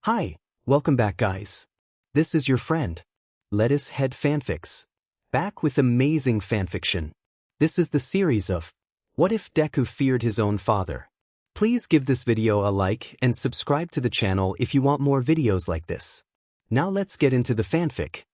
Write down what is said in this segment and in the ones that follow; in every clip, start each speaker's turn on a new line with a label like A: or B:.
A: Hi, welcome back guys. This is your friend, Lettuce Head Fanfics, back with amazing fanfiction. This is the series of What If Deku Feared His Own Father? Please give this video a like and subscribe to the channel if you want more videos like this. Now let's get into the fanfic.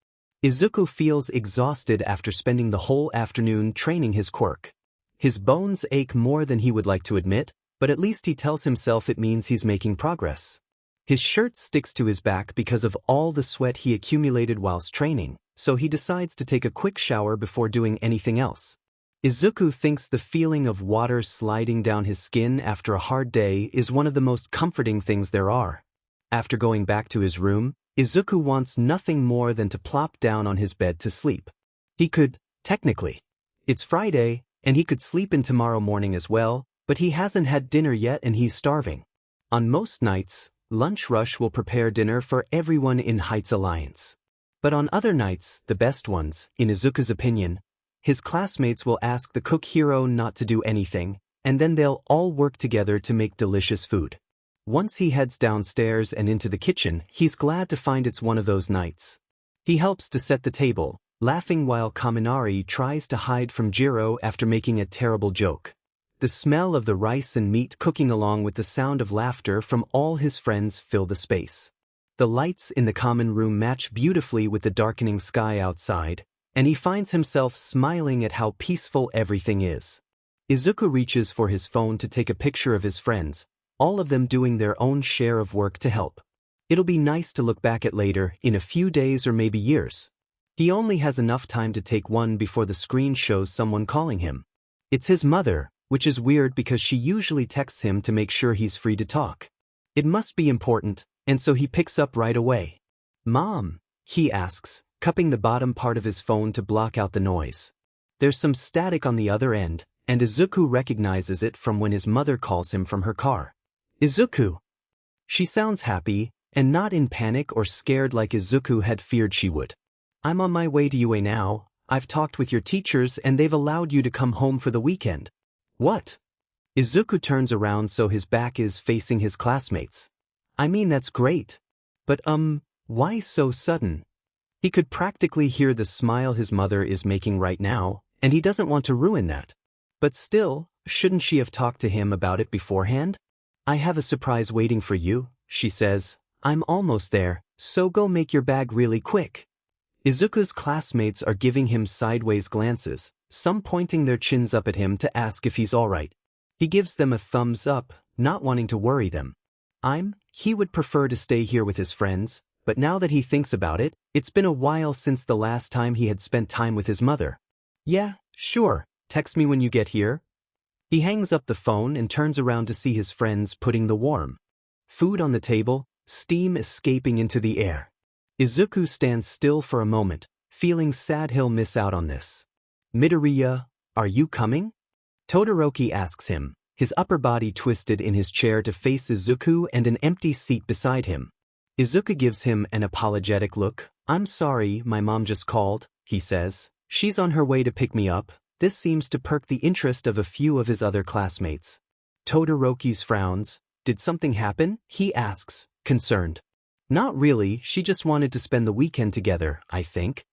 A: Izuku feels exhausted after spending the whole afternoon training his quirk. His bones ache more than he would like to admit, but at least he tells himself it means he's making progress. His shirt sticks to his back because of all the sweat he accumulated whilst training, so he decides to take a quick shower before doing anything else. Izuku thinks the feeling of water sliding down his skin after a hard day is one of the most comforting things there are. After going back to his room, Izuku wants nothing more than to plop down on his bed to sleep. He could, technically. It's Friday, and he could sleep in tomorrow morning as well, but he hasn't had dinner yet and he's starving. On most nights, Lunch Rush will prepare dinner for everyone in Heights Alliance. But on other nights, the best ones, in Izuku's opinion, his classmates will ask the cook hero not to do anything, and then they'll all work together to make delicious food. Once he heads downstairs and into the kitchen, he's glad to find it's one of those nights. He helps to set the table, laughing while Kaminari tries to hide from Jiro after making a terrible joke. The smell of the rice and meat cooking along with the sound of laughter from all his friends fill the space. The lights in the common room match beautifully with the darkening sky outside, and he finds himself smiling at how peaceful everything is. Izuku reaches for his phone to take a picture of his friends, all of them doing their own share of work to help. It'll be nice to look back at later, in a few days or maybe years. He only has enough time to take one before the screen shows someone calling him. It's his mother, which is weird because she usually texts him to make sure he's free to talk. It must be important, and so he picks up right away. "Mom?" he asks, cupping the bottom part of his phone to block out the noise. There's some static on the other end, and Izuku recognizes it from when his mother calls him from her car. "Izuku!" She sounds happy, and not in panic or scared like Izuku had feared she would. "I'm on my way to UA now. I've talked with your teachers and they've allowed you to come home for the weekend." "What?" Izuku turns around so his back is facing his classmates. "I mean that's great. But why so sudden?" He could practically hear the smile his mother is making right now, and he doesn't want to ruin that. But still, shouldn't she have talked to him about it beforehand? "I have a surprise waiting for you," she says. "I'm almost there, so go make your bag really quick." Izuku's classmates are giving him sideways glances, some pointing their chins up at him to ask if he's alright. He gives them a thumbs up, not wanting to worry them. He would prefer to stay here with his friends, but now that he thinks about it, it's been a while since the last time he had spent time with his mother. "Yeah, sure, text me when you get here." He hangs up the phone and turns around to see his friends putting the warm food on the table, steam escaping into the air. Izuku stands still for a moment, feeling sad he'll miss out on this. "Midoriya, are you coming?" Todoroki asks him, his upper body twisted in his chair to face Izuku and an empty seat beside him. Izuku gives him an apologetic look. "I'm sorry, my mom just called," he says. "She's on her way to pick me up." This seems to perk the interest of a few of his other classmates. Todoroki's frowns. "Did something happen?" he asks, concerned. "Not really, she just wanted to spend the weekend together, I think."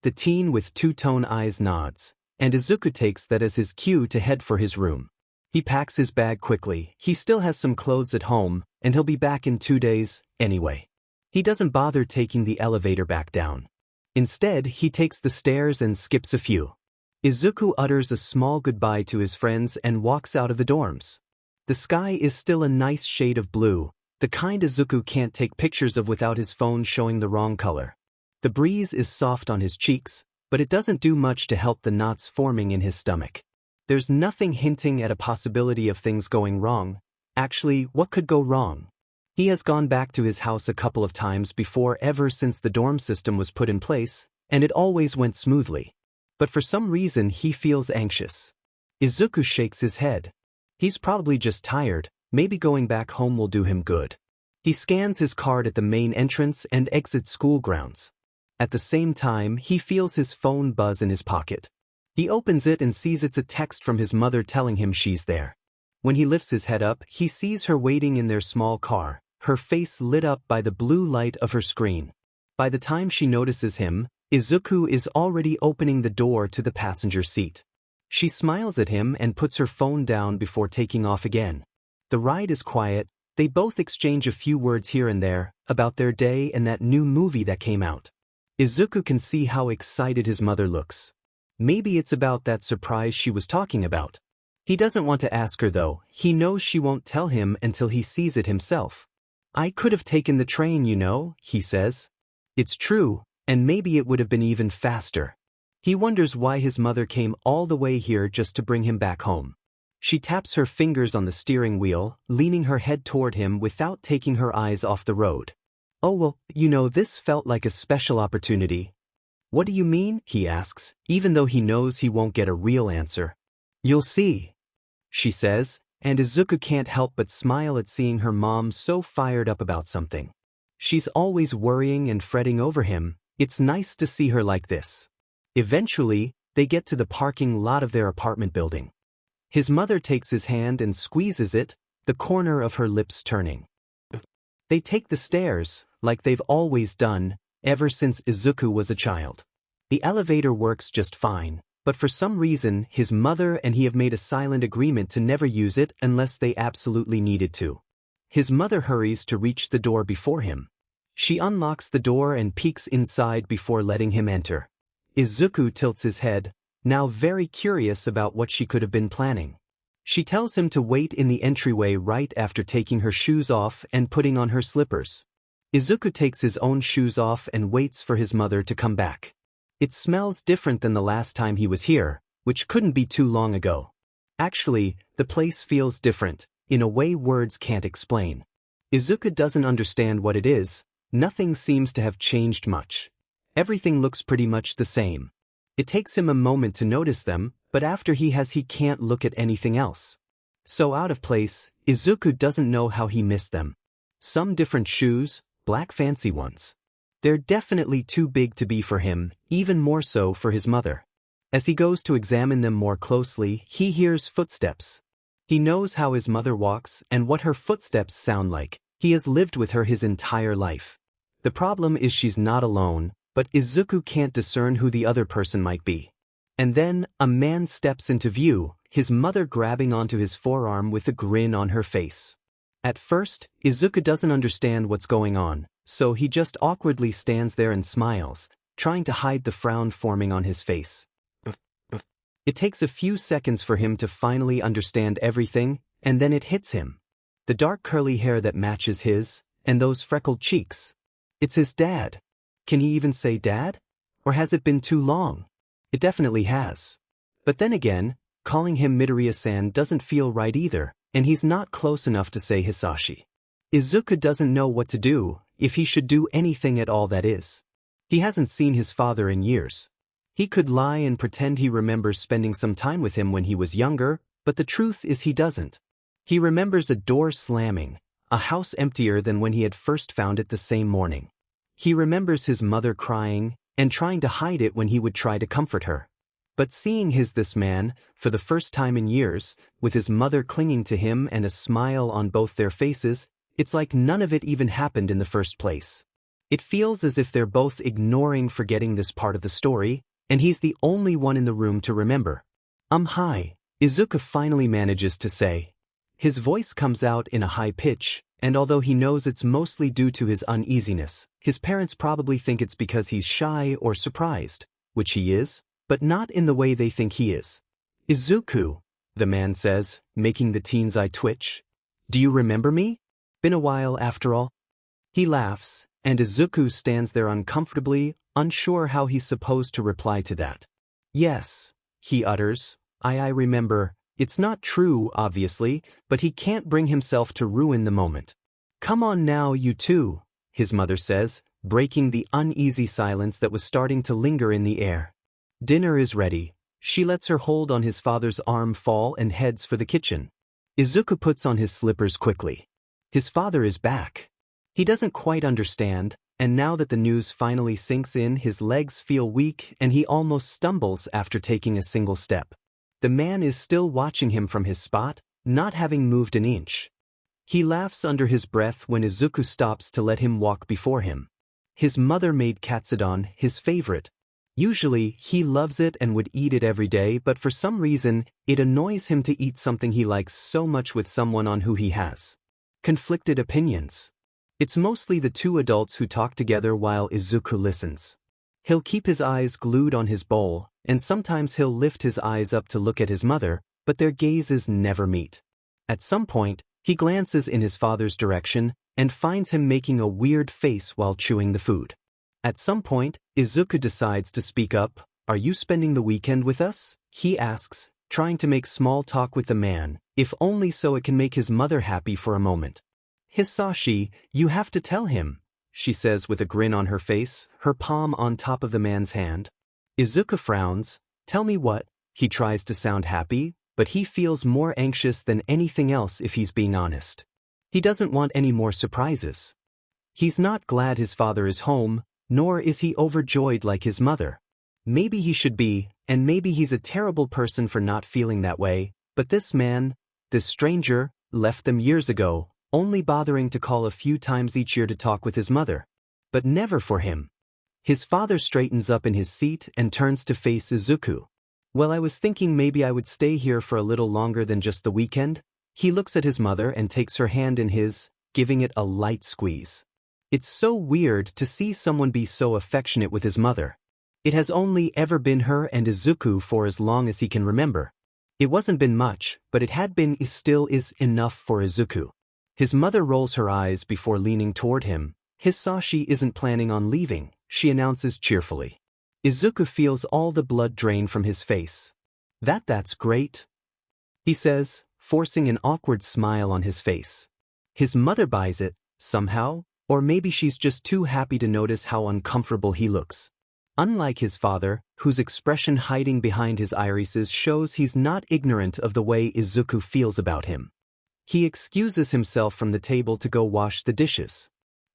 A: The teen with two-tone eyes nods, and Izuku takes that as his cue to head for his room. He packs his bag quickly. He still has some clothes at home, and he'll be back in 2 days, anyway. He doesn't bother taking the elevator back down. Instead, he takes the stairs and skips a few. Izuku utters a small goodbye to his friends and walks out of the dorms. The sky is still a nice shade of blue, the kind Izuku can't take pictures of without his phone showing the wrong color. The breeze is soft on his cheeks, but it doesn't do much to help the knots forming in his stomach. There's nothing hinting at a possibility of things going wrong. Actually, what could go wrong? He has gone back to his house a couple of times before ever since the dorm system was put in place, and it always went smoothly. But for some reason he feels anxious. Izuku shakes his head. He's probably just tired, maybe going back home will do him good. He scans his card at the main entrance and exits school grounds. At the same time, he feels his phone buzz in his pocket. He opens it and sees it's a text from his mother telling him she's there. When he lifts his head up, he sees her waiting in their small car, her face lit up by the blue light of her screen. By the time she notices him, Izuku is already opening the door to the passenger seat. She smiles at him and puts her phone down before taking off again. The ride is quiet, they both exchange a few words here and there, about their day and that new movie that came out. Izuku can see how excited his mother looks. Maybe it's about that surprise she was talking about. He doesn't want to ask her though, he knows she won't tell him until he sees it himself. "I could have taken the train, you know," he says. It's true, and maybe it would have been even faster. He wonders why his mother came all the way here just to bring him back home. She taps her fingers on the steering wheel, leaning her head toward him without taking her eyes off the road. "Oh well, you know, this felt like a special opportunity." "What do you mean?" he asks, even though he knows he won't get a real answer. "You'll see," she says, and Izuku can't help but smile at seeing her mom so fired up about something. She's always worrying and fretting over him. It's nice to see her like this. Eventually, they get to the parking lot of their apartment building. His mother takes his hand and squeezes it, the corner of her lips turning. They take the stairs, like they've always done, ever since Izuku was a child. The elevator works just fine, but for some reason his mother and he have made a silent agreement to never use it unless they absolutely needed to. His mother hurries to reach the door before him. She unlocks the door and peeks inside before letting him enter. Izuku tilts his head, now very curious about what she could have been planning. She tells him to wait in the entryway right after taking her shoes off and putting on her slippers. Izuku takes his own shoes off and waits for his mother to come back. It smells different than the last time he was here, which couldn't be too long ago. Actually, the place feels different, in a way words can't explain. Izuku doesn't understand what it is. Nothing seems to have changed much. Everything looks pretty much the same. It takes him a moment to notice them, but after he can't look at anything else. So out of place, Izuku doesn't know how he missed them. Some different shoes, black fancy ones. They're definitely too big to be for him, even more so for his mother. As he goes to examine them more closely, he hears footsteps. He knows how his mother walks and what her footsteps sound like. He has lived with her his entire life. The problem is she's not alone, but Izuku can't discern who the other person might be. And then, a man steps into view, his mother grabbing onto his forearm with a grin on her face. At first, Izuku doesn't understand what's going on, so he just awkwardly stands there and smiles, trying to hide the frown forming on his face. It takes a few seconds for him to finally understand everything, and then it hits him. The dark curly hair that matches his, and those freckled cheeks. It's his dad. Can he even say dad? Or has it been too long? It definitely has. But then again, calling him Midoriya-san doesn't feel right either, and he's not close enough to say Hisashi. Izuku doesn't know what to do, if he should do anything at all, that is. He hasn't seen his father in years. He could lie and pretend he remembers spending some time with him when he was younger, but the truth is he doesn't. He remembers a door slamming, a house emptier than when he had first found it the same morning. He remembers his mother crying, and trying to hide it when he would try to comfort her. But seeing this man, for the first time in years, with his mother clinging to him and a smile on both their faces, it's like none of it even happened in the first place. It feels as if they're both forgetting this part of the story, and he's the only one in the room to remember. Hi, Izuku finally manages to say. His voice comes out in a high pitch, and although he knows it's mostly due to his uneasiness, his parents probably think it's because he's shy or surprised, which he is, but not in the way they think he is. "Izuku," the man says, making the teen's eye twitch. "Do you remember me? Been a while after all." He laughs, and Izuku stands there uncomfortably, unsure how he's supposed to reply to that. "Yes," he utters, I remember. It's not true, obviously, but he can't bring himself to ruin the moment. "Come on now, you two," his mother says, breaking the uneasy silence that was starting to linger in the air. Dinner is ready. She lets her hold on his father's arm fall and heads for the kitchen. Izuku puts on his slippers quickly. His father is back. He doesn't quite understand, and now that the news finally sinks in, his legs feel weak and he almost stumbles after taking a single step. The man is still watching him from his spot, not having moved an inch. He laughs under his breath when Izuku stops to let him walk before him. His mother made katsudon his favorite. Usually, he loves it and would eat it every day, but for some reason, it annoys him to eat something he likes so much with someone on who he has conflicted opinions. It's mostly the two adults who talk together while Izuku listens. He'll keep his eyes glued on his bowl, and sometimes he'll lift his eyes up to look at his mother, but their gazes never meet. At some point, he glances in his father's direction and finds him making a weird face while chewing the food. At some point, Izuku decides to speak up. "Are you spending the weekend with us?" he asks, trying to make small talk with the man, if only so it can make his mother happy for a moment. "Hisashi, you have to tell him," she says with a grin on her face, her palm on top of the man's hand. Izuku frowns. "Tell me what?" He tries to sound happy, but he feels more anxious than anything else if he's being honest. He doesn't want any more surprises. He's not glad his father is home, nor is he overjoyed like his mother. Maybe he should be, and maybe he's a terrible person for not feeling that way, but this man, this stranger, left them years ago, only bothering to call a few times each year to talk with his mother. But never for him. His father straightens up in his seat and turns to face Izuku. "Well, I was thinking maybe I would stay here for a little longer than just the weekend." He looks at his mother and takes her hand in his, giving it a light squeeze. It's so weird to see someone be so affectionate with his mother. It has only ever been her and Izuku for as long as he can remember. It wasn't been much, but it had been still is enough for Izuku. His mother rolls her eyes before leaning toward him. "Hisashi isn't planning on leaving," she announces cheerfully. Izuku feels all the blood drain from his face. That's great," he says, forcing an awkward smile on his face. His mother buys it, somehow, or maybe she's just too happy to notice how uncomfortable he looks. Unlike his father, whose expression hiding behind his irises shows he's not ignorant of the way Izuku feels about him. He excuses himself from the table to go wash the dishes.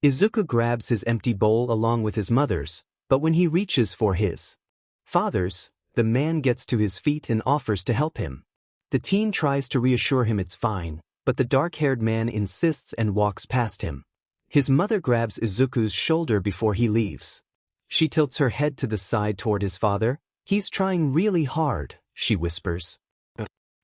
A: Izuku grabs his empty bowl along with his mother's, but when he reaches for his father's, the man gets to his feet and offers to help him. The teen tries to reassure him it's fine, but the dark-haired man insists and walks past him. His mother grabs Izuku's shoulder before he leaves. She tilts her head to the side toward his father. "He's trying really hard," she whispers.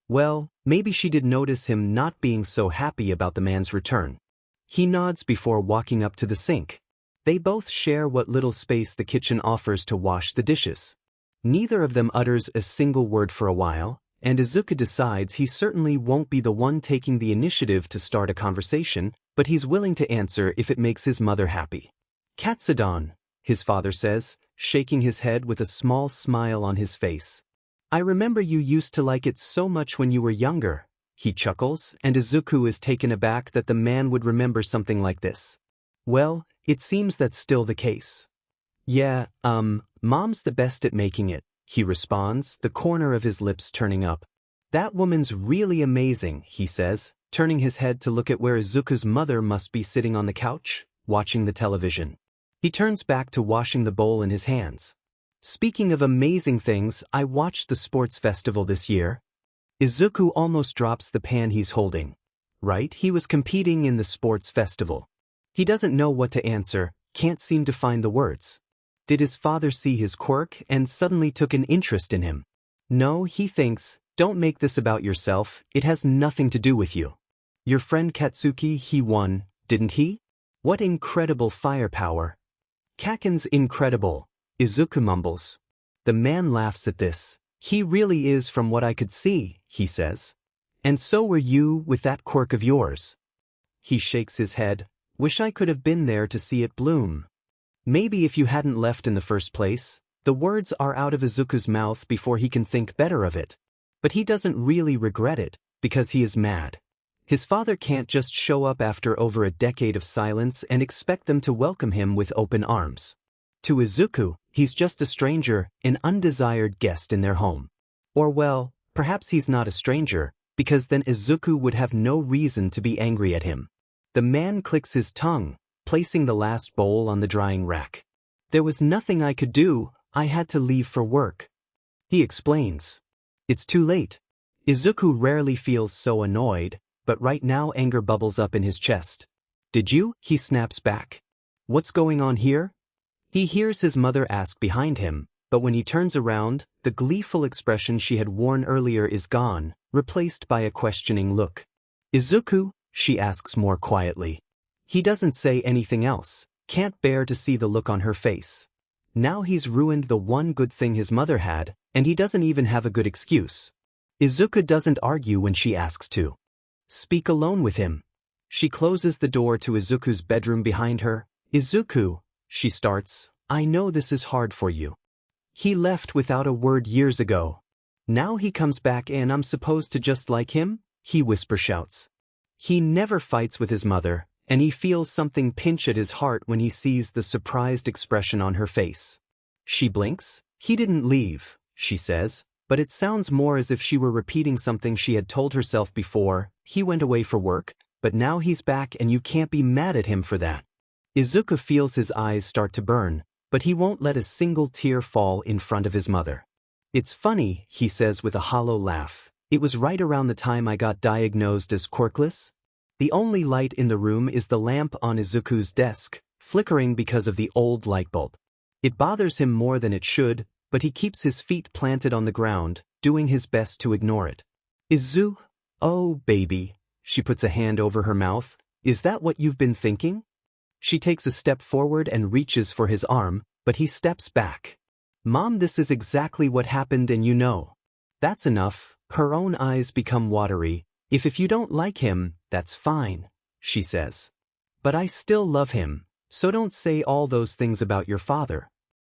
A: Well, maybe she did notice him not being so happy about the man's return. He nods before walking up to the sink. They both share what little space the kitchen offers to wash the dishes. Neither of them utters a single word for a while, and Izuku decides he certainly won't be the one taking the initiative to start a conversation, but he's willing to answer if it makes his mother happy. "Katsudon," his father says, shaking his head with a small smile on his face. "I remember you used to like it so much when you were younger," he chuckles, and Izuku is taken aback that the man would remember something like this. "Well, it seems that's still the case." "Yeah, Mom's the best at making it," he responds, the corner of his lips turning up. "That woman's really amazing," he says, turning his head to look at where Izuku's mother must be sitting on the couch, watching the television. He turns back to washing the bowl in his hands. "Speaking of amazing things, I watched the sports festival this year." Izuku almost drops the pan he's holding. Right, he was competing in the sports festival. He doesn't know what to answer, can't seem to find the words. Did his father see his quirk and suddenly took an interest in him? No, he thinks, "Don't make this about yourself, it has nothing to do with you. Your friend Katsuki, he won, didn't he? What incredible firepower." "Kaken's incredible," Izuku mumbles. The man laughs at this. "He really is from what I could see," he says. "And so were you with that quirk of yours." He shakes his head. "Wish I could have been there to see it bloom. Maybe if you hadn't left in the first place." The words are out of Izuku's mouth before he can think better of it. But he doesn't really regret it, because he is mad. His father can't just show up after over a decade of silence and expect them to welcome him with open arms. To Izuku, he's just a stranger, an undesired guest in their home. Or well, perhaps he's not a stranger, because then Izuku would have no reason to be angry at him. The man clicks his tongue, placing the last bowl on the drying rack. "There was nothing I could do, I had to leave for work," he explains. It's too late. Izuku rarely feels so annoyed, but right now anger bubbles up in his chest. "Did you?" he snaps back. "What's going on here?" He hears his mother ask behind him, but when he turns around, the gleeful expression she had worn earlier is gone, replaced by a questioning look. "Izuku?" she asks more quietly. He doesn't say anything else, can't bear to see the look on her face. Now he's ruined the one good thing his mother had, and he doesn't even have a good excuse. Izuku doesn't argue when she asks to speak alone with him. She closes the door to Izuku's bedroom behind her. "Izuku," she starts, "I know this is hard for you. He left without a word years ago. Now he comes back and I'm supposed to just like him?" he shouts. He never fights with his mother, and he feels something pinch at his heart when he sees the surprised expression on her face. She blinks. "He didn't leave," she says, but it sounds more as if she were repeating something she had told herself before. "He went away for work, but now he's back and you can't be mad at him for that." Izuku feels his eyes start to burn, but he won't let a single tear fall in front of his mother. "It's funny," he says with a hollow laugh. "It was right around the time I got diagnosed as quirkless. The only light in the room is the lamp on Izuku's desk, flickering because of the old light bulb. It bothers him more than it should, but he keeps his feet planted on the ground, doing his best to ignore it." "Oh, baby," she puts a hand over her mouth. "Is that what you've been thinking?" She takes a step forward and reaches for his arm, but he steps back. "Mom, this is exactly what happened and you know." "That's enough." Her own eyes become watery. If you don't like him, that's fine," she says. "But I still love him, so don't say all those things about your father."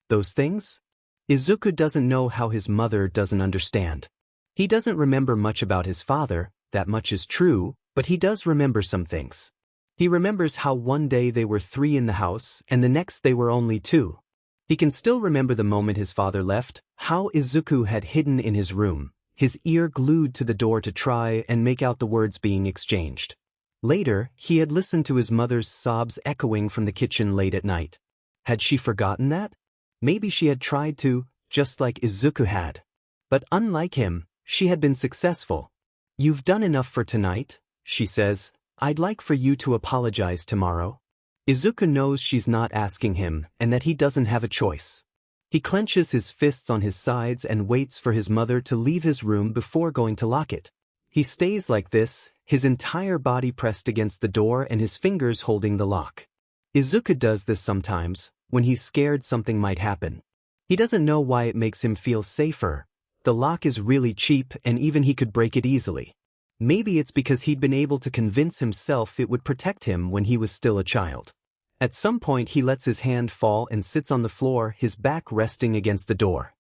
A: "Those things?" Izuku doesn't know how his mother doesn't understand. He doesn't remember much about his father, that much is true, but he does remember some things. He remembers how one day they were 3 in the house and the next they were only 2. He can still remember the moment his father left, how Izuku had hidden in his room, his ear glued to the door to try and make out the words being exchanged. Later, he had listened to his mother's sobs echoing from the kitchen late at night. Had she forgotten that? Maybe she had tried to, just like Izuku had. But unlike him, she had been successful. "You've done enough for tonight," she says. "I'd like for you to apologize tomorrow." Izuku knows she's not asking him and that he doesn't have a choice. He clenches his fists on his sides and waits for his mother to leave his room before going to lock it. He stays like this, his entire body pressed against the door and his fingers holding the lock. Izuku does this sometimes, when he's scared something might happen. He doesn't know why it makes him feel safer. The lock is really cheap and even he could break it easily. Maybe it's because he'd been able to convince himself it would protect him when he was still a child. At some point he lets his hand fall and sits on the floor, his back resting against the door.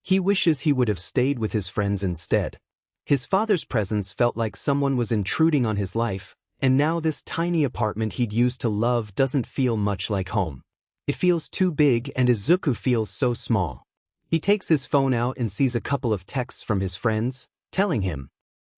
A: He wishes he would have stayed with his friends instead. His father's presence felt like someone was intruding on his life, and now this tiny apartment he'd used to love doesn't feel much like home. It feels too big and Izuku feels so small. He takes his phone out and sees a couple of texts from his friends, telling him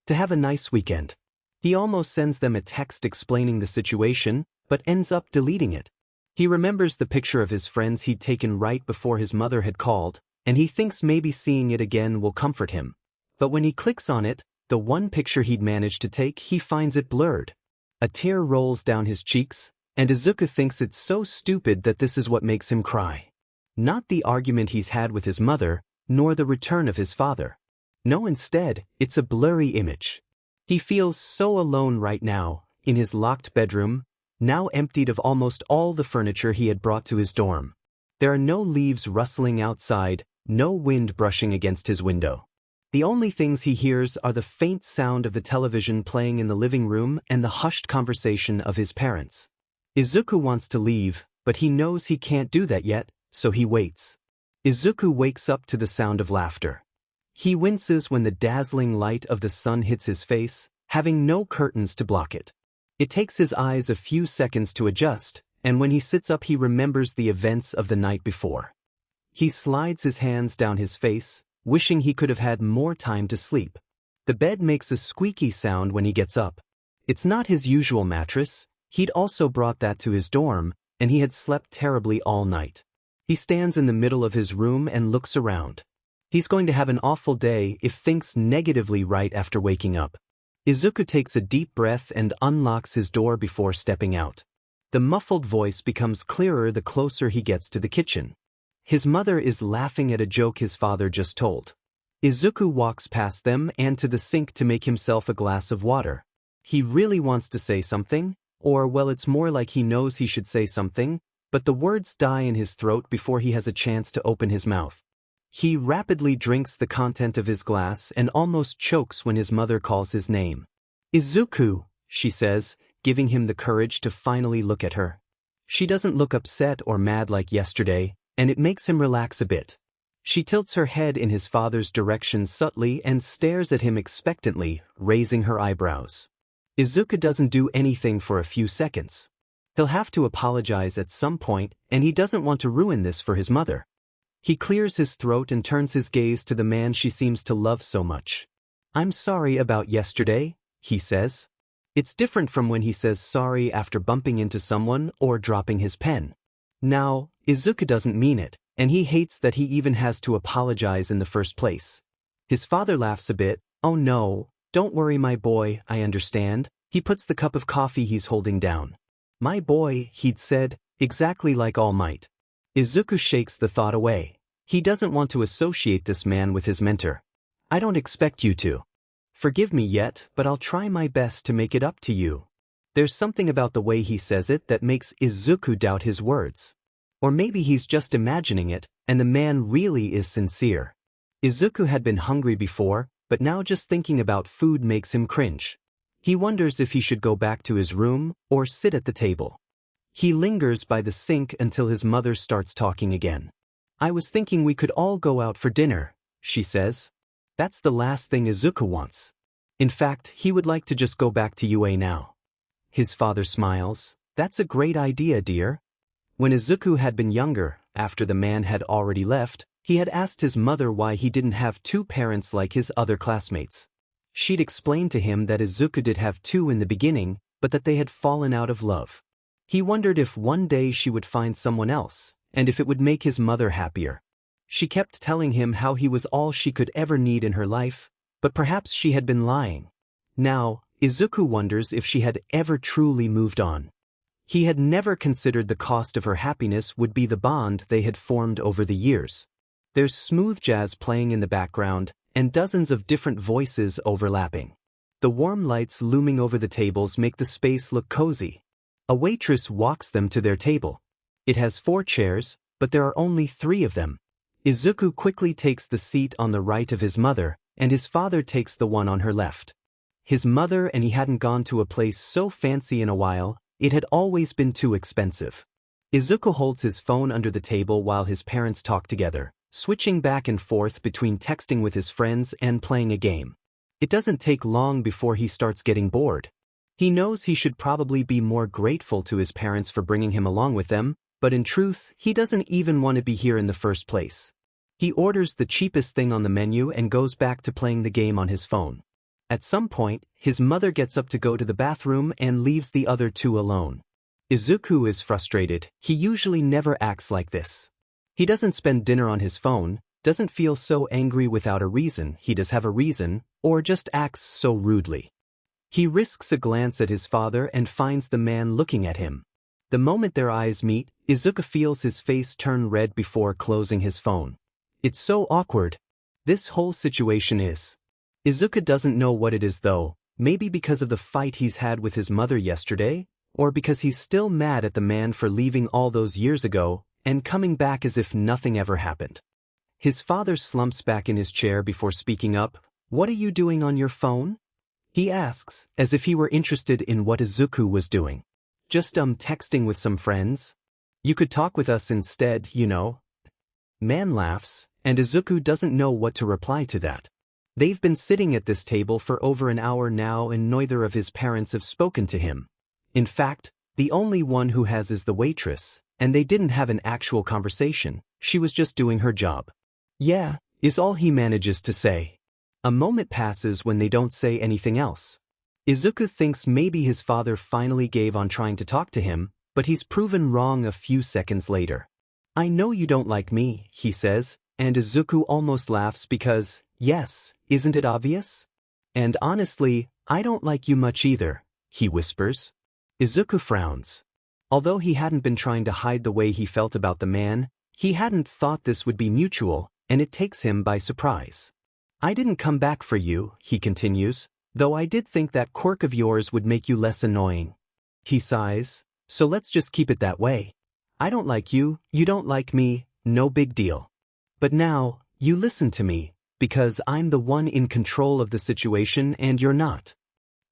A: to have a nice weekend. He almost sends them a text explaining the situation, but ends up deleting it. He remembers the picture of his friends he'd taken right before his mother had called, and he thinks maybe seeing it again will comfort him. But when he clicks on it, the one picture he'd managed to take, he finds it blurred. A tear rolls down his cheeks, and Izuku thinks it's so stupid that this is what makes him cry. Not the argument he's had with his mother, nor the return of his father. No, instead, it's a blurry image. He feels so alone right now, in his locked bedroom, now emptied of almost all the furniture he had brought to his dorm. There are no leaves rustling outside, no wind brushing against his window. The only things he hears are the faint sound of the television playing in the living room and the hushed conversation of his parents. Izuku wants to leave, but he knows he can't do that yet, so he waits. Izuku wakes up to the sound of laughter. He winces when the dazzling light of the sun hits his face, having no curtains to block it. It takes his eyes a few seconds to adjust, and when he sits up he remembers the events of the night before. He slides his hands down his face, wishing he could have had more time to sleep. The bed makes a squeaky sound when he gets up. It's not his usual mattress. He'd also brought that to his dorm, and he had slept terribly all night. He stands in the middle of his room and looks around. He's going to have an awful day if thinks negatively right after waking up. Izuku takes a deep breath and unlocks his door before stepping out. The muffled voice becomes clearer the closer he gets to the kitchen. His mother is laughing at a joke his father just told. Izuku walks past them and to the sink to make himself a glass of water. He really wants to say something, or well, it's more like he knows he should say something, but the words die in his throat before he has a chance to open his mouth. He rapidly drinks the content of his glass and almost chokes when his mother calls his name. "Izuku," she says, giving him the courage to finally look at her. She doesn't look upset or mad like yesterday, and it makes him relax a bit. She tilts her head in his father's direction subtly and stares at him expectantly, raising her eyebrows. Izuku doesn't do anything for a few seconds. He'll have to apologize at some point, and he doesn't want to ruin this for his mother. He clears his throat and turns his gaze to the man she seems to love so much. "I'm sorry about yesterday," he says. It's different from when he says sorry after bumping into someone or dropping his pen. Now, Izuku doesn't mean it, and he hates that he even has to apologize in the first place. His father laughs a bit. "Oh no, don't worry my boy, I understand." He puts the cup of coffee he's holding down. "My boy," he'd said, exactly like All Might. Izuku shakes the thought away. He doesn't want to associate this man with his mentor. "I don't expect you to forgive me yet, but I'll try my best to make it up to you." There's something about the way he says it that makes Izuku doubt his words. Or maybe he's just imagining it, and the man really is sincere. Izuku had been hungry before, but now just thinking about food makes him cringe. He wonders if he should go back to his room or sit at the table. He lingers by the sink until his mother starts talking again. "I was thinking we could all go out for dinner," she says. That's the last thing Izuku wants. In fact, he would like to just go back to UA now. His father smiles. "That's a great idea, dear." When Izuku had been younger, after the man had already left, he had asked his mother why he didn't have two parents like his other classmates. She'd explained to him that Izuku did have two in the beginning, but that they had fallen out of love. He wondered if one day she would find someone else, and if it would make his mother happier. She kept telling him how he was all she could ever need in her life, but perhaps she had been lying. Now, Izuku wonders if she had ever truly moved on. He had never considered the cost of her happiness would be the bond they had formed over the years. There's smooth jazz playing in the background, and dozens of different voices overlapping. The warm lights looming over the tables make the space look cozy. A waitress walks them to their table. It has 4 chairs, but there are only 3 of them. Izuku quickly takes the seat on the right of his mother, and his father takes the one on her left. His mother and he hadn't gone to a place so fancy in a while, it had always been too expensive. Izuku holds his phone under the table while his parents talk together, switching back and forth between texting with his friends and playing a game. It doesn't take long before he starts getting bored. He knows he should probably be more grateful to his parents for bringing him along with them, but in truth, he doesn't even want to be here in the first place. He orders the cheapest thing on the menu and goes back to playing the game on his phone. At some point, his mother gets up to go to the bathroom and leaves the other 2 alone. Izuku is frustrated. He usually never acts like this. He doesn't spend dinner on his phone, doesn't feel so angry without a reason, he does have a reason, or just acts so rudely. He risks a glance at his father and finds the man looking at him. The moment their eyes meet, Izuku feels his face turn red before closing his phone. It's so awkward. This whole situation is. Izuku doesn't know what it is though, maybe because of the fight he's had with his mother yesterday, or because he's still mad at the man for leaving all those years ago and coming back as if nothing ever happened. His father slumps back in his chair before speaking up. "What are you doing on your phone?" he asks, as if he were interested in what Izuku was doing. "Just texting with some friends. You could talk with us instead, you know." Man laughs, and Izuku doesn't know what to reply to that. They've been sitting at this table for over an hour now and neither of his parents have spoken to him. In fact, the only one who has is the waitress, and they didn't have an actual conversation, she was just doing her job. "Yeah," is all he manages to say. A moment passes when they don't say anything else. Izuku thinks maybe his father finally gave on trying to talk to him, but he's proven wrong a few seconds later. "I know you don't like me," he says, and Izuku almost laughs because, yes, isn't it obvious? And honestly, I don't like you much either, he whispers. Izuku frowns. Although he hadn't been trying to hide the way he felt about the man, he hadn't thought this would be mutual, and it takes him by surprise. I didn't come back for you, he continues, though I did think that quirk of yours would make you less annoying. He sighs, so let's just keep it that way. I don't like you, you don't like me, no big deal. But now, you listen to me, because I'm the one in control of the situation and you're not.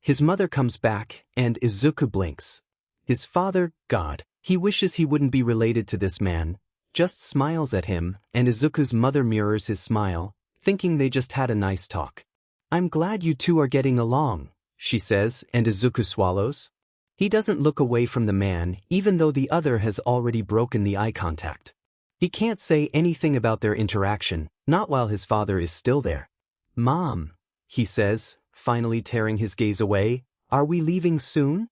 A: His mother comes back, and Izuku blinks. His father, God, he wishes he wouldn't be related to this man, just smiles at him, and Izuku's mother mirrors his smile, thinking they just had a nice talk. I'm glad you two are getting along, she says, and Izuku swallows. He doesn't look away from the man, even though the other has already broken the eye contact. He can't say anything about their interaction, not while his father is still there. Mom, he says, finally tearing his gaze away, are we leaving soon?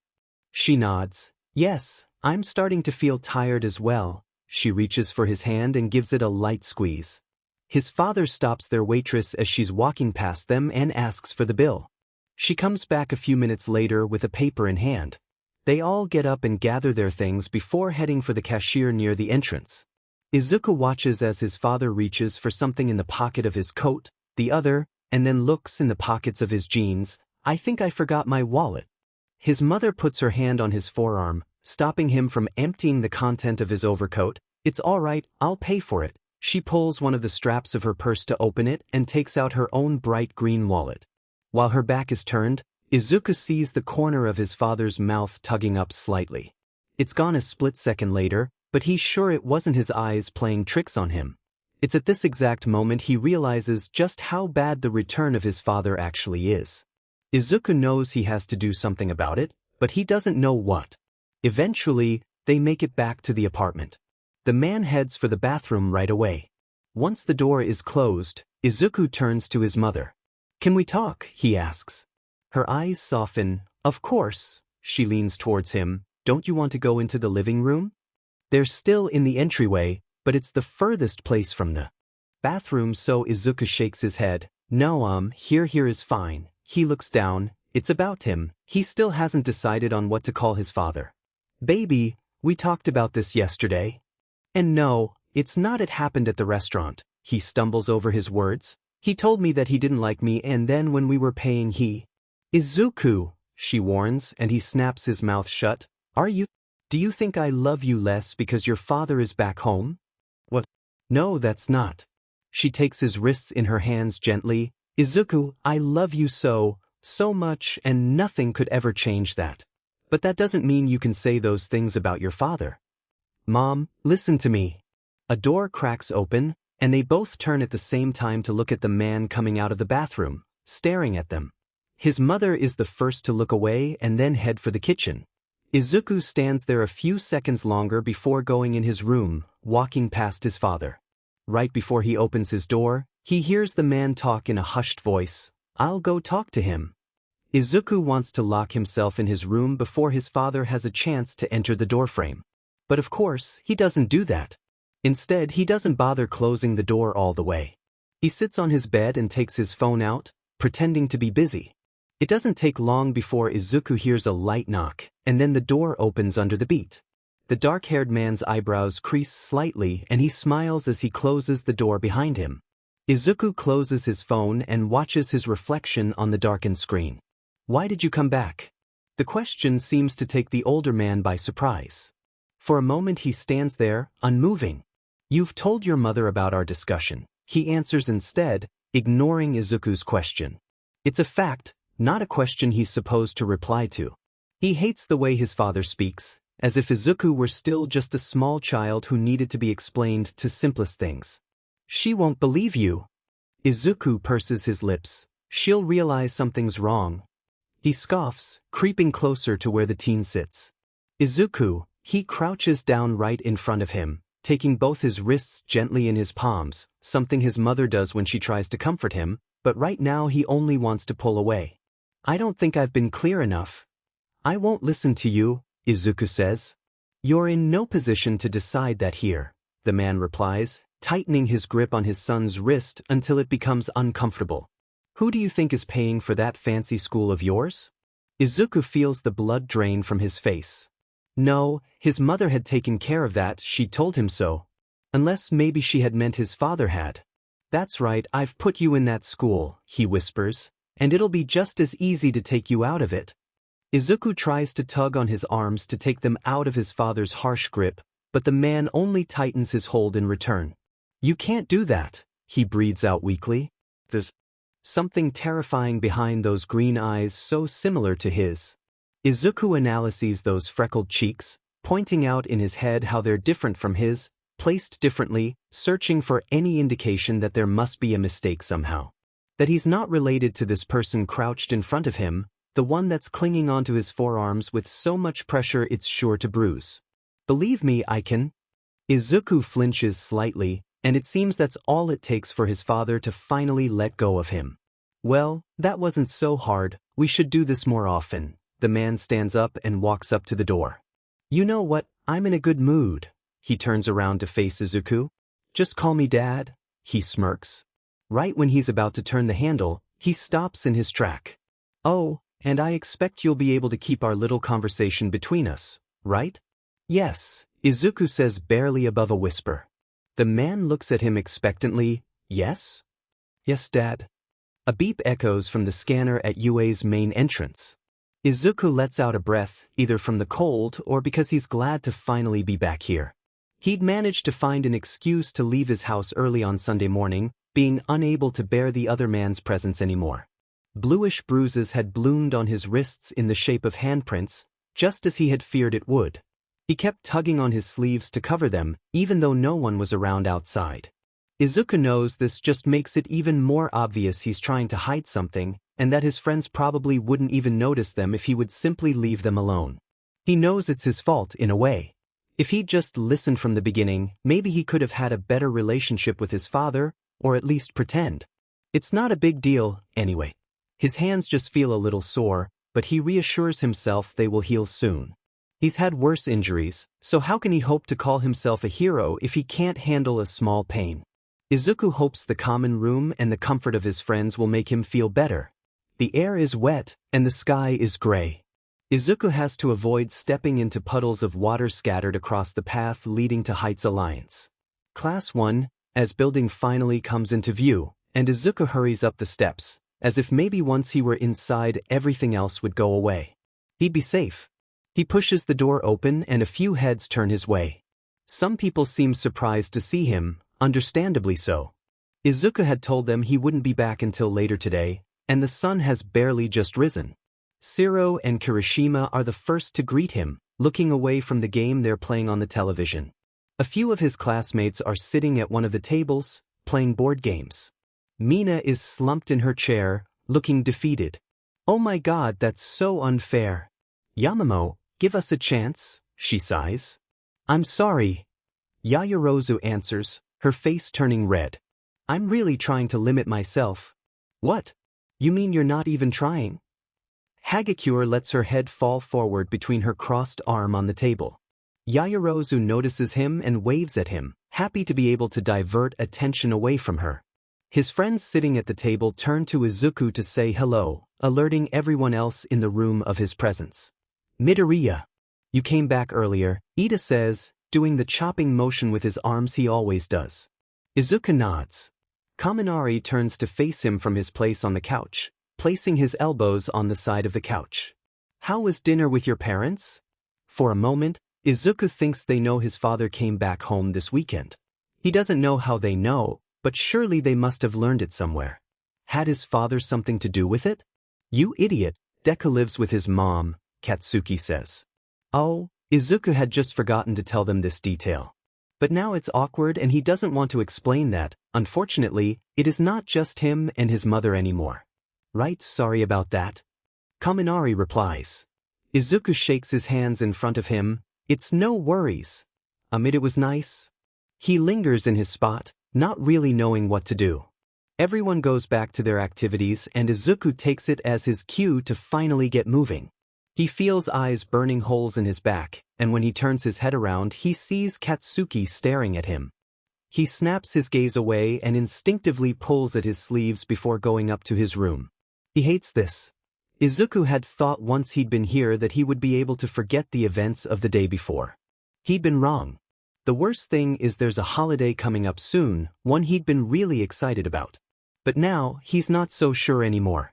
A: She nods. Yes, I'm starting to feel tired as well. She reaches for his hand and gives it a light squeeze. His father stops their waitress as she's walking past them and asks for the bill. She comes back a few minutes later with a paper in hand. They all get up and gather their things before heading for the cashier near the entrance. Izuku watches as his father reaches for something in the pocket of his coat, the other, and then looks in the pockets of his jeans. I think I forgot my wallet. His mother puts her hand on his forearm, stopping him from emptying the content of his overcoat. It's all right, I'll pay for it. She pulls one of the straps of her purse to open it and takes out her own bright green wallet. While her back is turned, Izuku sees the corner of his father's mouth tugging up slightly. It's gone a split second later, but he's sure it wasn't his eyes playing tricks on him. It's at this exact moment he realizes just how bad the return of his father actually is. Izuku knows he has to do something about it, but he doesn't know what. Eventually, they make it back to the apartment. The man heads for the bathroom right away. Once the door is closed, Izuku turns to his mother. Can we talk? He asks. Her eyes soften. Of course. She leans towards him. Don't you want to go into the living room? They're still in the entryway, but it's the furthest place from the bathroom, so Izuku shakes his head. No, here is fine. He looks down. It's about him. He still hasn't decided on what to call his father. Baby, we talked about this yesterday. And no, it's not. It happened at the restaurant. He stumbles over his words. He told me that he didn't like me, and then when we were paying Izuku, she warns, and he snaps his mouth shut. Do you think I love you less because your father is back home? What? No, that's not. She takes his wrists in her hands gently. Izuku, I love you so much, and nothing could ever change that. But that doesn't mean you can say those things about your father. Mom, listen to me. A door cracks open, and they both turn at the same time to look at the man coming out of the bathroom, staring at them. His mother is the first to look away and then head for the kitchen. Izuku stands there a few seconds longer before going in his room, walking past his father. Right before he opens his door, he hears the man talk in a hushed voice. I'll go talk to him. Izuku wants to lock himself in his room before his father has a chance to enter the doorframe. But of course, he doesn't do that. Instead, he doesn't bother closing the door all the way. He sits on his bed and takes his phone out, pretending to be busy. It doesn't take long before Izuku hears a light knock, and then the door opens under the beat. The dark-haired man's eyebrows crease slightly and he smiles as he closes the door behind him. Izuku closes his phone and watches his reflection on the darkened screen. Why did you come back? The question seems to take the older man by surprise. For a moment he stands there, unmoving. You've told your mother about our discussion, he answers instead, ignoring Izuku's question. It's a fact, not a question he's supposed to reply to. He hates the way his father speaks, as if Izuku were still just a small child who needed to be explained to simplest things. She won't believe you. Izuku purses his lips. She'll realize something's wrong. He scoffs, creeping closer to where the teen sits. Izuku, he crouches down right in front of him, taking both his wrists gently in his palms, something his mother does when she tries to comfort him, but right now he only wants to pull away. I don't think I've been clear enough. I won't listen to you, Izuku says. You're in no position to decide that here, the man replies, tightening his grip on his son's wrist until it becomes uncomfortable. Who do you think is paying for that fancy school of yours? Izuku feels the blood drain from his face. No, his mother had taken care of that, she told him so. Unless maybe she had meant his father had. That's right, I've put you in that school, he whispers, and it'll be just as easy to take you out of it. Izuku tries to tug on his arms to take them out of his father's harsh grip, but the man only tightens his hold in return. You can't do that, he breathes out weakly. There's something terrifying behind those green eyes so similar to his. Izuku analyzes those freckled cheeks, pointing out in his head how they're different from his, placed differently, searching for any indication that there must be a mistake somehow. That he's not related to this person crouched in front of him, the one that's clinging onto his forearms with so much pressure it's sure to bruise. Believe me, I can. Izuku flinches slightly, and it seems that's all it takes for his father to finally let go of him. Well, that wasn't so hard, we should do this more often. The man stands up and walks up to the door. You know what, I'm in a good mood. He turns around to face Izuku. Just call me Dad, he smirks. Right when he's about to turn the handle, he stops in his track. Oh, and I expect you'll be able to keep our little conversation between us, right? Yes, Izuku says barely above a whisper. The man looks at him expectantly. Yes? Yes, Dad. A beep echoes from the scanner at UA's main entrance. Izuku lets out a breath, either from the cold or because he's glad to finally be back here. He'd managed to find an excuse to leave his house early on Sunday morning, being unable to bear the other man's presence anymore. Bluish bruises had bloomed on his wrists in the shape of handprints, just as he had feared it would. He kept tugging on his sleeves to cover them, even though no one was around outside. Izuku knows this just makes it even more obvious he's trying to hide something, and that his friends probably wouldn't even notice them if he would simply leave them alone. He knows it's his fault, in a way. If he'd just listened from the beginning, maybe he could have had a better relationship with his father, or at least pretend. It's not a big deal, anyway. His hands just feel a little sore, but he reassures himself they will heal soon. He's had worse injuries, so how can he hope to call himself a hero if he can't handle a small pain? Izuku hopes the common room and the comfort of his friends will make him feel better. The air is wet, and the sky is gray. Izuku has to avoid stepping into puddles of water scattered across the path leading to Heights Alliance. Class 1, as building finally comes into view, and Izuku hurries up the steps, as if maybe once he were inside everything else would go away. He'd be safe. He pushes the door open and a few heads turn his way. Some people seem surprised to see him, understandably so. Izuku had told them he wouldn't be back until later today, and the sun has barely just risen. Shiro and Kirishima are the first to greet him, looking away from the game they're playing on the television. A few of his classmates are sitting at one of the tables, playing board games. Mina is slumped in her chair, looking defeated. Oh my god, that's so unfair. Yamamoto, give us a chance, she sighs. I'm sorry. Yaoyorozu answers, her face turning red. I'm really trying to limit myself. What? You mean you're not even trying? Hagakure lets her head fall forward between her crossed arm on the table. Yaoyorozu notices him and waves at him, happy to be able to divert attention away from her. His friends sitting at the table turn to Izuku to say hello, alerting everyone else in the room of his presence. Midoriya. You came back earlier, Ida says, doing the chopping motion with his arms he always does. Izuku nods. Kaminari turns to face him from his place on the couch, placing his elbows on the side of the couch. How was dinner with your parents? For a moment, Izuku thinks they know his father came back home this weekend. He doesn't know how they know, but surely they must have learned it somewhere. Had his father something to do with it? You idiot, Deku lives with his mom, Katsuki says. Oh, Izuku had just forgotten to tell them this detail. But now it's awkward and he doesn't want to explain that. Unfortunately, it is not just him and his mother anymore. Right, sorry about that. Kaminari replies. Izuku shakes his hands in front of him. It's no worries. It was nice. He lingers in his spot, not really knowing what to do. Everyone goes back to their activities and Izuku takes it as his cue to finally get moving. He feels eyes burning holes in his back, and when he turns his head around he sees Katsuki staring at him. He snaps his gaze away and instinctively pulls at his sleeves before going up to his room. He hates this. Izuku had thought once he'd been here that he would be able to forget the events of the day before. He'd been wrong. The worst thing is there's a holiday coming up soon, one he'd been really excited about. But now, he's not so sure anymore.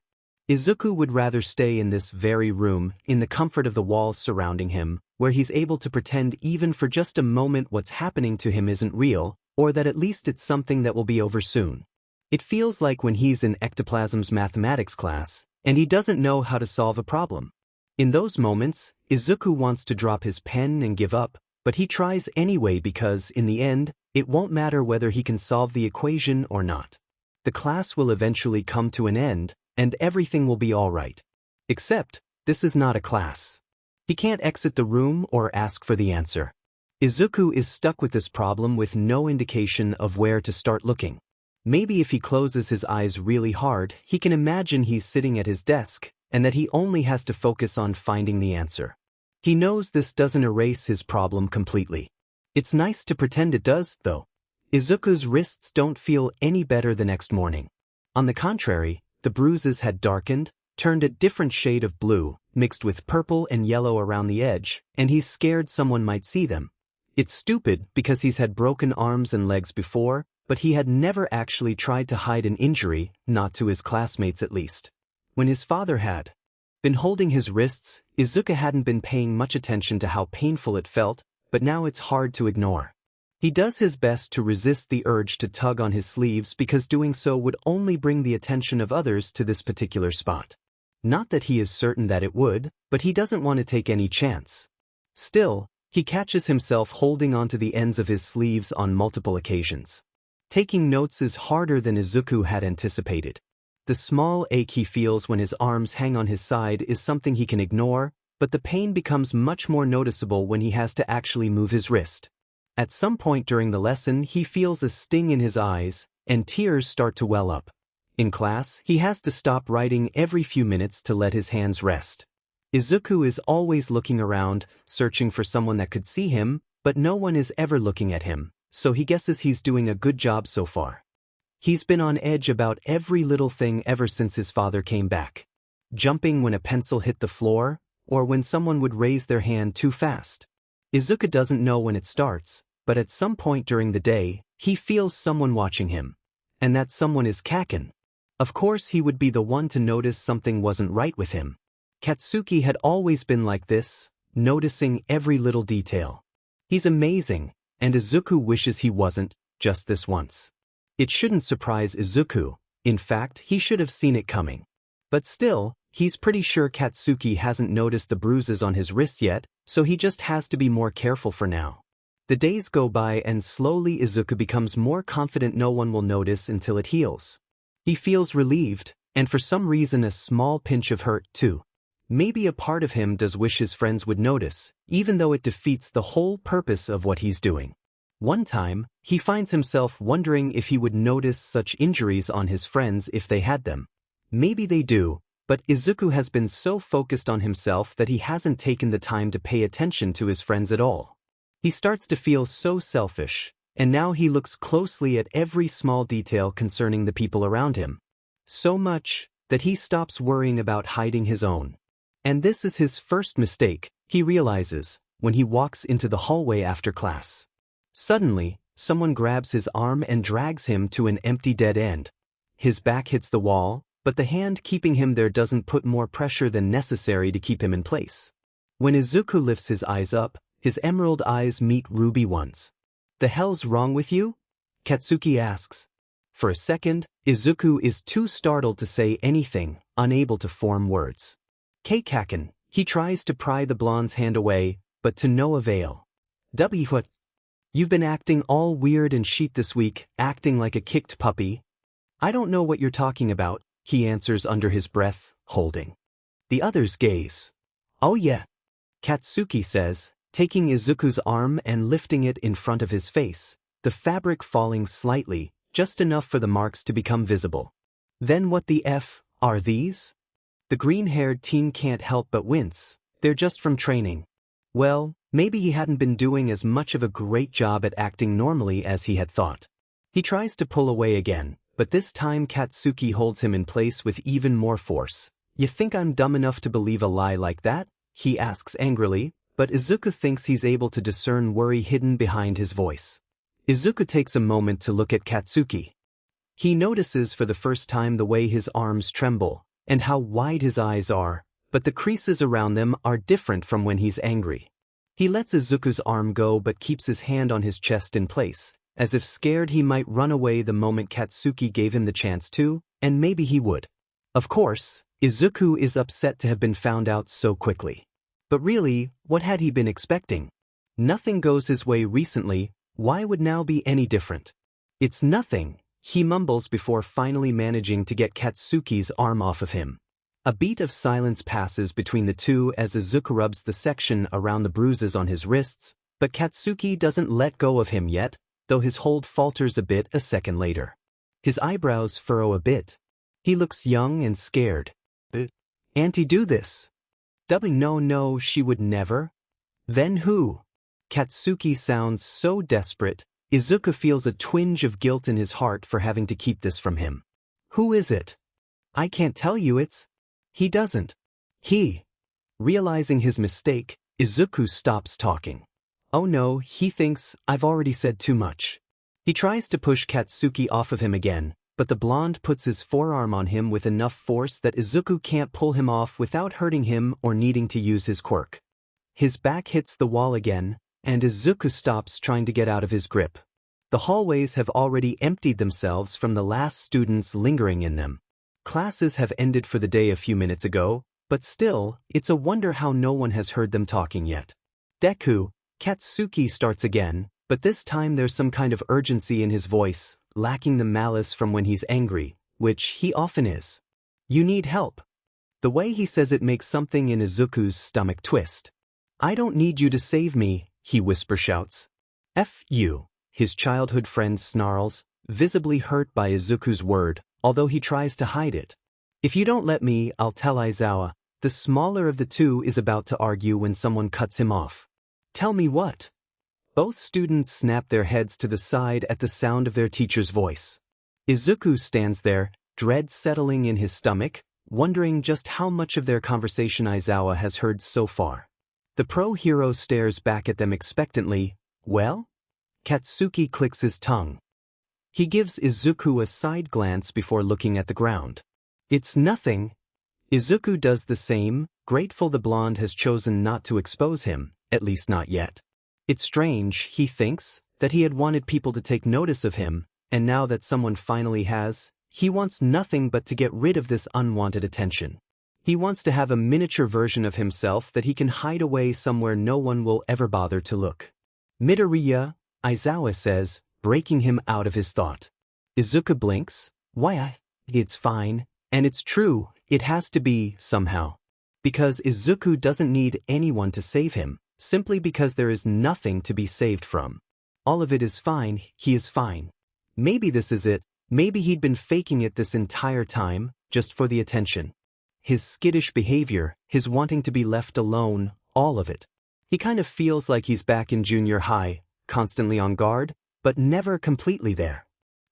A: Izuku would rather stay in this very room, in the comfort of the walls surrounding him, where he's able to pretend even for just a moment what's happening to him isn't real, or that at least it's something that will be over soon. It feels like when he's in Ectoplasm's mathematics class, and he doesn't know how to solve a problem. In those moments, Izuku wants to drop his pen and give up, but he tries anyway because, in the end, it won't matter whether he can solve the equation or not. The class will eventually come to an end, and everything will be all right. Except, this is not a class. He can't exit the room or ask for the answer. Izuku is stuck with this problem with no indication of where to start looking. Maybe if he closes his eyes really hard, he can imagine he's sitting at his desk, and that he only has to focus on finding the answer. He knows this doesn't erase his problem completely. It's nice to pretend it does, though. Izuku's wrists don't feel any better the next morning. On the contrary, the bruises had darkened, turned a different shade of blue, mixed with purple and yellow around the edge, and he's scared someone might see them. It's stupid because he's had broken arms and legs before, but he had never actually tried to hide an injury, not to his classmates at least. When his father had been holding his wrists, Izuku hadn't been paying much attention to how painful it felt, but now it's hard to ignore. He does his best to resist the urge to tug on his sleeves because doing so would only bring the attention of others to this particular spot. Not that he is certain that it would, but he doesn't want to take any chance. Still, he catches himself holding onto the ends of his sleeves on multiple occasions. Taking notes is harder than Izuku had anticipated. The small ache he feels when his arms hang on his side is something he can ignore, but the pain becomes much more noticeable when he has to actually move his wrist. At some point during the lesson, he feels a sting in his eyes, and tears start to well up. In class, he has to stop writing every few minutes to let his hands rest. Izuku is always looking around, searching for someone that could see him, but no one is ever looking at him, so he guesses he's doing a good job so far. He's been on edge about every little thing ever since his father came back. Jumping when a pencil hit the floor, or when someone would raise their hand too fast. Izuku doesn't know when it starts, but at some point during the day, he feels someone watching him. And that someone is Kaken. Of course he would be the one to notice something wasn't right with him. Katsuki had always been like this, noticing every little detail. He's amazing, and Izuku wishes he wasn't, just this once. It shouldn't surprise Izuku, in fact he should have seen it coming. But still, he's pretty sure Katsuki hasn't noticed the bruises on his wrists yet, so he just has to be more careful for now. The days go by and slowly Izuku becomes more confident no one will notice until it heals. He feels relieved, and for some reason a small pinch of hurt too. Maybe a part of him does wish his friends would notice, even though it defeats the whole purpose of what he's doing. One time, he finds himself wondering if he would notice such injuries on his friends if they had them. Maybe they do, but Izuku has been so focused on himself that he hasn't taken the time to pay attention to his friends at all. He starts to feel so selfish, and now he looks closely at every small detail concerning the people around him. So much that he stops worrying about hiding his own. And this is his first mistake, he realizes, when he walks into the hallway after class. Suddenly, someone grabs his arm and drags him to an empty dead end. His back hits the wall, but the hand keeping him there doesn't put more pressure than necessary to keep him in place. When Izuku lifts his eyes up, his emerald eyes meet ruby ones. "The hell's wrong with you?" Katsuki asks. For a second, Izuku is too startled to say anything, unable to form words. Kaken, he tries to pry the blonde's hand away, but to no avail. What? You've been acting all weird and shit this week, acting like a kicked puppy. I don't know what you're talking about, he answers under his breath, holding the other's gaze. Oh yeah, Katsuki says, taking Izuku's arm and lifting it in front of his face, the fabric falling slightly, just enough for the marks to become visible. Then what the F are these? The green-haired teen can't help but wince. They're just from training. Well, maybe he hadn't been doing as much of a great job at acting normally as he had thought. He tries to pull away again, but this time Katsuki holds him in place with even more force. "You think I'm dumb enough to believe a lie like that?" he asks angrily, but Izuku thinks he's able to discern worry hidden behind his voice. Izuku takes a moment to look at Katsuki. He notices for the first time the way his arms tremble, and how wide his eyes are, but the creases around them are different from when he's angry. He lets Izuku's arm go but keeps his hand on his chest in place, as if scared he might run away the moment Katsuki gave him the chance to, and maybe he would. Of course, Izuku is upset to have been found out so quickly. But really, what had he been expecting? Nothing goes his way recently, why would now be any different? "It's nothing," he mumbles before finally managing to get Katsuki's arm off of him. A beat of silence passes between the two as Izuku rubs the section around the bruises on his wrists, but Katsuki doesn't let go of him yet, though his hold falters a bit a second later. His eyebrows furrow a bit. He looks young and scared. "Auntie, do this." No, she would never." "Then who?" Katsuki sounds so desperate, Izuku feels a twinge of guilt in his heart for having to keep this from him. "Who is it?" "I can't tell you, it's—" He doesn't. Realizing his mistake, Izuku stops talking. Oh no, he thinks, "I've already said too much." He tries to push Katsuki off of him again, but the blonde puts his forearm on him with enough force that Izuku can't pull him off without hurting him or needing to use his quirk. His back hits the wall again, and Izuku stops trying to get out of his grip. The hallways have already emptied themselves from the last students lingering in them. Classes have ended for the day a few minutes ago, but still, it's a wonder how no one has heard them talking yet. "Deku," Katsuki starts again, but this time there's some kind of urgency in his voice, lacking the malice from when he's angry, which he often is. "You need help." The way he says it makes something in Izuku's stomach twist. "I don't need you to save me," he whisper shouts. "F you," his childhood friend snarls, visibly hurt by Izuku's word, although he tries to hide it. "If you don't let me, I'll tell Aizawa." The smaller of the two is about to argue when someone cuts him off. "Tell me what?" Both students snap their heads to the side at the sound of their teacher's voice. Izuku stands there, dread settling in his stomach, wondering just how much of their conversation Aizawa has heard so far. The pro-hero stares back at them expectantly. "Well?" Katsuki clicks his tongue. He gives Izuku a side glance before looking at the ground. "It's nothing." Izuku does the same, grateful the blonde has chosen not to expose him, at least not yet. It's strange, he thinks, that he had wanted people to take notice of him, and now that someone finally has, he wants nothing but to get rid of this unwanted attention. He wants to have a miniature version of himself that he can hide away somewhere no one will ever bother to look. "Midoriya," Aizawa says, breaking him out of his thought. Izuku blinks. "Why, it's fine, and it's true, it has to be, somehow." Because Izuku doesn't need anyone to save him, simply because there is nothing to be saved from. All of it is fine, he is fine. Maybe this is it, maybe he'd been faking it this entire time, just for the attention. His skittish behavior, his wanting to be left alone, all of it. He kind of feels like he's back in junior high, constantly on guard, but never completely there.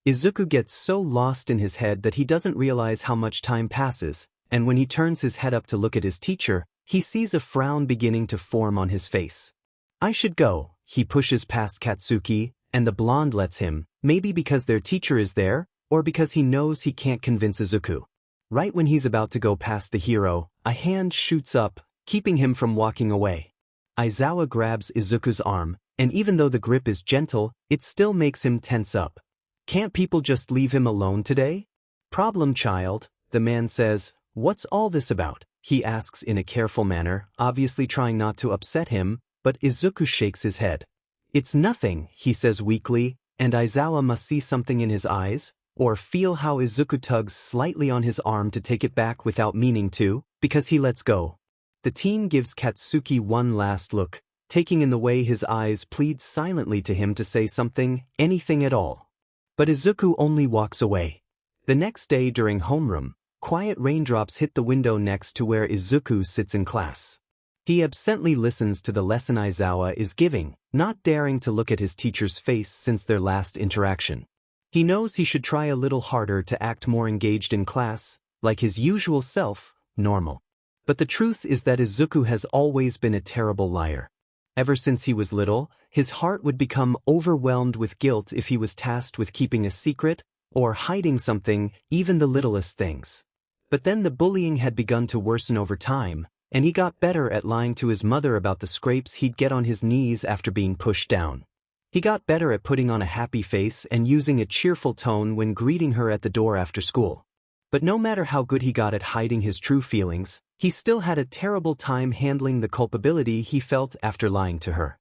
A: Izuku gets so lost in his head that he doesn't realize how much time passes, and when he turns his head up to look at his teacher, he sees a frown beginning to form on his face. "I should go," he pushes past Katsuki, and the blonde lets him, maybe because their teacher is there, or because he knows he can't convince Izuku. Right when he's about to go past the hero, a hand shoots up, keeping him from walking away. Aizawa grabs Izuku's arm, and even though the grip is gentle, it still makes him tense up. "Can't people just leave him alone today?" "Problem child," the man says. "What's all this about?" he asks in a careful manner, obviously trying not to upset him, but Izuku shakes his head. "It's nothing," he says weakly, and Aizawa must see something in his eyes, or feel how Izuku tugs slightly on his arm to take it back without meaning to, because he lets go. The teen gives Katsuki one last look, taking in the way his eyes plead silently to him to say something, anything at all. But Izuku only walks away. The next day during homeroom, quiet raindrops hit the window next to where Izuku sits in class. He absently listens to the lesson Aizawa is giving, not daring to look at his teacher's face since their last interaction. He knows he should try a little harder to act more engaged in class, like his usual self, normal. But the truth is that Izuku has always been a terrible liar. Ever since he was little, his heart would become overwhelmed with guilt if he was tasked with keeping a secret or hiding something, even the littlest things. But then the bullying had begun to worsen over time, and he got better at lying to his mother about the scrapes he'd get on his knees after being pushed down. He got better at putting on a happy face and using a cheerful tone when greeting her at the door after school. But no matter how good he got at hiding his true feelings, he still had a terrible time handling the culpability he felt after lying to her.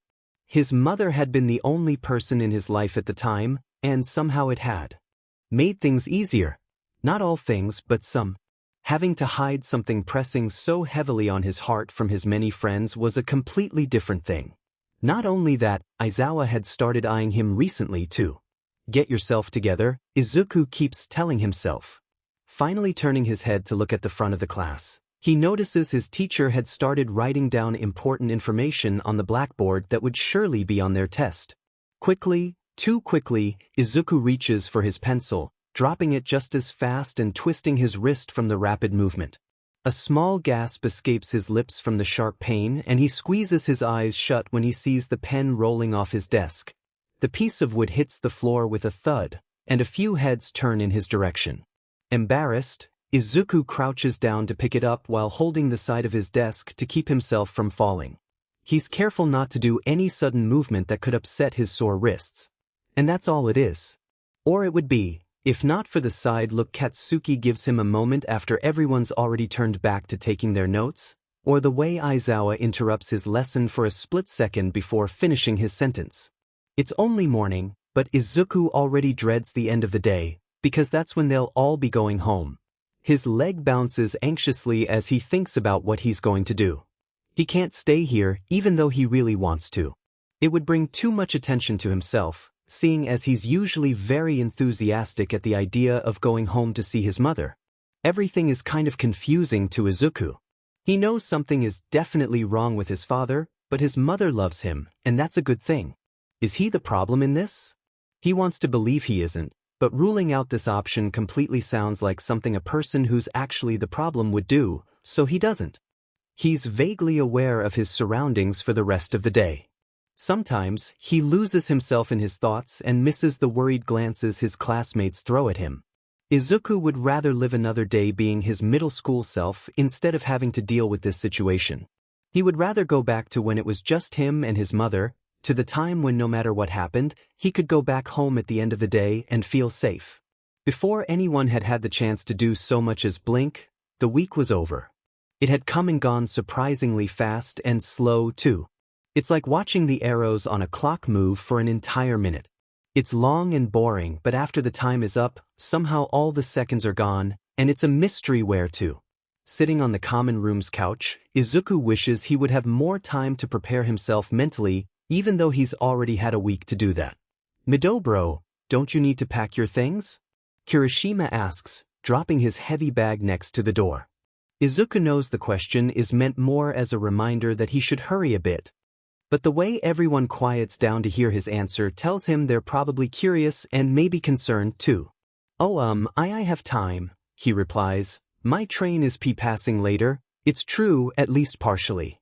A: His mother had been the only person in his life at the time, and somehow it had made things easier. Not all things, but some. Having to hide something pressing so heavily on his heart from his many friends was a completely different thing. Not only that, Aizawa had started eyeing him recently too. Get yourself together, Izuku keeps telling himself. Finally turning his head to look at the front of the class, he notices his teacher had started writing down important information on the blackboard that would surely be on their test. Quickly, too quickly, Izuku reaches for his pencil, dropping it just as fast and twisting his wrist from the rapid movement. A small gasp escapes his lips from the sharp pain, and he squeezes his eyes shut when he sees the pen rolling off his desk. The piece of wood hits the floor with a thud, and a few heads turn in his direction. Embarrassed, Izuku crouches down to pick it up while holding the side of his desk to keep himself from falling. He's careful not to do any sudden movement that could upset his sore wrists. And that's all it is. Or it would be, if not for the side look Katsuki gives him a moment after everyone's already turned back to taking their notes, or the way Aizawa interrupts his lesson for a split second before finishing his sentence. It's only morning, but Izuku already dreads the end of the day, because that's when they'll all be going home. His leg bounces anxiously as he thinks about what he's going to do. He can't stay here even though he really wants to. It would bring too much attention to himself, seeing as he's usually very enthusiastic at the idea of going home to see his mother. Everything is kind of confusing to Izuku. He knows something is definitely wrong with his father, but his mother loves him, and that's a good thing. Is he the problem in this? He wants to believe he isn't, but ruling out this option completely sounds like something a person who's actually the problem would do, so he doesn't. He's vaguely aware of his surroundings for the rest of the day. Sometimes, he loses himself in his thoughts and misses the worried glances his classmates throw at him. Izuku would rather live another day being his middle school self instead of having to deal with this situation. He would rather go back to when it was just him and his mother, to the time when no matter what happened, he could go back home at the end of the day and feel safe. Before anyone had had the chance to do so much as blink, the week was over. It had come and gone surprisingly fast and slow too. It's like watching the arrows on a clock move for an entire minute. It's long and boring, but after the time is up, somehow all the seconds are gone, and it's a mystery where to. Sitting on the common room's couch, Izuku wishes he would have more time to prepare himself mentally, even though he's already had a week to do that. Midobro, don't you need to pack your things? Kirishima asks, dropping his heavy bag next to the door. Izuku knows the question is meant more as a reminder that he should hurry a bit. But the way everyone quiets down to hear his answer tells him they're probably curious and maybe concerned too. Oh I have time, he replies. My train is passing later. It's true, at least partially.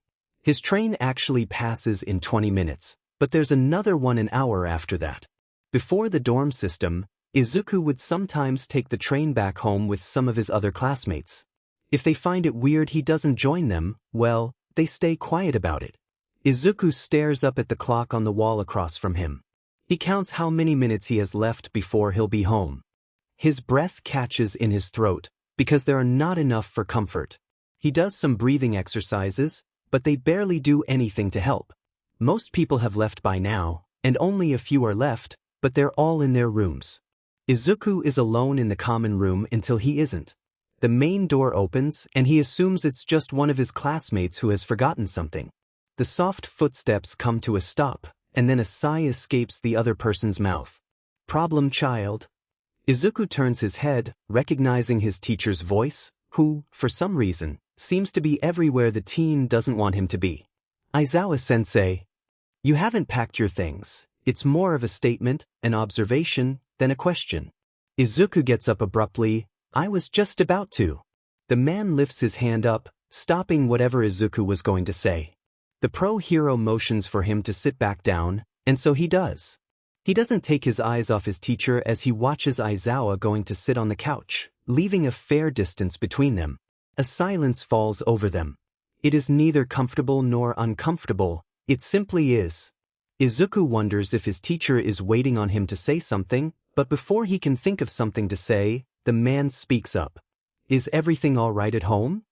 A: His train actually passes in 20 minutes, but there's another one an hour after that. Before the dorm system, Izuku would sometimes take the train back home with some of his other classmates. If they find it weird he doesn't join them, well, they stay quiet about it. Izuku stares up at the clock on the wall across from him. He counts how many minutes he has left before he'll be home. His breath catches in his throat, because there are not enough for comfort. He does some breathing exercises, but they barely do anything to help. Most people have left by now, and only a few are left, but they're all in their rooms. Izuku is alone in the common room until he isn't. The main door opens, and he assumes it's just one of his classmates who has forgotten something. The soft footsteps come to a stop, and then a sigh escapes the other person's mouth. Problem child? Izuku turns his head, recognizing his teacher's voice, who, for some reason, seems to be everywhere the teen doesn't want him to be. Aizawa-sensei. You haven't packed your things. It's more of a statement, an observation, then a question. Izuku gets up abruptly. I was just about to. The man lifts his hand up, stopping whatever Izuku was going to say. The pro-hero motions for him to sit back down, and so he does. He doesn't take his eyes off his teacher as he watches Aizawa going to sit on the couch, leaving a fair distance between them. A silence falls over them. It is neither comfortable nor uncomfortable, it simply is. Izuku wonders if his teacher is waiting on him to say something, but before he can think of something to say, the man speaks up. Is everything all right at home?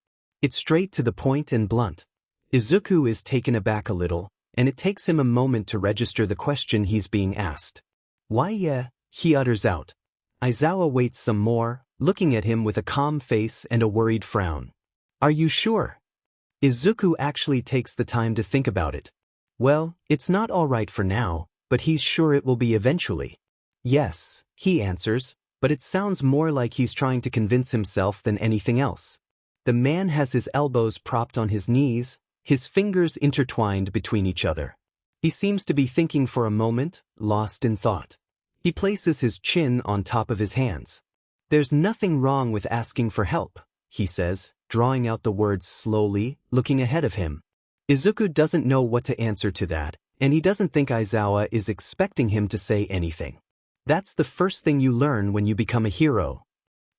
A: It's straight to the point and blunt. Izuku is taken aback a little, and it takes him a moment to register the question he's being asked. Why yeah, he utters out. Aizawa waits some more, looking at him with a calm face and a worried frown. Are you sure? Izuku actually takes the time to think about it. Well, it's not all right for now, but he's sure it will be eventually. Yes, he answers, but it sounds more like he's trying to convince himself than anything else. The man has his elbows propped on his knees, his fingers intertwined between each other. He seems to be thinking for a moment, lost in thought. He places his chin on top of his hands. There's nothing wrong with asking for help, he says, drawing out the words slowly, looking ahead of him. Izuku doesn't know what to answer to that, and he doesn't think Aizawa is expecting him to say anything. That's the first thing you learn when you become a hero.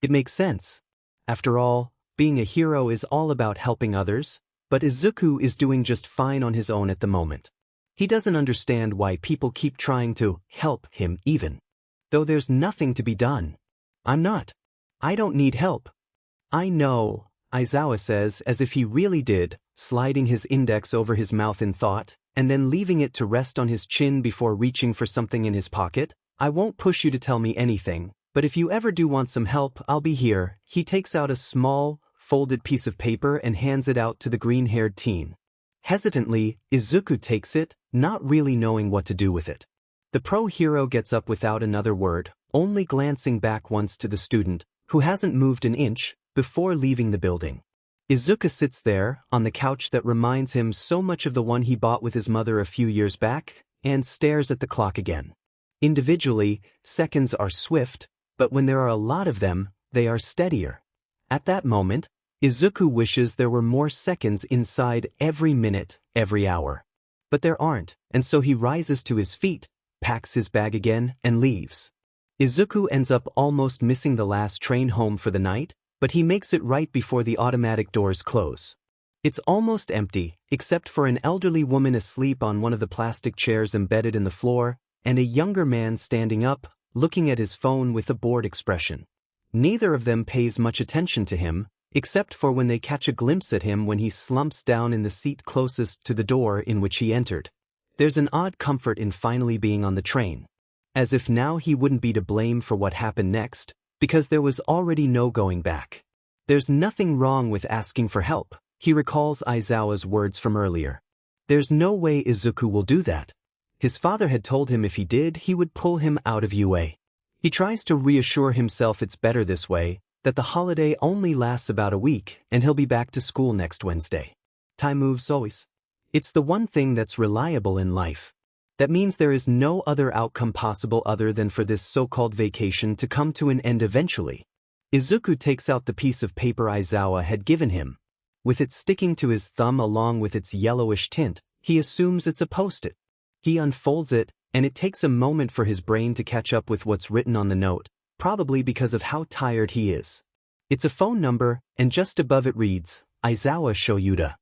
A: It makes sense. After all, being a hero is all about helping others, but Izuku is doing just fine on his own at the moment. He doesn't understand why people keep trying to help him even. Though there's nothing to be done. I'm not. I don't need help. I know, Aizawa says as if he really did, sliding his index over his mouth in thought, and then leaving it to rest on his chin before reaching for something in his pocket. I won't push you to tell me anything, but if you ever do want some help, I'll be here. He takes out a small, folded piece of paper and hands it out to the green-haired teen. Hesitantly, Izuku takes it, not really knowing what to do with it. The pro-hero gets up without another word, only glancing back once to the student, who hasn't moved an inch, before leaving the building. Izuku sits there, on the couch that reminds him so much of the one he bought with his mother a few years back, and stares at the clock again. Individually, seconds are swift, but when there are a lot of them, they are steadier. At that moment, Izuku wishes there were more seconds inside every minute, every hour. But there aren't, and so he rises to his feet, packs his bag again, and leaves. Izuku ends up almost missing the last train home for the night, but he makes it right before the automatic doors close. It's almost empty, except for an elderly woman asleep on one of the plastic chairs embedded in the floor, and a younger man standing up, looking at his phone with a bored expression. Neither of them pays much attention to him, except for when they catch a glimpse at him when he slumps down in the seat closest to the door in which he entered. There's an odd comfort in finally being on the train. As if now he wouldn't be to blame for what happened next, because there was already no going back. There's nothing wrong with asking for help, he recalls Aizawa's words from earlier. There's no way Izuku will do that. His father had told him if he did, he would pull him out of UA. He tries to reassure himself it's better this way, that the holiday only lasts about a week and he'll be back to school next Wednesday. Time moves always. It's the one thing that's reliable in life. That means there is no other outcome possible other than for this so-called vacation to come to an end eventually. Izuku takes out the piece of paper Aizawa had given him. With it sticking to his thumb along with its yellowish tint, he assumes it's a post-it. He unfolds it, and it takes a moment for his brain to catch up with what's written on the note, probably because of how tired he is. It's a phone number, and just above it reads, Aizawa Shoyuda.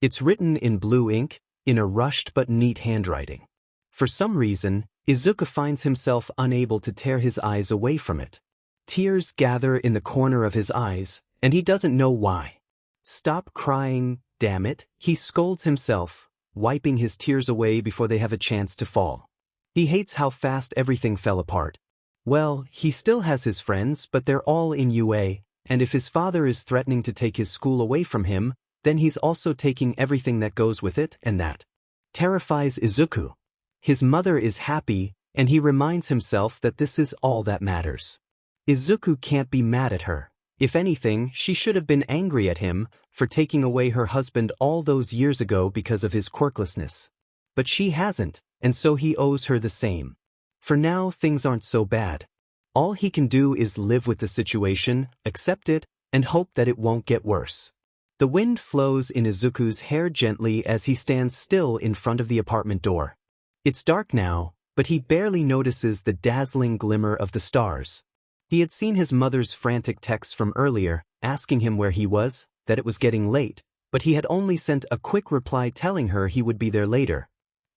A: It's written in blue ink, in a rushed but neat handwriting. For some reason, Izuku finds himself unable to tear his eyes away from it. Tears gather in the corner of his eyes, and he doesn't know why. Stop crying, damn it, he scolds himself, wiping his tears away before they have a chance to fall. He hates how fast everything fell apart. Well, he still has his friends, but they're all in UA, and if his father is threatening to take his school away from him, then he's also taking everything that goes with it, and that terrifies Izuku. His mother is happy, and he reminds himself that this is all that matters. Izuku can't be mad at her. If anything, she should have been angry at him for taking away her husband all those years ago because of his quirklessness. But she hasn't, and so he owes her the same. For now, things aren't so bad. All he can do is live with the situation, accept it, and hope that it won't get worse. The wind flows in Izuku's hair gently as he stands still in front of the apartment door. It's dark now, but he barely notices the dazzling glimmer of the stars. He had seen his mother's frantic texts from earlier, asking him where he was, that it was getting late, but he had only sent a quick reply telling her he would be there later.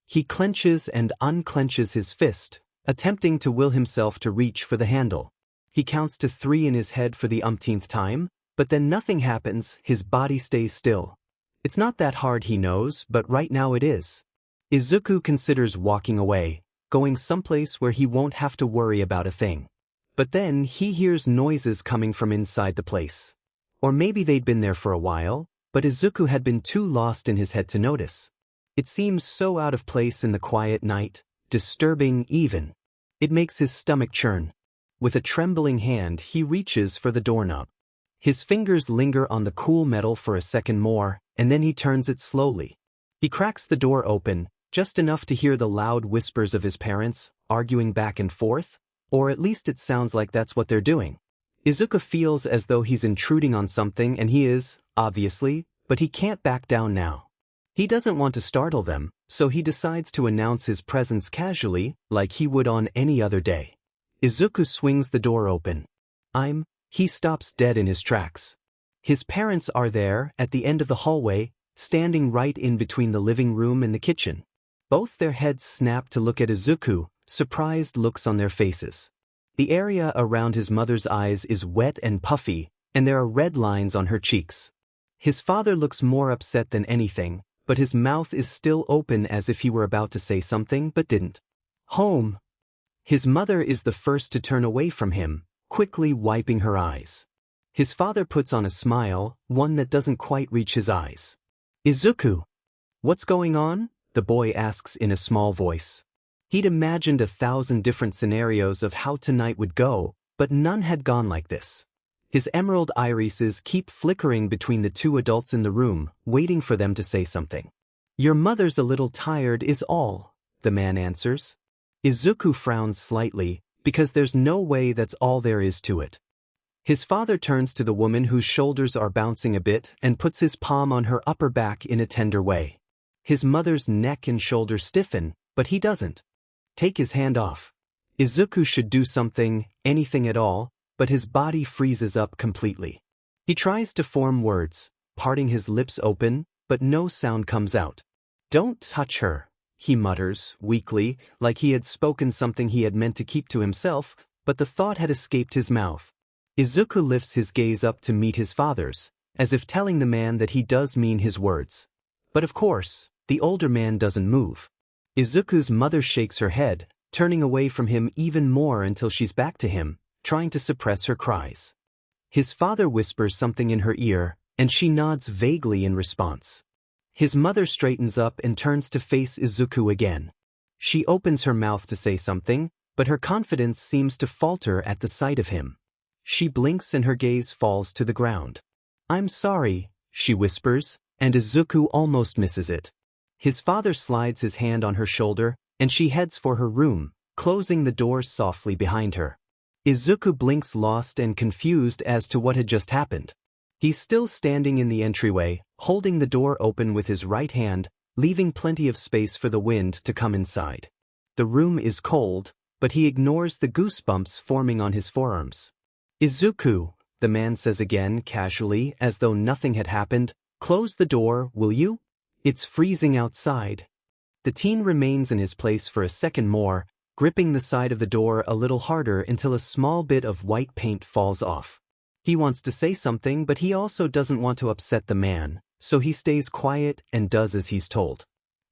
A: He clenches and unclenches his fist, attempting to will himself to reach for the handle. He counts to 3 in his head for the umpteenth time, but then nothing happens, his body stays still. It's not that hard, he knows, but right now it is. Izuku considers walking away, going someplace where he won't have to worry about a thing. But then he hears noises coming from inside the place. Or maybe they'd been there for a while, but Izuku had been too lost in his head to notice. It seems so out of place in the quiet night, disturbing even. It makes his stomach churn. With a trembling hand, he reaches for the doorknob. His fingers linger on the cool metal for a second more, and then he turns it slowly. He cracks the door open, just enough to hear the loud whispers of his parents, arguing back and forth, or at least it sounds like that's what they're doing. Izuku feels as though he's intruding on something, and he is, obviously, but he can't back down now. He doesn't want to startle them, so he decides to announce his presence casually, like he would on any other day. Izuku swings the door open. He stops dead in his tracks. His parents are there, at the end of the hallway, standing right in between the living room and the kitchen. Both their heads snap to look at Izuku, surprised looks on their faces. The area around his mother's eyes is wet and puffy, and there are red lines on her cheeks. His father looks more upset than anything, but his mouth is still open as if he were about to say something but didn't. Home. His mother is the first to turn away from him, quickly wiping her eyes. His father puts on a smile, one that doesn't quite reach his eyes. Izuku. What's going on? The boy asks in a small voice. He'd imagined 1,000 different scenarios of how tonight would go, but none had gone like this. His emerald irises keep flickering between the two adults in the room, waiting for them to say something. Your mother's a little tired is all, the man answers. Izuku frowns slightly, because there's no way that's all there is to it. His father turns to the woman whose shoulders are bouncing a bit and puts his palm on her upper back in a tender way. His mother's neck and shoulders stiffen, but he doesn't. Take his hand off. Izuku should do something, anything at all, but his body freezes up completely. He tries to form words, parting his lips open, but no sound comes out. Don't touch her, he mutters, weakly, like he had spoken something he had meant to keep to himself, but the thought had escaped his mouth. Izuku lifts his gaze up to meet his father's, as if telling the man that he does mean his words. But of course, the older man doesn't move. Izuku's mother shakes her head, turning away from him even more until she's back to him, trying to suppress her cries. His father whispers something in her ear, and she nods vaguely in response. His mother straightens up and turns to face Izuku again. She opens her mouth to say something, but her confidence seems to falter at the sight of him. She blinks and her gaze falls to the ground. I'm sorry, she whispers, and Izuku almost misses it. His father slides his hand on her shoulder, and she heads for her room, closing the door softly behind her. Izuku blinks, lost and confused as to what had just happened. He's still standing in the entryway, holding the door open with his right hand, leaving plenty of space for the wind to come inside. The room is cold, but he ignores the goosebumps forming on his forearms. Izuku, the man says again casually as though nothing had happened, close the door, will you? It's freezing outside. The teen remains in his place for a second more, gripping the side of the door a little harder until a small bit of white paint falls off. He wants to say something, but he also doesn't want to upset the man, so he stays quiet and does as he's told.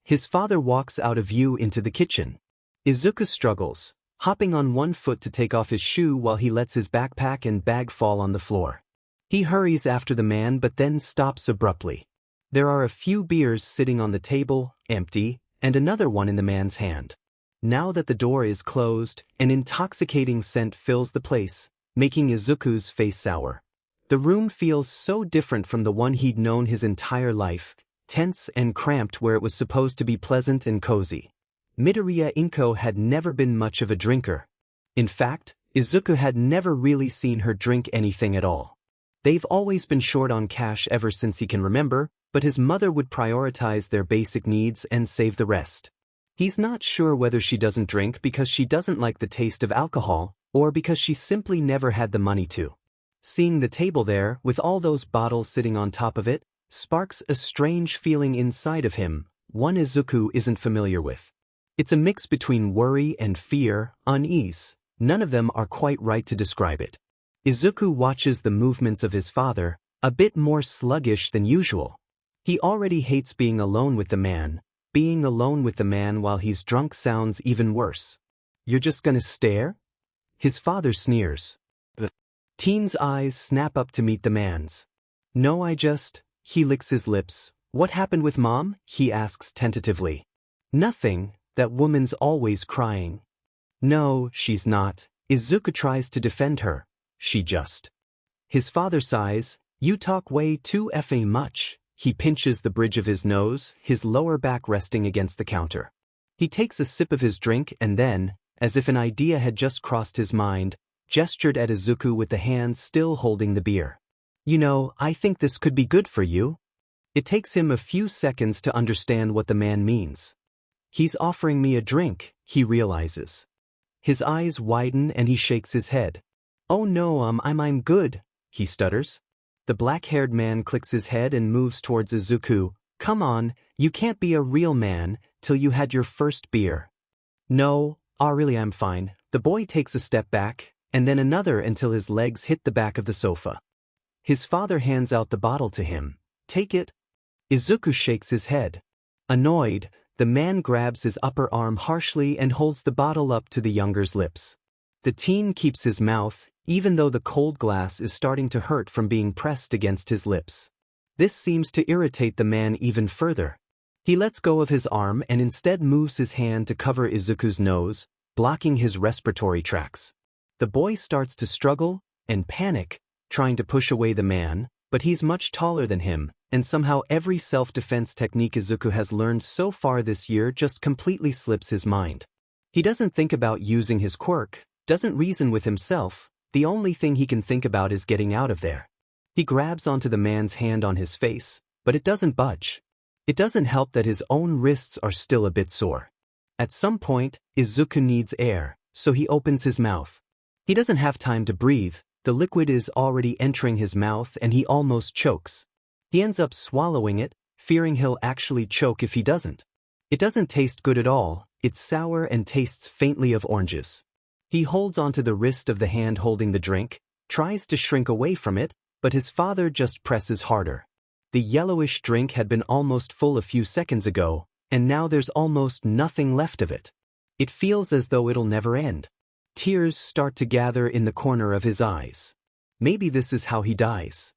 A: His father walks out of view into the kitchen. Izuku struggles, hopping on one foot to take off his shoe while he lets his backpack and bag fall on the floor. He hurries after the man but then stops abruptly. There are a few beers sitting on the table, empty, and another one in the man's hand. Now that the door is closed, an intoxicating scent fills the place, making Izuku's face sour. The room feels so different from the one he'd known his entire life, tense and cramped where it was supposed to be pleasant and cozy. Midoriya Inko had never been much of a drinker. In fact, Izuku had never really seen her drink anything at all. They've always been short on cash ever since he can remember, but his mother would prioritize their basic needs and save the rest. He's not sure whether she doesn't drink because she doesn't like the taste of alcohol, or because she simply never had the money to. Seeing the table there, with all those bottles sitting on top of it, sparks a strange feeling inside of him, one Izuku isn't familiar with. It's a mix between worry and fear, unease. None of them are quite right to describe it. Izuku watches the movements of his father, a bit more sluggish than usual. He already hates being alone with the man. Being alone with the man while he's drunk sounds even worse. You're just gonna stare? His father sneers. The teen's eyes snap up to meet the man's. No, he licks his lips. What happened with Mom? He asks tentatively. Nothing, that woman's always crying. No, she's not. Izuku tries to defend her. She just. His father sighs, you talk way too effing much. He pinches the bridge of his nose, his lower back resting against the counter. He takes a sip of his drink and then, as if an idea had just crossed his mind, gestured at Izuku with the hand still holding the beer. You know, I think this could be good for you. It takes him a few seconds to understand what the man means. He's offering me a drink, he realizes. His eyes widen and he shakes his head. Oh no, I'm good, he stutters. The black-haired man clicks his head and moves towards Izuku. Come on, you can't be a real man till you had your first beer. No, really I'm fine. The boy takes a step back, and then another until his legs hit the back of the sofa. His father hands out the bottle to him. Take it. Izuku shakes his head. Annoyed, the man grabs his upper arm harshly and holds the bottle up to the younger's lips. The teen keeps his mouth, even though the cold glass is starting to hurt from being pressed against his lips. This seems to irritate the man even further. He lets go of his arm and instead moves his hand to cover Izuku's nose, blocking his respiratory tracts. The boy starts to struggle and panic, trying to push away the man, but he's much taller than him, and somehow every self-defense technique Izuku has learned so far this year just completely slips his mind. He doesn't think about using his quirk, doesn't reason with himself. The only thing he can think about is getting out of there. He grabs onto the man's hand on his face, but it doesn't budge. It doesn't help that his own wrists are still a bit sore. At some point, Izuku needs air, so he opens his mouth. He doesn't have time to breathe, the liquid is already entering his mouth and he almost chokes. He ends up swallowing it, fearing he'll actually choke if he doesn't. It doesn't taste good at all, it's sour and tastes faintly of oranges. He holds onto the wrist of the hand holding the drink, tries to shrink away from it, but his father just presses harder. The yellowish drink had been almost full a few seconds ago, and now there's almost nothing left of it. It feels as though it'll never end. Tears start to gather in the corner of his eyes. Maybe this is how he dies.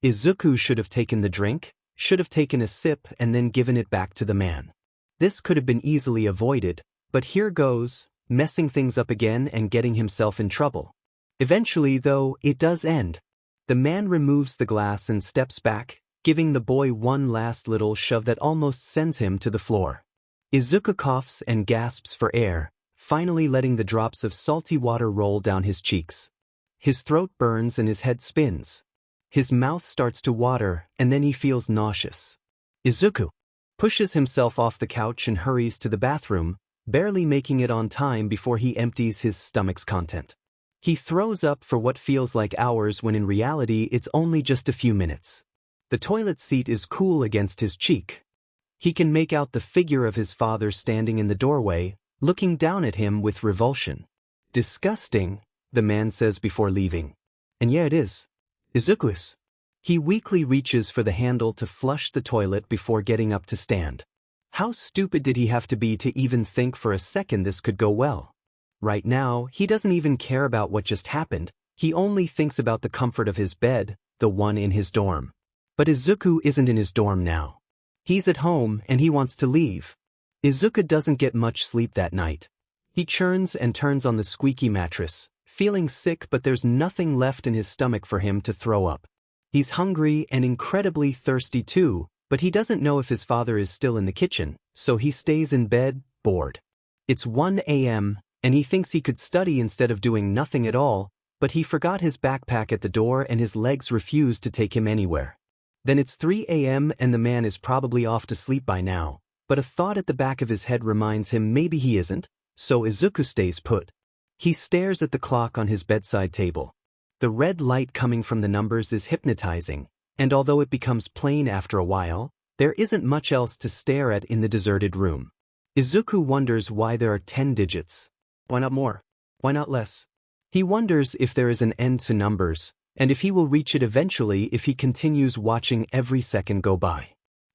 A: Izuku should have taken the drink, should have taken a sip and then given it back to the man. This could have been easily avoided, but here goes, messing things up again and getting himself in trouble. Eventually, though, it does end. The man removes the glass and steps back, giving the boy one last little shove that almost sends him to the floor. Izuku coughs and gasps for air, finally letting the drops of salty water roll down his cheeks. His throat burns and his head spins. His mouth starts to water, and then he feels nauseous. Izuku pushes himself off the couch and hurries to the bathroom, barely making it on time before he empties his stomach's content. He throws up for what feels like hours when in reality it's only just a few minutes. The toilet seat is cool against his cheek. He can make out the figure of his father standing in the doorway, looking down at him with revulsion. Disgusting, the man says before leaving. And yeah, it is. Izuku. He weakly reaches for the handle to flush the toilet before getting up to stand. How stupid did he have to be to even think for a second this could go well? Right now, he doesn't even care about what just happened, he only thinks about the comfort of his bed, the one in his dorm. But Izuku isn't in his dorm now. He's at home and he wants to leave. Izuku doesn't get much sleep that night. He churns and turns on the squeaky mattress, feeling sick but there's nothing left in his stomach for him to throw up. He's hungry and incredibly thirsty too, but he doesn't know if his father is still in the kitchen, so he stays in bed, bored. It's 1 a.m., and he thinks he could study instead of doing nothing at all, but he forgot his backpack at the door and his legs refuse to take him anywhere. Then it's 3 a.m. and the man is probably off to sleep by now, but a thought at the back of his head reminds him maybe he isn't, so Izuku stays put. He stares at the clock on his bedside table. The red light coming from the numbers is hypnotizing, and although it becomes plain after a while, there isn't much else to stare at in the deserted room. Izuku wonders why there are 10 digits. Why not more? Why not less? He wonders if there is an end to numbers, and if he will reach it eventually if he continues watching every second go by.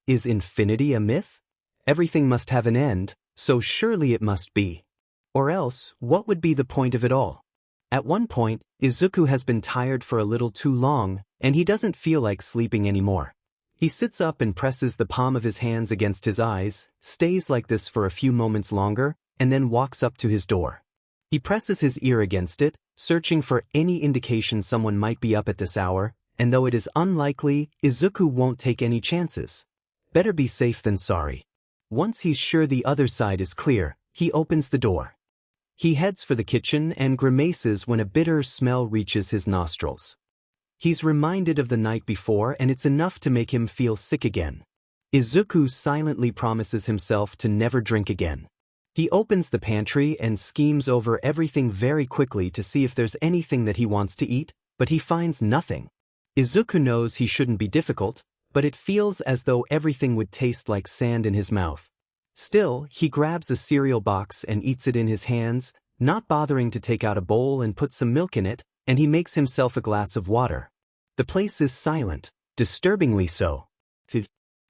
A: Is infinity a myth? Everything must have an end, so surely it must be. Or else, what would be the point of it all? At one point, Izuku has been tired for a little too long, and he doesn't feel like sleeping anymore. He sits up and presses the palm of his hands against his eyes, stays like this for a few moments longer, and then walks up to his door. He presses his ear against it, searching for any indication someone might be up at this hour, and though it is unlikely, Izuku won't take any chances. Better be safe than sorry. Once he's sure the other side is clear, he opens the door. He heads for the kitchen and grimaces when a bitter smell reaches his nostrils. He's reminded of the night before and it's enough to make him feel sick again. Izuku silently promises himself to never drink again. He opens the pantry and schemes over everything very quickly to see if there's anything that he wants to eat, but he finds nothing. Izuku knows he shouldn't be difficult, but it feels as though everything would taste like sand in his mouth. Still, he grabs a cereal box and eats it in his hands, not bothering to take out a bowl and put some milk in it, and he makes himself a glass of water. The place is silent, disturbingly so. He'd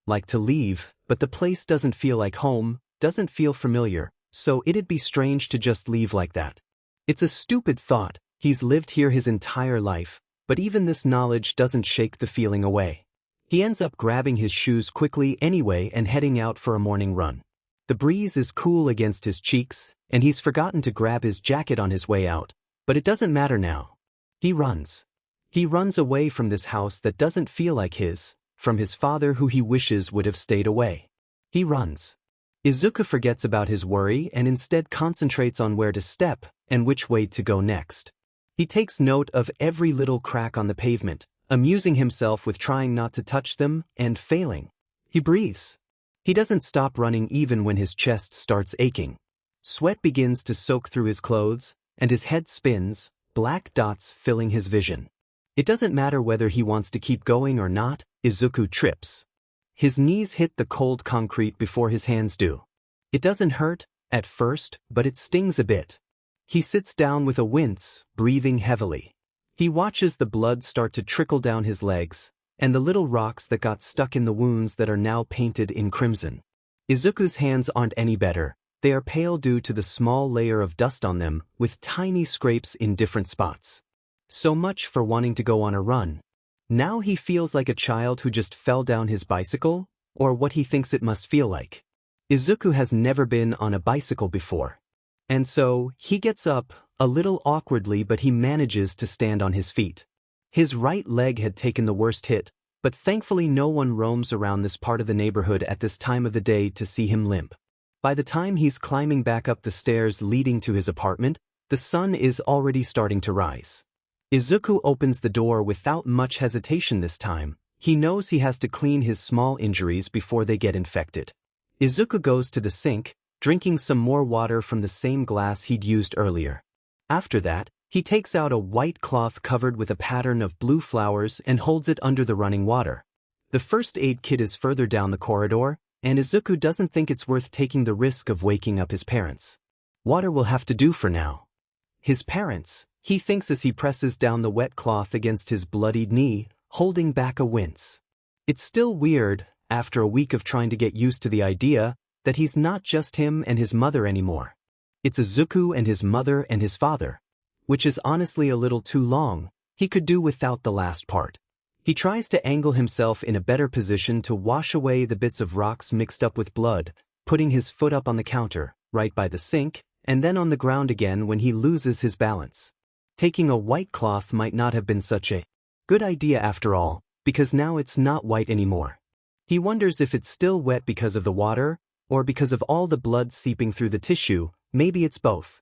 A: like to leave, but the place doesn't feel like home, doesn't feel familiar, so it'd be strange to just leave like that. It's a stupid thought, he's lived here his entire life, but even this knowledge doesn't shake the feeling away. He ends up grabbing his shoes quickly anyway and heading out for a morning run. The breeze is cool against his cheeks, and he's forgotten to grab his jacket on his way out, but it doesn't matter now. He runs. He runs away from this house that doesn't feel like his, from his father who he wishes would have stayed away. He runs. Izuku forgets about his worry and instead concentrates on where to step and which way to go next. He takes note of every little crack on the pavement, amusing himself with trying not to touch them and failing. He breathes. He doesn't stop running even when his chest starts aching. Sweat begins to soak through his clothes, and his head spins, black dots filling his vision. It doesn't matter whether he wants to keep going or not, Izuku trips. His knees hit the cold concrete before his hands do. It doesn't hurt, at first, but it stings a bit. He sits down with a wince, breathing heavily. He watches the blood start to trickle down his legs, and the little rocks that got stuck in the wounds that are now painted in crimson. Izuku's hands aren't any better, they are pale due to the small layer of dust on them, with tiny scrapes in different spots. So much for wanting to go on a run. Now he feels like a child who just fell down his bicycle, or what he thinks it must feel like. Izuku has never been on a bicycle before. And so, he gets up, a little awkwardly but he manages to stand on his feet. His right leg had taken the worst hit, but thankfully no one roams around this part of the neighborhood at this time of the day to see him limp. By the time he's climbing back up the stairs leading to his apartment, the sun is already starting to rise. Izuku opens the door without much hesitation this time. He knows he has to clean his small injuries before they get infected. Izuku goes to the sink, drinking some more water from the same glass he'd used earlier. After that, he takes out a white cloth covered with a pattern of blue flowers and holds it under the running water. The first aid kit is further down the corridor, and Izuku doesn't think it's worth taking the risk of waking up his parents. Water will have to do for now. His parents, he thinks as he presses down the wet cloth against his bloodied knee, holding back a wince. It's still weird, after a week of trying to get used to the idea, that he's not just him and his mother anymore. It's Izuku and his mother and his father. Which is honestly a little too long, he could do without the last part. He tries to angle himself in a better position to wash away the bits of rocks mixed up with blood, putting his foot up on the counter, right by the sink, and then on the ground again when he loses his balance. Taking a white cloth might not have been such a good idea after all, because now it's not white anymore. He wonders if it's still wet because of the water, or because of all the blood seeping through the tissue. Maybe it's both.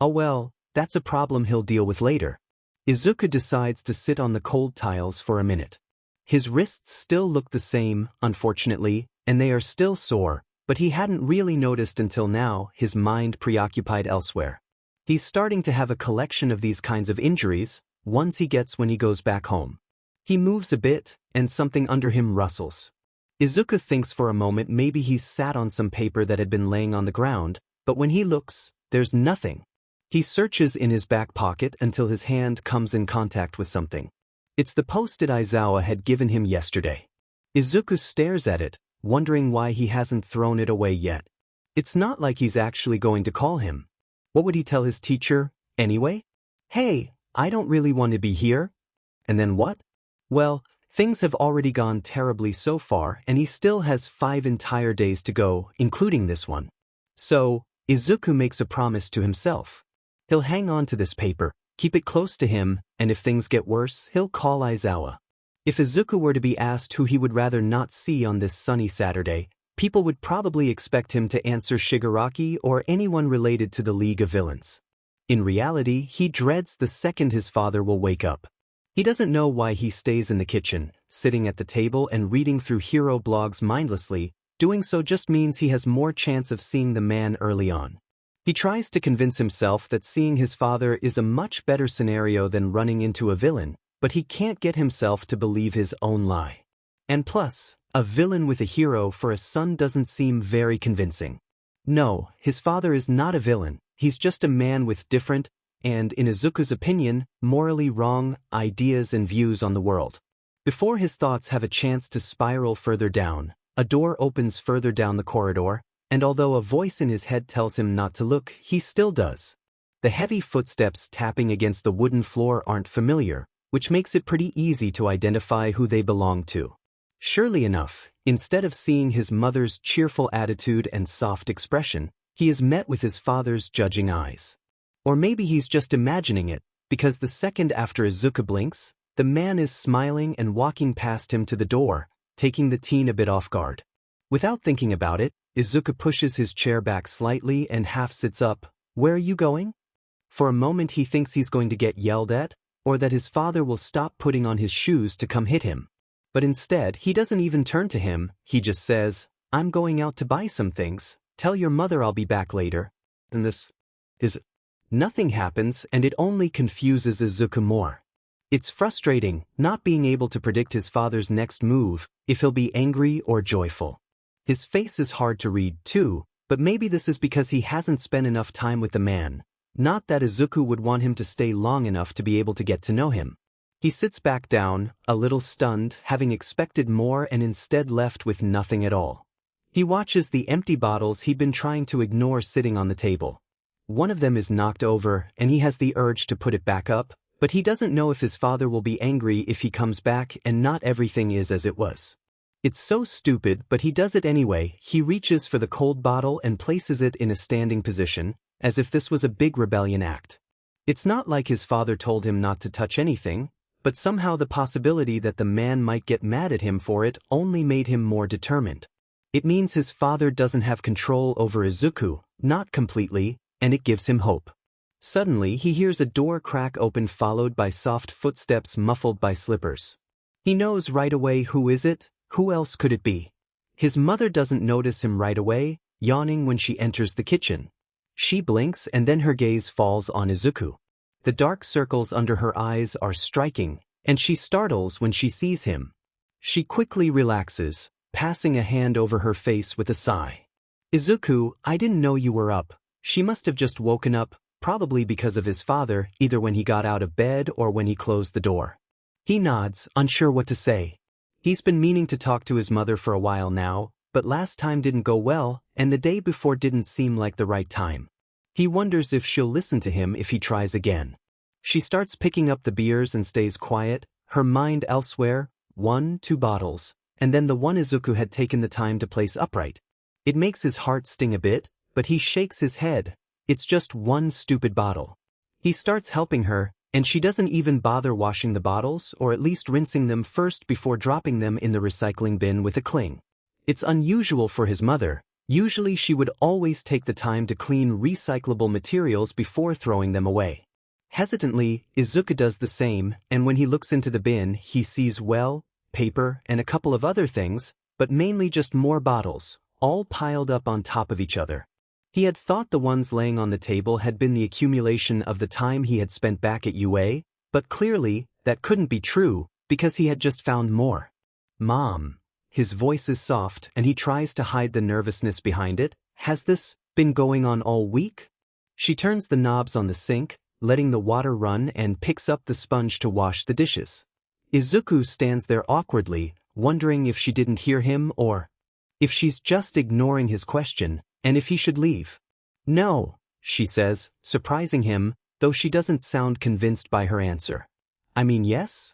A: Oh well, that's a problem he'll deal with later. Izuku decides to sit on the cold tiles for a minute. His wrists still look the same, unfortunately, and they are still sore, but he hadn't really noticed until now, his mind preoccupied elsewhere. He's starting to have a collection of these kinds of injuries, ones he gets when he goes back home. He moves a bit, and something under him rustles. Izuku thinks for a moment maybe he's sat on some paper that had been laying on the ground, but when he looks, there's nothing. He searches in his back pocket until his hand comes in contact with something. It's the post-it Aizawa had given him yesterday. Izuku stares at it, wondering why he hasn't thrown it away yet. It's not like he's actually going to call him. What would he tell his teacher, anyway? Hey, I don't really want to be here. And then what? Well, things have already gone terribly so far and he still has 5 entire days to go, including this one. So, Izuku makes a promise to himself. He'll hang on to this paper, keep it close to him, and if things get worse, he'll call Aizawa. If Izuku were to be asked who he would rather not see on this sunny Saturday, people would probably expect him to answer Shigaraki or anyone related to the League of Villains. In reality, he dreads the second his father will wake up. He doesn't know why he stays in the kitchen, sitting at the table and reading through hero blogs mindlessly. Doing so just means he has more chance of seeing the man early on. He tries to convince himself that seeing his father is a much better scenario than running into a villain, but he can't get himself to believe his own lie. And plus, a villain with a hero for a son doesn't seem very convincing. No, his father is not a villain, he's just a man with different, and in Izuku's opinion, morally wrong, ideas and views on the world. Before his thoughts have a chance to spiral further down, a door opens further down the corridor, and although a voice in his head tells him not to look, he still does. The heavy footsteps tapping against the wooden floor aren't familiar, which makes it pretty easy to identify who they belong to. Surely enough, instead of seeing his mother's cheerful attitude and soft expression, he is met with his father's judging eyes. Or maybe he's just imagining it, because the second after Izuku blinks, the man is smiling and walking past him to the door, taking the teen a bit off guard. Without thinking about it, Izuku pushes his chair back slightly and half sits up. Where are you going? For a moment he thinks he's going to get yelled at, or that his father will stop putting on his shoes to come hit him. But instead, he doesn't even turn to him, he just says, I'm going out to buy some things, tell your mother I'll be back later. And this is... Nothing happens and it only confuses Izuku more. It's frustrating, not being able to predict his father's next move, if he'll be angry or joyful. His face is hard to read too, but maybe this is because he hasn't spent enough time with the man. Not that Izuku would want him to stay long enough to be able to get to know him. He sits back down, a little stunned, having expected more and instead left with nothing at all. He watches the empty bottles he'd been trying to ignore sitting on the table. One of them is knocked over and he has the urge to put it back up, but he doesn't know if his father will be angry if he comes back and not everything is as it was. It's so stupid, but he does it anyway. He reaches for the cold bottle and places it in a standing position, as if this was a big rebellion act. It's not like his father told him not to touch anything, but somehow the possibility that the man might get mad at him for it only made him more determined. It means his father doesn't have control over Izuku, not completely, and it gives him hope. Suddenly he hears a door crack open followed by soft footsteps muffled by slippers. He knows right away who is it. Who else could it be? His mother doesn't notice him right away, yawning when she enters the kitchen. She blinks and then her gaze falls on Izuku. The dark circles under her eyes are striking, and she startles when she sees him. She quickly relaxes, passing a hand over her face with a sigh. Izuku, I didn't know you were up. She must have just woken up, probably because of his father, either when he got out of bed or when he closed the door. He nods, unsure what to say. He's been meaning to talk to his mother for a while now, but last time didn't go well, and the day before didn't seem like the right time. He wonders if she'll listen to him if he tries again. She starts picking up the beers and stays quiet, her mind elsewhere, 2 bottles, and then the one Izuku had taken the time to place upright. It makes his heart sting a bit, but he shakes his head. It's just one stupid bottle. He starts helping her, and she doesn't even bother washing the bottles or at least rinsing them first before dropping them in the recycling bin with a cling. It's unusual for his mother. Usually she would always take the time to clean recyclable materials before throwing them away. Hesitantly, Izuku does the same, and when he looks into the bin, he sees, well, paper and a couple of other things, but mainly just more bottles, all piled up on top of each other. He had thought the ones laying on the table had been the accumulation of the time he had spent back at UA, but clearly, that couldn't be true, because he had just found more. Mom. His voice is soft, and he tries to hide the nervousness behind it. Has this been going on all week? She turns the knobs on the sink, letting the water run, and picks up the sponge to wash the dishes. Izuku stands there awkwardly, wondering if she didn't hear him or if she's just ignoring his question, and if he should leave. No, she says, surprising him, though she doesn't sound convinced by her answer. I mean, yes?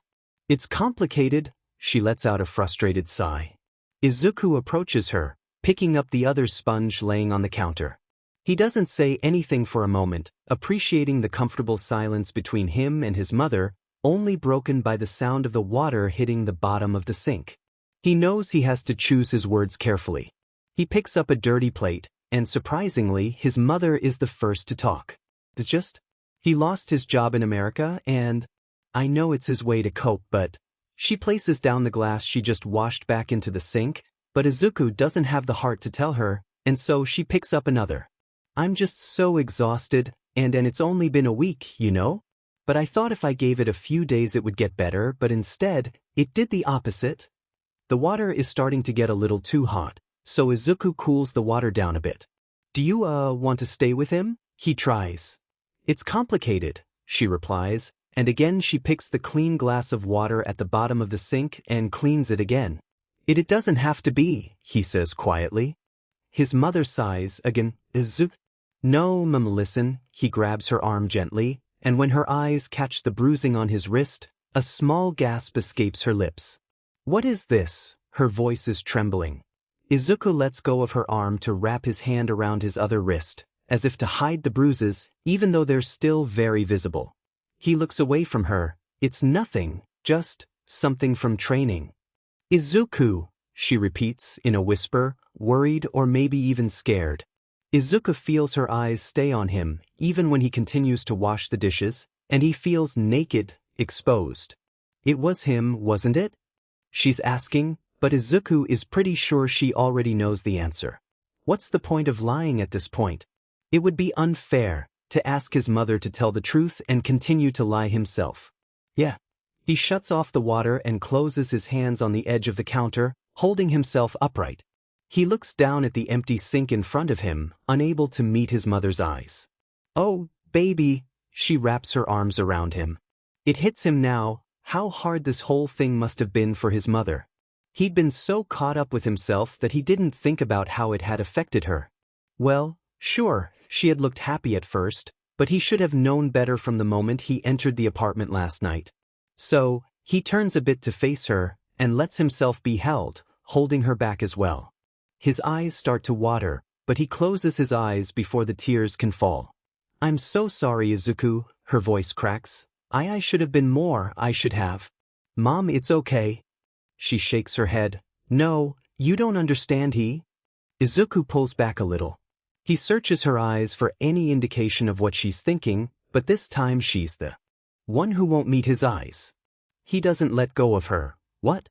A: It's complicated, she lets out a frustrated sigh. Izuku approaches her, picking up the other sponge laying on the counter. He doesn't say anything for a moment, appreciating the comfortable silence between him and his mother, only broken by the sound of the water hitting the bottom of the sink. He knows he has to choose his words carefully. He picks up a dirty plate, and surprisingly, his mother is the first to talk. He lost his job in America, and I know it's his way to cope, but she places down the glass she just washed back into the sink, but Izuku doesn't have the heart to tell her, and so she picks up another. I'm just so exhausted, and it's only been a week, you know? But I thought if I gave it a few days it would get better, but instead, it did the opposite. The water is starting to get a little too hot, so Izuku cools the water down a bit. Do you, want to stay with him? He tries. It's complicated, she replies, and again she picks the clean glass of water at the bottom of the sink and cleans it again. It doesn't have to be, he says quietly. His mother sighs again. Izuku. No, Mom, listen, he grabs her arm gently, and when her eyes catch the bruising on his wrist, a small gasp escapes her lips. What is this? Her voice is trembling. Izuku lets go of her arm to wrap his hand around his other wrist, as if to hide the bruises, even though they're still very visible. He looks away from her. It's nothing, just something from training. Izuku, she repeats in a whisper, worried or maybe even scared. Izuku feels her eyes stay on him, even when he continues to wash the dishes, and he feels naked, exposed. It was him, wasn't it? She's asking, but Izuku is pretty sure she already knows the answer. What's the point of lying at this point? It would be unfair to ask his mother to tell the truth and continue to lie himself. Yeah. He shuts off the water and closes his hands on the edge of the counter, holding himself upright. He looks down at the empty sink in front of him, unable to meet his mother's eyes. Oh, baby, she wraps her arms around him. It hits him now, how hard this whole thing must have been for his mother. He'd been so caught up with himself that he didn't think about how it had affected her. Well, sure, she had looked happy at first, but he should have known better from the moment he entered the apartment last night. So, he turns a bit to face her, and lets himself be held, holding her back as well. His eyes start to water, but he closes his eyes before the tears can fall. I'm so sorry, Izuku, her voice cracks. I should have been more, I should have. Mom, it's okay. She shakes her head. No, you don't understand, Izuku pulls back a little. He searches her eyes for any indication of what she's thinking, but this time she's the one who won't meet his eyes. He doesn't let go of her. What?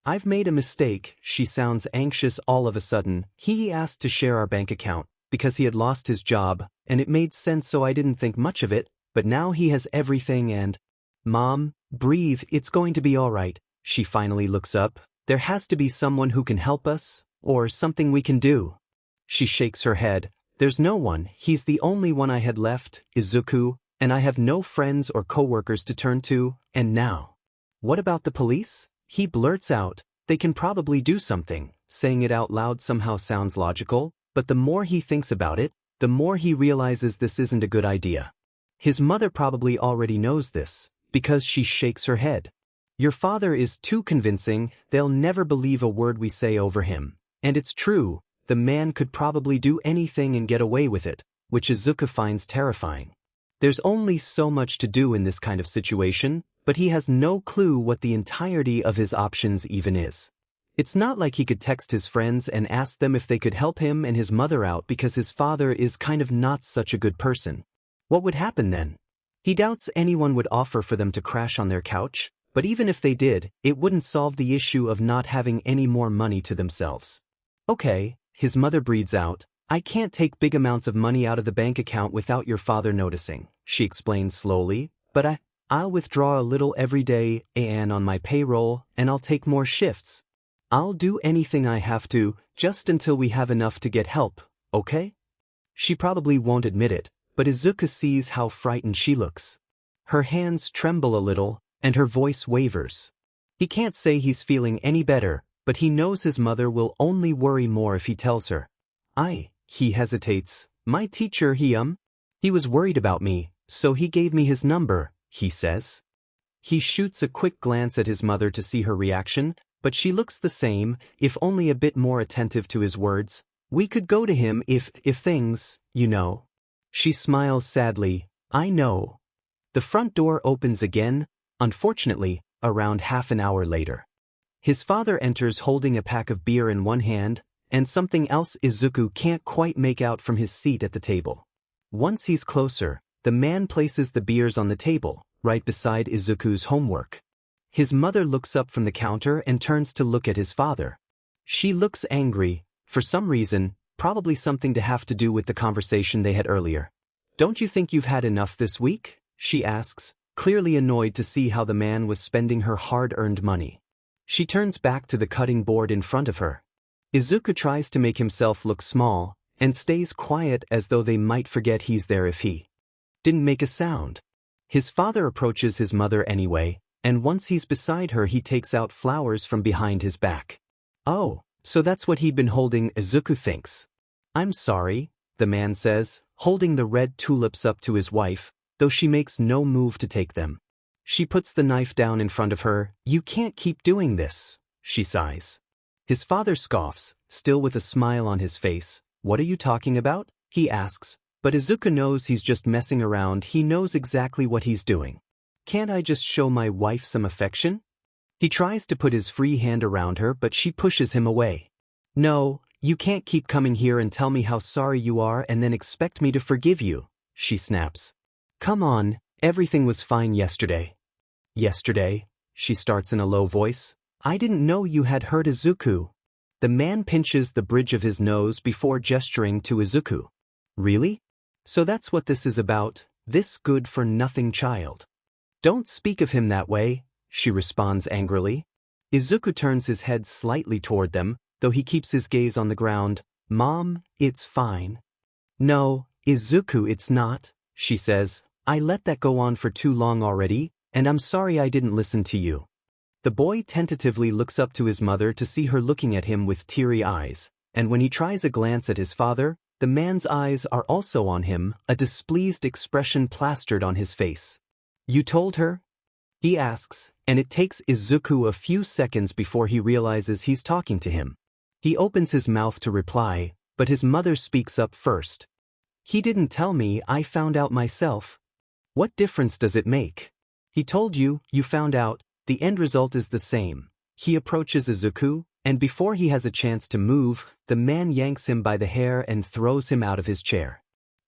A: I've made a mistake, she sounds anxious all of a sudden. He asked to share our bank account, because he had lost his job, and it made sense so I didn't think much of it, but now he has everything and… Mom, breathe, it's going to be all right. She finally looks up. There has to be someone who can help us, or something we can do. She shakes her head. There's no one, he's the only one I had left, Izuku, and I have no friends or coworkers to turn to, and now. What about the police? He blurts out. They can probably do something. Saying it out loud somehow sounds logical, but the more he thinks about it, the more he realizes this isn't a good idea. His mother probably already knows this, because she shakes her head. Your father is too convincing, they'll never believe a word we say over him. And it's true, the man could probably do anything and get away with it, which Izuku finds terrifying. There's only so much to do in this kind of situation, but he has no clue what the entirety of his options even is. It's not like he could text his friends and ask them if they could help him and his mother out because his father is kind of not such a good person. What would happen then? He doubts anyone would offer for them to crash on their couch, but even if they did, it wouldn't solve the issue of not having any more money to themselves. Okay, his mother breathes out, I can't take big amounts of money out of the bank account without your father noticing, she explains slowly, but I'll withdraw a little every day and on my payroll, and I'll take more shifts. I'll do anything I have to, just until we have enough to get help, okay? She probably won't admit it, but Izuku sees how frightened she looks. Her hands tremble a little, and her voice wavers. He can't say he's feeling any better, but he knows his mother will only worry more if he tells her. He hesitates. My teacher, he was worried about me, so he gave me his number, he says. He shoots a quick glance at his mother to see her reaction, but she looks the same, if only a bit more attentive to his words. We could go to him if things, you know. She smiles sadly. I know. The front door opens again, unfortunately, around half an hour later. His father enters holding a pack of beer in one hand, and something else Izuku can't quite make out from his seat at the table. Once he's closer, the man places the beers on the table, right beside Izuku's homework. His mother looks up from the counter and turns to look at his father. She looks angry, for some reason, probably something to have to do with the conversation they had earlier. Don't you think you've had enough this week? She asks, clearly annoyed to see how the man was spending her hard-earned money. She turns back to the cutting board in front of her. Izuku tries to make himself look small, and stays quiet as though they might forget he's there if he didn't make a sound. His father approaches his mother anyway, and once he's beside her he takes out flowers from behind his back. Oh, so that's what he'd been holding, Izuku thinks. I'm sorry, the man says, holding the red tulips up to his wife, though she makes no move to take them. She puts the knife down in front of her. You can't keep doing this, she sighs. His father scoffs, still with a smile on his face. What are you talking about? He asks, but Izuku knows he's just messing around. He knows exactly what he's doing. Can't I just show my wife some affection? He tries to put his free hand around her, but she pushes him away. No, you can't keep coming here and tell me how sorry you are and then expect me to forgive you, she snaps. Come on, everything was fine yesterday. Yesterday, she starts in a low voice. I didn't know you had hurt Izuku. The man pinches the bridge of his nose before gesturing to Izuku. Really? So that's what this is about, this good-for-nothing child. Don't speak of him that way, she responds angrily. Izuku turns his head slightly toward them, though he keeps his gaze on the ground. Mom, it's fine. No, Izuku, it's not, she says. I let that go on for too long already, and I'm sorry I didn't listen to you. The boy tentatively looks up to his mother to see her looking at him with teary eyes, and when he tries a glance at his father, the man's eyes are also on him, a displeased expression plastered on his face. You told her? He asks, and it takes Izuku a few seconds before he realizes he's talking to him. He opens his mouth to reply, but his mother speaks up first. He didn't tell me, I found out myself. What difference does it make? He told you, you found out, the end result is the same. He approaches Izuku, and before he has a chance to move, the man yanks him by the hair and throws him out of his chair.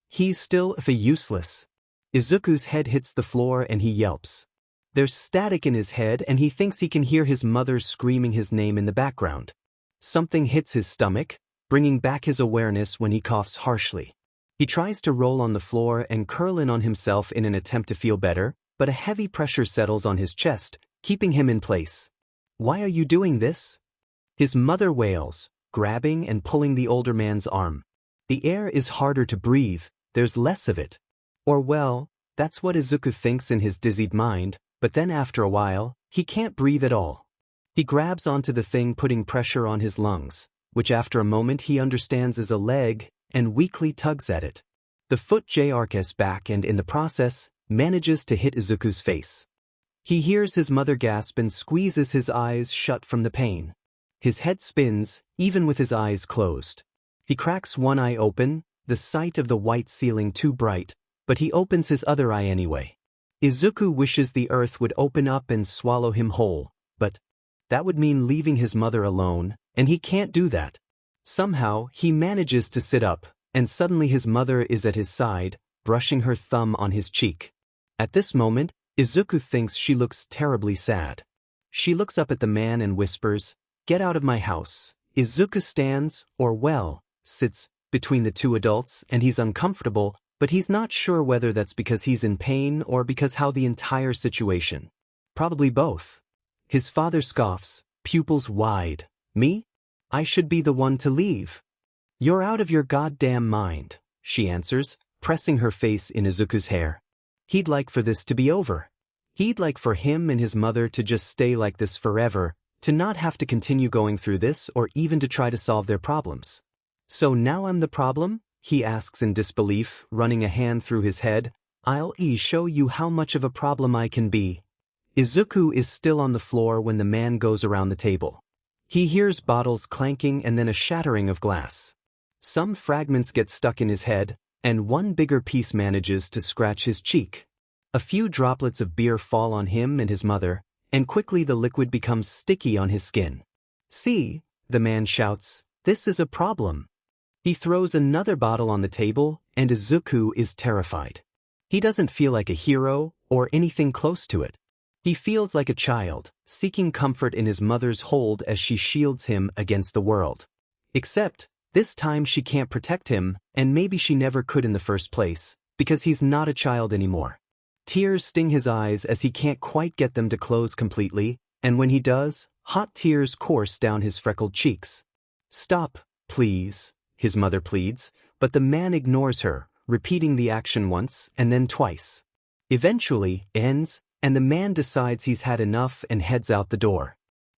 A: He's still useless. Izuku's head hits the floor and he yelps. There's static in his head and he thinks he can hear his mother screaming his name in the background. Something hits his stomach, bringing back his awareness when he coughs harshly. He tries to roll on the floor and curl in on himself in an attempt to feel better, but a heavy pressure settles on his chest, keeping him in place. Why are you doing this? His mother wails, grabbing and pulling the older man's arm. The air is harder to breathe, there's less of it. Or well, that's what Izuku thinks in his dizzied mind, but then after a while, he can't breathe at all. He grabs onto the thing putting pressure on his lungs, which after a moment he understands is a leg, and weakly tugs at it. The foot jerks back and in the process, manages to hit Izuku's face. He hears his mother gasp and squeezes his eyes shut from the pain. His head spins, even with his eyes closed. He cracks one eye open, the sight of the white ceiling too bright, but he opens his other eye anyway. Izuku wishes the earth would open up and swallow him whole, but That would mean leaving his mother alone, and he can't do that. Somehow, he manages to sit up, and suddenly his mother is at his side, brushing her thumb on his cheek. At this moment, Izuku thinks she looks terribly sad. She looks up at the man and whispers, "Get out of my house." Izuku stands, or well, sits, between the two adults, and he's uncomfortable, but he's not sure whether that's because he's in pain or because how the entire situation. Probably both. His father scoffs, pupils wide. "Me? I should be the one to leave." "You're out of your goddamn mind," she answers, pressing her face in Izuku's hair. He'd like for this to be over. He'd like for him and his mother to just stay like this forever, to not have to continue going through this or even to try to solve their problems. "So now I'm the problem?" he asks in disbelief, running a hand through his head. "I'll show you how much of a problem I can be." Izuku is still on the floor when the man goes around the table. He hears bottles clanking and then a shattering of glass. Some fragments get stuck in his head, and one bigger piece manages to scratch his cheek. A few droplets of beer fall on him and his mother, and quickly the liquid becomes sticky on his skin. "See," the man shouts, "this is a problem." He throws another bottle on the table, and Izuku is terrified. He doesn't feel like a hero, or anything close to it. He feels like a child, seeking comfort in his mother's hold as she shields him against the world. Except, this time she can't protect him, and maybe she never could in the first place, because he's not a child anymore. Tears sting his eyes as he can't quite get them to close completely, and when he does, hot tears course down his freckled cheeks. "Stop, please," his mother pleads, but the man ignores her, repeating the action once and then twice. Eventually, it ends, and the man decides he's had enough and heads out the door.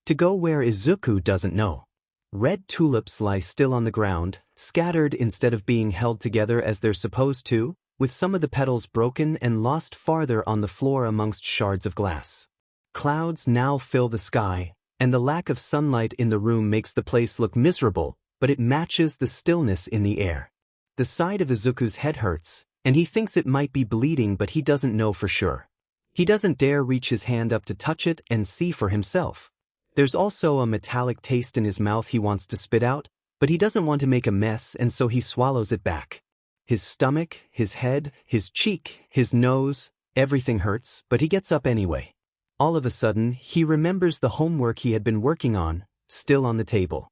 A: To go where Izuku doesn't know. Red tulips lie still on the ground, scattered instead of being held together as they're supposed to, with some of the petals broken and lost farther on the floor amongst shards of glass. Clouds now fill the sky, and the lack of sunlight in the room makes the place look miserable, but it matches the stillness in the air. The side of Izuku's head hurts, and he thinks it might be bleeding, but he doesn't know for sure. He doesn't dare reach his hand up to touch it and see for himself. There's also a metallic taste in his mouth he wants to spit out, but he doesn't want to make a mess, and so he swallows it back. His stomach, his head, his cheek, his nose, everything hurts, but he gets up anyway. All of a sudden, he remembers the homework he had been working on, still on the table.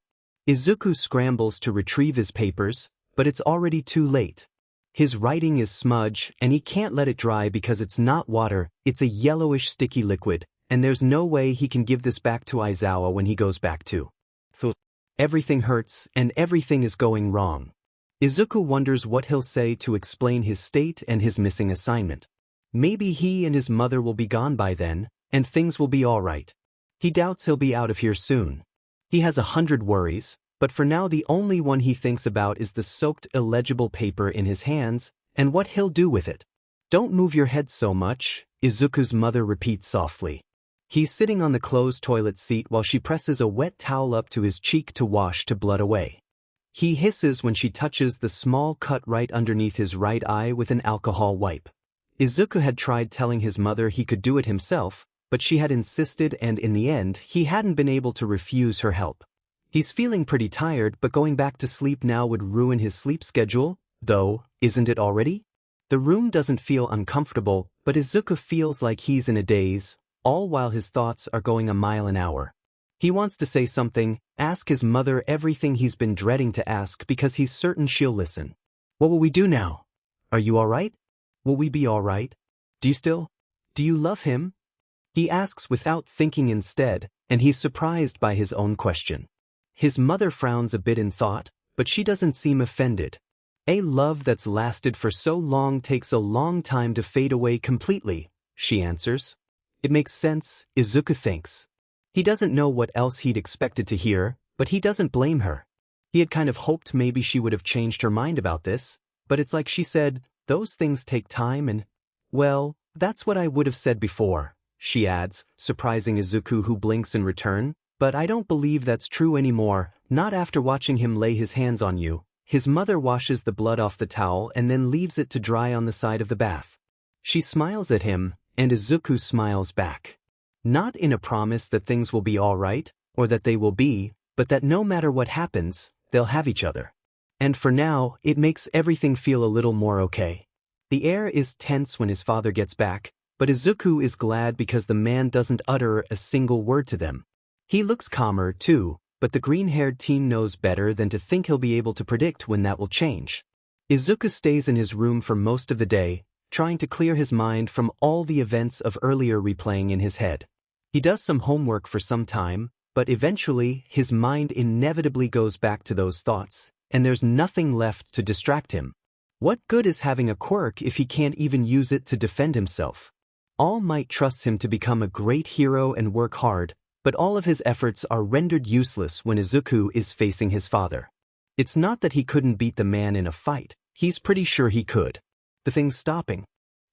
A: Izuku scrambles to retrieve his papers, but it's already too late. His writing is smudge, and he can't let it dry because it's not water, it's a yellowish sticky liquid, and there's no way he can give this back to Aizawa when he goes back to. Everything hurts, and everything is going wrong. Izuku wonders what he'll say to explain his state and his missing assignment. Maybe he and his mother will be gone by then, and things will be alright. He doubts he'll be out of here soon. He has 100 worries, but for now the only one he thinks about is the soaked illegible paper in his hands, and what he'll do with it. "Don't move your head so much," Izuku's mother repeats softly. He's sitting on the closed toilet seat while she presses a wet towel up to his cheek to wash the blood away. He hisses when she touches the small cut right underneath his right eye with an alcohol wipe. Izuku had tried telling his mother he could do it himself, but she had insisted, and in the end he hadn't been able to refuse her help. He's feeling pretty tired, but going back to sleep now would ruin his sleep schedule, though, isn't it already? The room doesn't feel uncomfortable, but Izuku feels like he's in a daze, all while his thoughts are going a mile an hour. He wants to say something, ask his mother everything he's been dreading to ask because he's certain she'll listen. "What will we do now? Are you alright? Will we be alright? Do you love him?" He asks without thinking instead, and he's surprised by his own question. His mother frowns a bit in thought, but she doesn't seem offended. "A love that's lasted for so long takes a long time to fade away completely," she answers. It makes sense, Izuku thinks. He doesn't know what else he'd expected to hear, but he doesn't blame her. He had kind of hoped maybe she would have changed her mind about this, but it's like she said, those things take time and, well, that's what I would have said before, she adds, surprising Izuku, who blinks in return. "But I don't believe that's true anymore, not after watching him lay his hands on you." His mother washes the blood off the towel and then leaves it to dry on the side of the bath. She smiles at him, and Izuku smiles back. Not in a promise that things will be alright, or that they will be, but that no matter what happens, they'll have each other. And for now, it makes everything feel a little more okay. The air is tense when his father gets back, but Izuku is glad because the man doesn't utter a single word to them. He looks calmer, too, but the green-haired teen knows better than to think he'll be able to predict when that will change. Izuku stays in his room for most of the day, trying to clear his mind from all the events of earlier replaying in his head. He does some homework for some time, but eventually his mind inevitably goes back to those thoughts, and there's nothing left to distract him. What good is having a quirk if he can't even use it to defend himself? All Might trusts him to become a great hero and work hard, but all of his efforts are rendered useless when Izuku is facing his father. It's not that he couldn't beat the man in a fight, he's pretty sure he could. The thing stopping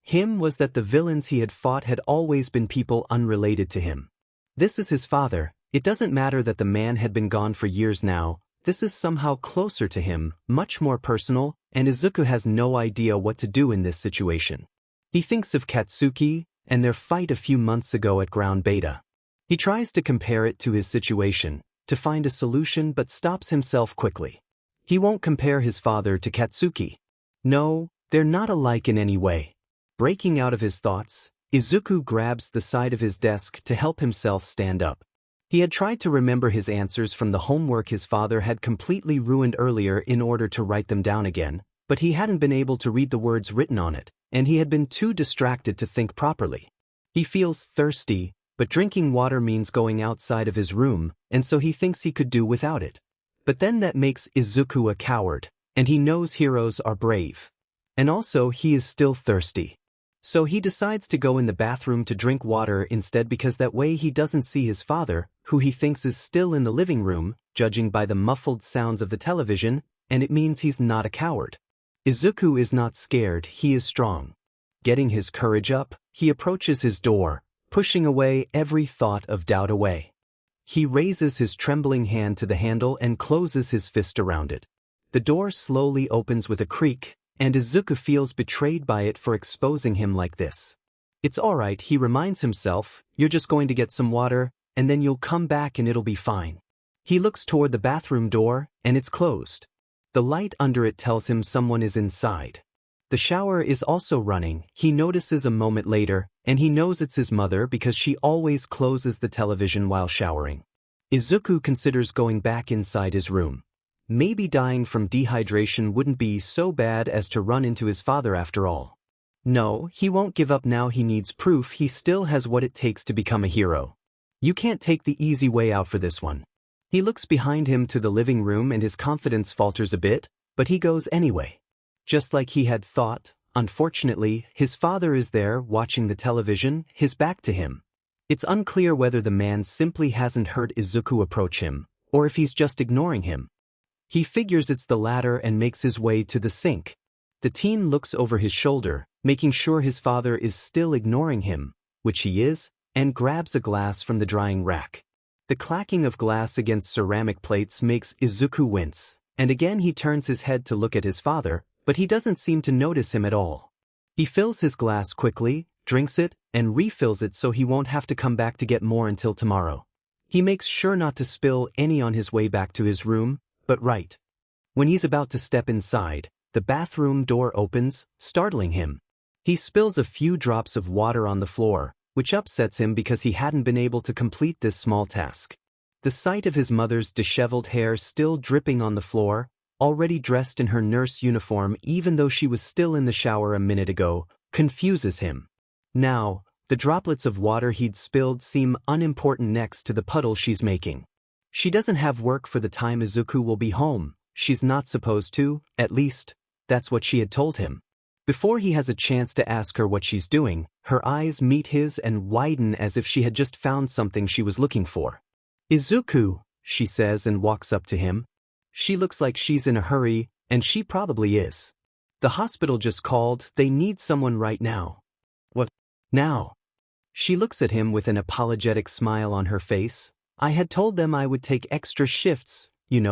A: him was that the villains he had fought had always been people unrelated to him. This is his father. It doesn't matter that the man had been gone for years now, this is somehow closer to him, much more personal, and Izuku has no idea what to do in this situation. He thinks of Katsuki and their fight a few months ago at Ground Beta. He tries to compare it to his situation, to find a solution, but stops himself quickly. He won't compare his father to Katsuki. No, they're not alike in any way. Breaking out of his thoughts, Izuku grabs the side of his desk to help himself stand up. He had tried to remember his answers from the homework his father had completely ruined earlier in order to write them down again, but he hadn't been able to read the words written on it, and he had been too distracted to think properly. He feels thirsty, but drinking water means going outside of his room, and so he thinks he could do without it. But then that makes Izuku a coward, and he knows heroes are brave. And also he is still thirsty. So he decides to go in the bathroom to drink water instead because that way he doesn't see his father, who he thinks is still in the living room, judging by the muffled sounds of the television, and it means he's not a coward. Izuku is not scared, he is strong. Getting his courage up, he approaches his door, pushing away every thought of doubt away. He raises his trembling hand to the handle and closes his fist around it. The door slowly opens with a creak, and Izuku feels betrayed by it for exposing him like this. It's alright, he reminds himself, you're just going to get some water, and then you'll come back and it'll be fine. He looks toward the bathroom door, and it's closed. The light under it tells him someone is inside. The shower is also running, he notices a moment later, and he knows it's his mother because she always closes the television while showering. Izuku considers going back inside his room. Maybe dying from dehydration wouldn't be so bad as to run into his father after all. No, he won't give up now, he needs proof he still has what it takes to become a hero. You can't take the easy way out for this one. He looks behind him to the living room and his confidence falters a bit, but he goes anyway. Just like he had thought, unfortunately, his father is there watching the television, his back to him. It's unclear whether the man simply hasn't heard Izuku approach him, or if he's just ignoring him. He figures it's the latter and makes his way to the sink. The teen looks over his shoulder, making sure his father is still ignoring him, which he is, and grabs a glass from the drying rack. The clacking of glass against ceramic plates makes Izuku wince, and again he turns his head to look at his father, but he doesn't seem to notice him at all. He fills his glass quickly, drinks it, and refills it so he won't have to come back to get more until tomorrow. He makes sure not to spill any on his way back to his room, but right when he's about to step inside, the bathroom door opens, startling him. He spills a few drops of water on the floor, which upsets him because he hadn't been able to complete this small task. The sight of his mother's disheveled hair still dripping on the floor, already dressed in her nurse uniform even though she was still in the shower a minute ago, confuses him. Now, the droplets of water he'd spilled seem unimportant next to the puddle she's making. She doesn't have work for the time Izuku will be home. She's not supposed to, at least, that's what she had told him. Before he has a chance to ask her what she's doing, her eyes meet his and widen as if she had just found something she was looking for. "Izuku," she says and walks up to him. She looks like she's in a hurry, and she probably is. The hospital just called, they need someone right now. "What? Now?" She looks at him with an apologetic smile on her face. "I had told them I would take extra shifts,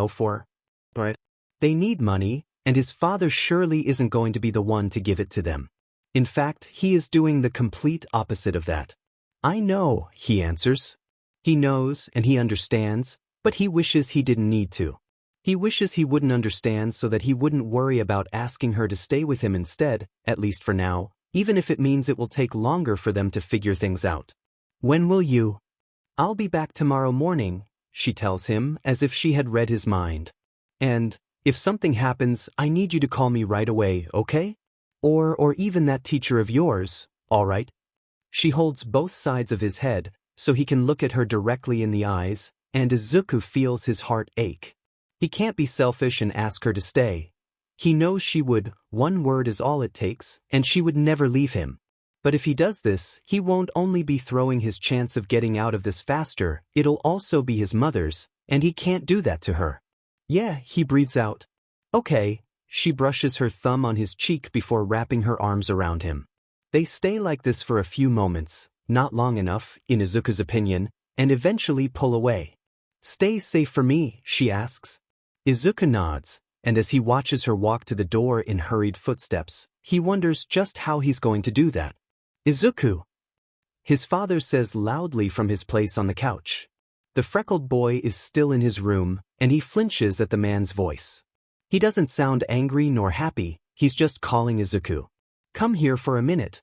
A: for... But they need money, and his father surely isn't going to be the one to give it to them. In fact, he is doing the complete opposite of that. I know, he answers. He knows and he understands, but he wishes he didn't need to. He wishes he wouldn't understand so that he wouldn't worry about asking her to stay with him instead, at least for now, even if it means it will take longer for them to figure things out. When will you? I'll be back tomorrow morning, she tells him, as if she had read his mind. And, if something happens, I need you to call me right away, okay? Or even that teacher of yours, all right? She holds both sides of his head, so he can look at her directly in the eyes, and Izuku feels his heart ache. He can't be selfish and ask her to stay. He knows she would, one word is all it takes, and she would never leave him. But if he does this, he won't only be throwing his chance of getting out of this faster, it'll also be his mother's, and he can't do that to her. Yeah, he breathes out. Okay, she brushes her thumb on his cheek before wrapping her arms around him. They stay like this for a few moments, not long enough, in Izuku's opinion, and eventually pull away. Stay safe for me, she asks. Izuku nods, and as he watches her walk to the door in hurried footsteps, he wonders just how he's going to do that. Izuku! His father says loudly from his place on the couch. The freckled boy is still in his room, and he flinches at the man's voice. He doesn't sound angry nor happy, he's just calling Izuku. Come here for a minute.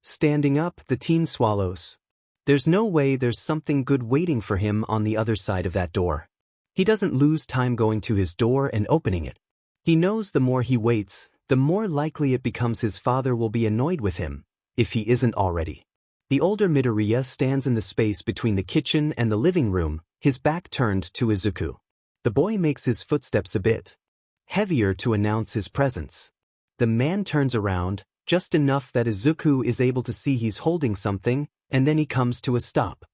A: Standing up, the teen swallows. There's no way there's something good waiting for him on the other side of that door. He doesn't lose time going to his door and opening it. He knows the more he waits, the more likely it becomes his father will be annoyed with him, if he isn't already. The older Midoriya stands in the space between the kitchen and the living room, his back turned to Izuku. The boy makes his footsteps a bit heavier to announce his presence. The man turns around, just enough that Izuku is able to see he's holding something, and then he comes to a stop.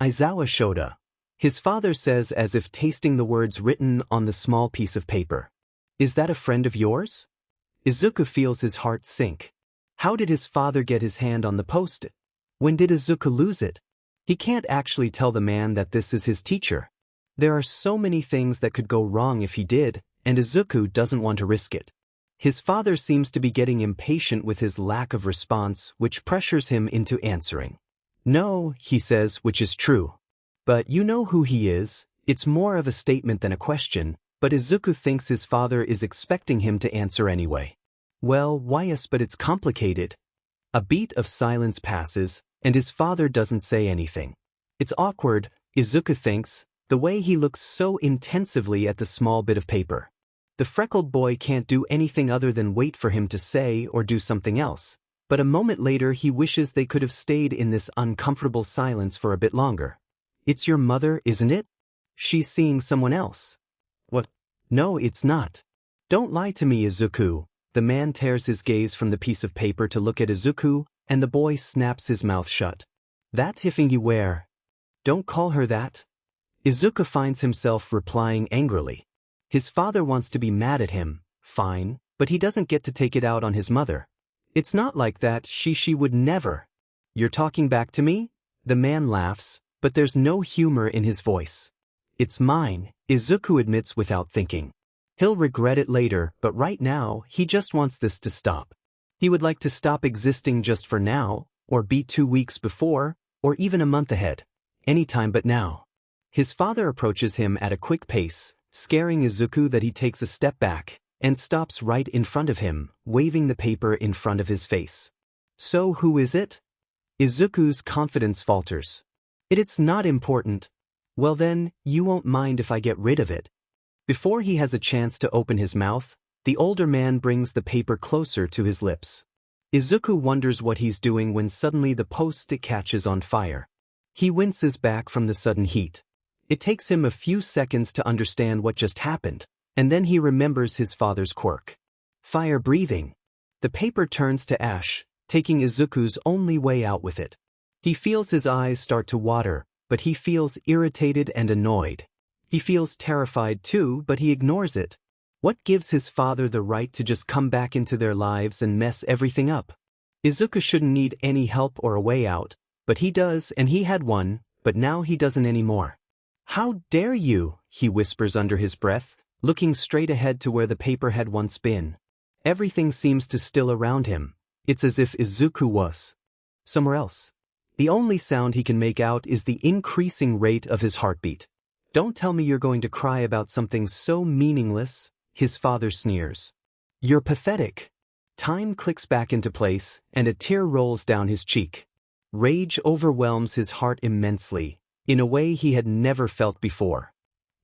A: Aizawa Shoda, his father says as if tasting the words written on the small piece of paper. Is that a friend of yours? Izuku feels his heart sink. How did his father get his hand on the post-it? When did Izuku lose it? He can't actually tell the man that this is his teacher. There are so many things that could go wrong if he did, and Izuku doesn't want to risk it. His father seems to be getting impatient with his lack of response, which pressures him into answering. No, he says, which is true. But you know who he is. It's more of a statement than a question, but Izuku thinks his father is expecting him to answer anyway. Well, why yes, but it's complicated. A beat of silence passes, and his father doesn't say anything. It's awkward, Izuku thinks, the way he looks so intensively at the small bit of paper. The freckled boy can't do anything other than wait for him to say or do something else, but a moment later he wishes they could have stayed in this uncomfortable silence for a bit longer. It's your mother, isn't it? She's seeing someone else. What? No, it's not. Don't lie to me, Izuku. The man tears his gaze from the piece of paper to look at Izuku, and the boy snaps his mouth shut. That Tiffany where? Don't call her that. Izuku finds himself replying angrily. His father wants to be mad at him, fine, but he doesn't get to take it out on his mother. It's not like that, she would never. You're talking back to me? The man laughs, but there's no humor in his voice. It's mine, Izuku admits without thinking. He'll regret it later, but right now, he just wants this to stop. He would like to stop existing just for now, or be 2 weeks before, or even a month ahead. Anytime but now. His father approaches him at a quick pace, scaring Izuku that he takes a step back, and stops right in front of him, waving the paper in front of his face. So who is it? Izuku's confidence falters. It's not important. Well then, you won't mind if I get rid of it. Before he has a chance to open his mouth, the older man brings the paper closer to his lips. Izuku wonders what he's doing when suddenly the post-it catches on fire. He winces back from the sudden heat. It takes him a few seconds to understand what just happened, and then he remembers his father's quirk. Fire breathing. The paper turns to ash, taking Izuku's only way out with it. He feels his eyes start to water, but he feels irritated and annoyed. He feels terrified too, but he ignores it. What gives his father the right to just come back into their lives and mess everything up? Izuku shouldn't need any help or a way out, but he does, and he had one, but now he doesn't anymore. How dare you, he whispers under his breath, looking straight ahead to where the paper had once been. Everything seems to still around him. It's as if Izuku was somewhere else. The only sound he can make out is the increasing rate of his heartbeat. Don't tell me you're going to cry about something so meaningless, his father sneers. You're pathetic. Time clicks back into place, and a tear rolls down his cheek. Rage overwhelms his heart immensely, in a way he had never felt before.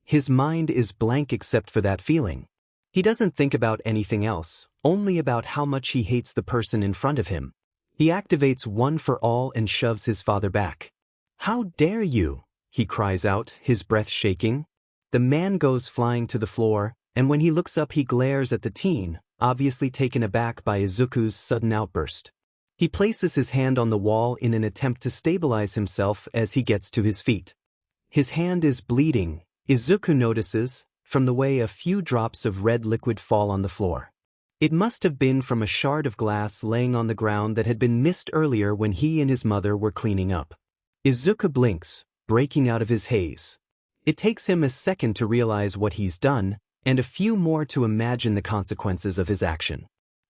A: His mind is blank except for that feeling. He doesn't think about anything else, only about how much he hates the person in front of him. He activates One for All and shoves his father back. How dare you? He cries out, his breath shaking. The man goes flying to the floor, and when he looks up he glares at the teen, obviously taken aback by Izuku's sudden outburst. He places his hand on the wall in an attempt to stabilize himself as he gets to his feet. His hand is bleeding, Izuku notices, from the way a few drops of red liquid fall on the floor. It must have been from a shard of glass laying on the ground that had been missed earlier when he and his mother were cleaning up. Izuku blinks, breaking out of his haze. It takes him a second to realize what he's done, and a few more to imagine the consequences of his action.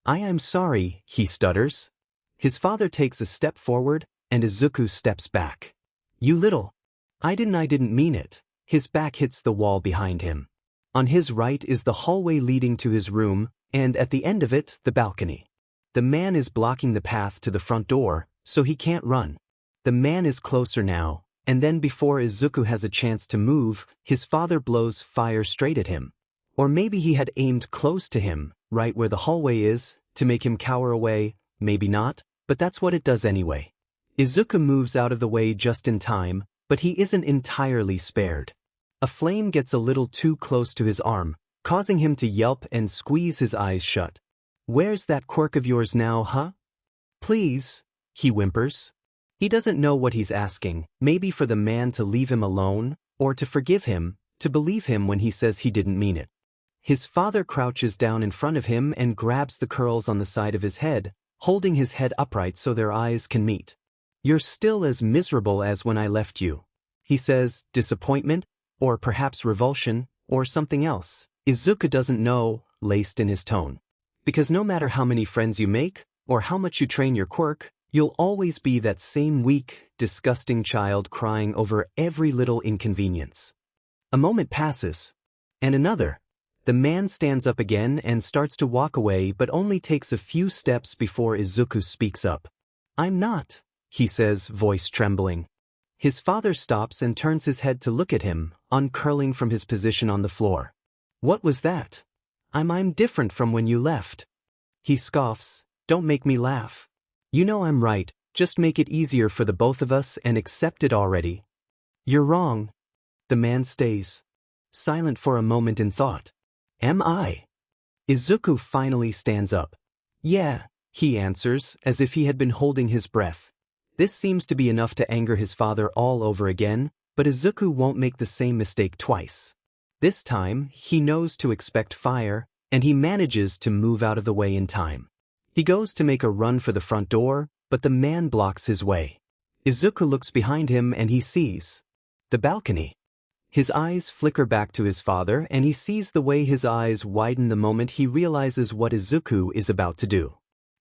A: I am sorry, he stutters. His father takes a step forward, and Izuku steps back. You little. I didn't mean it. His back hits the wall behind him. On his right is the hallway leading to his room, and at the end of it, the balcony. The man is blocking the path to the front door, so he can't run. The man is closer now, and then before Izuku has a chance to move, his father blows fire straight at him. Or maybe he had aimed close to him, right where the hallway is, to make him cower away, maybe not, but that's what it does anyway. Izuku moves out of the way just in time, but he isn't entirely spared. A flame gets a little too close to his arm, causing him to yelp and squeeze his eyes shut. Where's that quirk of yours now, huh? Please, he whimpers. He doesn't know what he's asking, maybe for the man to leave him alone, or to forgive him, to believe him when he says he didn't mean it. His father crouches down in front of him and grabs the curls on the side of his head, holding his head upright so their eyes can meet. You're still as miserable as when I left you. He says, disappointment, or perhaps revulsion, or something else. Izuku doesn't know, laced in his tone. Because no matter how many friends you make, or how much you train your quirk, you'll always be that same weak, disgusting child crying over every little inconvenience. A moment passes. And another. The man stands up again and starts to walk away but only takes a few steps before Izuku speaks up. I'm not, he says, voice trembling. His father stops and turns his head to look at him, uncurling from his position on the floor. What was that? I'm different from when you left. He scoffs, don't make me laugh. You know I'm right, just make it easier for the both of us and accept it already. You're wrong. The man stays silent for a moment in thought. Am I? Izuku finally stands up. Yeah, he answers, as if he had been holding his breath. This seems to be enough to anger his father all over again, but Izuku won't make the same mistake twice. This time, he knows to expect fire, and he manages to move out of the way in time. He goes to make a run for the front door, but the man blocks his way. Izuku looks behind him and he sees the balcony. His eyes flicker back to his father and he sees the way his eyes widen the moment he realizes what Izuku is about to do.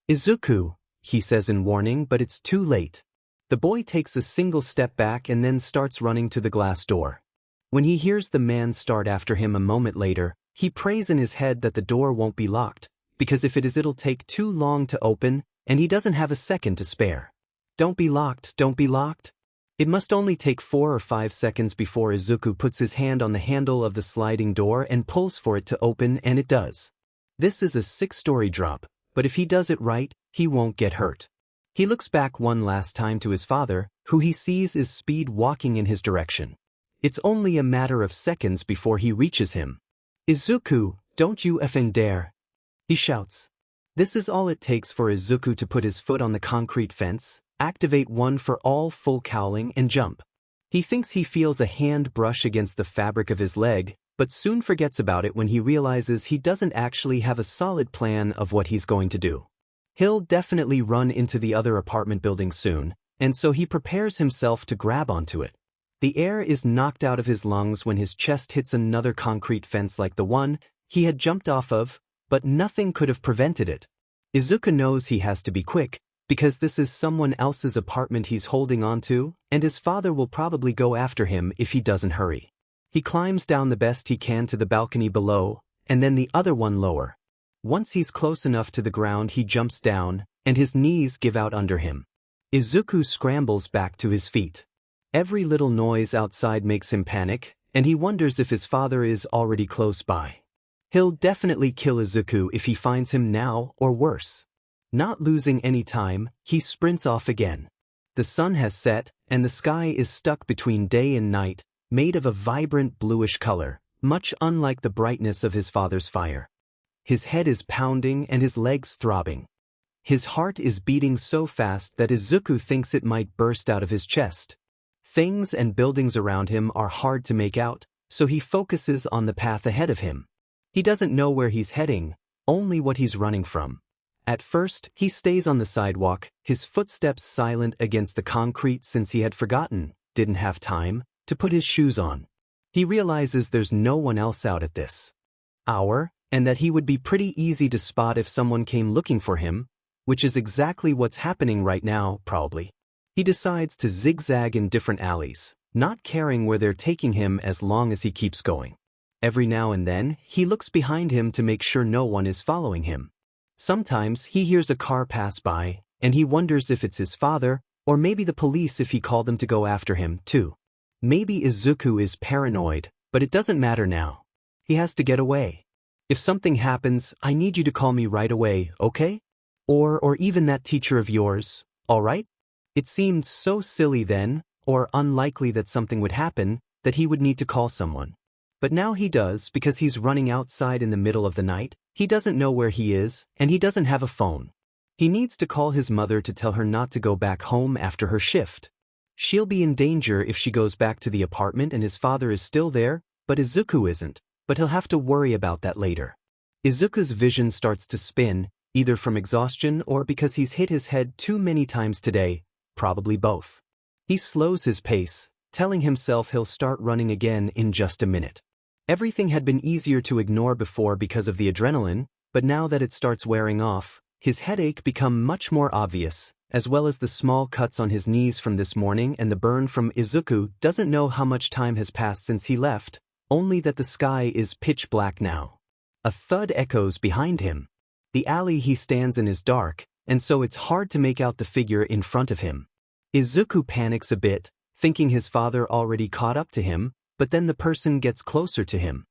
A: Izuku, he says in warning, but it's too late. The boy takes a single step back and then starts running to the glass door. When he hears the man start after him a moment later, he prays in his head that the door won't be locked, because if it is it'll take too long to open, and he doesn't have a second to spare. Don't be locked, don't be locked. It must only take 4 or 5 seconds before Izuku puts his hand on the handle of the sliding door and pulls for it to open, and it does. This is a 6-story drop, but if he does it right, he won't get hurt. He looks back one last time to his father, who he sees is speed walking in his direction. It's only a matter of seconds before he reaches him. Izuku, don't you effing dare! He shouts. This is all it takes for Izuku to put his foot on the concrete fence, activate One for All full cowling and jump. He thinks he feels a hand brush against the fabric of his leg, but soon forgets about it when he realizes he doesn't actually have a solid plan of what he's going to do. He'll definitely run into the other apartment building soon, and so he prepares himself to grab onto it. The air is knocked out of his lungs when his chest hits another concrete fence like the one he had jumped off of, but nothing could have prevented it. Izuku knows he has to be quick, because this is someone else's apartment he's holding on to, and his father will probably go after him if he doesn't hurry. He climbs down the best he can to the balcony below, and then the other one lower. Once he's close enough to the ground, he jumps down, and his knees give out under him. Izuku scrambles back to his feet. Every little noise outside makes him panic, and he wonders if his father is already close by. He'll definitely kill Izuku if he finds him now, or worse. Not losing any time, he sprints off again. The sun has set, and the sky is stuck between day and night, made of a vibrant bluish color, much unlike the brightness of his father's fire. His head is pounding and his legs throbbing. His heart is beating so fast that Izuku thinks it might burst out of his chest. Things and buildings around him are hard to make out, so he focuses on the path ahead of him. He doesn't know where he's heading, only what he's running from. At first, he stays on the sidewalk, his footsteps silent against the concrete since he had didn't have time, to put his shoes on. He realizes there's no one else out at this hour, and that he would be pretty easy to spot if someone came looking for him, which is exactly what's happening right now, probably. He decides to zigzag in different alleys, not caring where they're taking him as long as he keeps going. Every now and then, he looks behind him to make sure no one is following him. Sometimes he hears a car pass by, and he wonders if it's his father, or maybe the police if he called them to go after him, too. Maybe Izuku is paranoid, but it doesn't matter now. He has to get away. If something happens, I need you to call me right away, okay? Or even that teacher of yours, alright? It seemed so silly then, or unlikely that something would happen, that he would need to call someone. But now he does because he's running outside in the middle of the night, he doesn't know where he is, and he doesn't have a phone. He needs to call his mother to tell her not to go back home after her shift. She'll be in danger if she goes back to the apartment and his father is still there, but Izuku isn't, but he'll have to worry about that later. Izuku's vision starts to spin, either from exhaustion or because he's hit his head too many times today, probably both. He slows his pace, telling himself he'll start running again in just a minute. Everything had been easier to ignore before because of the adrenaline, but now that it starts wearing off, his headache become much more obvious, as well as the small cuts on his knees from this morning and the burn from Izuku doesn't know how much time has passed since he left, only that the sky is pitch black now. A thud echoes behind him. The alley he stands in is dark, and so it's hard to make out the figure in front of him. Izuku panics a bit, thinking his father already caught up to him, but then the person gets closer to him.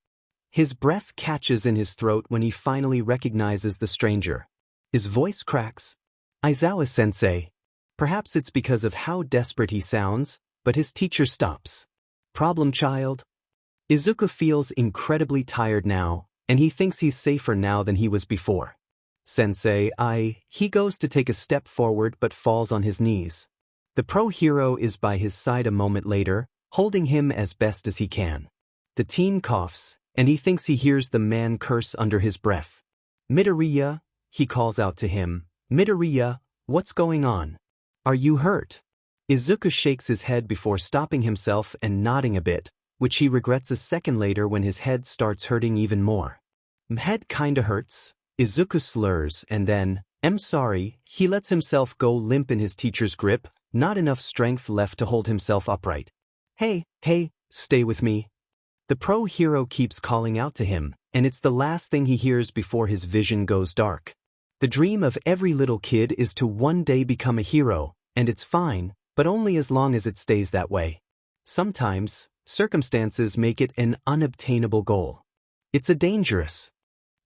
A: His breath catches in his throat when he finally recognizes the stranger. His voice cracks. Aizawa-sensei. Perhaps it's because of how desperate he sounds, but his teacher stops. Problem child? Izuku feels incredibly tired now, and he thinks he's safer now than he was before. Sensei, he goes to take a step forward but falls on his knees. The pro hero is by his side a moment later, holding him as best as he can. The teen coughs, and he thinks he hears the man curse under his breath. Midoriya, he calls out to him. Midoriya, what's going on? Are you hurt? Izuku shakes his head before stopping himself and nodding a bit, which he regrets a second later when his head starts hurting even more. Head kinda hurts, Izuku slurs, and then, I'm sorry, he lets himself go limp in his teacher's grip, not enough strength left to hold himself upright. Hey, stay with me. The pro hero keeps calling out to him, and it's the last thing he hears before his vision goes dark. The dream of every little kid is to one day become a hero, and it's fine, but only as long as it stays that way. Sometimes, circumstances make it an unobtainable goal. It's a dangerous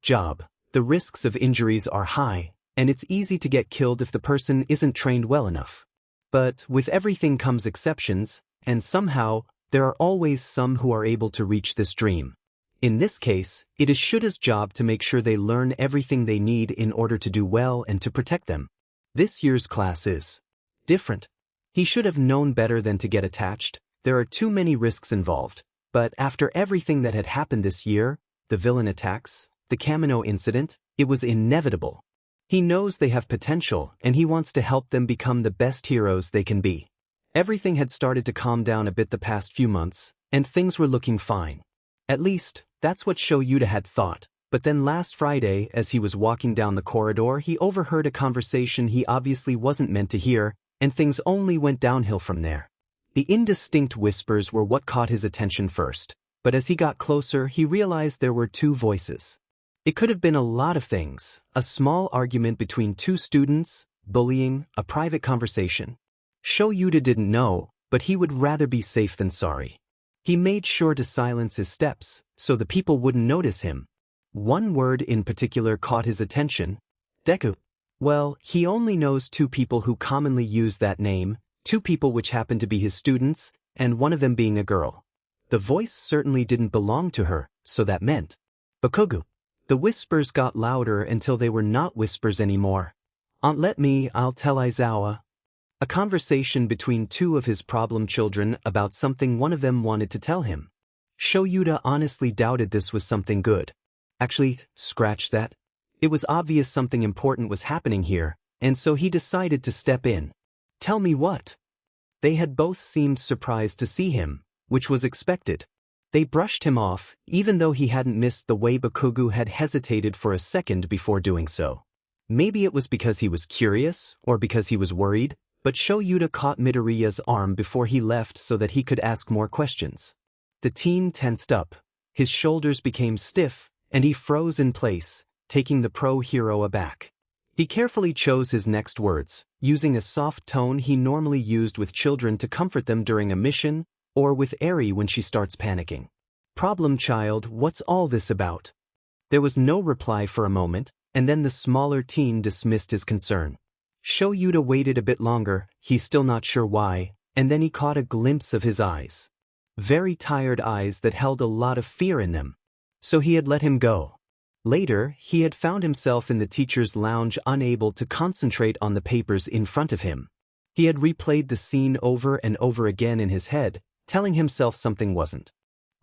A: job. The risks of injuries are high, and it's easy to get killed if the person isn't trained well enough. But with everything comes exceptions, and somehow, there are always some who are able to reach this dream. In this case, it is Shuta's job to make sure they learn everything they need in order to do well and to protect them. This year's class is different. He should have known better than to get attached. There are too many risks involved. But after everything that had happened this year, the villain attacks, the Kamino incident, it was inevitable. He knows they have potential, and he wants to help them become the best heroes they can be. Everything had started to calm down a bit the past few months, and things were looking fine. At least, that's what Shoyuta had thought. But then last Friday, as he was walking down the corridor, he overheard a conversation he obviously wasn't meant to hear, and things only went downhill from there. The indistinct whispers were what caught his attention first, but as he got closer, he realized there were two voices. It could have been a lot of things: a small argument between two students, bullying, a private conversation. Shoyuta didn't know, but he would rather be safe than sorry. He made sure to silence his steps, so the people wouldn't notice him. One word in particular caught his attention: Deku. Well, he only knows two people who commonly use that name, two people which happen to be his students, and one of them being a girl. The voice certainly didn't belong to her, so that meant Bakugo. The whispers got louder until they were not whispers anymore. I'll tell Aizawa. A conversation between two of his problem children about something one of them wanted to tell him. Shoyuta honestly doubted this was something good. Actually, scratch that. It was obvious something important was happening here, and so he decided to step in. Tell me what? They had both seemed surprised to see him, which was expected. They brushed him off, even though he hadn't missed the way Bakugo had hesitated for a second before doing so. Maybe it was because he was curious, or because he was worried, but Shoyuta caught Midoriya's arm before he left so that he could ask more questions. The teen tensed up, his shoulders became stiff, and he froze in place, taking the pro-hero aback. He carefully chose his next words, using a soft tone he normally used with children to comfort them during a mission, or with Eri when she starts panicking. Problem child, what's all this about? There was no reply for a moment, and then the smaller teen dismissed his concern. Shoyuta waited a bit longer, he's still not sure why, and then he caught a glimpse of his eyes. Very tired eyes that held a lot of fear in them. So he had let him go. Later, he had found himself in the teacher's lounge unable to concentrate on the papers in front of him. He had replayed the scene over and over again in his head, telling himself something wasn't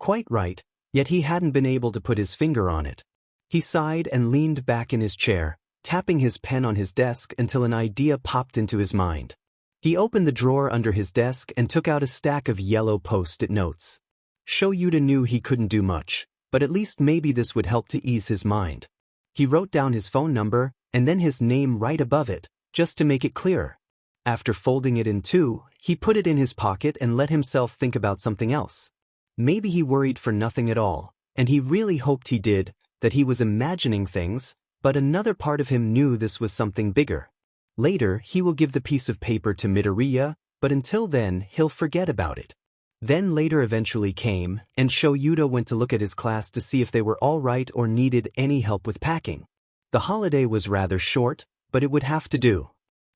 A: quite right, yet he hadn't been able to put his finger on it. He sighed and leaned back in his chair, tapping his pen on his desk until an idea popped into his mind. He opened the drawer under his desk and took out a stack of yellow post-it notes. Shoyuta knew he couldn't do much, but at least maybe this would help to ease his mind. He wrote down his phone number, and then his name right above it, just to make it clearer. After folding it in two, he put it in his pocket and let himself think about something else. Maybe he worried for nothing at all, and he really hoped he did, that he was imagining things, but another part of him knew this was something bigger. Later, he will give the piece of paper to Midoriya, but until then, he'll forget about it. Then later eventually came, and Shoyuta went to look at his class to see if they were all right or needed any help with packing. The holiday was rather short, but it would have to do.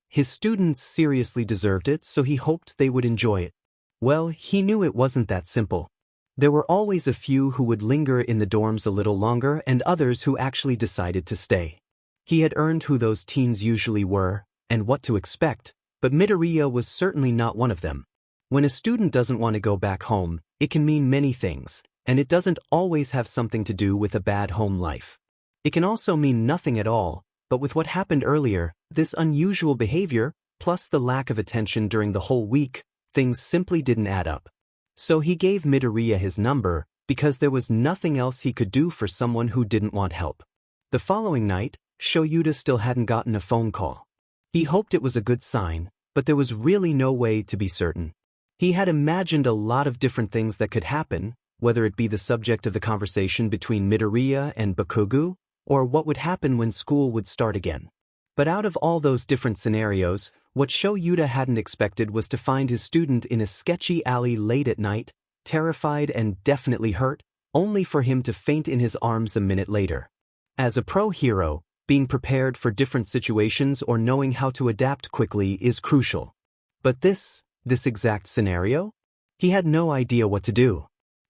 A: His students seriously deserved it, so he hoped they would enjoy it. Well, he knew it wasn't that simple. There were always a few who would linger in the dorms a little longer and others who actually decided to stay. He had earned who those teens usually were, and what to expect, but Midoriya was certainly not one of them. When a student doesn't want to go back home, it can mean many things, and it doesn't always have something to do with a bad home life. It can also mean nothing at all, but with what happened earlier, this unusual behavior, plus the lack of attention during the whole week, things simply didn't add up. So he gave Midoriya his number, because there was nothing else he could do for someone who didn't want help. The following night, Shoyuta still hadn't gotten a phone call. He hoped it was a good sign, but there was really no way to be certain. He had imagined a lot of different things that could happen, whether it be the subject of the conversation between Midoriya and Bakugo, or what would happen when school would start again. But out of all those different scenarios, what Shoyuta hadn't expected was to find his student in a sketchy alley late at night, terrified and definitely hurt, only for him to faint in his arms a minute later. As a pro-hero, being prepared for different situations or knowing how to adapt quickly is crucial. But this exact scenario? He had no idea what to do.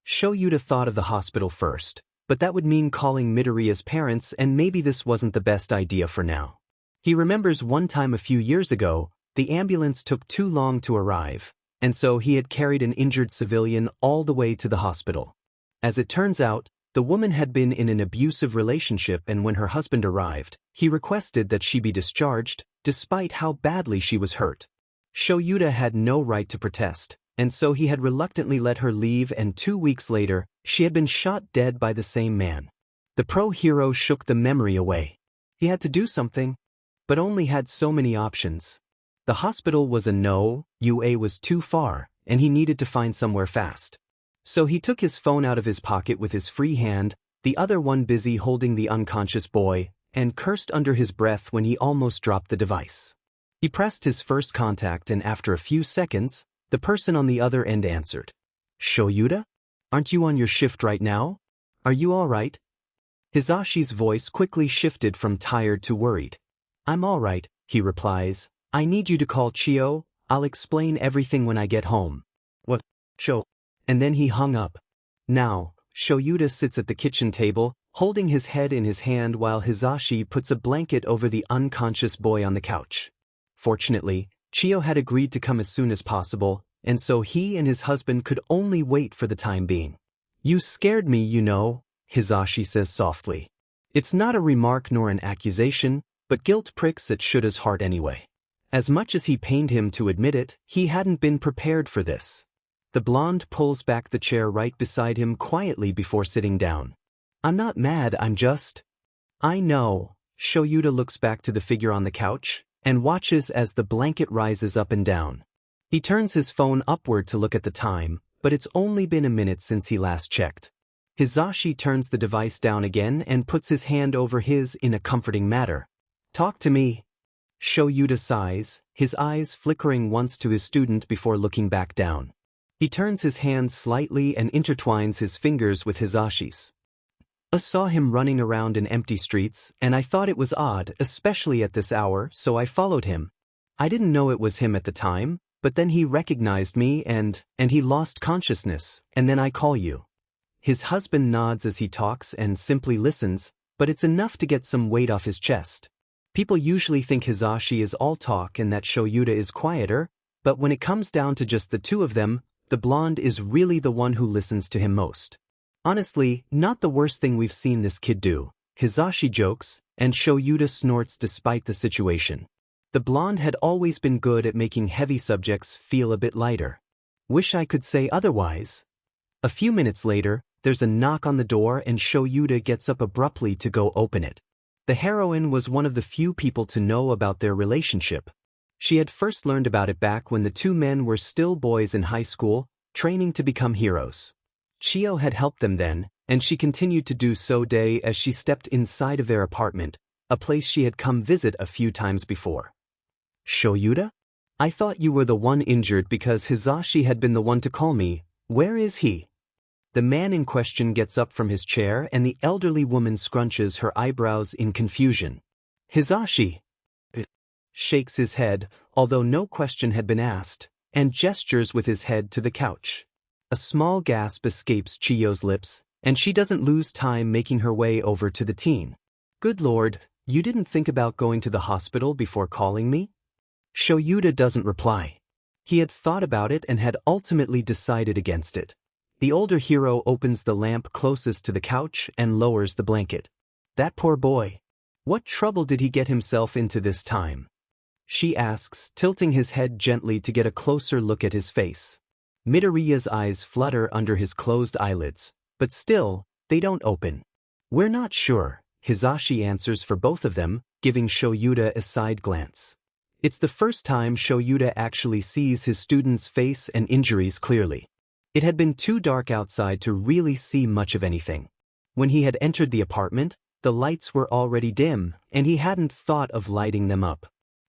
A: Shoyuta thought of the hospital first, but that would mean calling Midoriya's parents, and maybe this wasn't the best idea for now. He remembers one time a few years ago, the ambulance took too long to arrive, and so he had carried an injured civilian all the way to the hospital. As it turns out, the woman had been in an abusive relationship, and when her husband arrived, he requested that she be discharged, despite how badly she was hurt. Shoyuta had no right to protest, and so he had reluctantly let her leave, and 2 weeks later, she had been shot dead by the same man. The pro hero shook the memory away. He had to do something, but only had so many options. The hospital was a no, UA was too far, and he needed to find somewhere fast. So he took his phone out of his pocket with his free hand, the other one busy holding the unconscious boy, and cursed under his breath when he almost dropped the device. He pressed his first contact and after a few seconds, the person on the other end answered. Shoyuta? Aren't you on your shift right now? Are you all right? Hisashi's voice quickly shifted from tired to worried. I'm all right, he replies. I need you to call Chio, I'll explain everything when I get home. What? Sho? And then he hung up. Now, Shoyuta sits at the kitchen table, holding his head in his hand while Hisashi puts a blanket over the unconscious boy on the couch. Fortunately, Chio had agreed to come as soon as possible, and so he and his husband could only wait for the time being. You scared me, you know, Hisashi says softly. It's not a remark nor an accusation, but guilt pricks at Shuta's heart anyway. As much as he pained him to admit it, he hadn't been prepared for this. The blonde pulls back the chair right beside him quietly before sitting down. I'm not mad, I'm just... I know. Shoyuta looks back to the figure on the couch, and watches as the blanket rises up and down. He turns his phone upward to look at the time, but it's only been a minute since he last checked. Hisashi turns the device down again and puts his hand over his in a comforting manner. Talk to me. Shoyuta sighs, his eyes flickering once to his student before looking back down. He turns his hand slightly and intertwines his fingers with Hisashi's. I saw him running around in empty streets, and I thought it was odd, especially at this hour, so I followed him. I didn't know it was him at the time, but then he recognized me and he lost consciousness, and then I call you. His husband nods as he talks and simply listens, but it's enough to get some weight off his chest. People usually think Hisashi is all talk and that Shoyuta is quieter, but when it comes down to just the two of them, the blonde is really the one who listens to him most. Honestly, not the worst thing we've seen this kid do. Hisashi jokes, and Shoyuta snorts despite the situation. The blonde had always been good at making heavy subjects feel a bit lighter. Wish I could say otherwise. A few minutes later, there's a knock on the door and Shoyuta gets up abruptly to go open it. The heroine was one of the few people to know about their relationship. She had first learned about it back when the two men were still boys in high school, training to become heroes. Chio had helped them then, and she continued to do so day as she stepped inside of their apartment, a place she had come visit a few times before. Shoyuta? I thought you were the one injured because Hisashi had been the one to call me. Where is he? The man in question gets up from his chair and the elderly woman scrunches her eyebrows in confusion. Hisashi shakes his head, although no question had been asked, and gestures with his head to the couch. A small gasp escapes Chiyo's lips, and she doesn't lose time making her way over to the teen. Good Lord, you didn't think about going to the hospital before calling me? Shoyuta doesn't reply. He had thought about it and had ultimately decided against it. The older hero opens the lamp closest to the couch and lowers the blanket. That poor boy. What trouble did he get himself into this time? She asks, tilting his head gently to get a closer look at his face. Midoriya's eyes flutter under his closed eyelids, but still, they don't open. We're not sure, Hisashi answers for both of them, giving Shoyuta a side glance. It's the first time Shoyuta actually sees his student's face and injuries clearly. It had been too dark outside to really see much of anything. When he had entered the apartment, the lights were already dim, and he hadn't thought of lighting them up.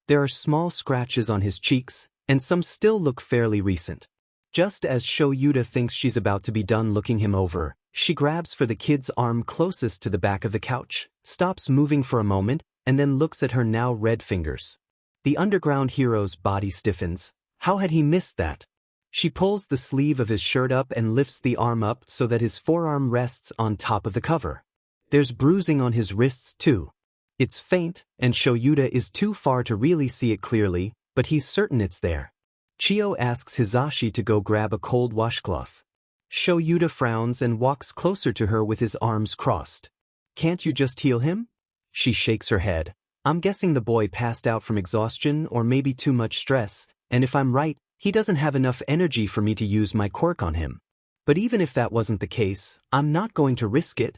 A: There are small scratches on his cheeks, and some still look fairly recent. Just as Shoyuta thinks she's about to be done looking him over, she grabs for the kid's arm closest to the back of the couch, stops moving for a moment, and then looks at her now red fingers. The underground hero's body stiffens. How had he missed that? She pulls the sleeve of his shirt up and lifts the arm up so that his forearm rests on top of the cover. There's bruising on his wrists too. It's faint, and Shoyuta is too far to really see it clearly, but he's certain it's there. Chio asks Hisashi to go grab a cold washcloth. Shoyuta frowns and walks closer to her with his arms crossed. Can't you just heal him? She shakes her head. I'm guessing the boy passed out from exhaustion or maybe too much stress, and if I'm right, he doesn't have enough energy for me to use my quirk on him. But even if that wasn't the case, I'm not going to risk it.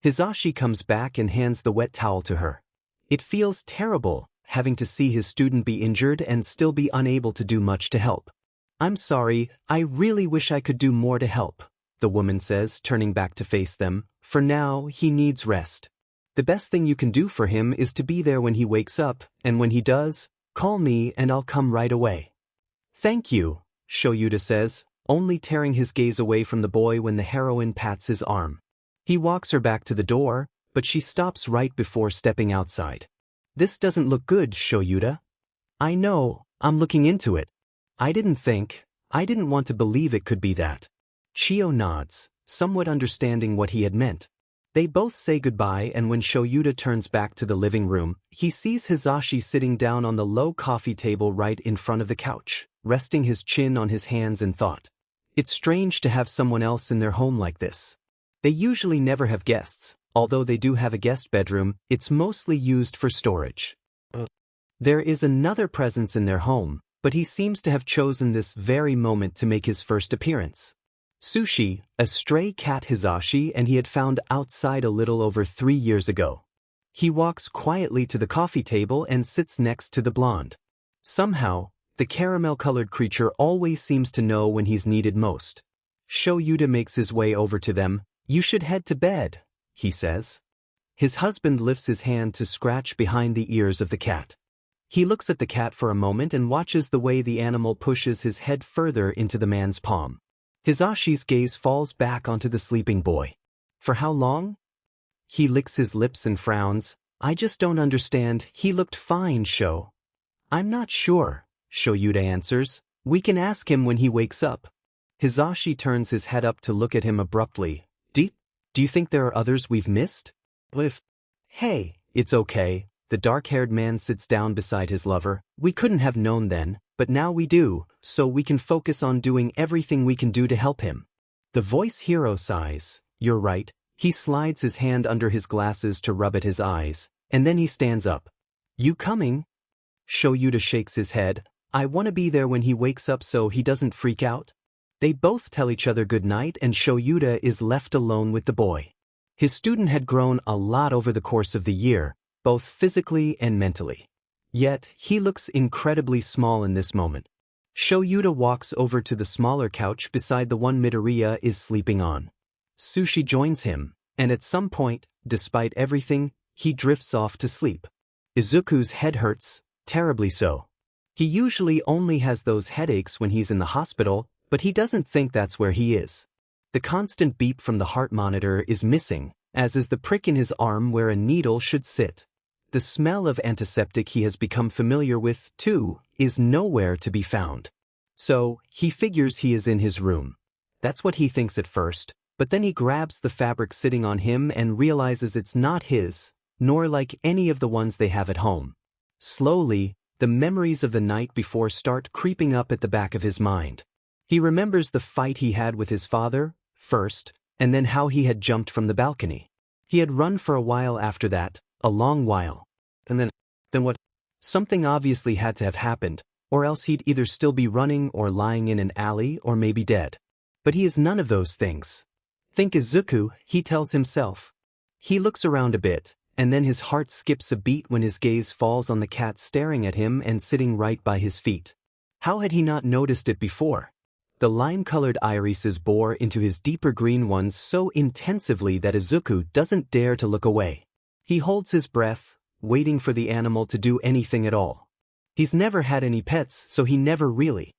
A: Hisashi comes back and hands the wet towel to her. It feels terrible, having to see his student be injured and still be unable to do much to help. "I'm sorry, I really wish I could do more to help," the woman says, turning back to face them. "For now, he needs rest. The best thing you can do for him is to be there when he wakes up, and when he does, call me and I'll come right away." "Thank you," Shoyuta says, only tearing his gaze away from the boy when the heroine pats his arm. He walks her back to the door, but she stops right before stepping outside. "This doesn't look good, Shoyuta." "I know, I'm looking into it. I didn't want to believe it could be that." Chio nods, somewhat understanding what he had meant. They both say goodbye, and when Shoyuta turns back to the living room, he sees Hisashi sitting down on the low coffee table right in front of the couch, resting his chin on his hands in thought. It's strange to have someone else in their home like this. They usually never have guests, although they do have a guest bedroom. It's mostly used for storage. There is another presence in their home, but he seems to have chosen this very moment to make his first appearance. Sushi, a stray cat Hisashi, and he had found outside a little over 3 years ago. He walks quietly to the coffee table and sits next to the blonde. Somehow, the caramel-colored creature always seems to know when he's needed most. Shoyuta makes his way over to them. "You should head to bed," he says. His husband lifts his hand to scratch behind the ears of the cat. He looks at the cat for a moment and watches the way the animal pushes his head further into the man's palm. Hisashi's gaze falls back onto the sleeping boy. "For how long?" He licks his lips and frowns. "I just don't understand. He looked fine, Sho." "I'm not sure," Shoyuta answers. "We can ask him when he wakes up." Hisashi turns his head up to look at him abruptly. Do you think there are others we've missed?" "Hey, it's okay." The dark-haired man sits down beside his lover. "We couldn't have known then, but now we do, so we can focus on doing everything we can do to help him." The voice hero sighs. "You're right." He slides his hand under his glasses to rub at his eyes, and then he stands up. "You coming?" Shoyuta shakes his head. "I want to be there when he wakes up so he doesn't freak out." They both tell each other good night, and Shoyuta is left alone with the boy. His student had grown a lot over the course of the year, both physically and mentally. Yet, he looks incredibly small in this moment. Shoyuta walks over to the smaller couch beside the one Midoriya is sleeping on. Sushi joins him, and at some point, despite everything, he drifts off to sleep. Izuku's head hurts, terribly so. He usually only has those headaches when he's in the hospital, but he doesn't think that's where he is. The constant beep from the heart monitor is missing, as is the prick in his arm where a needle should sit. The smell of antiseptic he has become familiar with, too, is nowhere to be found. So, he figures he is in his room. That's what he thinks at first, but then he grabs the fabric sitting on him and realizes it's not his, nor like any of the ones they have at home. Slowly, the memories of the night before start creeping up at the back of his mind. He remembers the fight he had with his father, first, and then how he had jumped from the balcony. He had run for a while after that, a long while. And then what? Something obviously had to have happened, or else he'd either still be running or lying in an alley or maybe dead. But he is none of those things. "Think Izuku," he tells himself. He looks around a bit, and then his heart skips a beat when his gaze falls on the cat staring at him and sitting right by his feet. How had he not noticed it before? The lime-colored irises bore into his deeper green ones so intensively that Izuku doesn't dare to look away. He holds his breath, waiting for the animal to do anything at all. He's never had any pets, so he never really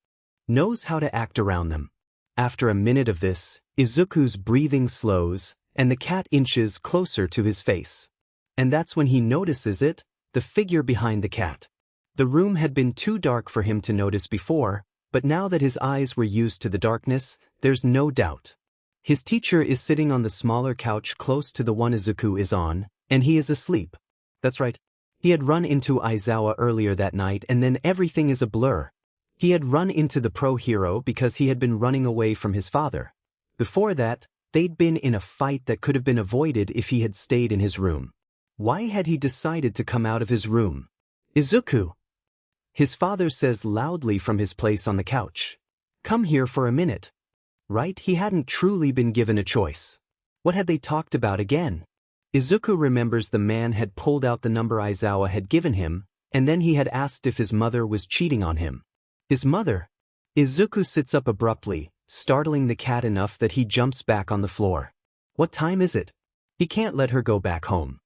A: knows how to act around them. After a minute of this, Izuku's breathing slows, and the cat inches closer to his face. And that's when he notices it, the figure behind the cat. The room had been too dark for him to notice before, but now that his eyes were used to the darkness, there's no doubt. His teacher is sitting on the smaller couch close to the one Izuku is on, and he is asleep. That's right. He had run into Aizawa earlier that night, and then everything is a blur. He had run into the pro-hero because he had been running away from his father. Before that, they'd been in a fight that could have been avoided if he had stayed in his room. Why had he decided to come out of his room? "Izuku!" His father says loudly from his place on the couch. "Come here for a minute." Right? He hadn't truly been given a choice. What had they talked about again? Izuku remembers the man had pulled out the number Aizawa had given him, and then he had asked if his mother was cheating on him. His mother? Izuku sits up abruptly, startling the cat enough that he jumps back on the floor. What time is it? He can't let her go back home.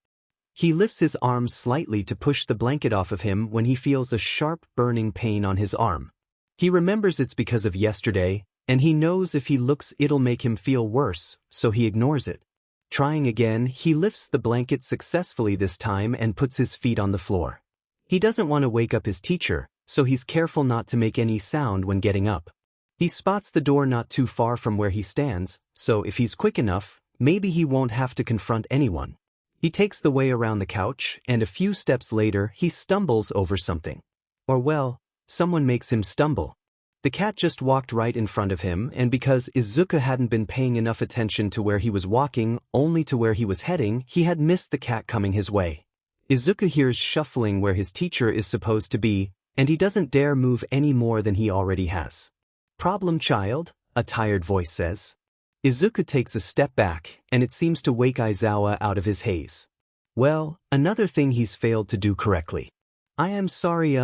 A: He lifts his arms slightly to push the blanket off of him when he feels a sharp burning pain on his arm. He remembers it's because of yesterday, and he knows if he looks it'll make him feel worse, so he ignores it. Trying again, he lifts the blanket successfully this time and puts his feet on the floor. He doesn't want to wake up his teacher, so he's careful not to make any sound when getting up. He spots the door not too far from where he stands, so if he's quick enough, maybe he won't have to confront anyone. He takes the way around the couch, and a few steps later he stumbles over something. Or well, someone makes him stumble. The cat just walked right in front of him, and because Izuku hadn't been paying enough attention to where he was walking, only to where he was heading, he had missed the cat coming his way. Izuku hears shuffling where his teacher is supposed to be, and he doesn't dare move any more than he already has. "Problem, child?" a tired voice says. Izuku takes a step back, and it seems to wake Aizawa out of his haze. Well, another thing he's failed to do correctly. "I am sorry,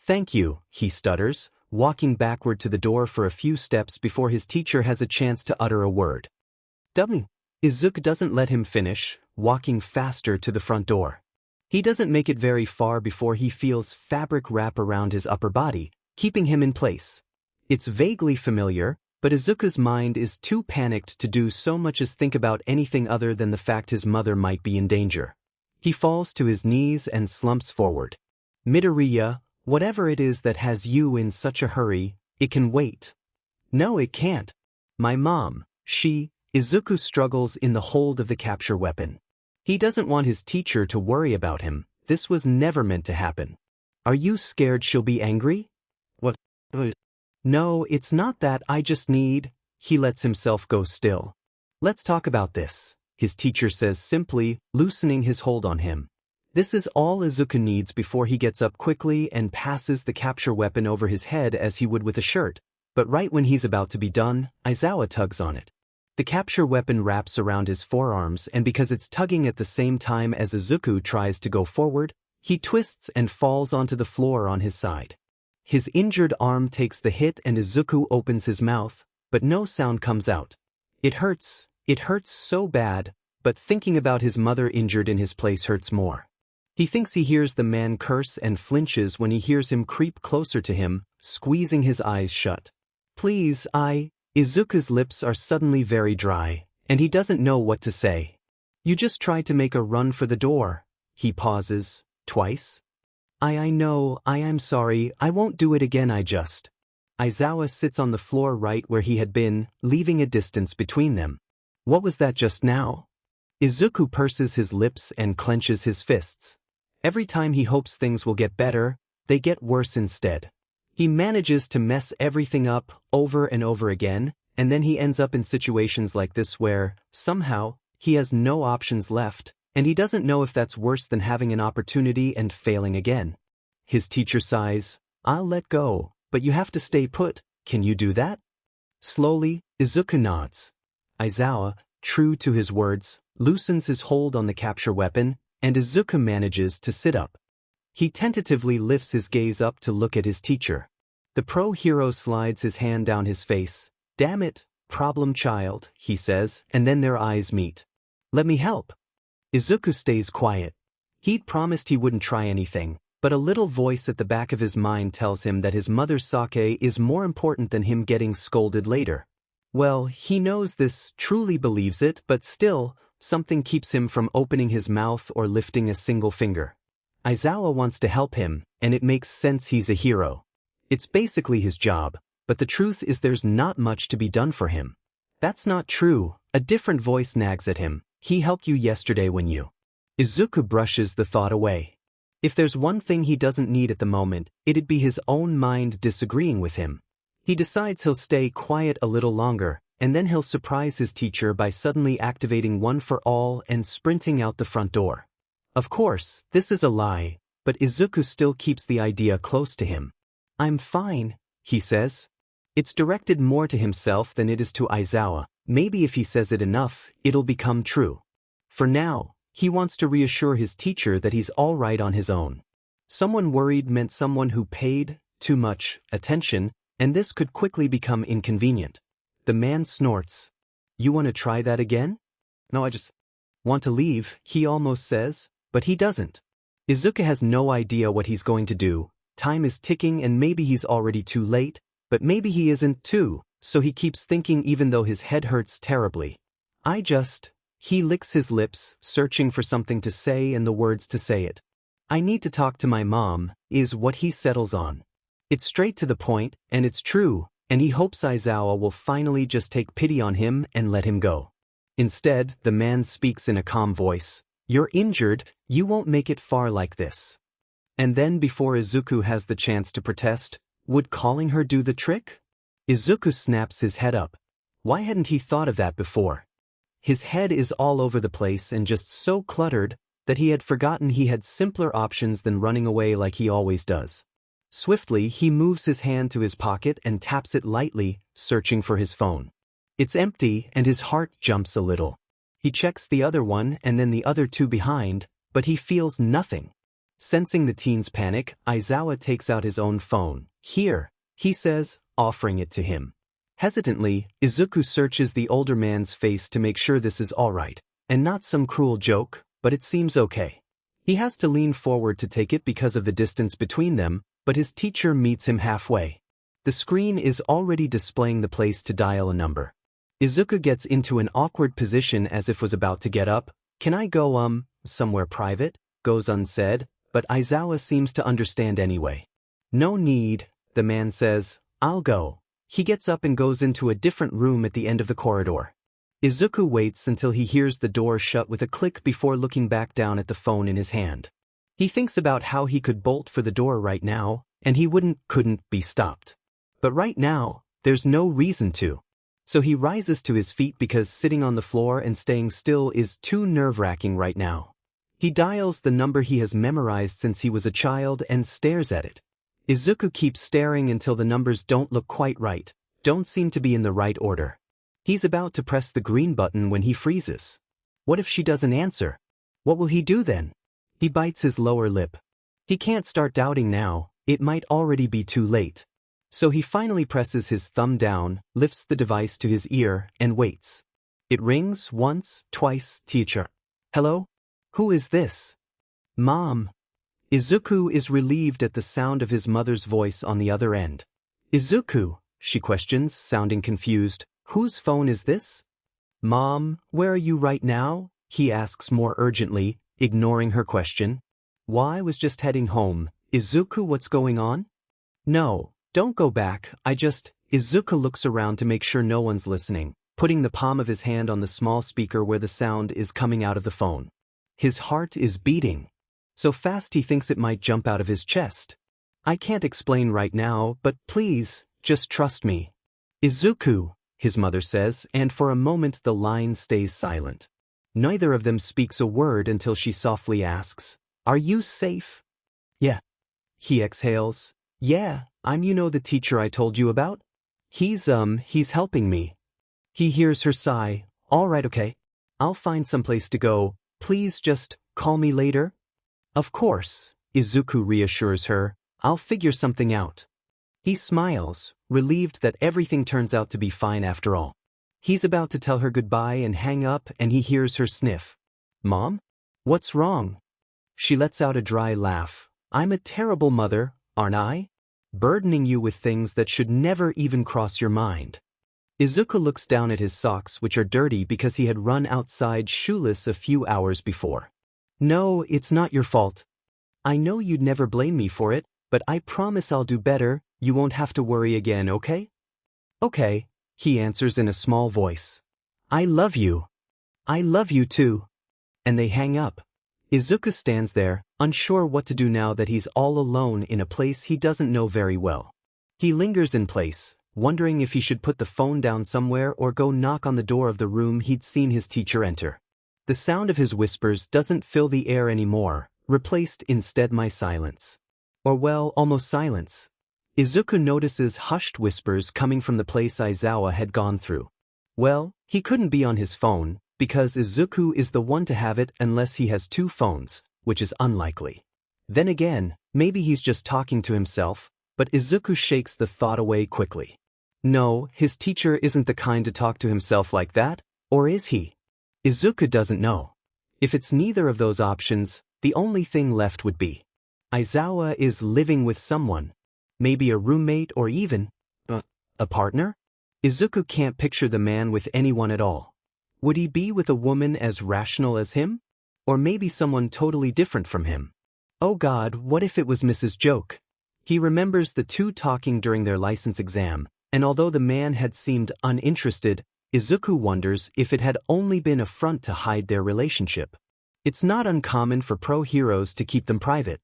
A: thank you," he stutters, walking backward to the door for a few steps before his teacher has a chance to utter a word. W. Izuku doesn't let him finish, walking faster to the front door. He doesn't make it very far before he feels fabric wrap around his upper body, keeping him in place. It's vaguely familiar, but Izuku's mind is too panicked to do so much as think about anything other than the fact his mother might be in danger. He falls to his knees and slumps forward. "Midoriya, whatever it is that has you in such a hurry, it can wait." "No, it can't. My mom, Izuku struggles in the hold of the capture weapon. He doesn't want his teacher to worry about him. This was never meant to happen. "Are you scared she'll be angry?" "What? No, it's not that, I just need—" He lets himself go still. "Let's talk about this," his teacher says simply, loosening his hold on him. This is all Izuku needs before he gets up quickly and passes the capture weapon over his head as he would with a shirt, but right when he's about to be done, Aizawa tugs on it. The capture weapon wraps around his forearms, and because it's tugging at the same time as Izuku tries to go forward, he twists and falls onto the floor on his side. His injured arm takes the hit and Izuku opens his mouth, but no sound comes out. It hurts so bad, but thinking about his mother injured in his place hurts more. He thinks he hears the man curse and flinches when he hears him creep closer to him, squeezing his eyes shut. "Please, Izuku's lips are suddenly very dry, and he doesn't know what to say. "You just tried to make a run for the door." He pauses. "Twice?" I know, I'm sorry, I won't do it again, I just." Aizawa sits on the floor right where he had been, leaving a distance between them. "What was that just now?" Izuku purses his lips and clenches his fists. Every time he hopes things will get better, they get worse instead. He manages to mess everything up over and over again, and then he ends up in situations like this where, somehow, he has no options left, and he doesn't know if that's worse than having an opportunity and failing again. His teacher sighs, "I'll let go, but you have to stay put. Can you do that?" Slowly, Izuku nods. Aizawa, true to his words, loosens his hold on the capture weapon, and Izuku manages to sit up. He tentatively lifts his gaze up to look at his teacher. The pro-hero slides his hand down his face. "Damn it, problem child," he says, and then their eyes meet. "Let me help." Izuku stays quiet. He'd promised he wouldn't try anything, but a little voice at the back of his mind tells him that his mother's sake is more important than him getting scolded later. Well, he knows this, truly believes it, but still, something keeps him from opening his mouth or lifting a single finger. Aizawa wants to help him, and it makes sense, he's a hero. It's basically his job, but the truth is there's not much to be done for him. "That's not true," a different voice nags at him. "He helped you yesterday when you—" Izuku brushes the thought away. If there's one thing he doesn't need at the moment, it'd be his own mind disagreeing with him. He decides he'll stay quiet a little longer, and then he'll surprise his teacher by suddenly activating One for All and sprinting out the front door. Of course, this is a lie, but Izuku still keeps the idea close to him. "I'm fine," he says. It's directed more to himself than it is to Aizawa. Maybe if he says it enough, it'll become true. For now, He wants to reassure his teacher that he's all right on his own. Someone worried meant someone who paid too much attention, and this could quickly become inconvenient. The man snorts. You want to try that again? No, I just want to leave, he almost says, but he doesn't. Izuku has no idea what he's going to do. Time is ticking and maybe he's already too late, but maybe he isn't too, so he keeps thinking even though his head hurts terribly. He licks his lips, searching for something to say and the words to say it. I need to talk to my mom, is what he settles on. It's straight to the point, and it's true, and he hopes Aizawa will finally just take pity on him and let him go. Instead, the man speaks in a calm voice. You're injured, you won't make it far like this. And then before Izuku has the chance to protest, would calling her do the trick? Izuku snaps his head up. Why hadn't he thought of that before? His head is all over the place and just so cluttered that he had forgotten he had simpler options than running away like he always does. Swiftly, he moves his hand to his pocket and taps it lightly, searching for his phone. It's empty and his heart jumps a little. He checks the other one and then the other two behind, but he feels nothing. Sensing the teen's panic, Aizawa takes out his own phone. Here, he says, offering it to him. Hesitantly, Izuku searches the older man's face to make sure this is all right, and not some cruel joke, but it seems okay. He has to lean forward to take it because of the distance between them, but his teacher meets him halfway. The screen is already displaying the place to dial a number. Izuku gets into an awkward position as if was about to get up. Can I go, somewhere private? Goes unsaid, but Aizawa seems to understand anyway. No need, the man says, I'll go. He gets up and goes into a different room at the end of the corridor. Izuku waits until he hears the door shut with a click before looking back down at the phone in his hand. He thinks about how he could bolt for the door right now, and he couldn't be stopped. But right now, there's no reason to. So he rises to his feet because sitting on the floor and staying still is too nerve-wracking right now. He dials the number he has memorized since he was a child and stares at it. Izuku keeps staring until the numbers don't look quite right, don't seem to be in the right order. He's about to press the green button when he freezes. What if she doesn't answer? What will he do then? He bites his lower lip. He can't start doubting now, it might already be too late. So he finally presses his thumb down, lifts the device to his ear, and waits. It rings once, twice, teacher. Hello? Who is this? Mom. Izuku is relieved at the sound of his mother's voice on the other end. Izuku, she questions, sounding confused. Whose phone is this? Mom, where are you right now? He asks more urgently, ignoring her question. Why, I was just heading home. Izuku, what's going on? No, don't go back, Izuku looks around to make sure no one's listening, putting the palm of his hand on the small speaker where the sound is coming out of the phone. His heart is beating. So fast he thinks it might jump out of his chest. I can't explain right now, but please, just trust me. Izuku, his mother says, and for a moment the line stays silent. Neither of them speaks a word until she softly asks, Are you safe? Yeah. He exhales. Yeah, I'm the teacher I told you about? He's helping me. He hears her sigh. All right, okay. I'll find someplace to go. Please just call me later. Of course, Izuku reassures her. I'll figure something out. He smiles, relieved that everything turns out to be fine after all. He's about to tell her goodbye and hang up and he hears her sniff. Mom? What's wrong? She lets out a dry laugh. I'm a terrible mother, aren't I? Burdening you with things that should never even cross your mind. Izuku looks down at his socks, which are dirty because he had run outside shoeless a few hours before. No, it's not your fault. I know you'd never blame me for it, but I promise I'll do better. You won't have to worry again, okay? Okay, he answers in a small voice. I love you. I love you too. And they hang up. Izuku stands there, unsure what to do now that he's all alone in a place he doesn't know very well. He lingers in place, wondering if he should put the phone down somewhere or go knock on the door of the room he'd seen his teacher enter. The sound of his whispers doesn't fill the air anymore, replaced instead by silence. Or well, almost silence. Izuku notices hushed whispers coming from the place Aizawa had gone through. Well, he couldn't be on his phone, because Izuku is the one to have it unless he has two phones, which is unlikely. Then again, maybe he's just talking to himself, but Izuku shakes the thought away quickly. No, his teacher isn't the kind to talk to himself like that, or is he? Izuku doesn't know. If it's neither of those options, the only thing left would be Aizawa is living with someone. Maybe a roommate or even a partner? Izuku can't picture the man with anyone at all. Would he be with a woman as rational as him? Or maybe someone totally different from him? Oh God, what if it was Mrs. Joke? He remembers the two talking during their license exam, and although the man had seemed uninterested, Izuku wonders if it had only been a front to hide their relationship. It's not uncommon for pro-heroes to keep them private.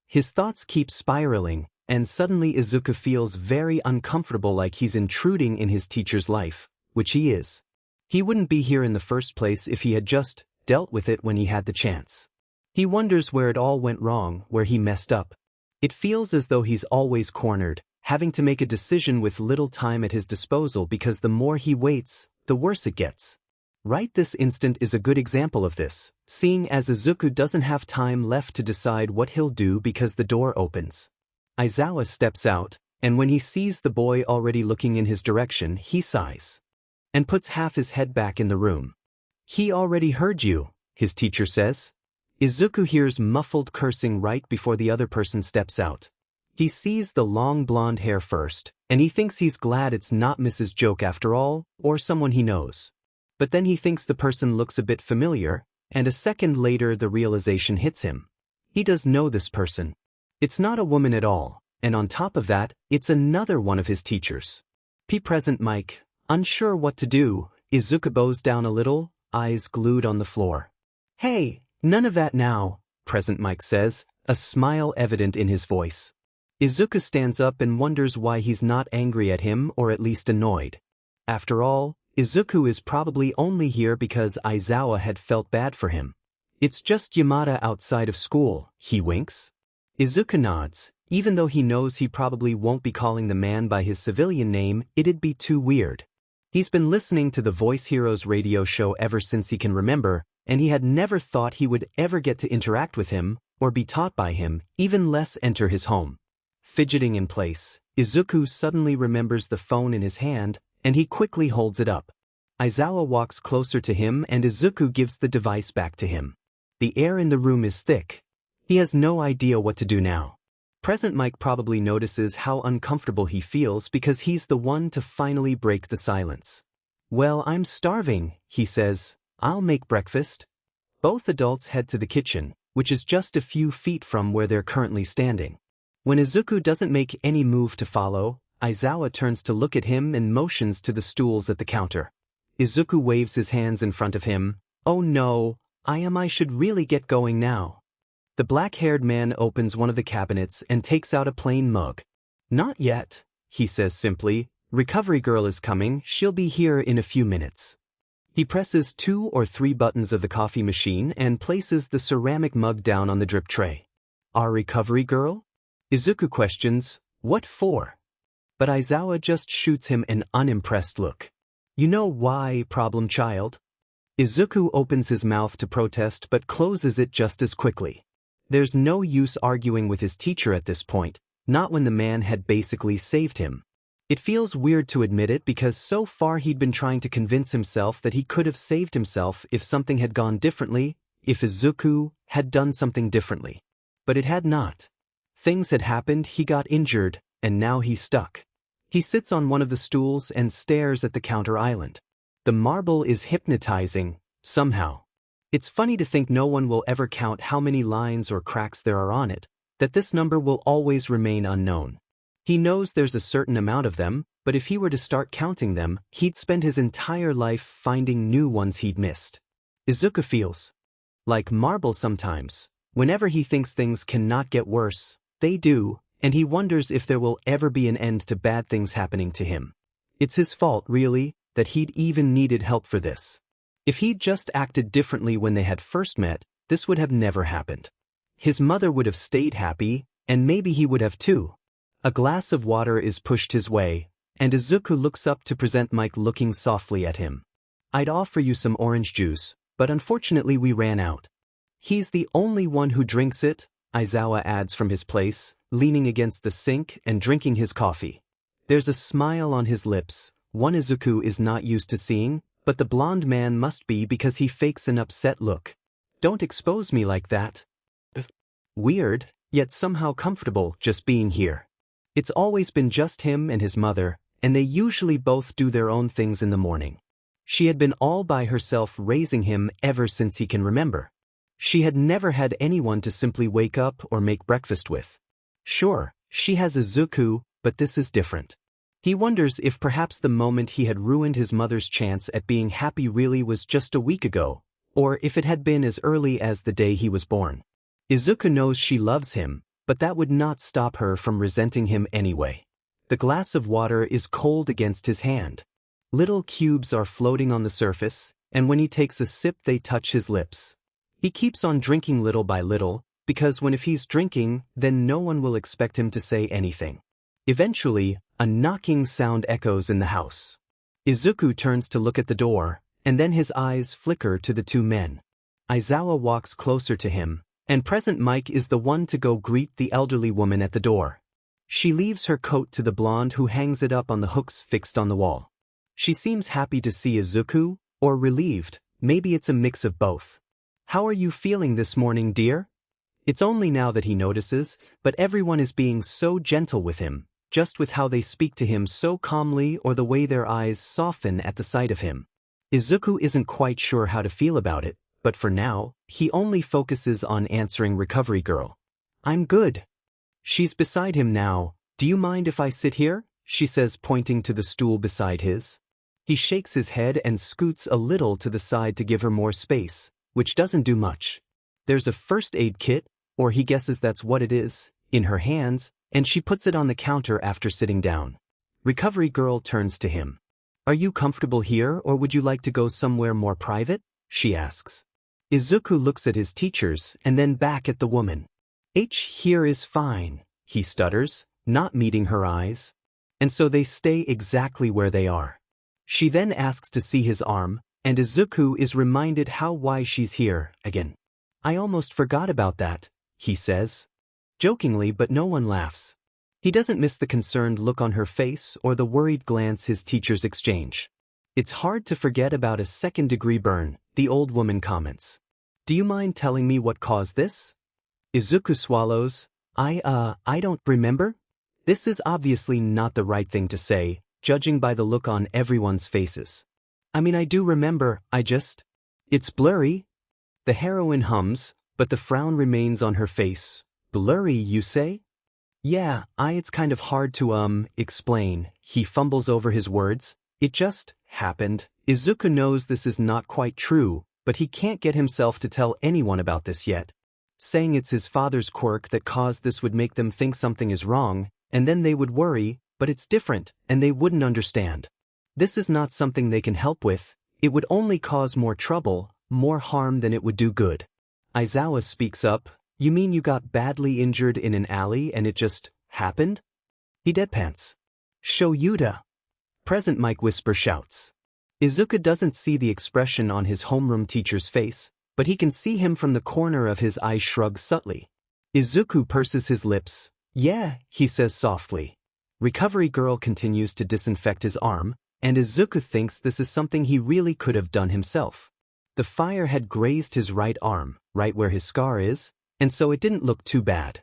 A: His thoughts keep spiraling, and suddenly Izuku feels very uncomfortable, like he's intruding in his teacher's life, which he is. He wouldn't be here in the first place if he had just dealt with it when he had the chance. He wonders where it all went wrong, where he messed up. It feels as though he's always cornered, having to make a decision with little time at his disposal because the more he waits, the worse it gets. Right this instant is a good example of this, seeing as Izuku doesn't have time left to decide what he'll do because the door opens. Aizawa steps out, and when he sees the boy already looking in his direction, he sighs and puts half his head back in the room. He already heard you, his teacher says. Izuku hears muffled cursing right before the other person steps out. He sees the long blonde hair first, and he thinks he's glad it's not Mrs. Joke after all, or someone he knows. But then he thinks the person looks a bit familiar, and a second later the realization hits him. He does know this person. It's not a woman at all, and on top of that, it's another one of his teachers. Present Mike, unsure what to do, Izuku bows down a little, eyes glued on the floor. Hey, none of that now, Present Mike says, a smile evident in his voice. Izuku stands up and wonders why he's not angry at him, or at least annoyed. After all, Izuku is probably only here because Aizawa had felt bad for him. It's just Yamada outside of school, he winks. Izuku nods. Even though he knows he probably won't be calling the man by his civilian name, it'd be too weird. He's been listening to the Voice Heroes radio show ever since he can remember, and he had never thought he would ever get to interact with him, or be taught by him, even less enter his home. Fidgeting in place, Izuku suddenly remembers the phone in his hand, and he quickly holds it up. Aizawa walks closer to him and Izuku gives the device back to him. The air in the room is thick. He has no idea what to do now. Present Mike probably notices how uncomfortable he feels because he's the one to finally break the silence. Well, I'm starving, he says. I'll make breakfast. Both adults head to the kitchen, which is just a few feet from where they're currently standing. When Izuku doesn't make any move to follow, Aizawa turns to look at him and motions to the stools at the counter. Izuku waves his hands in front of him. Oh no, I should really get going now. The black-haired man opens one of the cabinets and takes out a plain mug. Not yet, he says simply. Recovery girl is coming, she'll be here in a few minutes. He presses 2 or 3 buttons of the coffee machine and places the ceramic mug down on the drip tray. Our recovery girl? Izuku questions, what for? But Aizawa just shoots him an unimpressed look. You know why, problem child? Izuku opens his mouth to protest but closes it just as quickly. There's no use arguing with his teacher at this point, not when the man had basically saved him. It feels weird to admit it because so far he'd been trying to convince himself that he could have saved himself if something had gone differently, if Izuku had done something differently. But it had not. Things had happened, he got injured, and now he's stuck. He sits on one of the stools and stares at the counter island. The marble is hypnotizing, somehow. It's funny to think no one will ever count how many lines or cracks there are on it, that this number will always remain unknown. He knows there's a certain amount of them, but if he were to start counting them, he'd spend his entire life finding new ones he'd missed. Izuku feels like marble sometimes. Whenever he thinks things cannot get worse, they do, and he wonders if there will ever be an end to bad things happening to him. It's his fault, really, that he'd even needed help for this. If he'd just acted differently when they had first met, this would have never happened. His mother would have stayed happy, and maybe he would have too. A glass of water is pushed his way, and Izuku looks up to present Mike looking softly at him. I'd offer you some orange juice, but unfortunately we ran out. He's the only one who drinks it, Aizawa adds from his place, leaning against the sink and drinking his coffee. There's a smile on his lips, one Izuku is not used to seeing, but the blonde man must be because he fakes an upset look. Don't expose me like that. Weird, yet somehow comfortable just being here. It's always been just him and his mother, and they usually both do their own things in the morning. She had been all by herself raising him ever since he can remember. She had never had anyone to simply wake up or make breakfast with. Sure, she has Izuku, but this is different. He wonders if perhaps the moment he had ruined his mother's chance at being happy really was just a week ago, or if it had been as early as the day he was born. Izuku knows she loves him, but that would not stop her from resenting him anyway. The glass of water is cold against his hand. Little cubes are floating on the surface, and when he takes a sip they touch his lips. He keeps on drinking little by little, because if he's drinking, then no one will expect him to say anything. Eventually, a knocking sound echoes in the house. Izuku turns to look at the door, and then his eyes flicker to the two men. Aizawa walks closer to him, and present Mike is the one to go greet the elderly woman at the door. She leaves her coat to the blonde who hangs it up on the hooks fixed on the wall. She seems happy to see Izuku, or relieved, maybe it's a mix of both. How are you feeling this morning, dear? It's only now that he notices, but everyone is being so gentle with him, just with how they speak to him so calmly or the way their eyes soften at the sight of him. Izuku isn't quite sure how to feel about it, but for now, he only focuses on answering Recovery Girl. I'm good. She's beside him now. Do you mind if I sit here? She says, pointing to the stool beside his. He shakes his head and scoots a little to the side to give her more space, which doesn't do much. There's a first aid kit, or he guesses that's what it is, in her hands, and she puts it on the counter after sitting down. Recovery Girl turns to him. Are you comfortable here or would you like to go somewhere more private? She asks. Izuku looks at his teachers and then back at the woman. Here is fine, he stutters, not meeting her eyes. And so they stay exactly where they are. She then asks to see his arm, and Izuku is reminded how why she's here again. I almost forgot about that, he says. Jokingly, but no one laughs. He doesn't miss the concerned look on her face or the worried glance his teachers exchange. It's hard to forget about a second-degree burn, the old woman comments. Do you mind telling me what caused this? Izuku swallows. I don't remember. This is obviously not the right thing to say, judging by the look on everyone's faces. I mean, I do remember, It's blurry. The heroine hums, but the frown remains on her face. Blurry, you say? Yeah, it's kind of hard to, explain. He fumbles over his words. It just happened. Izuku knows this is not quite true, but he can't get himself to tell anyone about this yet. Saying it's his father's quirk that caused this would make them think something is wrong, and then they would worry, but it's different, and they wouldn't understand. This is not something they can help with. It would only cause more trouble, more harm than it would do good. Aizawa speaks up. You mean you got badly injured in an alley and it just happened? He deadpans. Show Yuta. Present Mike whisper shouts. Izuku doesn't see the expression on his homeroom teacher's face, but he can see him from the corner of his eye shrug subtly. Izuku purses his lips. Yeah, he says softly. Recovery Girl continues to disinfect his arm, and Izuku thinks this is something he really could have done himself. The fire had grazed his right arm, right where his scar is, and so it didn't look too bad.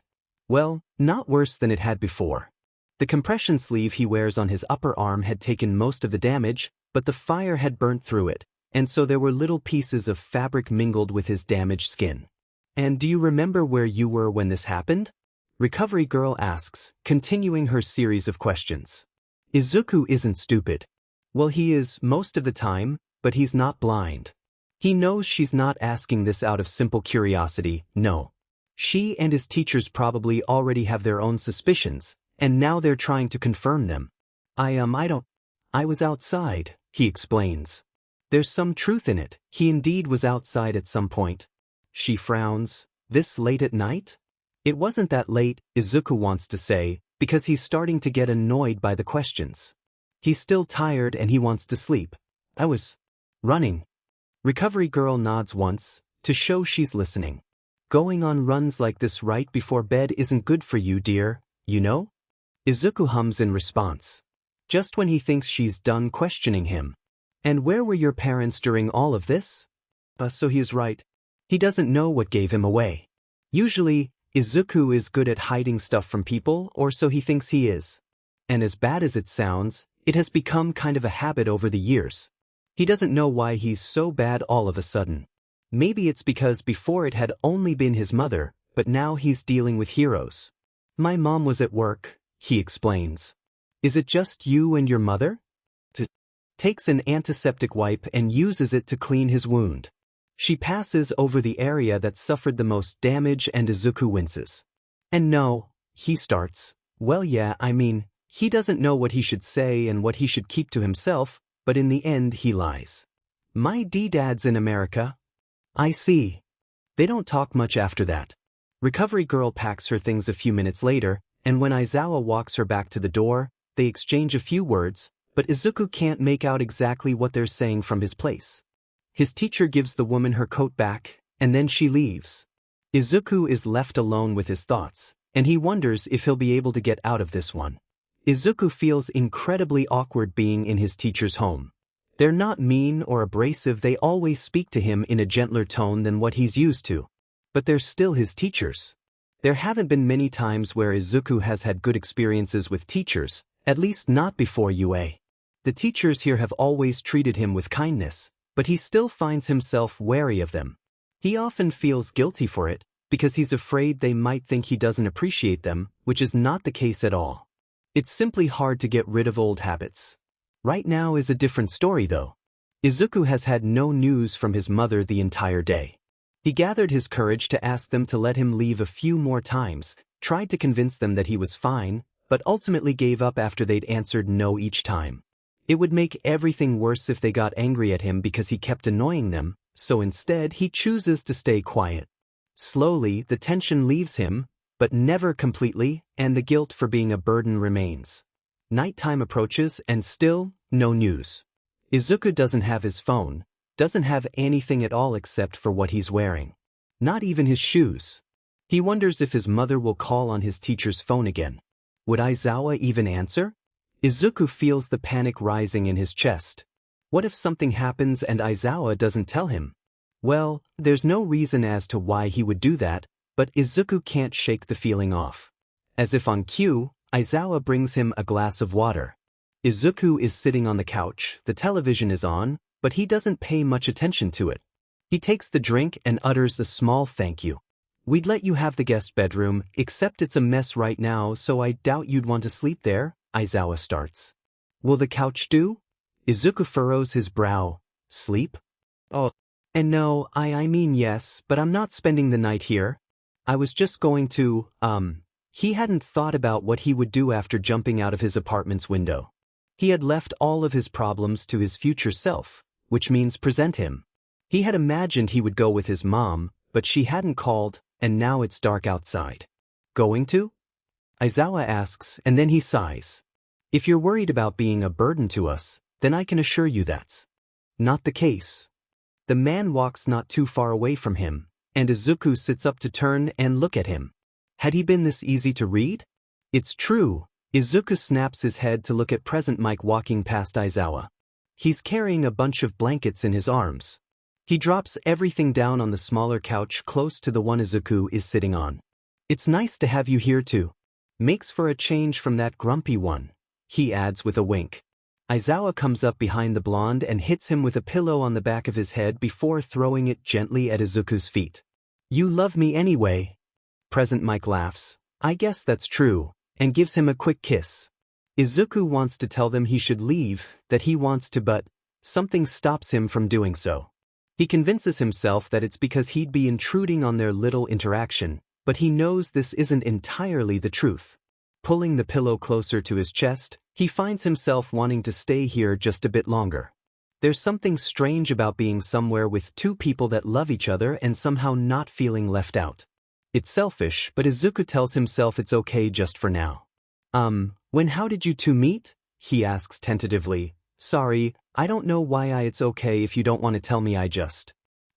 A: Well, not worse than it had before. The compression sleeve he wears on his upper arm had taken most of the damage, but the fire had burnt through it, and so there were little pieces of fabric mingled with his damaged skin. And do you remember where you were when this happened? Recovery Girl asks, continuing her series of questions. Izuku isn't stupid. Well, he is most of the time, but he's not blind. He knows she's not asking this out of simple curiosity, no. She and his teachers probably already have their own suspicions, and now they're trying to confirm them. I was outside, he explains. There's some truth in it, he indeed was outside at some point. She frowns. This late at night? It wasn't that late, Izuku wants to say, because he's starting to get annoyed by the questions. He's still tired and he wants to sleep. Running. Recovery girl nods once, to show she's listening. Going on runs like this right before bed isn't good for you, dear, you know? Izuku hums in response. Just when he thinks she's done questioning him. And where were your parents during all of this? So he is right. He doesn't know what gave him away. Usually, Izuku is good at hiding stuff from people, or so he thinks he is. And as bad as it sounds, it has become kind of a habit over the years. He doesn't know why he's so bad all of a sudden. Maybe it's because before it had only been his mother, but now he's dealing with heroes. My mom was at work, he explains. Is it just you and your mother? Takes an antiseptic wipe and uses it to clean his wound. She passes over the area that suffered the most damage and Izuku winces. And no, he starts. Well yeah, I mean, he doesn't know what he should say and what he should keep to himself, but in the end he lies. My dad's in America. I see. They don't talk much after that. Recovery girl packs her things a few minutes later, and when Aizawa walks her back to the door, they exchange a few words, but Izuku can't make out exactly what they're saying from his place. His teacher gives the woman her coat back, and then she leaves. Izuku is left alone with his thoughts, and he wonders if he'll be able to get out of this one. Izuku feels incredibly awkward being in his teacher's home. They're not mean or abrasive, they always speak to him in a gentler tone than what he's used to. But they're still his teachers. There haven't been many times where Izuku has had good experiences with teachers, at least not before UA. The teachers here have always treated him with kindness, but he still finds himself wary of them. He often feels guilty for it, because he's afraid they might think he doesn't appreciate them, which is not the case at all. It's simply hard to get rid of old habits. Right now is a different story though. Izuku has had no news from his mother the entire day. He gathered his courage to ask them to let him leave a few more times, tried to convince them that he was fine, but ultimately gave up after they'd answered no each time. It would make everything worse if they got angry at him because he kept annoying them, so instead he chooses to stay quiet. Slowly, the tension leaves him, but never completely, and the guilt for being a burden remains. Nighttime approaches and still, no news. Izuku doesn't have his phone, doesn't have anything at all except for what he's wearing. Not even his shoes. He wonders if his mother will call on his teacher's phone again. Would Aizawa even answer? Izuku feels the panic rising in his chest. What if something happens and Aizawa doesn't tell him? Well, there's no reason as to why he would do that, but Izuku can't shake the feeling off. As if on cue, Aizawa brings him a glass of water. Izuku is sitting on the couch, the television is on, but he doesn't pay much attention to it. He takes the drink and utters a small thank you. We'd let you have the guest bedroom, except it's a mess right now, so I doubt you'd want to sleep there, Aizawa starts. Will the couch do? Izuku furrows his brow. Sleep? Oh. And no, I mean yes, but I'm not spending the night here. I was just going to, He hadn't thought about what he would do after jumping out of his apartment's window. He had left all of his problems to his future self, which means present him. He had imagined he would go with his mom, but she hadn't called, and now it's dark outside. Going to? Aizawa asks, and then he sighs. If you're worried about being a burden to us, then I can assure you that's not the case. The man walks not too far away from him, and Izuku sits up to turn and look at him. Had he been this easy to read? It's true. Izuku snaps his head to look at present Mike walking past Aizawa. He's carrying a bunch of blankets in his arms. He drops everything down on the smaller couch close to the one Izuku is sitting on. It's nice to have you here too. Makes for a change from that grumpy one, he adds with a wink. Aizawa comes up behind the blonde and hits him with a pillow on the back of his head before throwing it gently at Izuku's feet. You love me anyway. Present Mike laughs. I guess that's true, and gives him a quick kiss. Izuku wants to tell them he should leave, that he wants to, but something stops him from doing so. He convinces himself that it's because he'd be intruding on their little interaction, but he knows this isn't entirely the truth. Pulling the pillow closer to his chest, he finds himself wanting to stay here just a bit longer. There's something strange about being somewhere with two people that love each other and somehow not feeling left out. It's selfish, but Izuku tells himself it's okay just for now. How did you two meet? He asks tentatively, Sorry, I don't know why it's okay if you don't want to tell me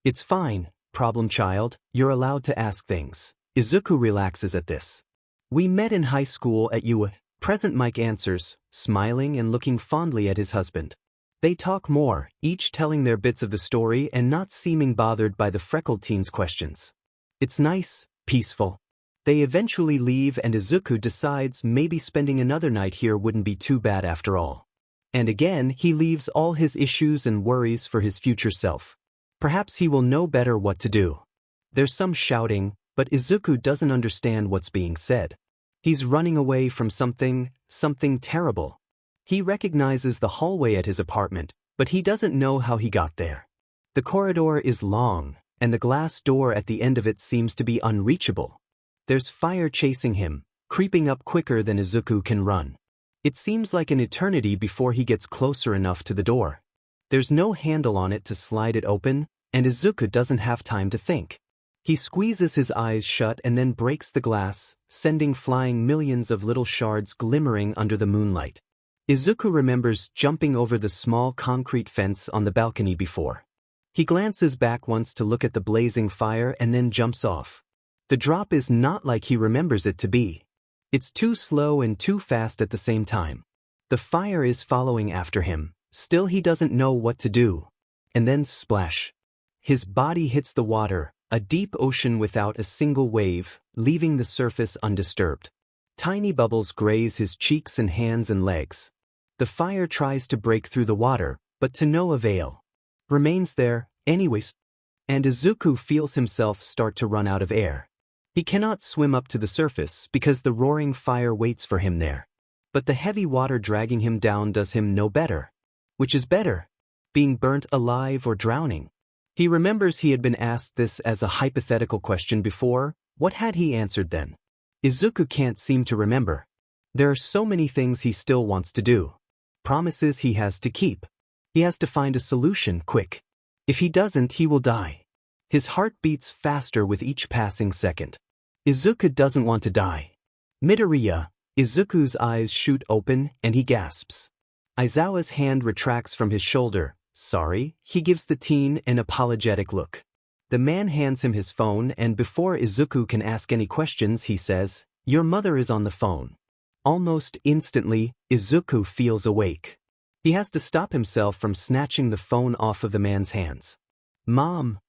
A: It's fine, problem child, you're allowed to ask things. Izuku relaxes at this. We met in high school at UA. Present Mike answers, smiling and looking fondly at his husband. They talk more, each telling their bits of the story and not seeming bothered by the freckled teen's questions. It's nice, peaceful. They eventually leave and Izuku decides maybe spending another night here wouldn't be too bad after all. And again, he leaves all his issues and worries for his future self. Perhaps he will know better what to do. There's some shouting, but Izuku doesn't understand what's being said. He's running away from something terrible. He recognizes the hallway at his apartment, but he doesn't know how he got there. The corridor is long, and the glass door at the end of it seems to be unreachable. There's fire chasing him, creeping up quicker than Izuku can run. It seems like an eternity before he gets closer enough to the door. There's no handle on it to slide it open, and Izuku doesn't have time to think. He squeezes his eyes shut and then breaks the glass, sending flying millions of little shards glimmering under the moonlight. Izuku remembers jumping over the small concrete fence on the balcony before. He glances back once to look at the blazing fire and then jumps off. The drop is not like he remembers it to be. It's too slow and too fast at the same time. The fire is following after him, still he doesn't know what to do. And then splash. His body hits the water, a deep ocean without a single wave, leaving the surface undisturbed. Tiny bubbles graze his cheeks and hands and legs. The fire tries to break through the water, but to no avail. Remains there, anyways. And Izuku feels himself start to run out of air. He cannot swim up to the surface because the roaring fire waits for him there. But the heavy water dragging him down does him no better. Which is better? Being burnt alive or drowning? He remembers he had been asked this as a hypothetical question before. What had he answered then? Izuku can't seem to remember. There are so many things he still wants to do. Promises he has to keep. He has to find a solution quick. If he doesn't, he will die. His heart beats faster with each passing second. Izuku doesn't want to die. Midoriya. Izuku's eyes shoot open and he gasps. Aizawa's hand retracts from his shoulder. Sorry, he gives the teen an apologetic look. The man hands him his phone and before Izuku can ask any questions he says, "Your mother is on the phone." Almost instantly, Izuku feels awake. He has to stop himself from snatching the phone off of the man's hands. "Mom."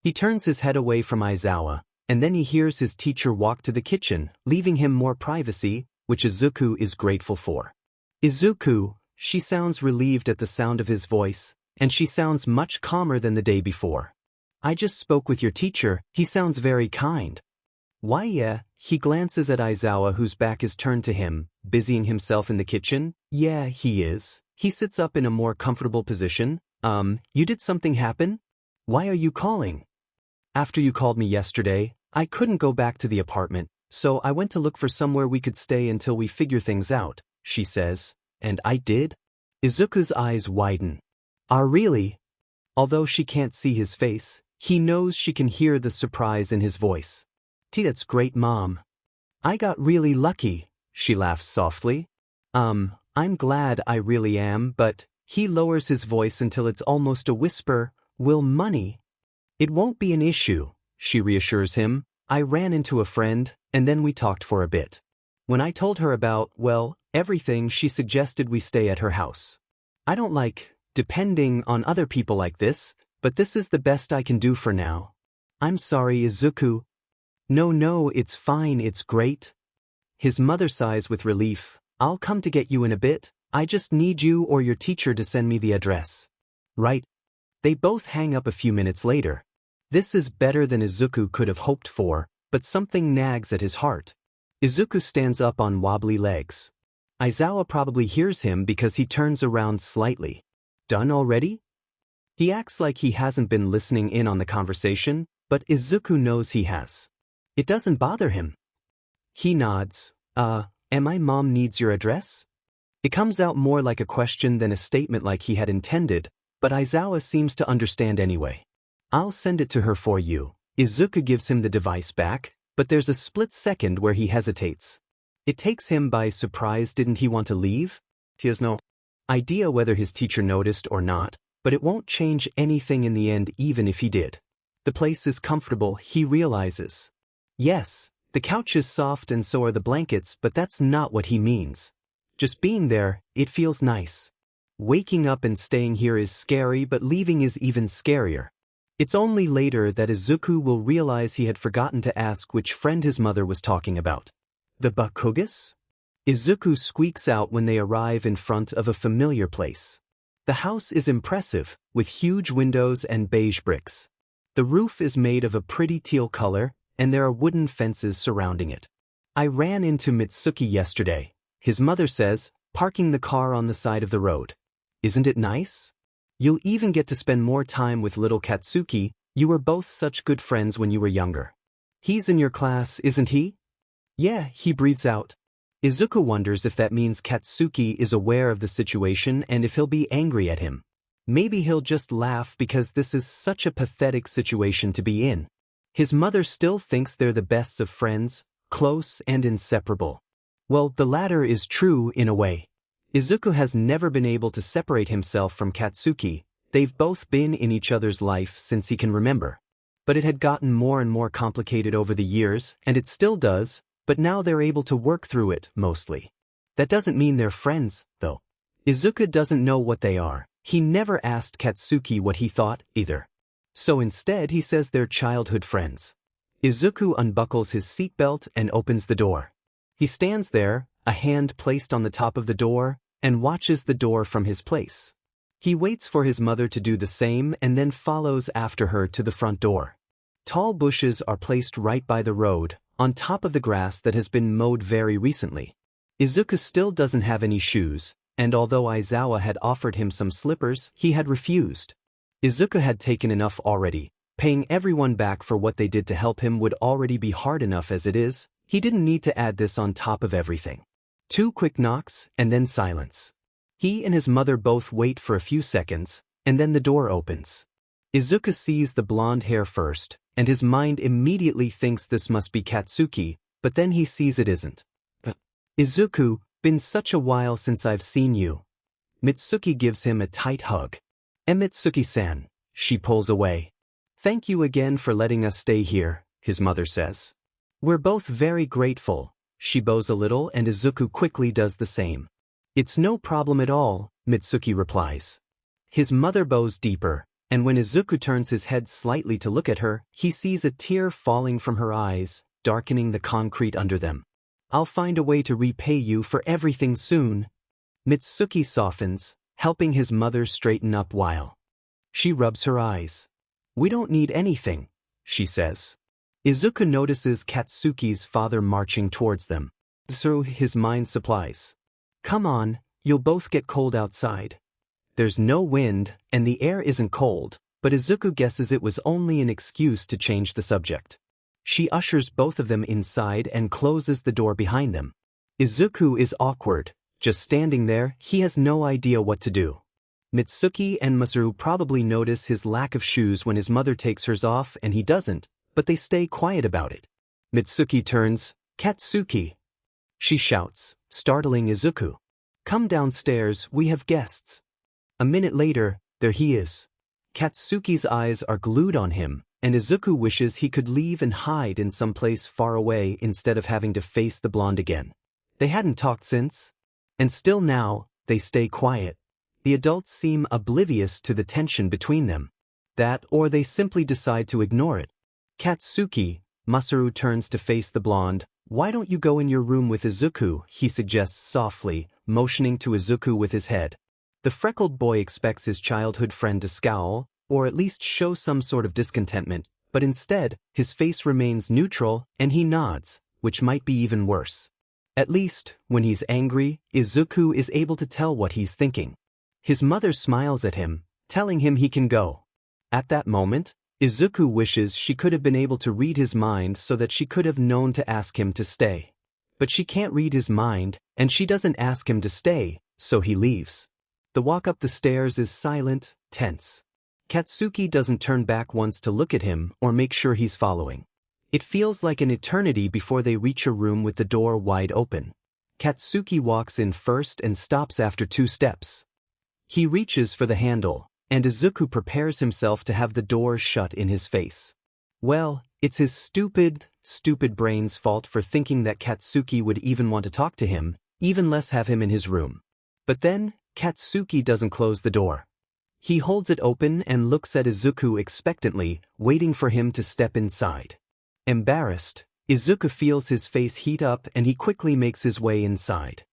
A: He turns his head away from Aizawa, and then he hears his teacher walk to the kitchen, leaving him more privacy, which Izuku is grateful for. "Izuku," she sounds relieved at the sound of his voice, and she sounds much calmer than the day before. "I just spoke with your teacher, he sounds very kind." "Why yeah?" He glances at Aizawa whose back is turned to him, busying himself in the kitchen. "Yeah, he is." He sits up in a more comfortable position. You did something happen? Why are you calling?" "After you called me yesterday, I couldn't go back to the apartment, so I went to look for somewhere we could stay until we figure things out," she says. "And I did?" Izuku's eyes widen. Really?" Although she can't see his face, he knows she can hear the surprise in his voice. That's great, Mom. I got really lucky," she laughs softly. I'm glad I really am, but..." He lowers his voice until it's almost a whisper. "Will money?" "It won't be an issue," she reassures him. "I ran into a friend, and then we talked for a bit. When I told her about, well, everything, she suggested we stay at her house. I don't like depending on other people like this, but this is the best I can do for now." "I'm sorry, Izuku." No, it's fine, it's great." His mother sighs with relief. "I'll come to get you in a bit. I just need you or your teacher to send me the address." "Right." They both hang up a few minutes later. This is better than Izuku could have hoped for, but something nags at his heart. Izuku stands up on wobbly legs. Aizawa probably hears him because he turns around slightly. "Done already?" He acts like he hasn't been listening in on the conversation, but Izuku knows he has. It doesn't bother him. He nods. And my mom needs your address?" It comes out more like a question than a statement like he had intended, but Aizawa seems to understand anyway. "I'll send it to her for you." Izuku gives him the device back, but there's a split second where he hesitates. It takes him by surprise. Didn't he want to leave? He has no. idea whether his teacher noticed or not, but it won't change anything in the end even if he did. The place is comfortable, he realizes. Yes, the couch is soft and so are the blankets, but that's not what he means. Just being there, it feels nice. Waking up and staying here is scary, but leaving is even scarier. It's only later that Izuku will realize he had forgotten to ask which friend his mother was talking about. The Bakugas? Izuku squeaks out when they arrive in front of a familiar place. The house is impressive, with huge windows and beige bricks. The roof is made of a pretty teal color, and there are wooden fences surrounding it. I ran into Mitsuki yesterday, his mother says, parking the car on the side of the road. Isn't it nice? You'll even get to spend more time with little Katsuki, you were both such good friends when you were younger. He's in your class, isn't he? Yeah, he breathes out. Izuku wonders if that means Katsuki is aware of the situation and if he'll be angry at him. Maybe he'll just laugh because this is such a pathetic situation to be in. His mother still thinks they're the best of friends, close and inseparable. Well, the latter is true in a way. Izuku has never been able to separate himself from Katsuki, they've both been in each other's life since he can remember. But it had gotten more and more complicated over the years, and it still does, but now they're able to work through it, mostly. That doesn't mean they're friends, though. Izuku doesn't know what they are, he never asked Katsuki what he thought, either. So instead he says they're childhood friends. Izuku unbuckles his seatbelt and opens the door. He stands there, a hand placed on the top of the door, and watches the door from his place. He waits for his mother to do the same and then follows after her to the front door. Tall bushes are placed right by the road, on top of the grass that has been mowed very recently. Izuku still doesn't have any shoes, and although Aizawa had offered him some slippers, he had refused. Izuku had taken enough already. Paying everyone back for what they did to help him would already be hard enough as it is, he didn't need to add this on top of everything. 2 quick knocks, and then silence. He and his mother both wait for a few seconds, and then the door opens. Izuku sees the blonde hair first, and his mind immediately thinks this must be Katsuki, but then he sees it isn't. Izuku, been such a while since I've seen you. Mitsuki gives him a tight hug. Mitsuki-san, she pulls away. Thank you again for letting us stay here, his mother says. We're both very grateful. She bows a little and Izuku quickly does the same. It's no problem at all, Mitsuki replies. His mother bows deeper, and when Izuku turns his head slightly to look at her, he sees a tear falling from her eyes, darkening the concrete under them. I'll find a way to repay you for everything soon. Mitsuki softens, helping his mother straighten up while she rubs her eyes. We don't need anything, she says. Izuku notices Katsuki's father marching towards them. Through his mind supplies. Come on, you'll both get cold outside. There's no wind, and the air isn't cold, but Izuku guesses it was only an excuse to change the subject. She ushers both of them inside and closes the door behind them. Izuku is awkward, just standing there, he has no idea what to do. Mitsuki and Masaru probably notice his lack of shoes when his mother takes hers off and he doesn't, but they stay quiet about it. Mitsuki turns, Katsuki. She shouts, startling Izuku. Come downstairs, we have guests. A minute later, there he is. Katsuki's eyes are glued on him, and Izuku wishes he could leave and hide in some place far away instead of having to face the blonde again. They hadn't talked since. And still now, they stay quiet. The adults seem oblivious to the tension between them. That or they simply decide to ignore it. Katsuki, Masaru turns to face the blonde. Why don't you go in your room with Izuku, he suggests softly, motioning to Izuku with his head. The freckled boy expects his childhood friend to scowl, or at least show some sort of discontentment, but instead, his face remains neutral, and he nods, which might be even worse. At least, when he's angry, Izuku is able to tell what he's thinking. His mother smiles at him, telling him he can go. At that moment, Izuku wishes she could have been able to read his mind so that she could have known to ask him to stay. But she can't read his mind, and she doesn't ask him to stay, so he leaves. The walk up the stairs is silent, tense. Katsuki doesn't turn back once to look at him or make sure he's following. It feels like an eternity before they reach a room with the door wide open. Katsuki walks in first and stops after 2 steps. He reaches for the handle, and Izuku prepares himself to have the door shut in his face. Well, it's his stupid brain's fault for thinking that Katsuki would even want to talk to him, even less have him in his room. But then, Katsuki doesn't close the door. He holds it open and looks at Izuku expectantly, waiting for him to step inside. Embarrassed, Izuku feels his face heat up and he quickly makes his way inside.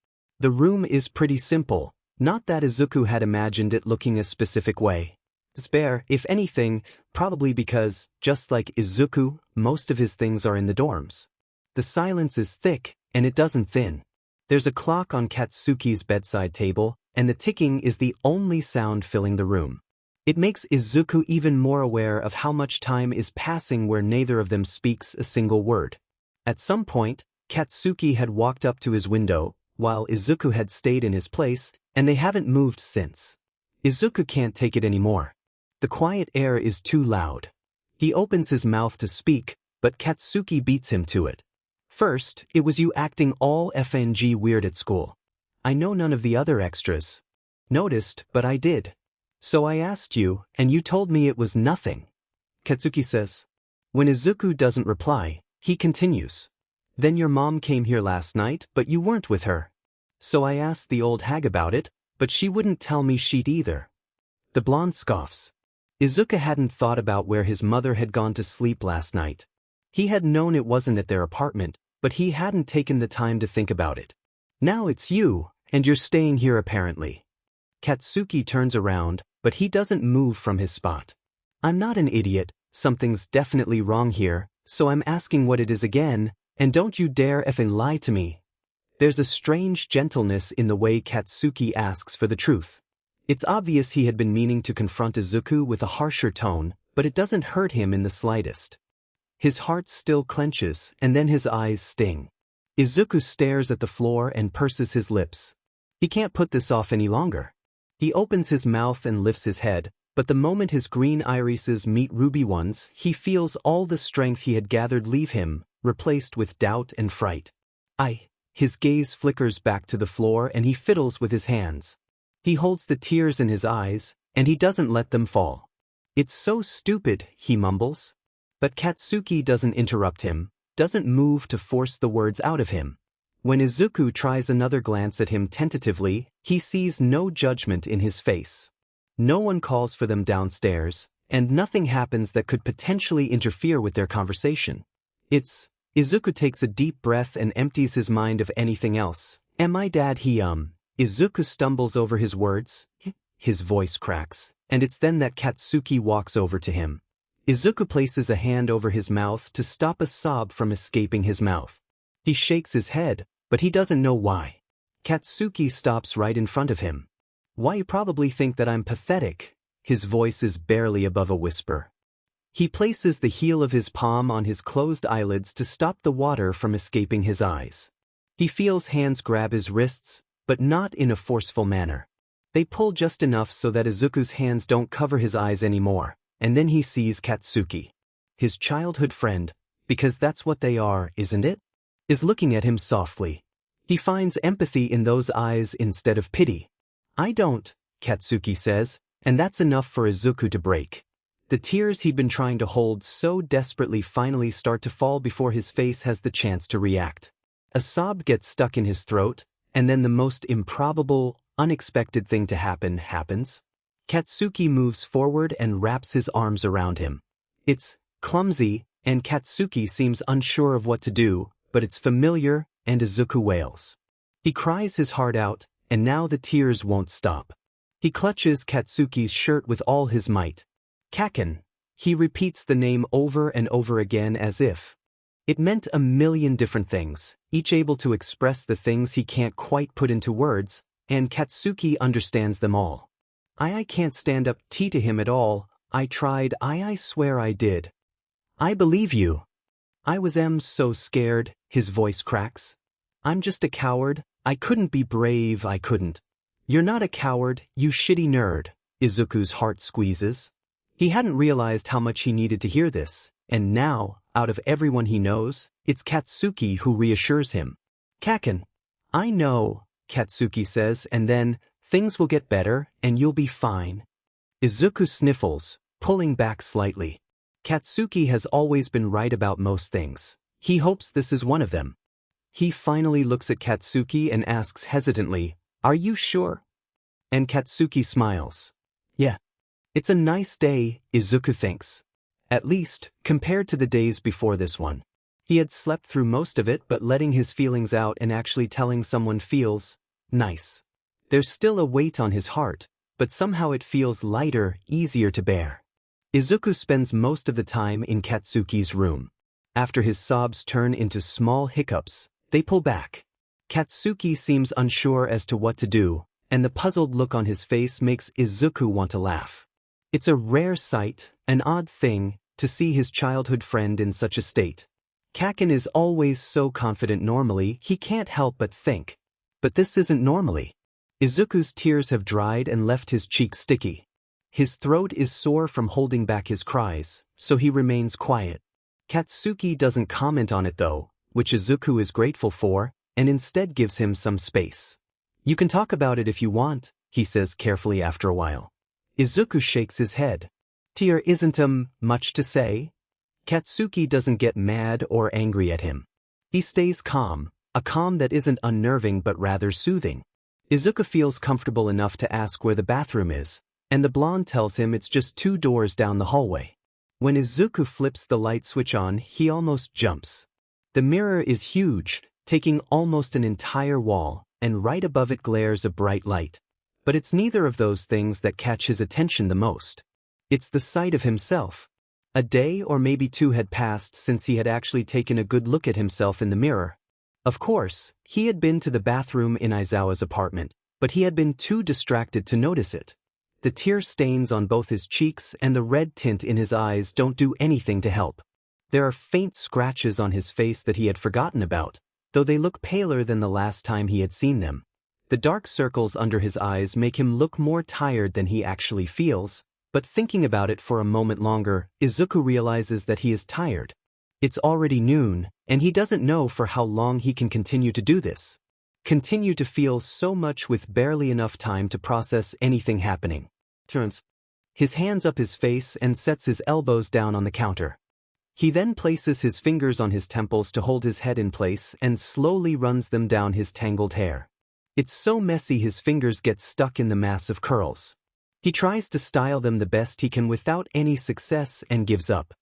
A: The room is pretty simple, not that Izuku had imagined it looking a specific way. Spare, if anything, probably because, just like Izuku, most of his things are in the dorms. The silence is thick, and it doesn't thin. There's a clock on Katsuki's bedside table, and the ticking is the only sound filling the room. It makes Izuku even more aware of how much time is passing where neither of them speaks a single word. At some point, Katsuki had walked up to his window, while Izuku had stayed in his place, and they haven't moved since. Izuku can't take it anymore. The quiet air is too loud. He opens his mouth to speak, but Katsuki beats him to it. First, it was you acting all FNG weird at school. I know none of the other extras noticed, but I did. So I asked you, and you told me it was nothing. Katsuki says. When Izuku doesn't reply, he continues. Then your mom came here last night, but you weren't with her. So I asked the old hag about it, but she wouldn't tell me she'd either. The blonde scoffs. Izuku hadn't thought about where his mother had gone to sleep last night. He had known it wasn't at their apartment, but he hadn't taken the time to think about it. Now it's you, and you're staying here apparently. Katsuki turns around, but he doesn't move from his spot. I'm not an idiot, something's definitely wrong here, so I'm asking what it is again, and don't you dare effing lie to me. There's a strange gentleness in the way Katsuki asks for the truth. It's obvious he had been meaning to confront Izuku with a harsher tone, but it doesn't hurt him in the slightest. His heart still clenches, and then his eyes sting. Izuku stares at the floor and purses his lips. He can't put this off any longer. He opens his mouth and lifts his head, but the moment his green irises meet ruby ones, he feels all the strength he had gathered leave him, replaced with doubt and fright. His gaze flickers back to the floor and he fiddles with his hands. He holds the tears in his eyes, and he doesn't let them fall. It's so stupid, he mumbles. But Katsuki doesn't interrupt him, doesn't move to force the words out of him. When Izuku tries another glance at him tentatively, he sees no judgment in his face. No one calls for them downstairs, and nothing happens that could potentially interfere with their conversation. Izuku takes a deep breath and empties his mind of anything else. Am I dad? Izuku stumbles over his words. His voice cracks, and it's then that Katsuki walks over to him. Izuku places a hand over his mouth to stop a sob from escaping his mouth. He shakes his head, but he doesn't know why. Katsuki stops right in front of him. Why, you probably think that I'm pathetic. His voice is barely above a whisper. He places the heel of his palm on his closed eyelids to stop the water from escaping his eyes. He feels hands grab his wrists, but not in a forceful manner. They pull just enough so that Izuku's hands don't cover his eyes anymore, and then he sees Katsuki. His childhood friend, because that's what they are, isn't it? Is looking at him softly. He finds empathy in those eyes instead of pity. I don't, Katsuki says, and that's enough for Izuku to break. The tears he'd been trying to hold so desperately finally start to fall before his face has the chance to react. A sob gets stuck in his throat, and then the most improbable, unexpected thing to happen happens. Katsuki moves forward and wraps his arms around him. It's clumsy, and Katsuki seems unsure of what to do, but it's familiar, and Izuku wails. He cries his heart out, and now the tears won't stop. He clutches Katsuki's shirt with all his might. Kaken. He repeats the name over and over again as if it meant a million different things, each able to express the things he can't quite put into words, and Katsuki understands them all. I can't stand up to him at all. I tried. I swear I did. I believe you. I was so scared, his voice cracks. I'm just a coward. I couldn't be brave, I couldn't. You're not a coward, you shitty nerd, Izuku's heart squeezes. He hadn't realized how much he needed to hear this, and now, out of everyone he knows, it's Katsuki who reassures him. Kaken. I know, Katsuki says, and then, Things will get better, and you'll be fine. Izuku sniffles, pulling back slightly. Katsuki has always been right about most things. He hopes this is one of them. He finally looks at Katsuki and asks hesitantly, "Are you sure?" And Katsuki smiles. Yeah. It's a nice day, Izuku thinks. At least, compared to the days before this one. He had slept through most of it, but letting his feelings out and actually telling someone feels nice. There's still a weight on his heart, but somehow it feels lighter, easier to bear. Izuku spends most of the time in Katsuki's room. After his sobs turn into small hiccups, they pull back. Katsuki seems unsure as to what to do, and the puzzled look on his face makes Izuku want to laugh. It's a rare sight, an odd thing, to see his childhood friend in such a state. Kaken is always so confident normally, he can't help but think. But this isn't normally. Izuku's tears have dried and left his cheeks sticky. His throat is sore from holding back his cries, so he remains quiet. Katsuki doesn't comment on it though, which Izuku is grateful for, and instead gives him some space. You can talk about it if you want, he says carefully after a while. Izuku shakes his head. There isn't much to say. Katsuki doesn't get mad or angry at him. He stays calm, a calm that isn't unnerving but rather soothing. Izuku feels comfortable enough to ask where the bathroom is, and the blonde tells him it's just 2 doors down the hallway. When Izuku flips the light switch on, he almost jumps. The mirror is huge, taking almost an entire wall, and right above it glares a bright light. But it's neither of those things that catch his attention the most. It's the sight of himself. A day or maybe 2 had passed since he had actually taken a good look at himself in the mirror. Of course, he had been to the bathroom in Aizawa's apartment, but he had been too distracted to notice it. The tear stains on both his cheeks and the red tint in his eyes don't do anything to help. There are faint scratches on his face that he had forgotten about, though they look paler than the last time he had seen them. The dark circles under his eyes make him look more tired than he actually feels, but thinking about it for a moment longer, Izuku realizes that he is tired. It's already noon, and he doesn't know for how long he can continue to do this. Continue to feel so much with barely enough time to process anything happening. Turns his hands up his face and sets his elbows down on the counter. He then places his fingers on his temples to hold his head in place and slowly runs them down his tangled hair. It's so messy his fingers get stuck in the mass of curls. He tries to style them the best he can without any success and gives up.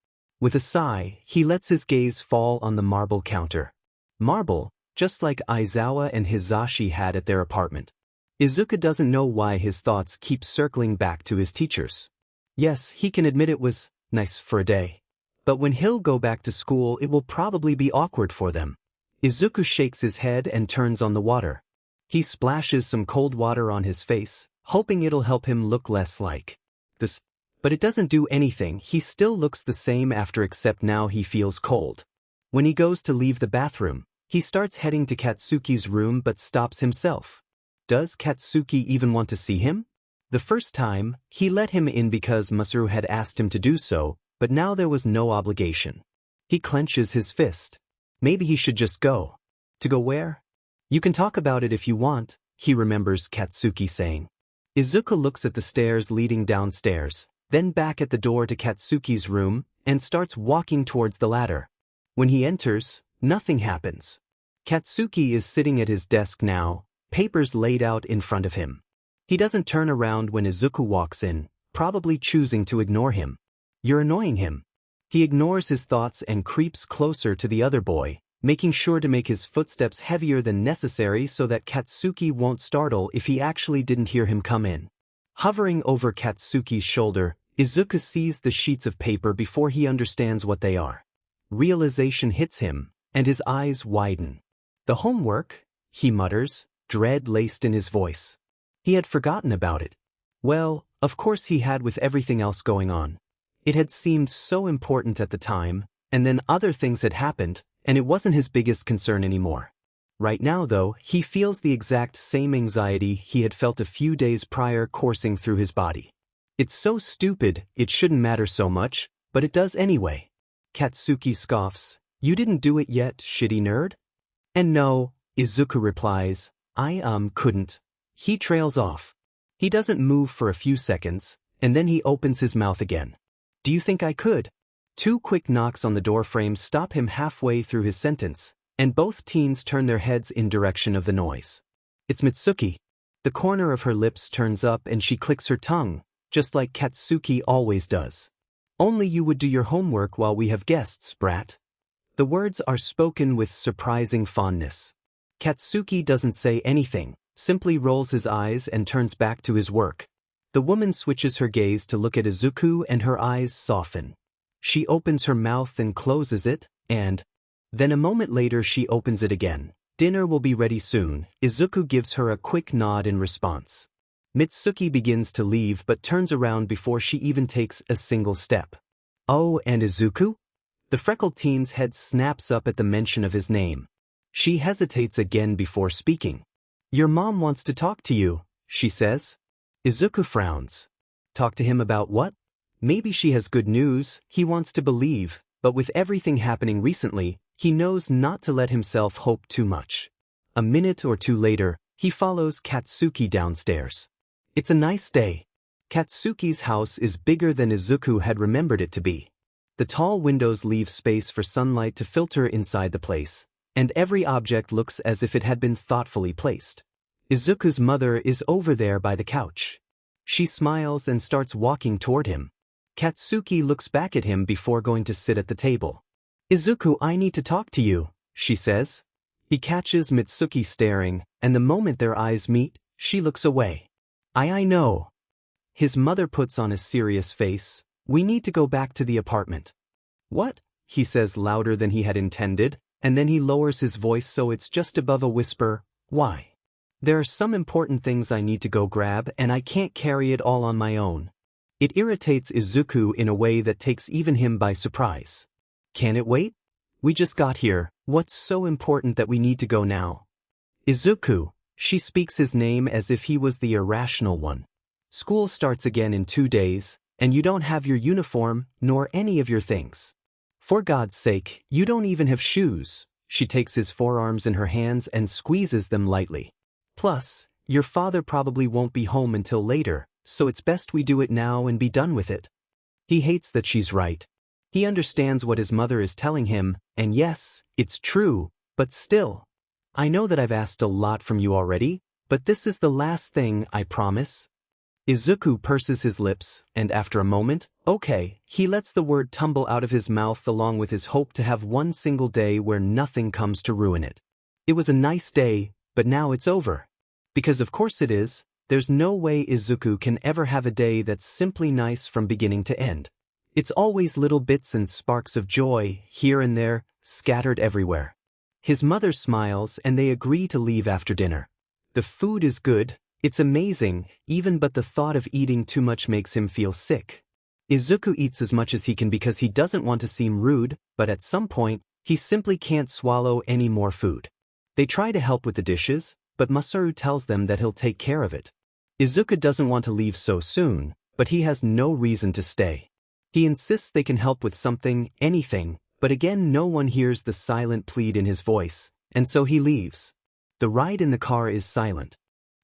A: With a sigh, he lets his gaze fall on the marble counter. Marble, just like Aizawa and Hisashi had at their apartment. Izuku doesn't know why his thoughts keep circling back to his teachers. Yes, he can admit it was nice for a day. But when he'll go back to school, it will probably be awkward for them. Izuku shakes his head and turns on the water. He splashes some cold water on his face, hoping it'll help him look less like this. But it doesn't do anything. He still looks the same after, except now he feels cold. When he goes to leave the bathroom, he starts heading to Katsuki's room but stops himself. Does Katsuki even want to see him? The first time, he let him in because Masaru had asked him to do so, but now there was no obligation. He clenches his fist. Maybe he should just go. To go where? You can talk about it if you want, he remembers Katsuki saying. Izuku looks at the stairs leading downstairs, then back at the door to Katsuki's room, and starts walking towards the ladder. When he enters, nothing happens. Katsuki is sitting at his desk now, papers laid out in front of him. He doesn't turn around when Izuku walks in, probably choosing to ignore him. You're annoying him. He ignores his thoughts and creeps closer to the other boy, making sure to make his footsteps heavier than necessary so that Katsuki won't startle if he actually didn't hear him come in. Hovering over Katsuki's shoulder, Izuku sees the sheets of paper before he understands what they are. Realization hits him, and his eyes widen. The homework, he mutters, dread laced in his voice. He had forgotten about it. Well, of course he had with everything else going on. It had seemed so important at the time, and then other things had happened, and it wasn't his biggest concern anymore. Right now, though, he feels the exact same anxiety he had felt a few days prior coursing through his body. It's so stupid, it shouldn't matter so much, but it does anyway. Katsuki scoffs, "You didn't do it yet, shitty nerd?" And no, Izuku replies, I couldn't. He trails off. He doesn't move for a few seconds, and then he opens his mouth again. Do you think I could? 2 quick knocks on the doorframe stop him halfway through his sentence, and both teens turn their heads in direction of the noise. It's Mitsuki. The corner of her lips turns up and she clicks her tongue, just like Katsuki always does. Only you would do your homework while we have guests, brat. The words are spoken with surprising fondness. Katsuki doesn't say anything, simply rolls his eyes and turns back to his work. The woman switches her gaze to look at Izuku and her eyes soften. She opens her mouth and closes it, and then a moment later she opens it again. Dinner will be ready soon. Izuku gives her a quick nod in response. Mitsuki begins to leave but turns around before she even takes a single step. Oh, and Izuku? The freckled teen's head snaps up at the mention of his name. She hesitates again before speaking. Your mom wants to talk to you, she says. Izuku frowns. Talk to him about what? Maybe she has good news, he wants to believe, but with everything happening recently, he knows not to let himself hope too much. A minute or two later, he follows Katsuki downstairs. It's a nice day. Katsuki's house is bigger than Izuku had remembered it to be. The tall windows leave space for sunlight to filter inside the place, and every object looks as if it had been thoughtfully placed. Izuku's mother is over there by the couch. She smiles and starts walking toward him. Katsuki looks back at him before going to sit at the table. Izuku, I need to talk to you, she says. He catches Mitsuki staring, and the moment their eyes meet, she looks away. I know. His mother puts on a serious face. We need to go back to the apartment. What? He says louder than he had intended, and then he lowers his voice so it's just above a whisper. Why? There are some important things I need to go grab and I can't carry it all on my own. It irritates Izuku in a way that takes even him by surprise. Can it wait? We just got here. What's so important that we need to go now? Izuku, she speaks his name as if he was the irrational one. School starts again in 2 days, and you don't have your uniform, nor any of your things. For God's sake, you don't even have shoes. She takes his forearms in her hands and squeezes them lightly. Plus, your father probably won't be home until later, so it's best we do it now and be done with it. He hates that she's right. He understands what his mother is telling him, and yes, it's true, but still. I know that I've asked a lot from you already, but this is the last thing, I promise. Izuku purses his lips, and after a moment, okay, he lets the word tumble out of his mouth along with his hope to have one single day where nothing comes to ruin it. It was a nice day, but now it's over. Because of course it is, there's no way Izuku can ever have a day that's simply nice from beginning to end. It's always little bits and sparks of joy, here and there, scattered everywhere. His mother smiles and they agree to leave after dinner. The food is good, it's amazing, even but the thought of eating too much makes him feel sick. Izuku eats as much as he can because he doesn't want to seem rude, but at some point, he simply can't swallow any more food. They try to help with the dishes, but Masaru tells them that he'll take care of it. Izuku doesn't want to leave so soon, but he has no reason to stay. He insists they can help with something, anything, but again no one hears the silent plead in his voice, and so he leaves. The ride in the car is silent.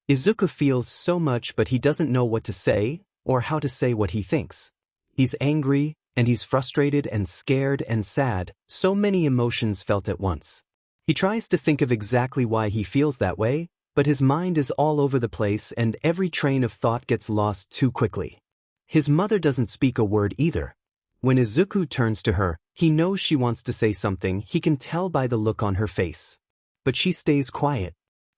A: Izuku feels so much but he doesn't know what to say, or how to say what he thinks. He's angry, and he's frustrated and scared and sad, so many emotions felt at once. He tries to think of exactly why he feels that way, but his mind is all over the place and every train of thought gets lost too quickly. His mother doesn't speak a word either. When Izuku turns to her, he knows she wants to say something, he can tell by the look on her face. But she stays quiet.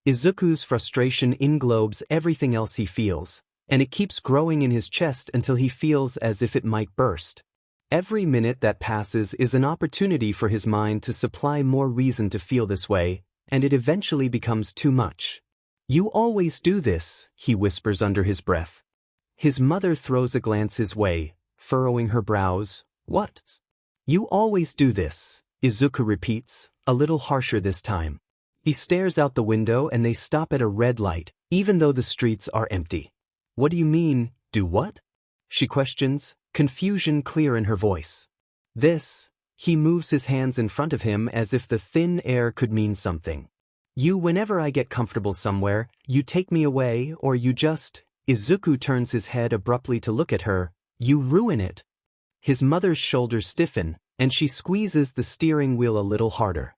A: Izuku's frustration englobes everything else he feels, and it keeps growing in his chest until he feels as if it might burst. Every minute that passes is an opportunity for his mind to supply more reason to feel this way, and it eventually becomes too much. You always do this, he whispers under his breath. His mother throws a glance his way, furrowing her brows. What? You always do this, Izuku repeats, a little harsher this time. He stares out the window and they stop at a red light, even though the streets are empty. What do you mean, do what? She questions, confusion clear in her voice. This, he moves his hands in front of him as if the thin air could mean something. You, whenever I get comfortable somewhere, you take me away or you just, Izuku turns his head abruptly to look at her. You ruin it. His mother's shoulders stiffen, and she squeezes the steering wheel a little harder.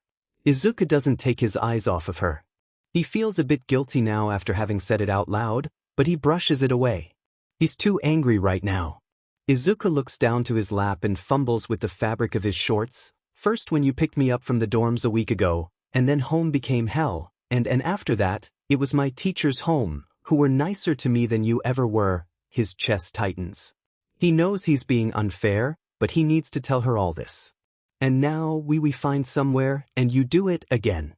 A: Izuku doesn't take his eyes off of her. He feels a bit guilty now after having said it out loud, but he brushes it away. He's too angry right now. Izuku looks down to his lap and fumbles with the fabric of his shorts. First when you picked me up from the dorms a week ago, and then home became hell, and after that, it was my teacher's home, who were nicer to me than you ever were. His chest tightens. He knows he's being unfair, but he needs to tell her all this. And now we find somewhere, and you do it again.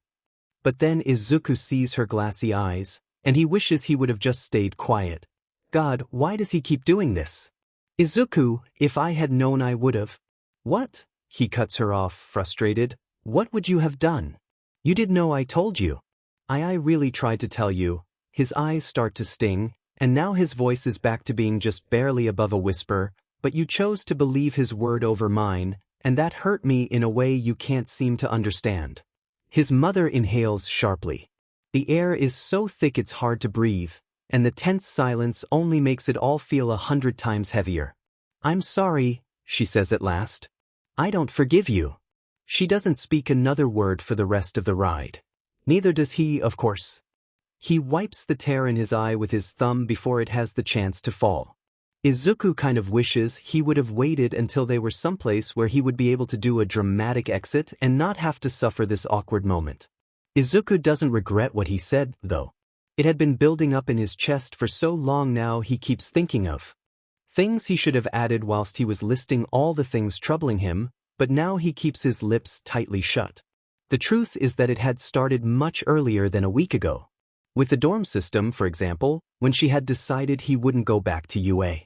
A: But then Izuku sees her glassy eyes, and he wishes he would have just stayed quiet. God, why does he keep doing this? Izuku, if I had known I would have. What? He cuts her off, frustrated. What would you have done? You did know I told you. I really tried to tell you. His eyes start to sting, and now his voice is back to being just barely above a whisper, but you chose to believe his word over mine, and that hurt me in a way you can't seem to understand. His mother inhales sharply. The air is so thick it's hard to breathe, and the tense silence only makes it all feel 100 times heavier. I'm sorry, she says at last. I don't forgive you. She doesn't speak another word for the rest of the ride. Neither does he, of course. He wipes the tear in his eye with his thumb before it has the chance to fall. Izuku kind of wishes he would have waited until they were someplace where he would be able to do a dramatic exit and not have to suffer this awkward moment. Izuku doesn't regret what he said, though. It had been building up in his chest for so long now he keeps thinking of things he should have added whilst he was listing all the things troubling him, but now he keeps his lips tightly shut. The truth is that it had started much earlier than a week ago. With the dorm system, for example, when she had decided he wouldn't go back to UA.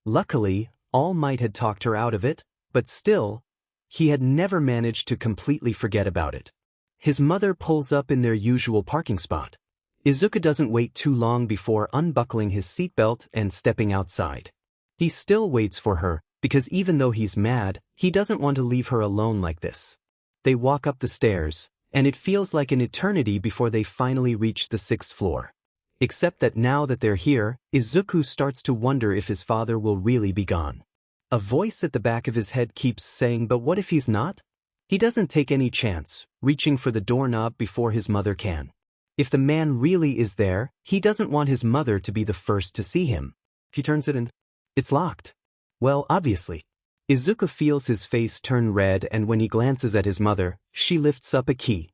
A: Luckily, All Might had talked her out of it, but still, he had never managed to completely forget about it. His mother pulls up in their usual parking spot. Izuku doesn't wait too long before unbuckling his seatbelt and stepping outside. He still waits for her, because even though he's mad, he doesn't want to leave her alone like this. They walk up the stairs, and it feels like an eternity before they finally reach the 6th floor. Except that now that they're here, Izuku starts to wonder if his father will really be gone. A voice at the back of his head keeps saying, but what if he's not? He doesn't take any chance, reaching for the doorknob before his mother can. If the man really is there, he doesn't want his mother to be the first to see him. He turns it and it's locked. Well, obviously. Izuku feels his face turn red, and when he glances at his mother, she lifts up a key.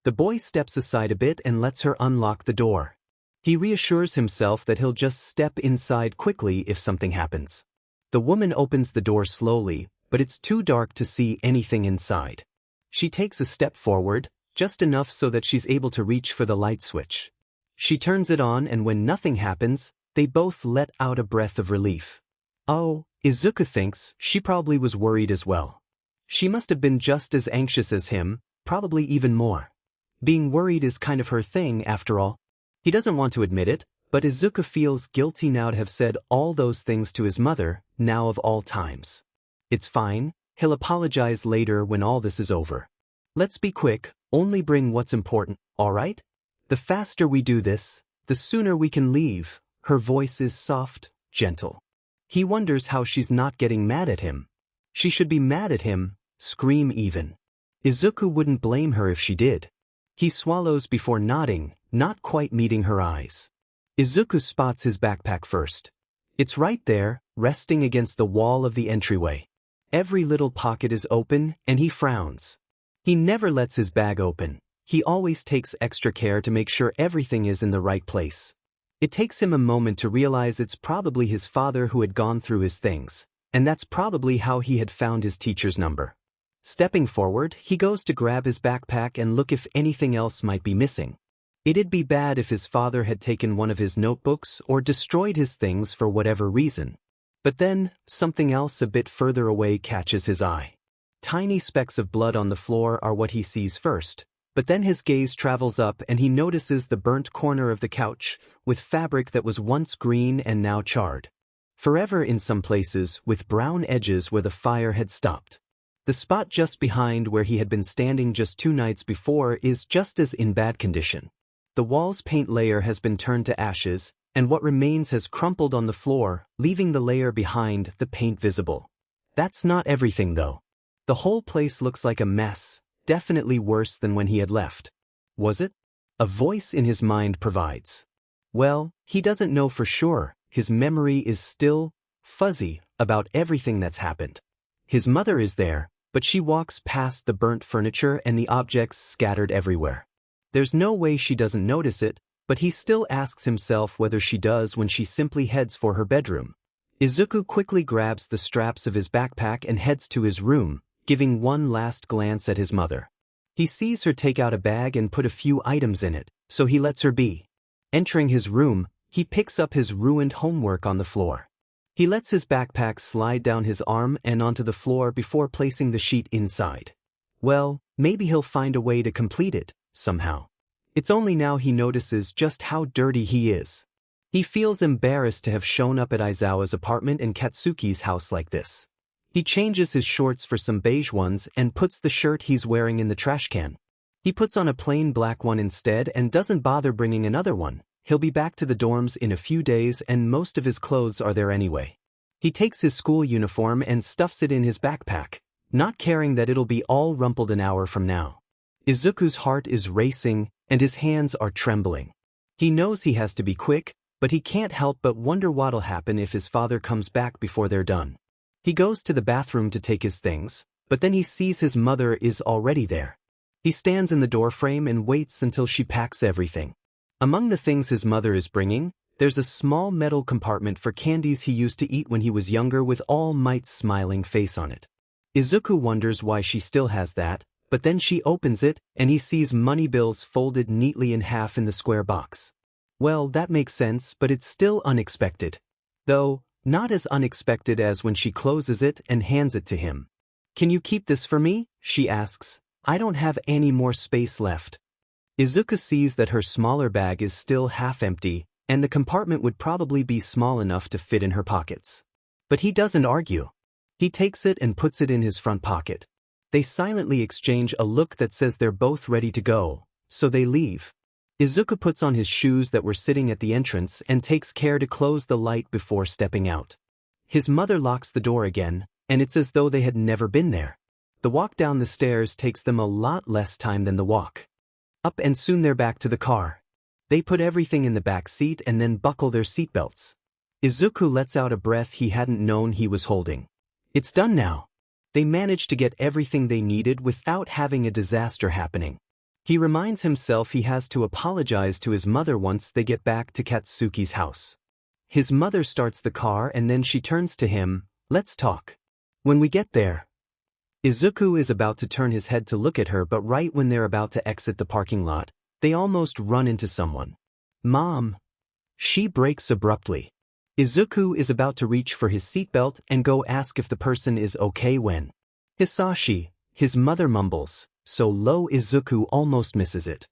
A: The boy steps aside a bit and lets her unlock the door. He reassures himself that he'll just step inside quickly if something happens. The woman opens the door slowly, but it's too dark to see anything inside. She takes a step forward, just enough so that she's able to reach for the light switch. She turns it on, and when nothing happens, they both let out a breath of relief. Oh, Izuku thinks she probably was worried as well. She must have been just as anxious as him, probably even more. Being worried is kind of her thing, after all. He doesn't want to admit it, but Izuku feels guilty now to have said all those things to his mother, now of all times. It's fine, he'll apologize later when all this is over. Let's be quick, only bring what's important, alright? The faster we do this, the sooner we can leave. Her voice is soft, gentle. He wonders how she's not getting mad at him. She should be mad at him, scream even. Izuku wouldn't blame her if she did. He swallows before nodding, not quite meeting her eyes. Izuku spots his backpack first. It's right there, resting against the wall of the entryway. Every little pocket is open, and he frowns. He never lets his bag open. He always takes extra care to make sure everything is in the right place. It takes him a moment to realize it's probably his father who had gone through his things, and that's probably how he had found his teacher's number. Stepping forward, he goes to grab his backpack and look if anything else might be missing. It'd be bad if his father had taken one of his notebooks or destroyed his things for whatever reason. But then, something else a bit further away catches his eye. Tiny specks of blood on the floor are what he sees first, but then his gaze travels up and he notices the burnt corner of the couch, with fabric that was once green and now charred. Forever in some places, with brown edges where the fire had stopped. The spot just behind where he had been standing just 2 nights before is just as in bad condition. The wall's paint layer has been turned to ashes, and what remains has crumpled on the floor, leaving the layer behind, the paint visible. That's not everything though. The whole place looks like a mess, definitely worse than when he had left. Was it? A voice in his mind provides. Well, he doesn't know for sure, his memory is still fuzzy about everything that's happened. His mother is there, but she walks past the burnt furniture and the objects scattered everywhere. There's no way she doesn't notice it, but he still asks himself whether she does when she simply heads for her bedroom. Izuku quickly grabs the straps of his backpack and heads to his room, giving one last glance at his mother. He sees her take out a bag and put a few items in it, so he lets her be. Entering his room, he picks up his ruined homework on the floor. He lets his backpack slide down his arm and onto the floor before placing the sheet inside. Well, maybe he'll find a way to complete it, somehow. It's only now he notices just how dirty he is. He feels embarrassed to have shown up at Aizawa's apartment and Katsuki's house like this. He changes his shorts for some beige ones and puts the shirt he's wearing in the trash can. He puts on a plain black one instead and doesn't bother bringing another one. He'll be back to the dorms in a few days and most of his clothes are there anyway. He takes his school uniform and stuffs it in his backpack, not caring that it'll be all rumpled an hour from now. Izuku's heart is racing and his hands are trembling. He knows he has to be quick, but he can't help but wonder what'll happen if his father comes back before they're done. He goes to the bathroom to take his things, but then he sees his mother is already there. He stands in the doorframe and waits until she packs everything. Among the things his mother is bringing, there's a small metal compartment for candies he used to eat when he was younger with All Might's smiling face on it. Izuku wonders why she still has that, but then she opens it and he sees money bills folded neatly in half in the square box. Well, that makes sense, but it's still unexpected. Though, not as unexpected as when she closes it and hands it to him. "Can you keep this for me?" she asks. "I don't have any more space left." Izuku sees that her smaller bag is still half empty, and the compartment would probably be small enough to fit in her pockets. But he doesn't argue. He takes it and puts it in his front pocket. They silently exchange a look that says they're both ready to go, so they leave. Izuku puts on his shoes that were sitting at the entrance and takes care to close the light before stepping out. His mother locks the door again, and it's as though they had never been there. The walk down the stairs takes them a lot less time than the walk up, and soon they're back to the car. They put everything in the back seat and then buckle their seatbelts. Izuku lets out a breath he hadn't known he was holding. It's done now. They managed to get everything they needed without having a disaster happening. He reminds himself he has to apologize to his mother once they get back to Katsuki's house. His mother starts the car and then she turns to him, "Let's talk." When we get there. Izuku is about to turn his head to look at her, but right when they're about to exit the parking lot, they almost run into someone. "Mom." She breaks abruptly. Izuku is about to reach for his seatbelt and go ask if the person is okay when Hisashi, his mother, mumbles, so low Izuku almost misses it.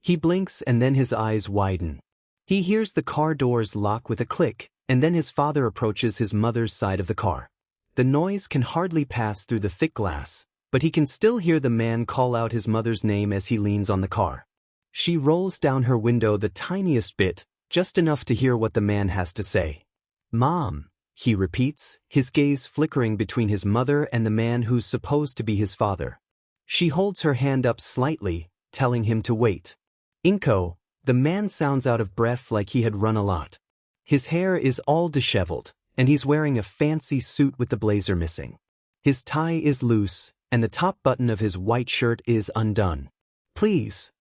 A: He blinks and then his eyes widen. He hears the car doors lock with a click, and then his father approaches his mother's side of the car. The noise can hardly pass through the thick glass, but he can still hear the man call out his mother's name as he leans on the car. She rolls down her window the tiniest bit, just enough to hear what the man has to say. "Mom," he repeats, his gaze flickering between his mother and the man who's supposed to be his father. She holds her hand up slightly, telling him to wait. "Inko," the man sounds out of breath like he had run a lot. His hair is all disheveled, and he's wearing a fancy suit with the blazer missing. His tie is loose, and the top button of his white shirt is undone. "Please.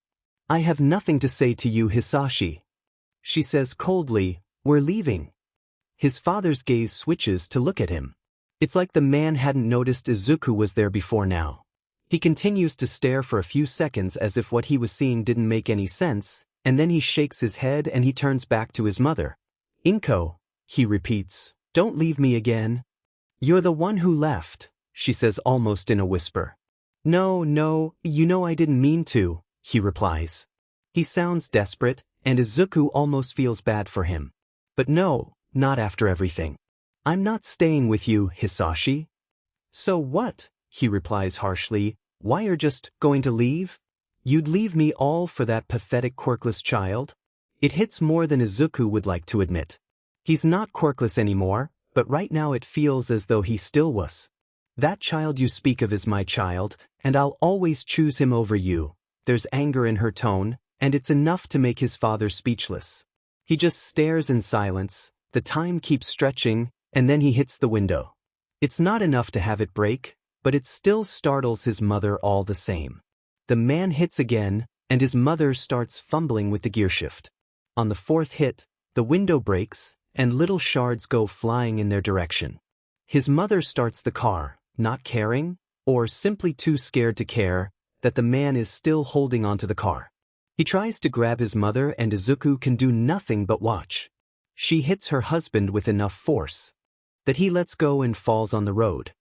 A: I have nothing to say to you, Hisashi," she says coldly. "We're leaving." His father's gaze switches to look at him. It's like the man hadn't noticed Izuku was there before now. He continues to stare for a few seconds as if what he was seeing didn't make any sense, and then he shakes his head and he turns back to his mother. "Inko," he repeats, "don't leave me again." "You're the one who left," she says almost in a whisper. No, you know I didn't mean to," he replies. He sounds desperate, and Izuku almost feels bad for him. "But no, not after everything. I'm not staying with you, Hisashi." "So what?" he replies harshly. "Why, you're just going to leave? You'd leave me all for that pathetic quirkless child?" It hits more than Izuku would like to admit. He's not quirkless anymore, but right now it feels as though he still was. That child you speak of is my child, and I'll always choose him over you. There's anger in her tone, and it's enough to make his father speechless. He just stares in silence, the time keeps stretching, and then he hits the window. It's not enough to have it break, but it still startles his mother all the same. The man hits again, and his mother starts fumbling with the gearshift. On the fourth hit, the window breaks, and little shards go flying in their direction. His mother starts the car, not caring, or simply too scared to care, that the man is still holding onto the car. He tries to grab his mother and Izuku can do nothing but watch. She hits her husband with enough force that he lets go and falls on the road.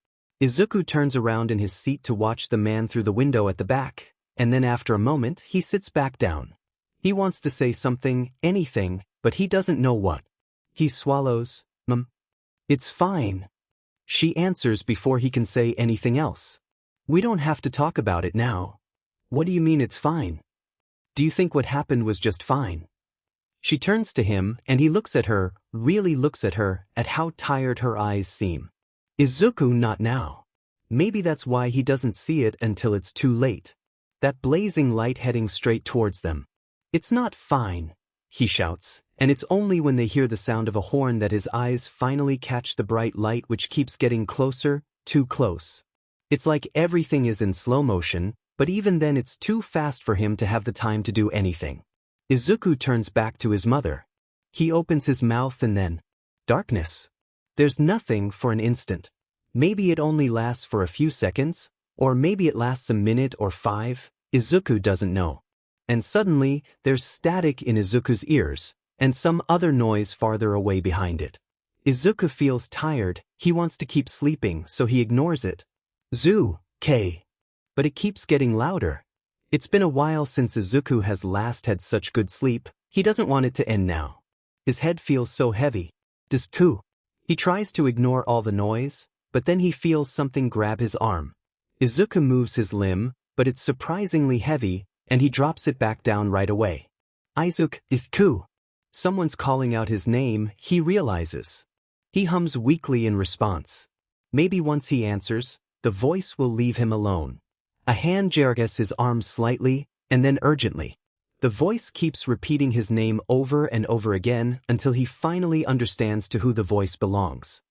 A: Izuku turns around in his seat to watch the man through the window at the back, and then after a moment he sits back down. He wants to say something, anything, but he doesn't know what. He swallows, It's fine. She answers before he can say anything else. We don't have to talk about it now. What do you mean it's fine? Do you think what happened was just fine? She turns to him and he looks at her, really looks at her, at how tired her eyes seem. Izuku not now. Maybe that's why he doesn't see it until it's too late. That blazing light heading straight towards them. It's not fine, he shouts, and it's only when they hear the sound of a horn that his eyes finally catch the bright light which keeps getting closer, too close. It's like everything is in slow motion, but even then it's too fast for him to have the time to do anything. Izuku turns back to his mother. He opens his mouth and then, darkness. There's nothing for an instant. Maybe it only lasts for a few seconds, or maybe it lasts a minute or 5, Izuku doesn't know. And suddenly, there's static in Izuku's ears, and some other noise farther away behind it. Izuku feels tired, he wants to keep sleeping, so he ignores it. K. But it keeps getting louder. It's been a while since Izuku has last had such good sleep, he doesn't want it to end now. His head feels so heavy. Deku. He tries to ignore all the noise, but then he feels something grab his arm. Izuku moves his limb, but it's surprisingly heavy, and he drops it back down right away. Deku. Someone's calling out his name, he realizes. He hums weakly in response. Maybe once he answers, the voice will leave him alone. A hand jerks his arm slightly, and then urgently. The voice keeps repeating his name over and over again until he finally understands to who the voice belongs.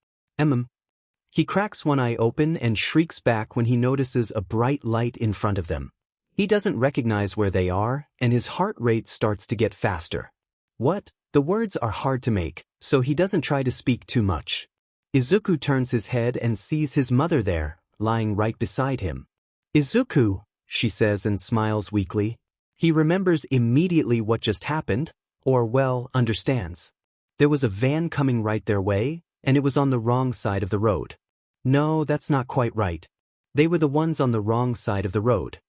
A: He cracks one eye open and shrieks back when he notices a bright light in front of them. He doesn't recognize where they are, and his heart rate starts to get faster. What? The words are hard to make, so he doesn't try to speak too much. Izuku turns his head and sees his mother there, lying right beside him. Izuku, she says and smiles weakly. He remembers immediately what just happened, or well, understands. There was a van coming right their way, and it was on the wrong side of the road. No, that's not quite right. They were the ones on the wrong side of the road.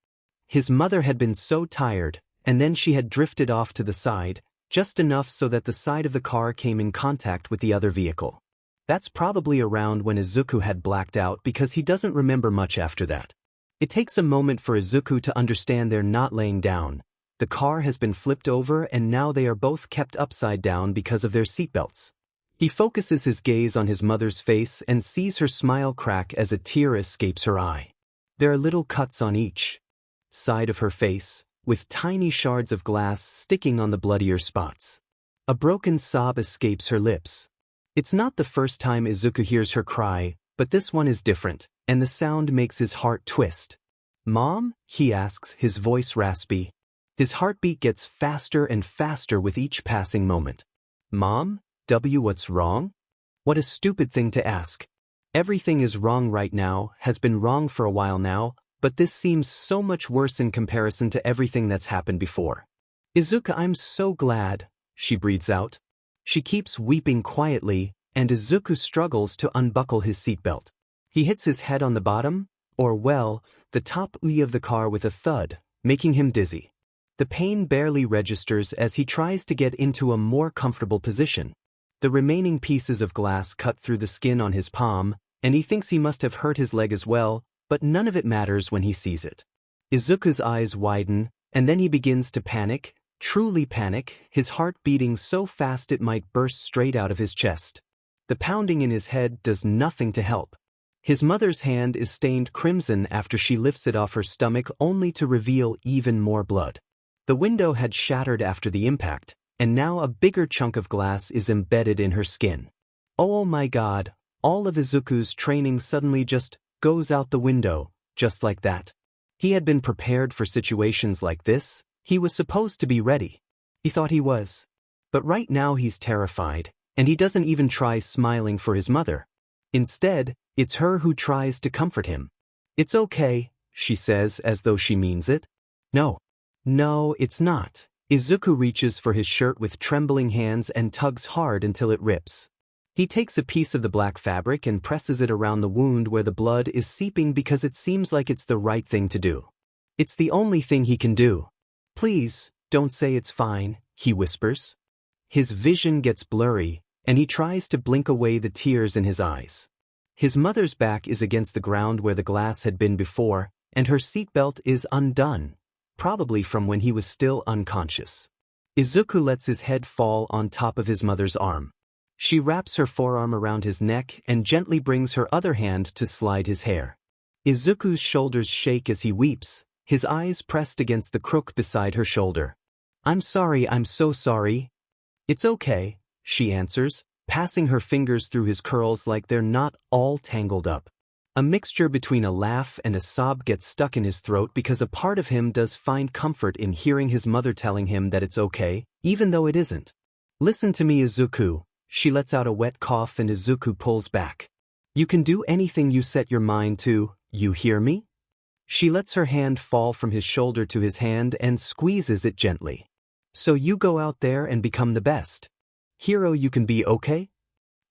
A: His mother had been so tired, and then she had drifted off to the side, just enough so that the side of the car came in contact with the other vehicle. That's probably around when Izuku had blacked out because he doesn't remember much after that. It takes a moment for Izuku to understand they're not laying down. The car has been flipped over and now they are both kept upside down because of their seatbelts. He focuses his gaze on his mother's face and sees her smile crack as a tear escapes her eye. There are little cuts on each side of her face, with tiny shards of glass sticking on the bloodier spots. A broken sob escapes her lips. It's not the first time Izuku hears her cry, but this one is different, and the sound makes his heart twist. "Mom?" he asks, his voice raspy. His heartbeat gets faster and faster with each passing moment. "Mom? What's wrong?" What a stupid thing to ask. Everything is wrong right now, has been wrong for a while now, but this seems so much worse in comparison to everything that's happened before. "Izuku, I'm so glad," she breathes out. She keeps weeping quietly, and Izuku struggles to unbuckle his seatbelt. He hits his head on the bottom, or well, the top of the car with a thud, making him dizzy. The pain barely registers as he tries to get into a more comfortable position. The remaining pieces of glass cut through the skin on his palm, and he thinks he must have hurt his leg as well, but none of it matters when he sees it. Izuku's eyes widen, and then he begins to panic, Truly panic, his heart beating so fast it might burst straight out of his chest. The pounding in his head does nothing to help. His mother's hand is stained crimson after she lifts it off her stomach only to reveal even more blood. The window had shattered after the impact, and now a bigger chunk of glass is embedded in her skin. Oh my god, all of Izuku's training suddenly just goes out the window, just like that. He had been prepared for situations like this, he was supposed to be ready. He thought he was. But right now he's terrified, and he doesn't even try smiling for his mother. Instead, it's her who tries to comfort him. "It's okay," she says as though she means it. No, it's not. Izuku reaches for his shirt with trembling hands and tugs hard until it rips. He takes a piece of the black fabric and presses it around the wound where the blood is seeping because it seems like it's the right thing to do. It's the only thing he can do. "Please, don't say it's fine," he whispers. His vision gets blurry, and he tries to blink away the tears in his eyes. His mother's back is against the ground where the glass had been before, and her seatbelt is undone, probably from when he was still unconscious. Izuku lets his head fall on top of his mother's arm. She wraps her forearm around his neck and gently brings her other hand to slide his hair. Izuku's shoulders shake as he weeps, his eyes pressed against the crook beside her shoulder. I'm so sorry." "It's okay," she answers, passing her fingers through his curls like they're not all tangled up. A mixture between a laugh and a sob gets stuck in his throat because a part of him does find comfort in hearing his mother telling him that it's okay, even though it isn't. "Listen to me, Izuku." She lets out a wet cough and Izuku pulls back. "You can do anything you set your mind to, you hear me?" She lets her hand fall from his shoulder to his hand and squeezes it gently. "So you go out there and become the best hero you can be, okay?"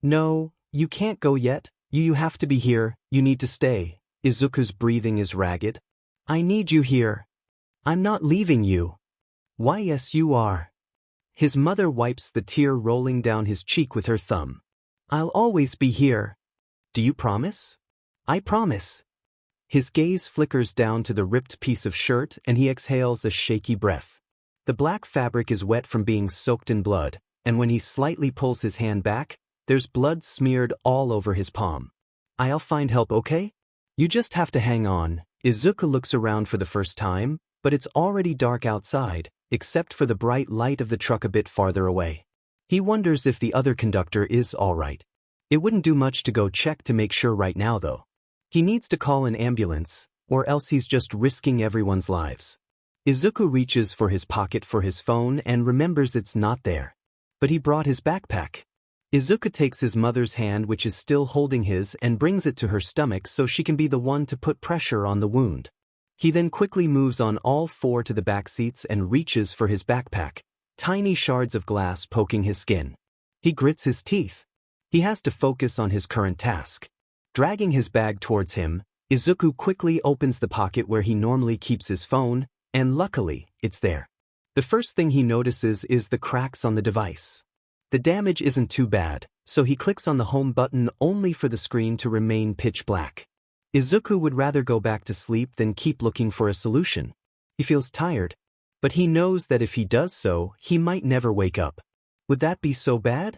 A: "No, you can't go yet. You have to be here, you need to stay." Izuku's breathing is ragged. "I need you here. I'm not leaving you." "Why, yes you are." His mother wipes the tear rolling down his cheek with her thumb. "I'll always be here." "Do you promise?" "I promise." His gaze flickers down to the ripped piece of shirt and he exhales a shaky breath. The black fabric is wet from being soaked in blood, and when he slightly pulls his hand back, there's blood smeared all over his palm. "I'll find help, okay? You just have to hang on." Izuku looks around for the first time, but it's already dark outside, except for the bright light of the truck a bit farther away. He wonders if the other conductor is alright. It wouldn't do much to go check to make sure right now though. He needs to call an ambulance, or else he's just risking everyone's lives. Izuku reaches for his pocket for his phone and remembers it's not there. But he brought his backpack. Izuku takes his mother's hand which is still holding his and brings it to her stomach so she can be the one to put pressure on the wound. He then quickly moves on all four to the back seats and reaches for his backpack, tiny shards of glass poking his skin. He grits his teeth. He has to focus on his current task. Dragging his bag towards him, Izuku quickly opens the pocket where he normally keeps his phone, and luckily, it's there. The first thing he notices is the cracks on the device. The damage isn't too bad, so he clicks on the home button only for the screen to remain pitch black. Izuku would rather go back to sleep than keep looking for a solution. He feels tired, but he knows that if he does so, he might never wake up. Would that be so bad?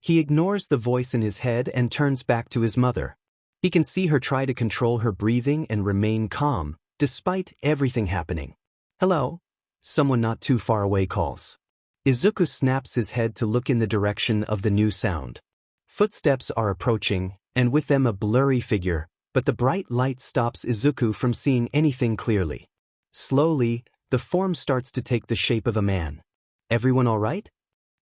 A: He ignores the voice in his head and turns back to his mother. He can see her try to control her breathing and remain calm, despite everything happening. "Hello?" Someone not too far away calls. Izuku snaps his head to look in the direction of the new sound. Footsteps are approaching, and with them a blurry figure, but the bright light stops Izuku from seeing anything clearly. Slowly, the form starts to take the shape of a man. "Everyone all right?"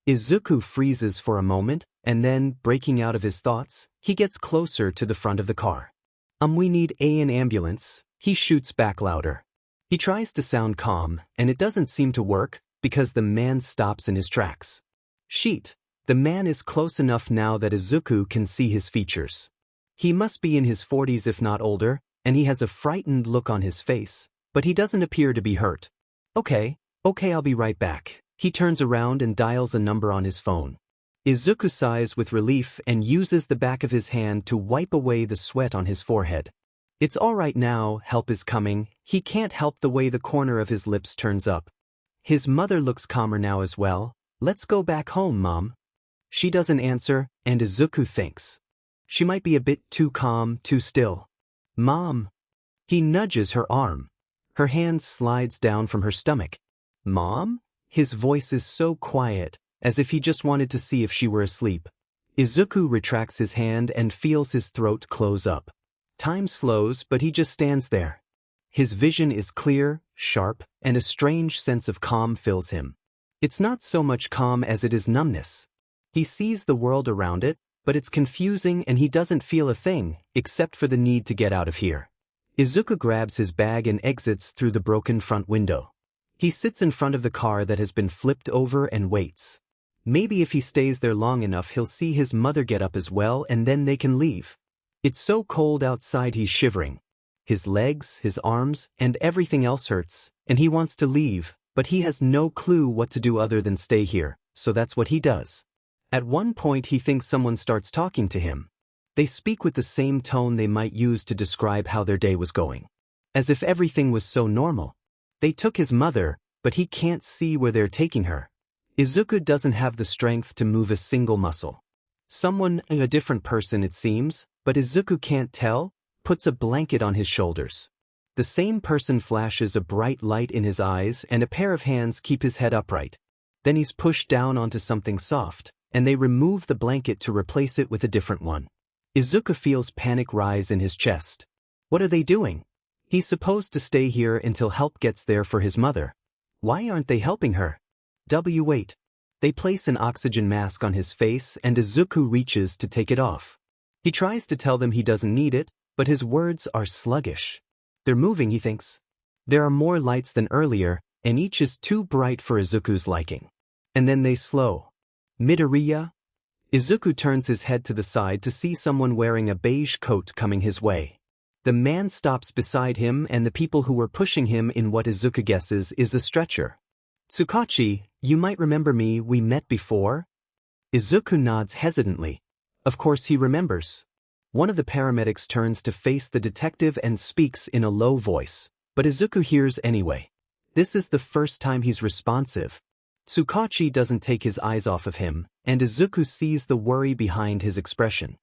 A: Izuku freezes for a moment, and then, breaking out of his thoughts, he gets closer to the front of the car. We need an ambulance," he shoots back louder. He tries to sound calm, and it doesn't seem to work, because the man stops in his tracks. Sheet, the man is close enough now that Izuku can see his features. He must be in his 40s if not older, and he has a frightened look on his face, but he doesn't appear to be hurt. Okay, I'll be right back." He turns around and dials a number on his phone. Izuku sighs with relief and uses the back of his hand to wipe away the sweat on his forehead. It's all right now, help is coming. He can't help the way the corner of his lips turns up. His mother looks calmer now as well. Let's go back home, Mom. She doesn't answer, and Izuku thinks. She might be a bit too calm, too still. Mom. He nudges her arm. Her hand slides down from her stomach. Mom? His voice is so quiet, as if he just wanted to see if she were asleep. Izuku retracts his hand and feels his throat close up. Time slows, but he just stands there. His vision is clear, sharp, and a strange sense of calm fills him. It's not so much calm as it is numbness. He sees the world around it, but it's confusing and he doesn't feel a thing, except for the need to get out of here. Izuku grabs his bag and exits through the broken front window. He sits in front of the car that has been flipped over and waits. Maybe if he stays there long enough he'll see his mother get up as well and then they can leave. It's so cold outside he's shivering. His legs, his arms, and everything else hurts, and he wants to leave, but he has no clue what to do other than stay here, so that's what he does. At one point he thinks someone starts talking to him. They speak with the same tone they might use to describe how their day was going. As if everything was so normal. They took his mother, but he can't see where they're taking her. Izuku doesn't have the strength to move a single muscle. Someone, a different person it seems, but Izuku can't tell, puts a blanket on his shoulders. The same person flashes a bright light in his eyes and a pair of hands keep his head upright. Then he's pushed down onto something soft, and they remove the blanket to replace it with a different one. Izuku feels panic rise in his chest. What are they doing? He's supposed to stay here until help gets there for his mother. Why aren't they helping her? Wait. They place an oxygen mask on his face and Izuku reaches to take it off. He tries to tell them he doesn't need it, but his words are sluggish. They're moving, he thinks. There are more lights than earlier, and each is too bright for Izuku's liking. And then they slow. Midoriya? Izuku turns his head to the side to see someone wearing a beige coat coming his way. The man stops beside him and the people who were pushing him in what Izuku guesses is a stretcher. Tsukachi, you might remember me, we met before? Izuku nods hesitantly. Of course he remembers. One of the paramedics turns to face the detective and speaks in a low voice, but Izuku hears anyway. This is the first time he's responsive. Tsukachi doesn't take his eyes off of him, and Izuku sees the worry behind his expression.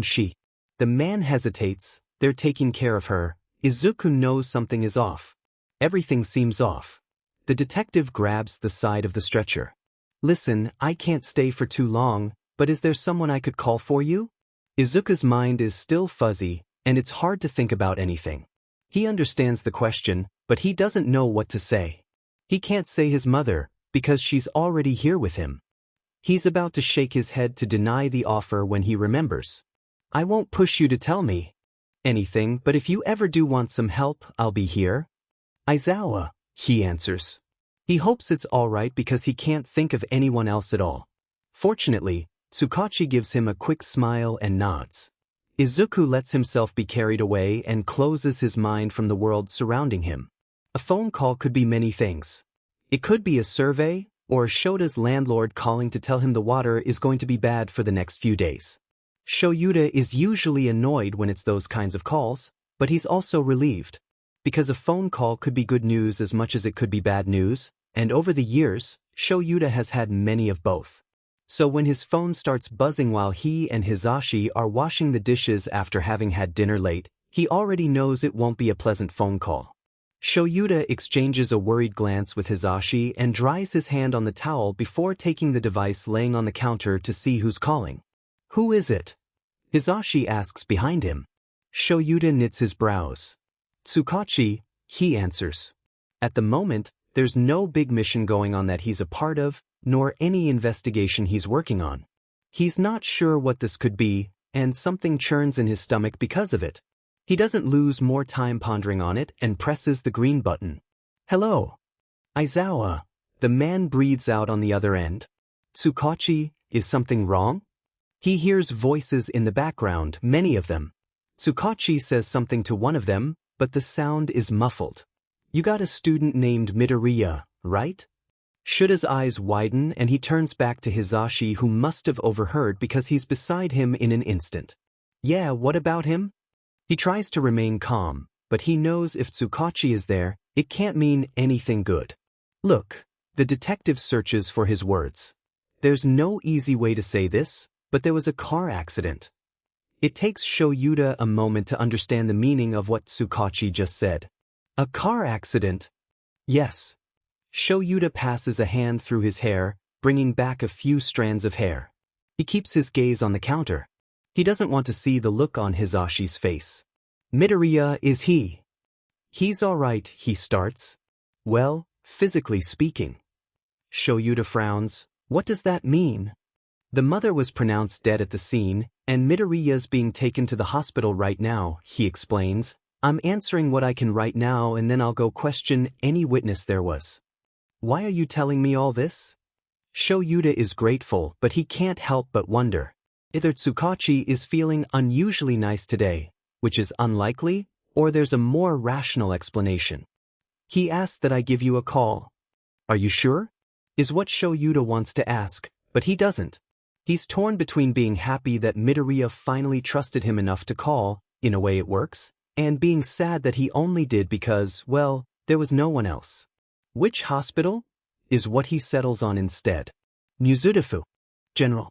A: She. The man hesitates, they're taking care of her. Izuku knows something is off. Everything seems off. The detective grabs the side of the stretcher. Listen, I can't stay for too long, but is there someone I could call for you? Izuku's mind is still fuzzy, and it's hard to think about anything. He understands the question, but he doesn't know what to say. He can't say his mother, because she's already here with him. He's about to shake his head to deny the offer when he remembers. I won't push you to tell me anything, but if you ever do want some help, I'll be here. Aizawa, he answers. He hopes it's all right because he can't think of anyone else at all. Fortunately, Tsukachi gives him a quick smile and nods. Izuku lets himself be carried away and closes his mind from the world surrounding him. A phone call could be many things. It could be a survey, or Shota's landlord calling to tell him the water is going to be bad for the next few days. Shoyuta is usually annoyed when it's those kinds of calls, but he's also relieved. Because a phone call could be good news as much as it could be bad news, and over the years, Shoyuta has had many of both. So when his phone starts buzzing while he and Hisashi are washing the dishes after having had dinner late, he already knows it won't be a pleasant phone call. Shoyuta exchanges a worried glance with Hisashi and dries his hand on the towel before taking the device laying on the counter to see who's calling. Who is it? Hisashi asks behind him. Shoyuta knits his brows. Tsukachi, he answers. At the moment, there's no big mission going on that he's a part of, nor any investigation he's working on. He's not sure what this could be, and something churns in his stomach because of it. He doesn't lose more time pondering on it and presses the green button. Hello. Aizawa. The man breathes out on the other end. Tsukachi, is something wrong? He hears voices in the background, many of them. Tsukachi says something to one of them, but the sound is muffled. You got a student named Midoriya, right? Shota's eyes widen and he turns back to Hisashi, who must have overheard because he's beside him in an instant. Yeah, what about him? He tries to remain calm, but he knows if Tsukachi is there, it can't mean anything good. Look, the detective searches for his words. There's no easy way to say this, but there was a car accident. It takes Shoyuta a moment to understand the meaning of what Tsukachi just said. A car accident? Yes. Shoyuta passes a hand through his hair, bringing back a few strands of hair. He keeps his gaze on the counter. He doesn't want to see the look on Hisashi's face. Midoriya, is he? He's alright, he starts. Well, physically speaking. Shoyuta frowns. What does that mean? The mother was pronounced dead at the scene, and Midoriya's being taken to the hospital right now, he explains. I'm answering what I can right now and then I'll go question any witness there was. Why are you telling me all this? Shoyuta is grateful, but he can't help but wonder. Either Tsukachi is feeling unusually nice today, which is unlikely, or there's a more rational explanation. He asked that I give you a call. Are you sure? Is what Shoyuta wants to ask, but he doesn't. He's torn between being happy that Midoriya finally trusted him enough to call, in a way it works, and being sad that he only did because, well, there was no one else. Which hospital? Is what he settles on instead. Muzudafu. General.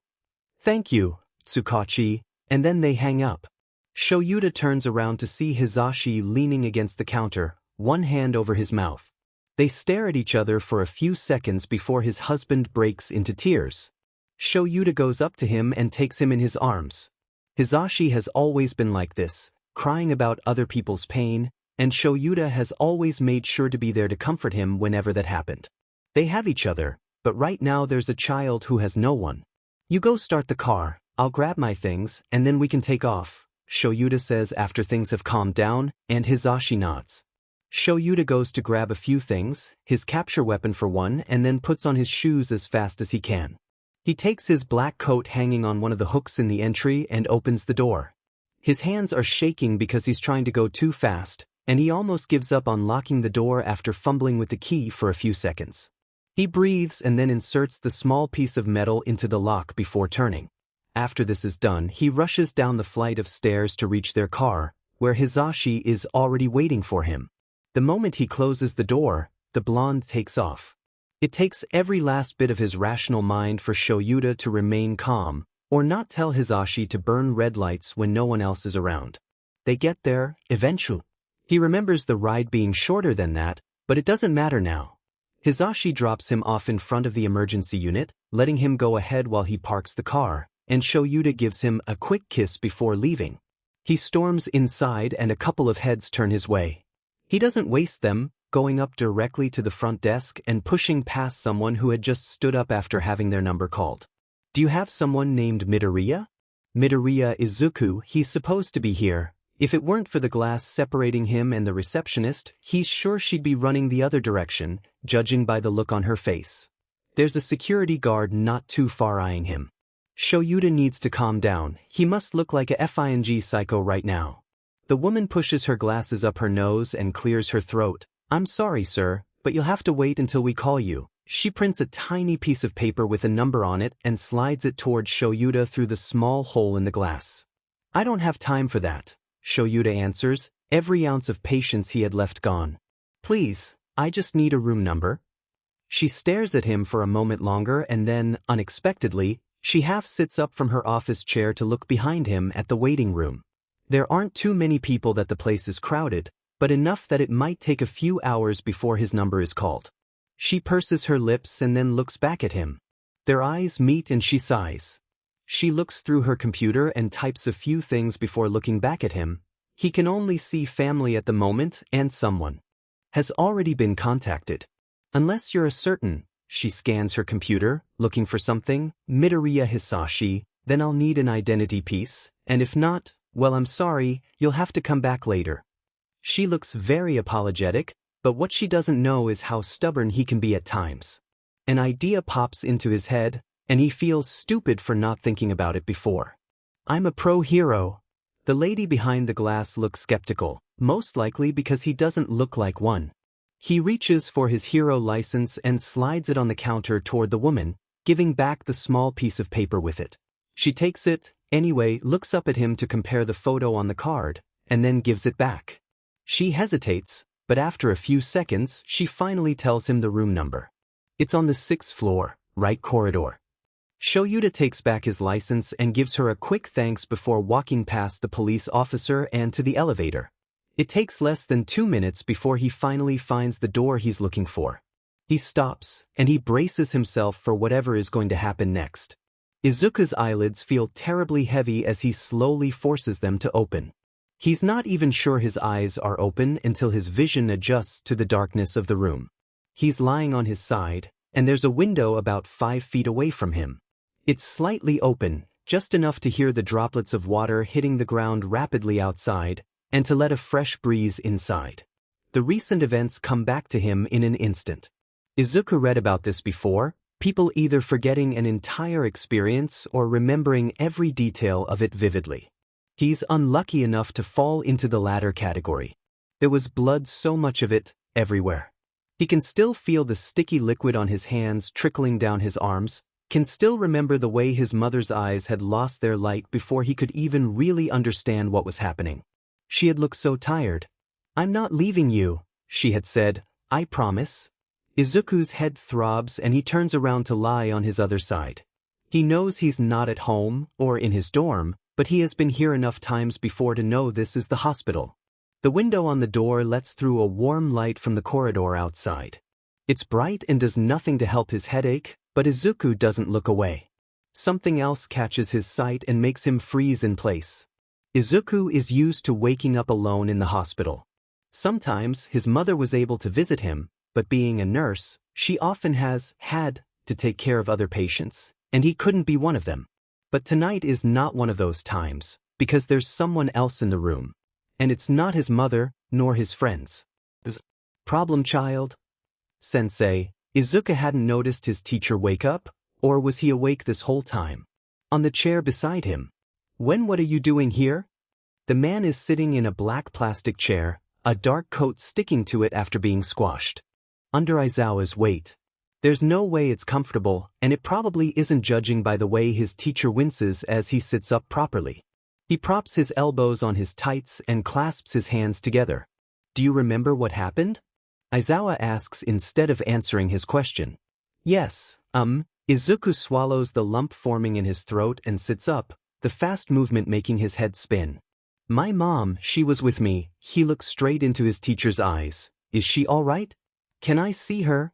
A: Thank you, Tsukachi, and then they hang up. Shoyuta turns around to see Hisashi leaning against the counter, one hand over his mouth. They stare at each other for a few seconds before his husband breaks into tears. Shoyuta goes up to him and takes him in his arms. Hisashi has always been like this, crying about other people's pain, and Shoyuta has always made sure to be there to comfort him whenever that happened. They have each other, but right now there's a child who has no one. You go start the car, I'll grab my things, and then we can take off, Shoyuta says after things have calmed down, and Hisashi nods. Shoyuta goes to grab a few things, his capture weapon for one, and then puts on his shoes as fast as he can. He takes his black coat hanging on one of the hooks in the entry and opens the door. His hands are shaking because he's trying to go too fast, and he almost gives up on locking the door after fumbling with the key for a few seconds. He breathes and then inserts the small piece of metal into the lock before turning. After this is done, he rushes down the flight of stairs to reach their car, where Hisashi is already waiting for him. The moment he closes the door, the blonde takes off. It takes every last bit of his rational mind for Shoyuta to remain calm, or not tell Hisashi to burn red lights when no one else is around. They get there, eventually. He remembers the ride being shorter than that, but it doesn't matter now. Hisashi drops him off in front of the emergency unit, letting him go ahead while he parks the car, and Shoyuta gives him a quick kiss before leaving. He storms inside and a couple of heads turn his way. He doesn't waste them, going up directly to the front desk and pushing past someone who had just stood up after having their number called. Do you have someone named Midoriya? Midoriya Izuku, he's supposed to be here. If it weren't for the glass separating him and the receptionist, he's sure she'd be running the other direction, judging by the look on her face. There's a security guard not too far eyeing him. Shoyuta needs to calm down, he must look like a FING psycho right now. The woman pushes her glasses up her nose and clears her throat. I'm sorry, sir, but you'll have to wait until we call you. She prints a tiny piece of paper with a number on it and slides it towards Shoyuta through the small hole in the glass. I don't have time for that, Shoyuta answers, every ounce of patience he had left gone. Please, I just need a room number. She stares at him for a moment longer and then, unexpectedly, she half sits up from her office chair to look behind him at the waiting room. There aren't too many people that the place is crowded, but enough that it might take a few hours before his number is called. She purses her lips and then looks back at him. Their eyes meet and she sighs. She looks through her computer and types a few things before looking back at him. He can only see family at the moment and someone has already been contacted. Unless you're certain, she scans her computer, looking for something, Midoriya Hisashi, then I'll need an identity piece, and if not, well, I'm sorry, you'll have to come back later. She looks very apologetic, but what she doesn't know is how stubborn he can be at times. An idea pops into his head, and he feels stupid for not thinking about it before. I'm a pro hero. The lady behind the glass looks skeptical, most likely because he doesn't look like one. He reaches for his hero license and slides it on the counter toward the woman, giving back the small piece of paper with it. She takes it, anyway, looks up at him to compare the photo on the card, and then gives it back. She hesitates, but after a few seconds, she finally tells him the room number. It's on the 6th floor, right corridor. Shoyuta takes back his license and gives her a quick thanks before walking past the police officer and to the elevator. It takes less than 2 minutes before he finally finds the door he's looking for. He stops, and he braces himself for whatever is going to happen next. Izuku's eyelids feel terribly heavy as he slowly forces them to open. He's not even sure his eyes are open until his vision adjusts to the darkness of the room. He's lying on his side, and there's a window about 5 feet away from him. It's slightly open, just enough to hear the droplets of water hitting the ground rapidly outside, and to let a fresh breeze inside. The recent events come back to him in an instant. Izuku read about this before, people either forgetting an entire experience or remembering every detail of it vividly. He's unlucky enough to fall into the latter category. There was blood, so much of it, everywhere. He can still feel the sticky liquid on his hands trickling down his arms, can still remember the way his mother's eyes had lost their light before he could even really understand what was happening. She had looked so tired. "I'm not leaving you," she had said, "I promise." Izuku's head throbs and he turns around to lie on his other side. He knows he's not at home or in his dorm, but he has been here enough times before to know this is the hospital. The window on the door lets through a warm light from the corridor outside. It's bright and does nothing to help his headache, but Izuku doesn't look away. Something else catches his sight and makes him freeze in place. Izuku is used to waking up alone in the hospital. Sometimes his mother was able to visit him, but being a nurse, she often had to take care of other patients, and he couldn't be one of them. But tonight is not one of those times, because there's someone else in the room. And it's not his mother, nor his friends. Problem child? Sensei, Izuku hadn't noticed his teacher wake up, or was he awake this whole time? On the chair beside him. What are you doing here? The man is sitting in a black plastic chair, a dark coat sticking to it after being squashed. Under Aizawa's weight. There's no way it's comfortable, and it probably isn't judging by the way his teacher winces as he sits up properly. He props his elbows on his tights and clasps his hands together. Do you remember what happened? Aizawa asks instead of answering his question. Yes, Izuku swallows the lump forming in his throat and sits up, the fast movement making his head spin. My mom, she was with me. He looks straight into his teacher's eyes. Is she all right? Can I see her?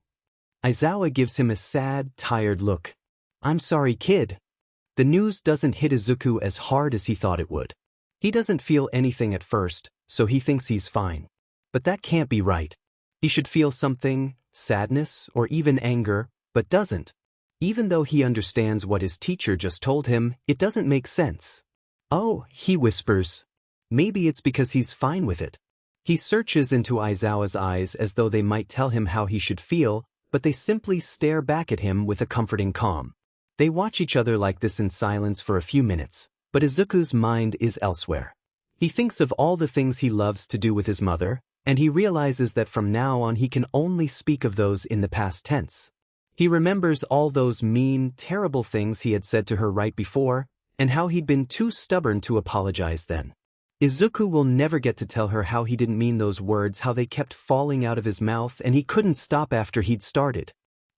A: Aizawa gives him a sad, tired look. I'm sorry, kid. The news doesn't hit Izuku as hard as he thought it would. He doesn't feel anything at first, so he thinks he's fine. But that can't be right. He should feel something, sadness, or even anger, but doesn't. Even though he understands what his teacher just told him, it doesn't make sense. Oh, he whispers. Maybe it's because he's fine with it. He searches into Aizawa's eyes as though they might tell him how he should feel, but they simply stare back at him with a comforting calm. They watch each other like this in silence for a few minutes, but Izuku's mind is elsewhere. He thinks of all the things he loves to do with his mother, and he realizes that from now on he can only speak of those in the past tense. He remembers all those mean, terrible things he had said to her right before, and how he'd been too stubborn to apologize then. Izuku will never get to tell her how he didn't mean those words, how they kept falling out of his mouth and he couldn't stop after he'd started.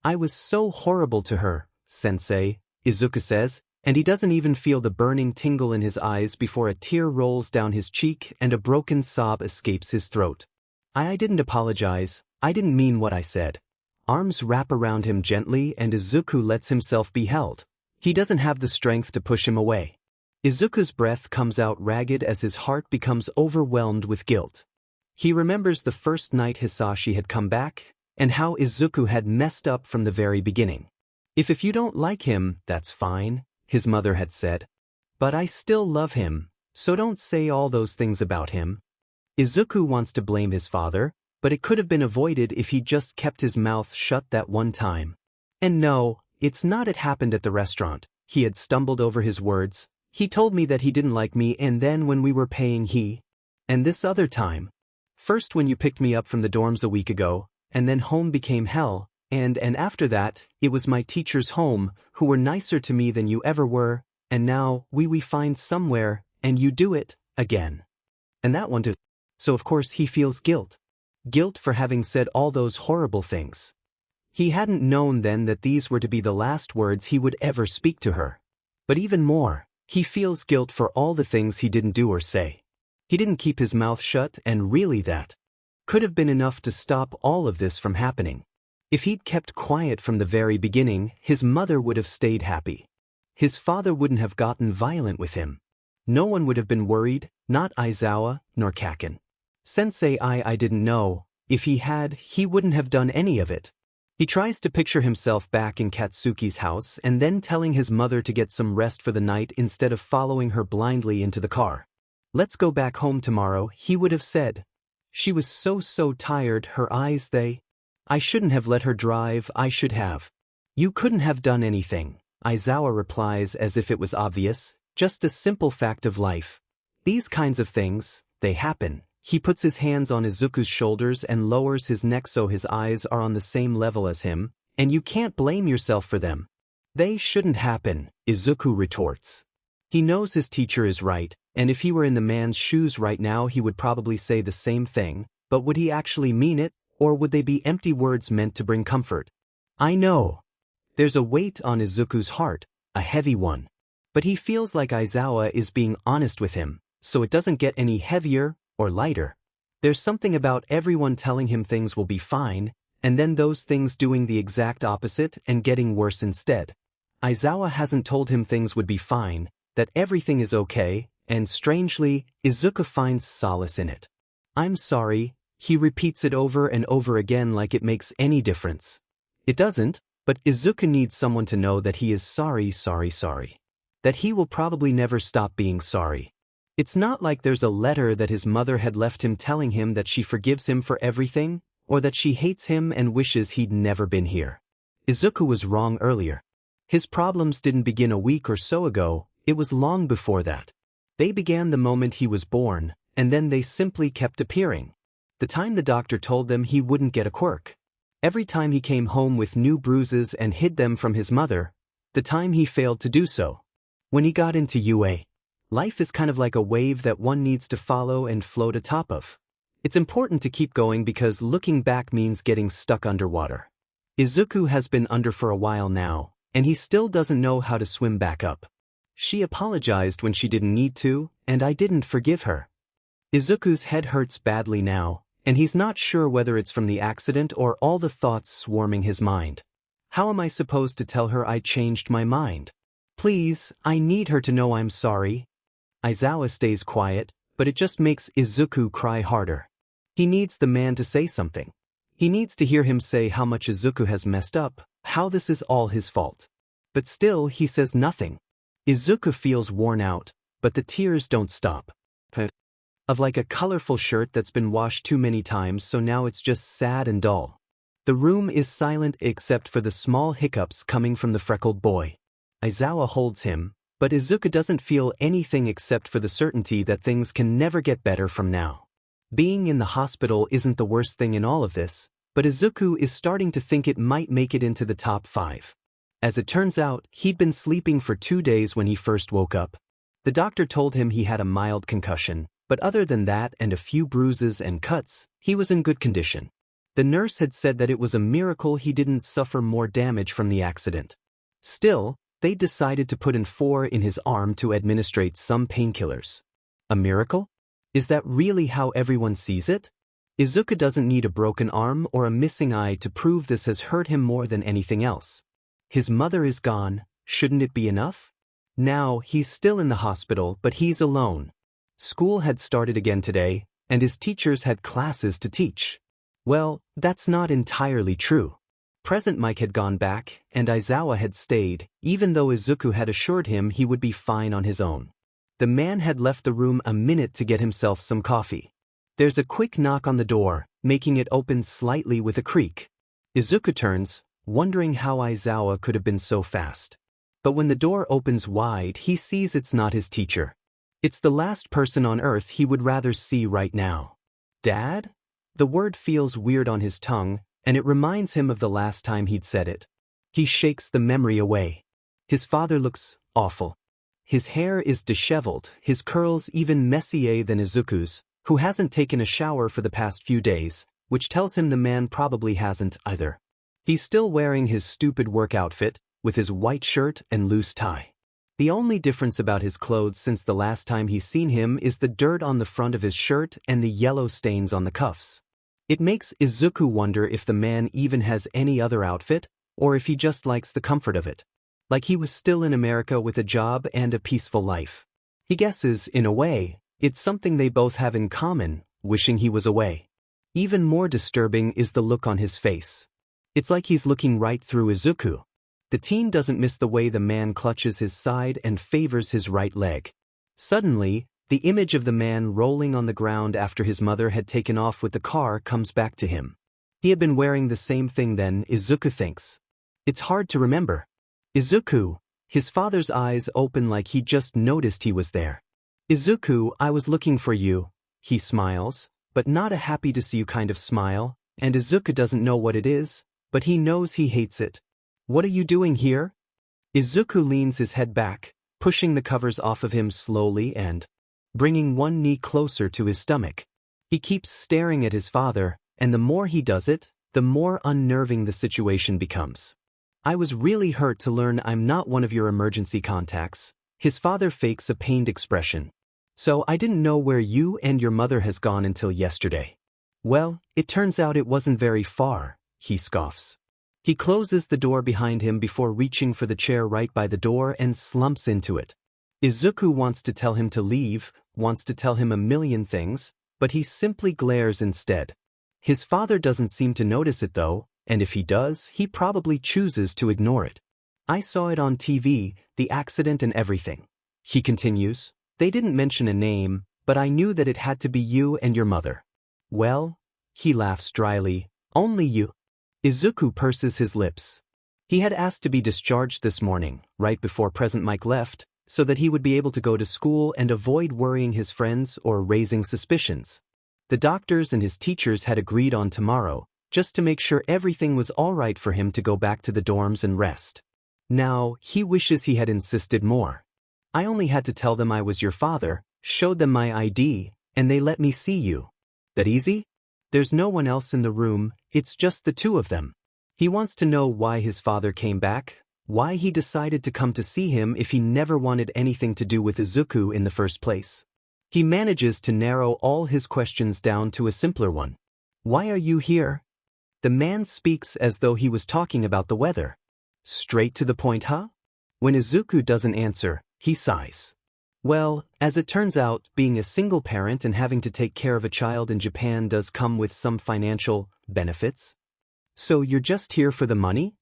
A: I was so horrible to her, sensei, Izuku says, and he doesn't even feel the burning tingle in his eyes before a tear rolls down his cheek and a broken sob escapes his throat. I didn't apologize, I didn't mean what I said. Arms wrap around him gently and Izuku lets himself be held. He doesn't have the strength to push him away. Izuku's breath comes out ragged as his heart becomes overwhelmed with guilt. He remembers the first night Hisashi had come back, and how Izuku had messed up from the very beginning. If you don't like him, that's fine, his mother had said. But I still love him, so don't say all those things about him. Izuku wants to blame his father, but it could have been avoided if he just kept his mouth shut that one time. And no, it's not it happened at the restaurant. He had stumbled over his words. He told me that he didn't like me, and then when we were paying and this other time. First when you picked me up from the dorms a week ago, and then home became hell, and after that, it was my teacher's home, who were nicer to me than you ever were, and now, we find somewhere, and you do it, again. And that one too. So of course he feels guilt. Guilt for having said all those horrible things. He hadn't known then that these were to be the last words he would ever speak to her. But even more, he feels guilt for all the things he didn't do or say. He didn't keep his mouth shut, and really that could have been enough to stop all of this from happening. If he'd kept quiet from the very beginning, his mother would have stayed happy. His father wouldn't have gotten violent with him. No one would have been worried, not Aizawa, nor Kaken. Sensei I didn't know. If he had, he wouldn't have done any of it. He tries to picture himself back in Katsuki's house and then telling his mother to get some rest for the night instead of following her blindly into the car. "Let's go back home tomorrow," he would have said. She was so tired, her eyes I shouldn't have let her drive, I should have. "You couldn't have done anything," Aizawa replies as if it was obvious, just a simple fact of life. These kinds of things, they happen. He puts his hands on Izuku's shoulders and lowers his neck so his eyes are on the same level as him, and you can't blame yourself for them. "They shouldn't happen," Izuku retorts. He knows his teacher is right, and if he were in the man's shoes right now he would probably say the same thing, but would he actually mean it, or would they be empty words meant to bring comfort? I know. There's a weight on Izuku's heart, a heavy one. But he feels like Aizawa is being honest with him, so it doesn't get any heavier or lighter. There's something about everyone telling him things will be fine, and then those things doing the exact opposite and getting worse instead. Aizawa hasn't told him things would be fine, that everything is okay, and strangely, Izuku finds solace in it. "I'm sorry," he repeats it over and over again like it makes any difference. It doesn't, but Izuku needs someone to know that he is sorry. That he will probably never stop being sorry. It's not like there's a letter that his mother had left him telling him that she forgives him for everything, or that she hates him and wishes he'd never been here. Izuku was wrong earlier. His problems didn't begin a week or so ago, it was long before that. They began the moment he was born, and then they simply kept appearing. The time the doctor told them he wouldn't get a quirk. Every time he came home with new bruises and hid them from his mother. The time he failed to do so. When he got into UA. Life is kind of like a wave that one needs to follow and float atop of. It's important to keep going because looking back means getting stuck underwater. Izuku has been under for a while now, and he still doesn't know how to swim back up. She apologized when she didn't need to, and I didn't forgive her. Izuku's head hurts badly now, and he's not sure whether it's from the accident or all the thoughts swarming his mind. How am I supposed to tell her I changed my mind? Please, I need her to know I'm sorry. Aizawa stays quiet, but it just makes Izuku cry harder. He needs the man to say something. He needs to hear him say how much Izuku has messed up, how this is all his fault. But still he says nothing. Izuku feels worn out, but the tears don't stop. Of like a colorful shirt that's been washed too many times so now it's just sad and dull. The room is silent except for the small hiccups coming from the freckled boy. Aizawa holds him, but Izuku doesn't feel anything except for the certainty that things can never get better from now. Being in the hospital isn't the worst thing in all of this, but Izuku is starting to think it might make it into the top 5. As it turns out, he'd been sleeping for 2 days when he first woke up. The doctor told him he had a mild concussion, but other than that and a few bruises and cuts, he was in good condition. The nurse had said that it was a miracle he didn't suffer more damage from the accident. Still, they decided to put in 4 in his arm to administrate some painkillers. A miracle? Is that really how everyone sees it? Izuku doesn't need a broken arm or a missing eye to prove this has hurt him more than anything else. His mother is gone, shouldn't it be enough? Now, he's still in the hospital, but he's alone. School had started again today, and his teachers had classes to teach. Well, that's not entirely true. Present Mike had gone back, and Aizawa had stayed, even though Izuku had assured him he would be fine on his own. The man had left the room a minute to get himself some coffee. There's a quick knock on the door, making it open slightly with a creak. Izuku turns, wondering how Aizawa could have been so fast. But when the door opens wide, he sees it's not his teacher. It's the last person on earth he would rather see right now. Dad? The word feels weird on his tongue, and it reminds him of the last time he'd said it. He shakes the memory away. His father looks awful. His hair is disheveled, his curls even messier than Izuku's, who hasn't taken a shower for the past few days, which tells him the man probably hasn't either. He's still wearing his stupid work outfit, with his white shirt and loose tie. The only difference about his clothes since the last time he's seen him is the dirt on the front of his shirt and the yellow stains on the cuffs. It makes Izuku wonder if the man even has any other outfit, or if he just likes the comfort of it. Like he was still in America with a job and a peaceful life. He guesses, in a way, it's something they both have in common, wishing he was away. Even more disturbing is the look on his face. It's like he's looking right through Izuku. The teen doesn't miss the way the man clutches his side and favors his right leg. Suddenly, the image of the man rolling on the ground after his mother had taken off with the car comes back to him. He had been wearing the same thing then, Izuku thinks. It's hard to remember. Izuku, his father's eyes open like he just noticed he was there. Izuku, I was looking for you. He smiles, but not a happy to see you kind of smile, and Izuku doesn't know what it is, but he knows he hates it. What are you doing here? Izuku leans his head back, pushing the covers off of him slowly and bringing one knee closer to his stomach. He keeps staring at his father, and the more he does it, the more unnerving the situation becomes. I was really hurt to learn I'm not one of your emergency contacts. His father fakes a pained expression. So I didn't know where you and your mother has gone until yesterday. Well, it turns out it wasn't very far, he scoffs. He closes the door behind him before reaching for the chair right by the door and slumps into it. Izuku wants to tell him to leave, wants to tell him a million things, but he simply glares instead. His father doesn't seem to notice it though, and if he does, he probably chooses to ignore it. I saw it on TV, the accident and everything. He continues. They didn't mention a name, but I knew that it had to be you and your mother. Well, he laughs dryly, only you. Izuku purses his lips. He had asked to be discharged this morning, right before Present Mike left, so that he would be able to go to school and avoid worrying his friends or raising suspicions. The doctors and his teachers had agreed on tomorrow, just to make sure everything was all right for him to go back to the dorms and rest. Now, he wishes he had insisted more. I only had to tell them I was your father, showed them my ID, and they let me see you. That easy? There's no one else in the room, it's just the two of them. He wants to know why his father came back, why he decided to come to see him if he never wanted anything to do with Izuku in the first place. He manages to narrow all his questions down to a simpler one. Why are you here? The man speaks as though he was talking about the weather. Straight to the point, huh? When Izuku doesn't answer, he sighs. Well, as it turns out, being a single parent and having to take care of a child in Japan does come with some financial benefits. So you're just here for the money?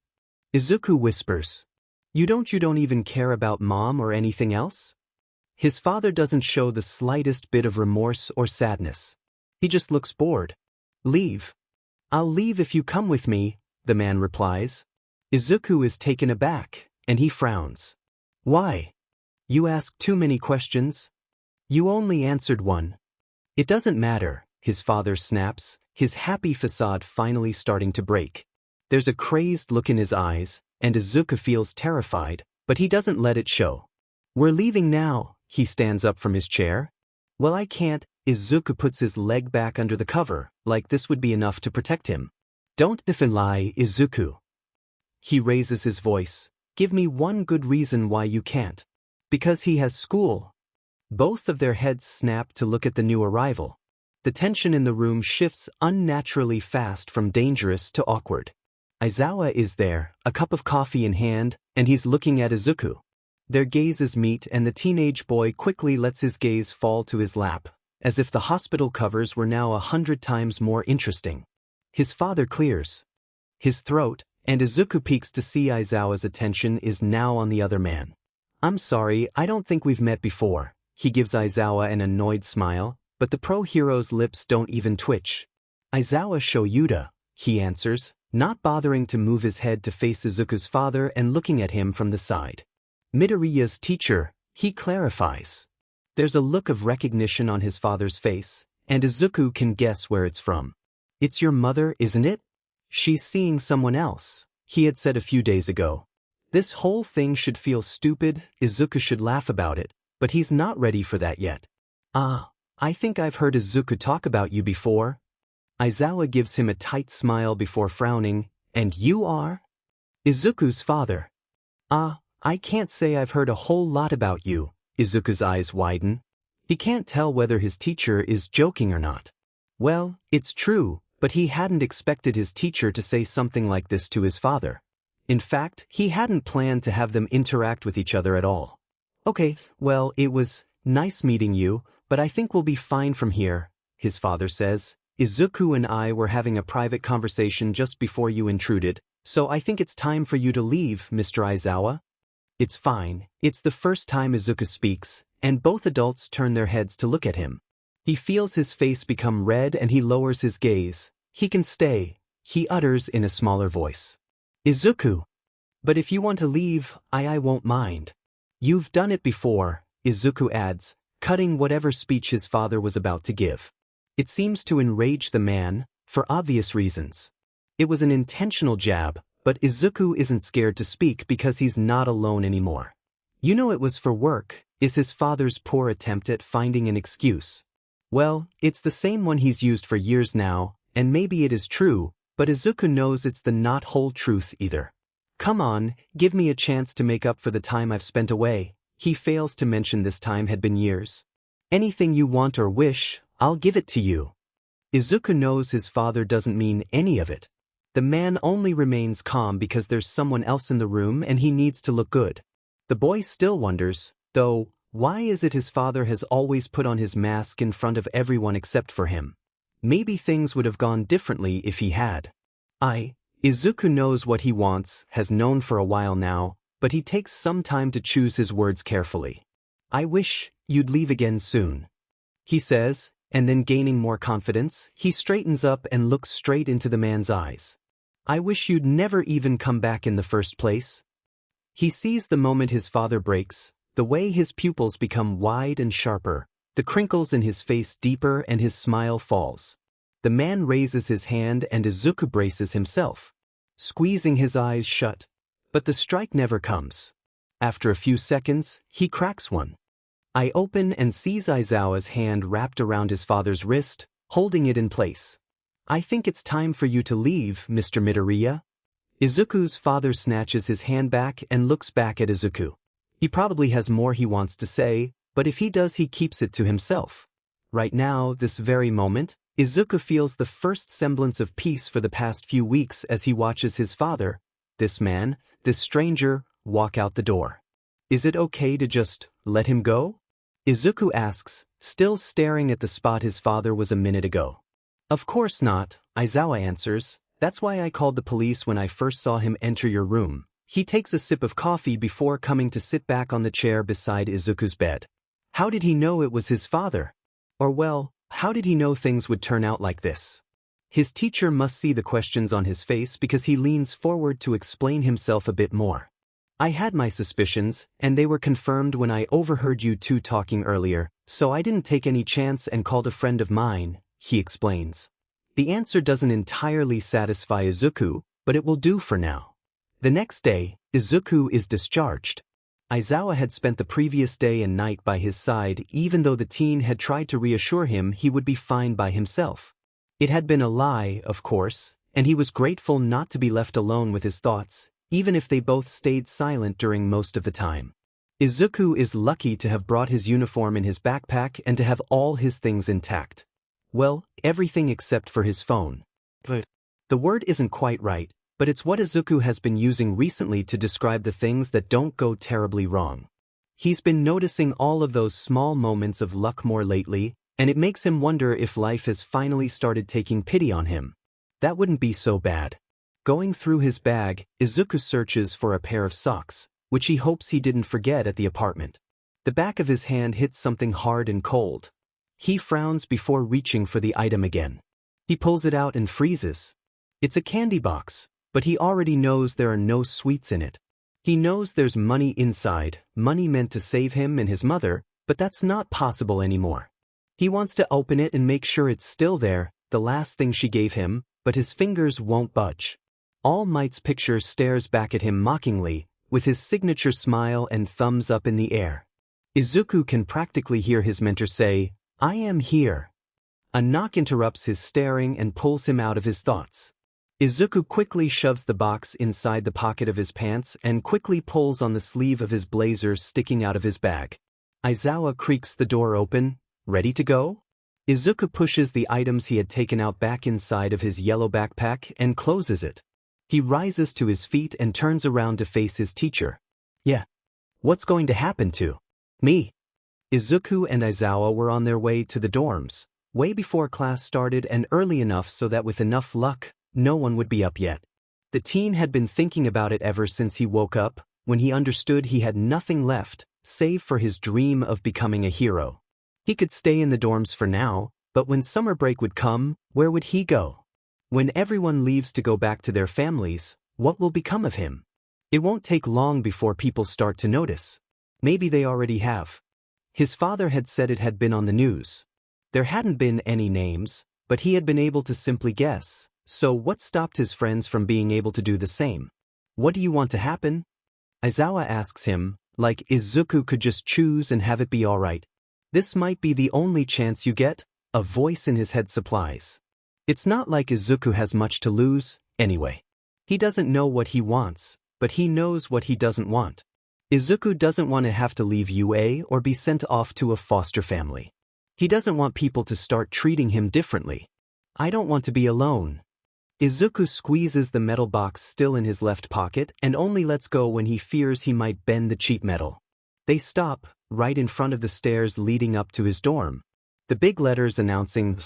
A: Izuku whispers. You don't even care about mom or anything else? His father doesn't show the slightest bit of remorse or sadness. He just looks bored. Leave. I'll leave if you come with me, the man replies. Izuku is taken aback, and he frowns. Why? You ask too many questions. You only answered one. It doesn't matter, his father snaps, his happy facade finally starting to break. There's a crazed look in his eyes, and Izuku feels terrified, but he doesn't let it show. We're leaving now, he stands up from his chair. Well, I can't, Izuku puts his leg back under the cover, like this would be enough to protect him. Don't lie, Izuku. He raises his voice. Give me one good reason why you can't. Because he has school. Both of their heads snap to look at the new arrival. The tension in the room shifts unnaturally fast from dangerous to awkward. Aizawa is there, a cup of coffee in hand, and he's looking at Izuku. Their gazes meet and the teenage boy quickly lets his gaze fall to his lap, as if the hospital covers were now 100 times more interesting. His father clears his throat, and Izuku peeks to see Aizawa's attention is now on the other man. I'm sorry, I don't think we've met before. He gives Aizawa an annoyed smile, but the pro-hero's lips don't even twitch. Aizawa Shoyuda, he answers, not bothering to move his head to face Izuku's father and looking at him from the side. Midoriya's teacher, he clarifies. There's a look of recognition on his father's face, and Izuku can guess where it's from. It's your mother, isn't it? She's seeing someone else, he had said a few days ago. This whole thing should feel stupid, Izuku should laugh about it, but he's not ready for that yet. I think I've heard Izuku talk about you before. Aizawa gives him a tight smile before frowning. And you are? Izuku's father. I can't say I've heard a whole lot about you. Izuku's eyes widen. He can't tell whether his teacher is joking or not. Well, it's true, but he hadn't expected his teacher to say something like this to his father. In fact, he hadn't planned to have them interact with each other at all. Okay, well, it was nice meeting you, but I think we'll be fine from here, his father says. Izuku and I were having a private conversation just before you intruded, so I think it's time for you to leave, Mr. Aizawa. It's fine. It's the first time Izuku speaks, and both adults turn their heads to look at him. He feels his face become red and he lowers his gaze. He can stay, he utters in a smaller voice. Izuku. But if you want to leave, I won't mind. You've done it before, Izuku adds, cutting whatever speech his father was about to give. It seems to enrage the man, for obvious reasons. It was an intentional jab, but Izuku isn't scared to speak because he's not alone anymore. You know it was for work, is his father's poor attempt at finding an excuse. Well, it's the same one he's used for years now, and maybe it is true, but Izuku knows it's the not whole truth either. Come on, give me a chance to make up for the time I've spent away. He fails to mention this time had been years. Anything you want or wish, I'll give it to you. Izuku knows his father doesn't mean any of it. The man only remains calm because there's someone else in the room and he needs to look good. The boy still wonders, though, why is it his father has always put on his mask in front of everyone except for him? Maybe things would have gone differently if he had. Izuku knows what he wants, has known for a while now, but he takes some time to choose his words carefully. I wish you'd leave again soon, he says, and then gaining more confidence, he straightens up and looks straight into the man's eyes. I wish you'd never even come back in the first place. He sees the moment his father breaks, the way his pupils become wide and sharper, the crinkles in his face deeper and his smile falls. The man raises his hand and Izuku braces himself, squeezing his eyes shut. But the strike never comes. After a few seconds, he cracks one. I open and sees Aizawa's hand wrapped around his father's wrist, holding it in place. I think it's time for you to leave, Mr. Midoriya. Izuku's father snatches his hand back and looks back at Izuku. He probably has more he wants to say, but if he does he keeps it to himself. Right now, this very moment, Izuku feels the first semblance of peace for the past few weeks as he watches his father, this man, this stranger, walk out the door. Is it okay to just let him go? Izuku asks, still staring at the spot his father was a minute ago. Of course not, Aizawa answers. That's why I called the police when I first saw him enter your room. He takes a sip of coffee before coming to sit back on the chair beside Izuku's bed. How did he know it was his father? Or well, how did he know things would turn out like this? His teacher must see the questions on his face because he leans forward to explain himself a bit more. I had my suspicions, and they were confirmed when I overheard you two talking earlier, so I didn't take any chance and called a friend of mine, he explains. The answer doesn't entirely satisfy Izuku, but it will do for now. The next day, Izuku is discharged. Aizawa had spent the previous day and night by his side even though the teen had tried to reassure him he would be fine by himself. It had been a lie, of course, and he was grateful not to be left alone with his thoughts, even if they both stayed silent during most of the time. Izuku is lucky to have brought his uniform in his backpack and to have all his things intact. Well, everything except for his phone. But the word isn't quite right, but it's what Izuku has been using recently to describe the things that don't go terribly wrong. He's been noticing all of those small moments of luck more lately, and it makes him wonder if life has finally started taking pity on him. That wouldn't be so bad. Going through his bag, Izuku searches for a pair of socks, which he hopes he didn't forget at the apartment. The back of his hand hits something hard and cold. He frowns before reaching for the item again. He pulls it out and freezes. It's a candy box, but he already knows there are no sweets in it. He knows there's money inside, money meant to save him and his mother, but that's not possible anymore. He wants to open it and make sure it's still there, the last thing she gave him, but his fingers won't budge. All Might's picture stares back at him mockingly, with his signature smile and thumbs up in the air. Izuku can practically hear his mentor say, I am here. A knock interrupts his staring and pulls him out of his thoughts. Izuku quickly shoves the box inside the pocket of his pants and quickly pulls on the sleeve of his blazer sticking out of his bag. Aizawa creaks the door open. Ready to go? Izuku pushes the items he had taken out back inside of his yellow backpack and closes it. He rises to his feet and turns around to face his teacher. Yeah. What's going to happen to me? Izuku and Aizawa were on their way to the dorms, way before class started and early enough so that with enough luck, no one would be up yet. The teen had been thinking about it ever since he woke up, when he understood he had nothing left, save for his dream of becoming a hero. He could stay in the dorms for now, but when summer break would come, where would he go? When everyone leaves to go back to their families, what will become of him? It won't take long before people start to notice. Maybe they already have. His father had said it had been on the news. There hadn't been any names, but he had been able to simply guess. So what stopped his friends from being able to do the same? What do you want to happen? Aizawa asks him, like Izuku could just choose and have it be alright. This might be the only chance you get, a voice in his head supplies. It's not like Izuku has much to lose, anyway. He doesn't know what he wants, but he knows what he doesn't want. Izuku doesn't want to have to leave UA or be sent off to a foster family. He doesn't want people to start treating him differently. I don't want to be alone. Izuku squeezes the metal box still in his left pocket and only lets go when he fears he might bend the cheap metal. They stop, right in front of the stairs leading up to his dorm. The big letters announcing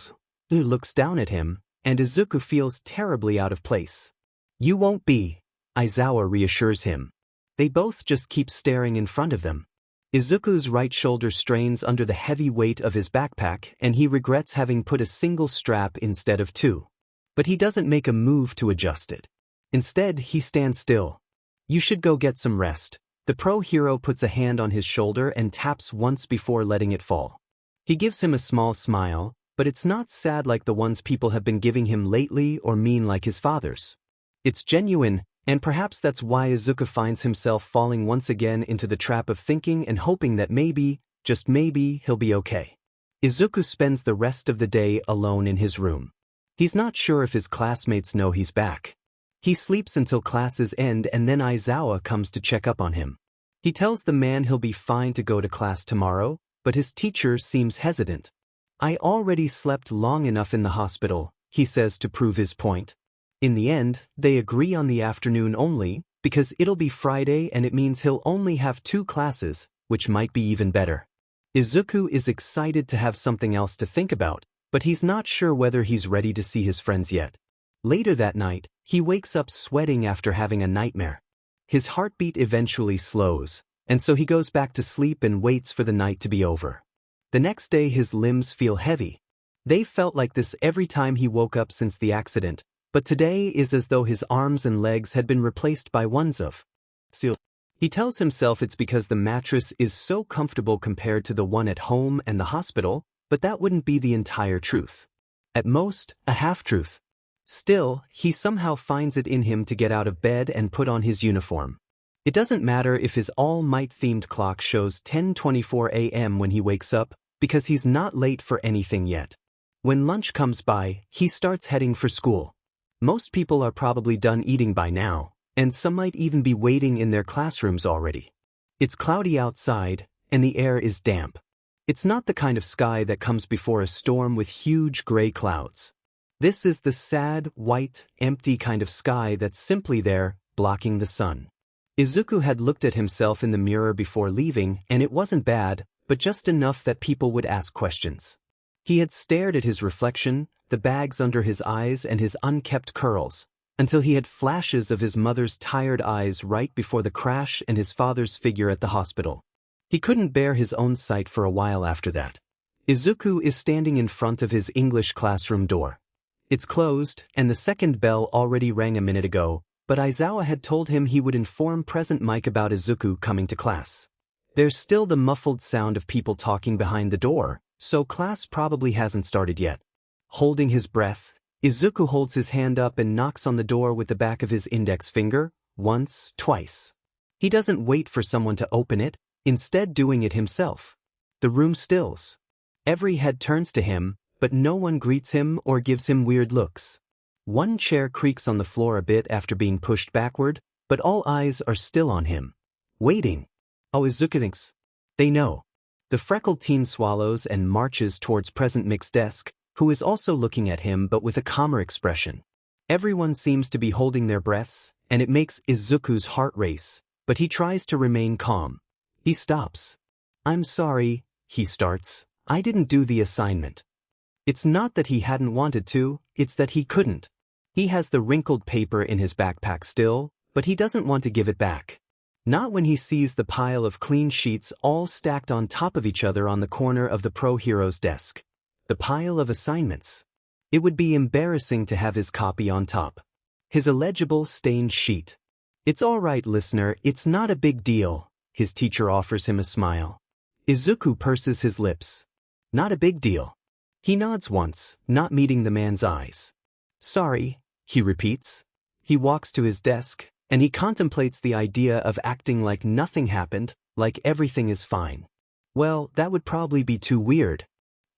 A: looks down at him, and Izuku feels terribly out of place. You won't be, Aizawa reassures him. They both just keep staring in front of them. Izuku's right shoulder strains under the heavy weight of his backpack and he regrets having put a single strap instead of two. But he doesn't make a move to adjust it. Instead, he stands still. You should go get some rest. The pro hero puts a hand on his shoulder and taps once before letting it fall. He gives him a small smile, but it's not sad like the ones people have been giving him lately or mean like his father's. It's genuine, and perhaps that's why Izuku finds himself falling once again into the trap of thinking and hoping that maybe, just maybe, he'll be okay. Izuku spends the rest of the day alone in his room. He's not sure if his classmates know he's back. He sleeps until classes end and then Aizawa comes to check up on him. He tells the man he'll be fine to go to class tomorrow, but his teacher seems hesitant. I already slept long enough in the hospital, he says to prove his point. In the end, they agree on the afternoon only, because it'll be Friday and it means he'll only have 2 classes, which might be even better. Izuku is excited to have something else to think about, but he's not sure whether he's ready to see his friends yet. Later that night, he wakes up sweating after having a nightmare. His heartbeat eventually slows, and so he goes back to sleep and waits for the night to be over. The next day his limbs feel heavy. They felt like this every time he woke up since the accident, but today is as though his arms and legs had been replaced by ones of steel. He tells himself it's because the mattress is so comfortable compared to the one at home and the hospital, but that wouldn't be the entire truth. At most, a half-truth. Still, he somehow finds it in him to get out of bed and put on his uniform. It doesn't matter if his All Might-themed clock shows 10:24 a.m. when he wakes up, because he's not late for anything yet. When lunch comes by, he starts heading for school. Most people are probably done eating by now, and some might even be waiting in their classrooms already. It's cloudy outside, and the air is damp. It's not the kind of sky that comes before a storm with huge gray clouds. This is the sad, white, empty kind of sky that's simply there, blocking the sun. Izuku had looked at himself in the mirror before leaving, and it wasn't bad, but just enough that people would ask questions. He had stared at his reflection, the bags under his eyes and his unkept curls, until he had flashes of his mother's tired eyes right before the crash and his father's figure at the hospital. He couldn't bear his own sight for a while after that. Izuku is standing in front of his English classroom door. It's closed, and the second bell already rang a minute ago, but Aizawa had told him he would inform Present Mike about Izuku coming to class. There's still the muffled sound of people talking behind the door, so class probably hasn't started yet. Holding his breath, Izuku holds his hand up and knocks on the door with the back of his index finger, once, twice. He doesn't wait for someone to open it, instead doing it himself. The room stills. Every head turns to him, but no one greets him or gives him weird looks. One chair creaks on the floor a bit after being pushed backward, but all eyes are still on him. Waiting. Oh, Izuku thinks. They know. The freckled teen swallows and marches towards Present Mic's desk, who is also looking at him but with a calmer expression. Everyone seems to be holding their breaths, and it makes Izuku's heart race, but he tries to remain calm. He stops. I'm sorry, he starts. I didn't do the assignment. It's not that he hadn't wanted to, it's that he couldn't. He has the wrinkled paper in his backpack still, but he doesn't want to give it back. Not when he sees the pile of clean sheets all stacked on top of each other on the corner of the pro hero's desk. The pile of assignments. It would be embarrassing to have his copy on top. His illegible stained sheet. It's all right, listener, it's not a big deal, his teacher offers him a smile. Izuku purses his lips. Not a big deal. He nods once, not meeting the man's eyes. Sorry, he repeats. He walks to his desk, and he contemplates the idea of acting like nothing happened, like everything is fine. Well, that would probably be too weird.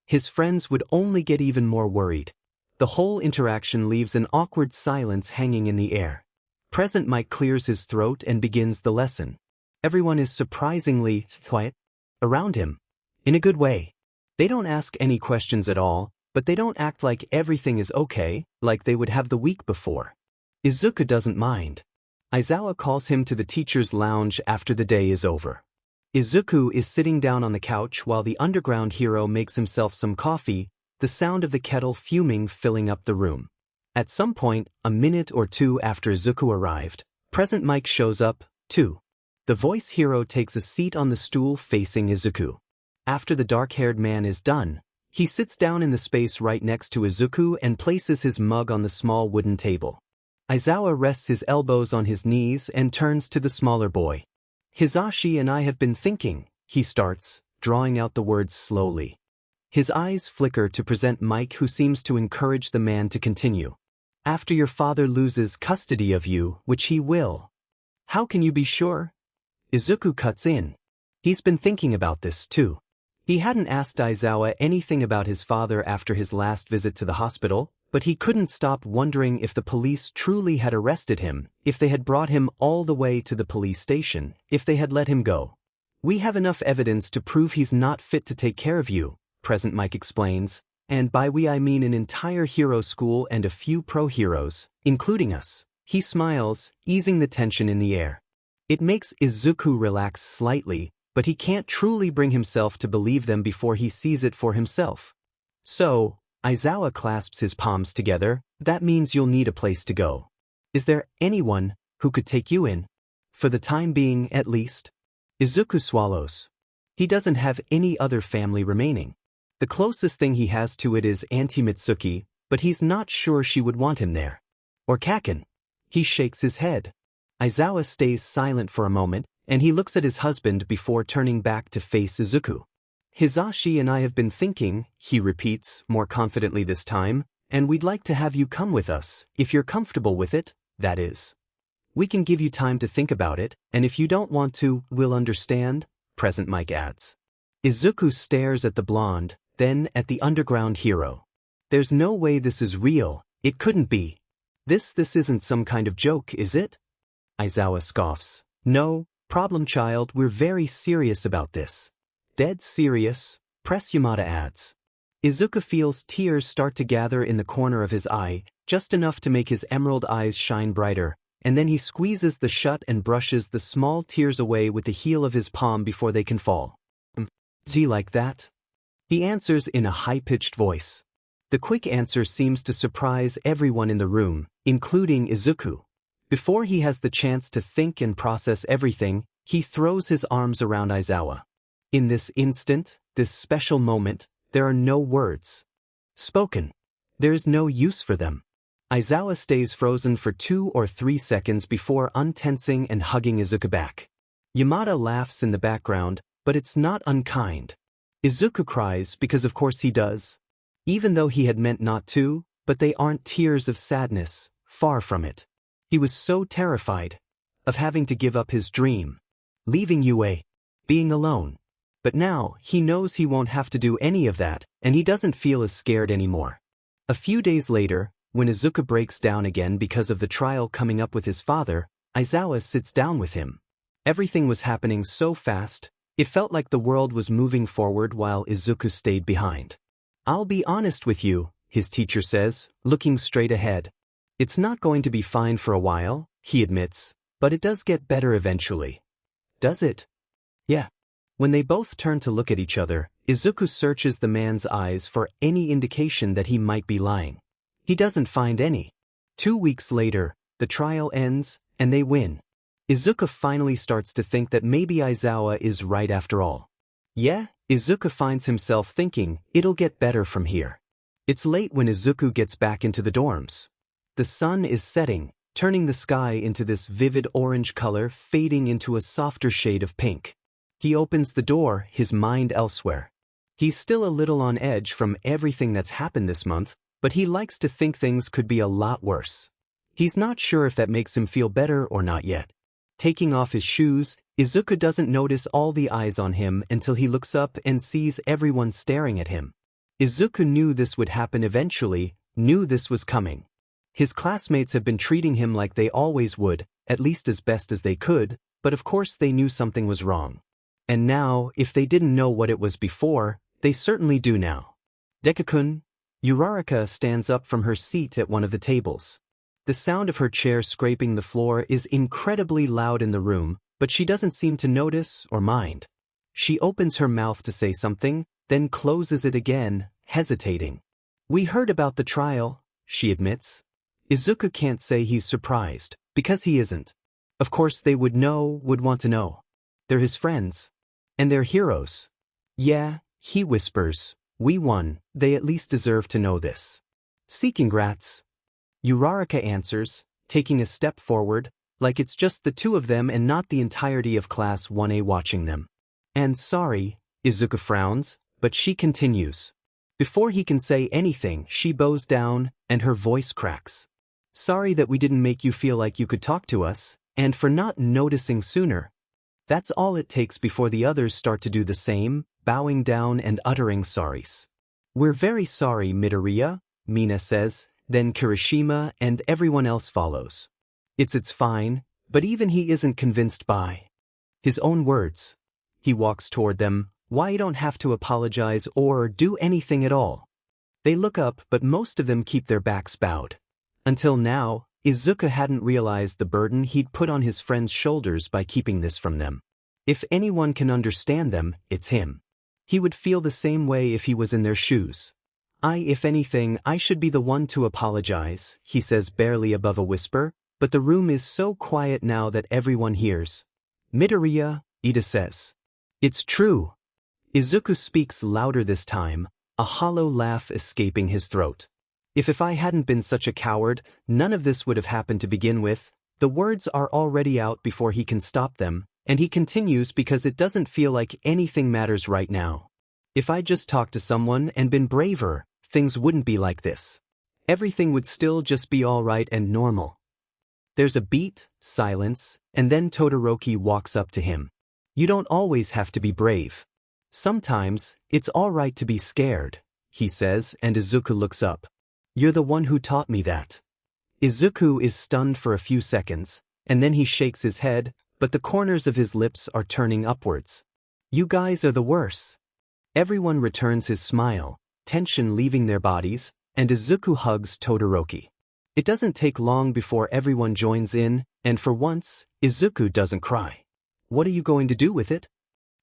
A: His friends would only get even more worried. The whole interaction leaves an awkward silence hanging in the air. Present Mic clears his throat and begins the lesson. Everyone is surprisingly quiet around him. In a good way. They don't ask any questions at all, but they don't act like everything is okay, like they would have the week before. Izuku doesn't mind. Aizawa calls him to the teacher's lounge after the day is over. Izuku is sitting down on the couch while the underground hero makes himself some coffee, the sound of the kettle fuming filling up the room. At some point, a minute or two after Izuku arrived, Present Mic shows up, too. The voice hero takes a seat on the stool facing Izuku. After the dark-haired man is done, he sits down in the space right next to Izuku and places his mug on the small wooden table. Aizawa rests his elbows on his knees and turns to the smaller boy. Hisashi and I have been thinking, he starts, drawing out the words slowly. His eyes flicker to Present Mic, who seems to encourage the man to continue. After your father loses custody of you, which he will. How can you be sure? Izuku cuts in. He's been thinking about this too. He hadn't asked Aizawa anything about his father after his last visit to the hospital, but he couldn't stop wondering if the police truly had arrested him, if they had brought him all the way to the police station, if they had let him go. We have enough evidence to prove he's not fit to take care of you, Present Mic explains, and by we I mean an entire hero school and a few pro-heroes, including us. He smiles, easing the tension in the air. It makes Izuku relax slightly, but he can't truly bring himself to believe them before he sees it for himself. So, Aizawa clasps his palms together, that means you'll need a place to go. Is there anyone who could take you in? For the time being, at least? Izuku swallows. He doesn't have any other family remaining. The closest thing he has to it is Auntie Mitsuki, but he's not sure she would want him there. Or Kaken. He shakes his head. Aizawa stays silent for a moment, and he looks at his husband before turning back to face Izuku. Hisashi and I have been thinking, he repeats, more confidently this time, and we'd like to have you come with us, if you're comfortable with it, that is. We can give you time to think about it, and if you don't want to, we'll understand, Present Mic adds. Izuku stares at the blonde, then at the underground hero. There's no way this is real, it couldn't be. This isn't some kind of joke, is it? Aizawa scoffs. No, problem child, we're very serious about this. Dead serious, Press Yamada adds. Izuku feels tears start to gather in the corner of his eye, just enough to make his emerald eyes shine brighter, and then he squeezes the shut and brushes the small tears away with the heel of his palm before they can fall. Do you like that? He answers in a high-pitched voice. The quick answer seems to surprise everyone in the room, including Izuku. Before he has the chance to think and process everything, he throws his arms around Aizawa. In this instant, this special moment, there are no words spoken. There's no use for them. Aizawa stays frozen for 2 or 3 seconds before untensing and hugging Izuku back. Yamada laughs in the background, but it's not unkind. Izuku cries because of course he does. Even though he had meant not to, but they aren't tears of sadness, far from it. He was so terrified of having to give up his dream. Leaving UA. Being alone. But now, he knows he won't have to do any of that, and he doesn't feel as scared anymore. A few days later, when Izuku breaks down again because of the trial coming up with his father, Aizawa sits down with him. Everything was happening so fast, it felt like the world was moving forward while Izuku stayed behind. "I'll be honest with you," his teacher says, looking straight ahead. "It's not going to be fine for a while," he admits, "but it does get better eventually." "Does it?" "Yeah." When they both turn to look at each other, Izuku searches the man's eyes for any indication that he might be lying. He doesn't find any. 2 weeks later, the trial ends, and they win. Izuku finally starts to think that maybe Aizawa is right after all. Yeah, Izuku finds himself thinking, it'll get better from here. It's late when Izuku gets back into the dorms. The sun is setting, turning the sky into this vivid orange color, fading into a softer shade of pink. He opens the door, his mind elsewhere. He's still a little on edge from everything that's happened this month, but he likes to think things could be a lot worse. He's not sure if that makes him feel better or not yet. Taking off his shoes, Izuku doesn't notice all the eyes on him until he looks up and sees everyone staring at him. Izuku knew this would happen eventually, knew this was coming. His classmates have been treating him like they always would, at least as best as they could, but of course they knew something was wrong. And now, if they didn't know what it was before, they certainly do now. "Deku-kun." Uraraka stands up from her seat at one of the tables. The sound of her chair scraping the floor is incredibly loud in the room, but she doesn't seem to notice or mind. She opens her mouth to say something, then closes it again, hesitating. "We heard about the trial," she admits. Izuku can't say he's surprised, because he isn't. Of course they would want to know. They're his friends. And they're heroes. "Yeah," he whispers, "we won, they at least deserve to know this." "See, congrats." Uraraka answers, taking a step forward, like it's just the two of them and not the entirety of Class 1A watching them. "And sorry," Izuku frowns, but she continues. Before he can say anything, she bows down, and her voice cracks. "Sorry that we didn't make you feel like you could talk to us, and for not noticing sooner." That's all it takes before the others start to do the same, bowing down and uttering sorries. "We're very sorry, Midoriya," Mina says, then Kirishima and everyone else follows. It's fine, but even he isn't convinced by his own words. He walks toward them. "Why you don't have to apologize or do anything at all." They look up, but most of them keep their backs bowed. Until now, Izuku hadn't realized the burden he'd put on his friends' shoulders by keeping this from them. If anyone can understand them, it's him. He would feel the same way if he was in their shoes. If anything, I should be the one to apologize," he says barely above a whisper, but the room is so quiet now that everyone hears. "Midoriya," Ida says. "It's true." Izuku speaks louder this time, a hollow laugh escaping his throat. If I hadn't been such a coward, none of this would have happened to begin with." The words are already out before he can stop them, and he continues because it doesn't feel like anything matters right now. "If I just talked to someone and been braver, things wouldn't be like this. Everything would still just be alright and normal." There's a beat, silence, and then Todoroki walks up to him. "You don't always have to be brave. Sometimes, it's alright to be scared," he says, and Izuku looks up. "You're the one who taught me that." Izuku is stunned for a few seconds, and then he shakes his head, but the corners of his lips are turning upwards. "You guys are the worst." Everyone returns his smile, tension leaving their bodies, and Izuku hugs Todoroki. It doesn't take long before everyone joins in, and for once, Izuku doesn't cry. "What are you going to do with it?"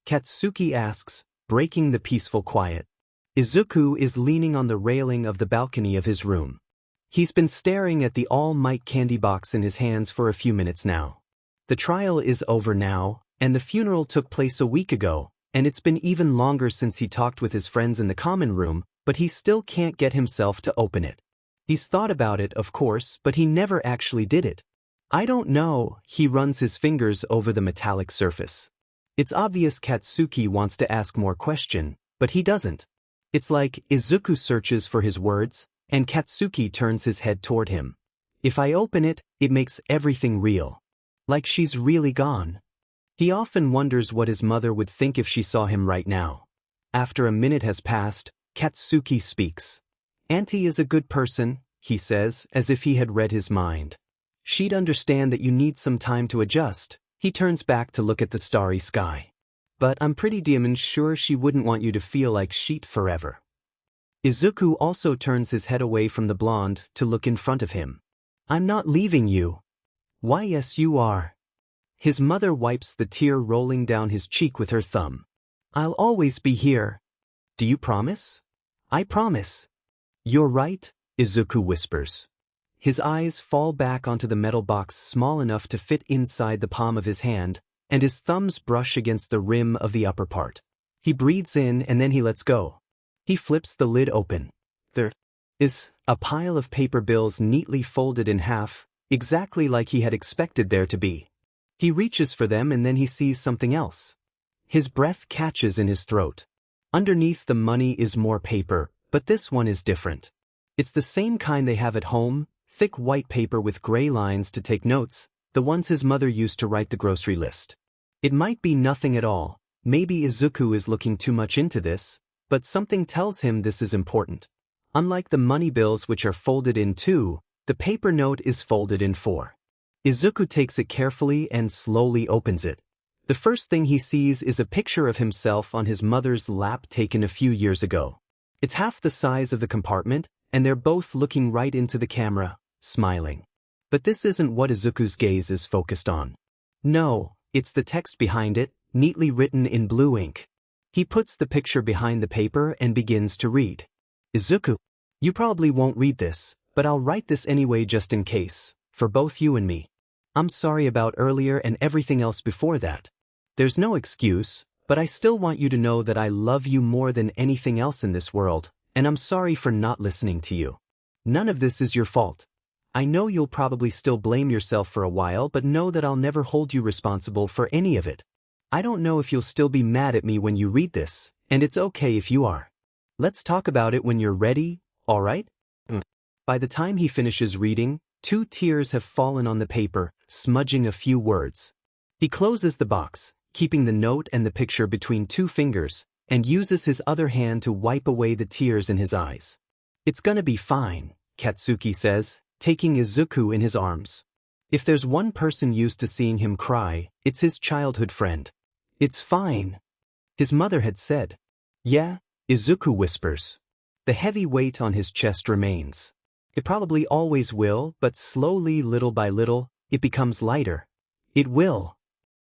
A: Katsuki asks, breaking the peaceful quiet. Izuku is leaning on the railing of the balcony of his room. He's been staring at the All Might candy box in his hands for a few minutes now. The trial is over now, and the funeral took place a week ago, and it's been even longer since he talked with his friends in the common room, but he still can't get himself to open it. He's thought about it, of course, but he never actually did it. "I don't know," he runs his fingers over the metallic surface. It's obvious Katsuki wants to ask more question, but he doesn't. It's like Izuku searches for his words, and Katsuki turns his head toward him. "If I open it, it makes everything real. Like she's really gone." He often wonders what his mother would think if she saw him right now. After a minute has passed, Katsuki speaks. "Auntie is a good person," he says, as if he had read his mind. "She'd understand that you need some time to adjust." He turns back to look at the starry sky. "But I'm pretty damn sure she wouldn't want you to feel like sheet forever." Izuku also turns his head away from the blonde to look in front of him. "I'm not leaving you." "Why, yes you are." His mother wipes the tear rolling down his cheek with her thumb. "I'll always be here." "Do you promise?" "I promise." "You're right," Izuku whispers. His eyes fall back onto the metal box small enough to fit inside the palm of his hand, and his thumbs brush against the rim of the upper part. He breathes in and then he lets go. He flips the lid open. There is a pile of paper bills neatly folded in half, exactly like he had expected there to be. He reaches for them and then he sees something else. His breath catches in his throat. Underneath the money is more paper, but this one is different. It's the same kind they have at home, thick white paper with gray lines to take notes, the ones his mother used to write the grocery list. It might be nothing at all, maybe Izuku is looking too much into this, but something tells him this is important. Unlike the money bills which are folded in two, the paper note is folded in four. Izuku takes it carefully and slowly opens it. The first thing he sees is a picture of himself on his mother's lap taken a few years ago. It's half the size of the compartment, and they're both looking right into the camera, smiling. But this isn't what Izuku's gaze is focused on. No, it's the text behind it, neatly written in blue ink. He puts the picture behind the paper and begins to read. "Izuku, you probably won't read this, but I'll write this anyway just in case, for both you and me. I'm sorry about earlier and everything else before that. There's no excuse, but I still want you to know that I love you more than anything else in this world, and I'm sorry for not listening to you. None of this is your fault. I know you'll probably still blame yourself for a while, but know that I'll never hold you responsible for any of it. I don't know if you'll still be mad at me when you read this, and it's okay if you are. Let's talk about it when you're ready, all right?" By the time he finishes reading, 2 tears have fallen on the paper, smudging a few words. He closes the box, keeping the note and the picture between 2 fingers, and uses his other hand to wipe away the tears in his eyes. "It's gonna be fine," Katsuki says, taking Izuku in his arms. If there's one person used to seeing him cry, it's his childhood friend. "It's fine," his mother had said. "Yeah," Izuku whispers. The heavy weight on his chest remains. It probably always will, but slowly, little by little, it becomes lighter. It will.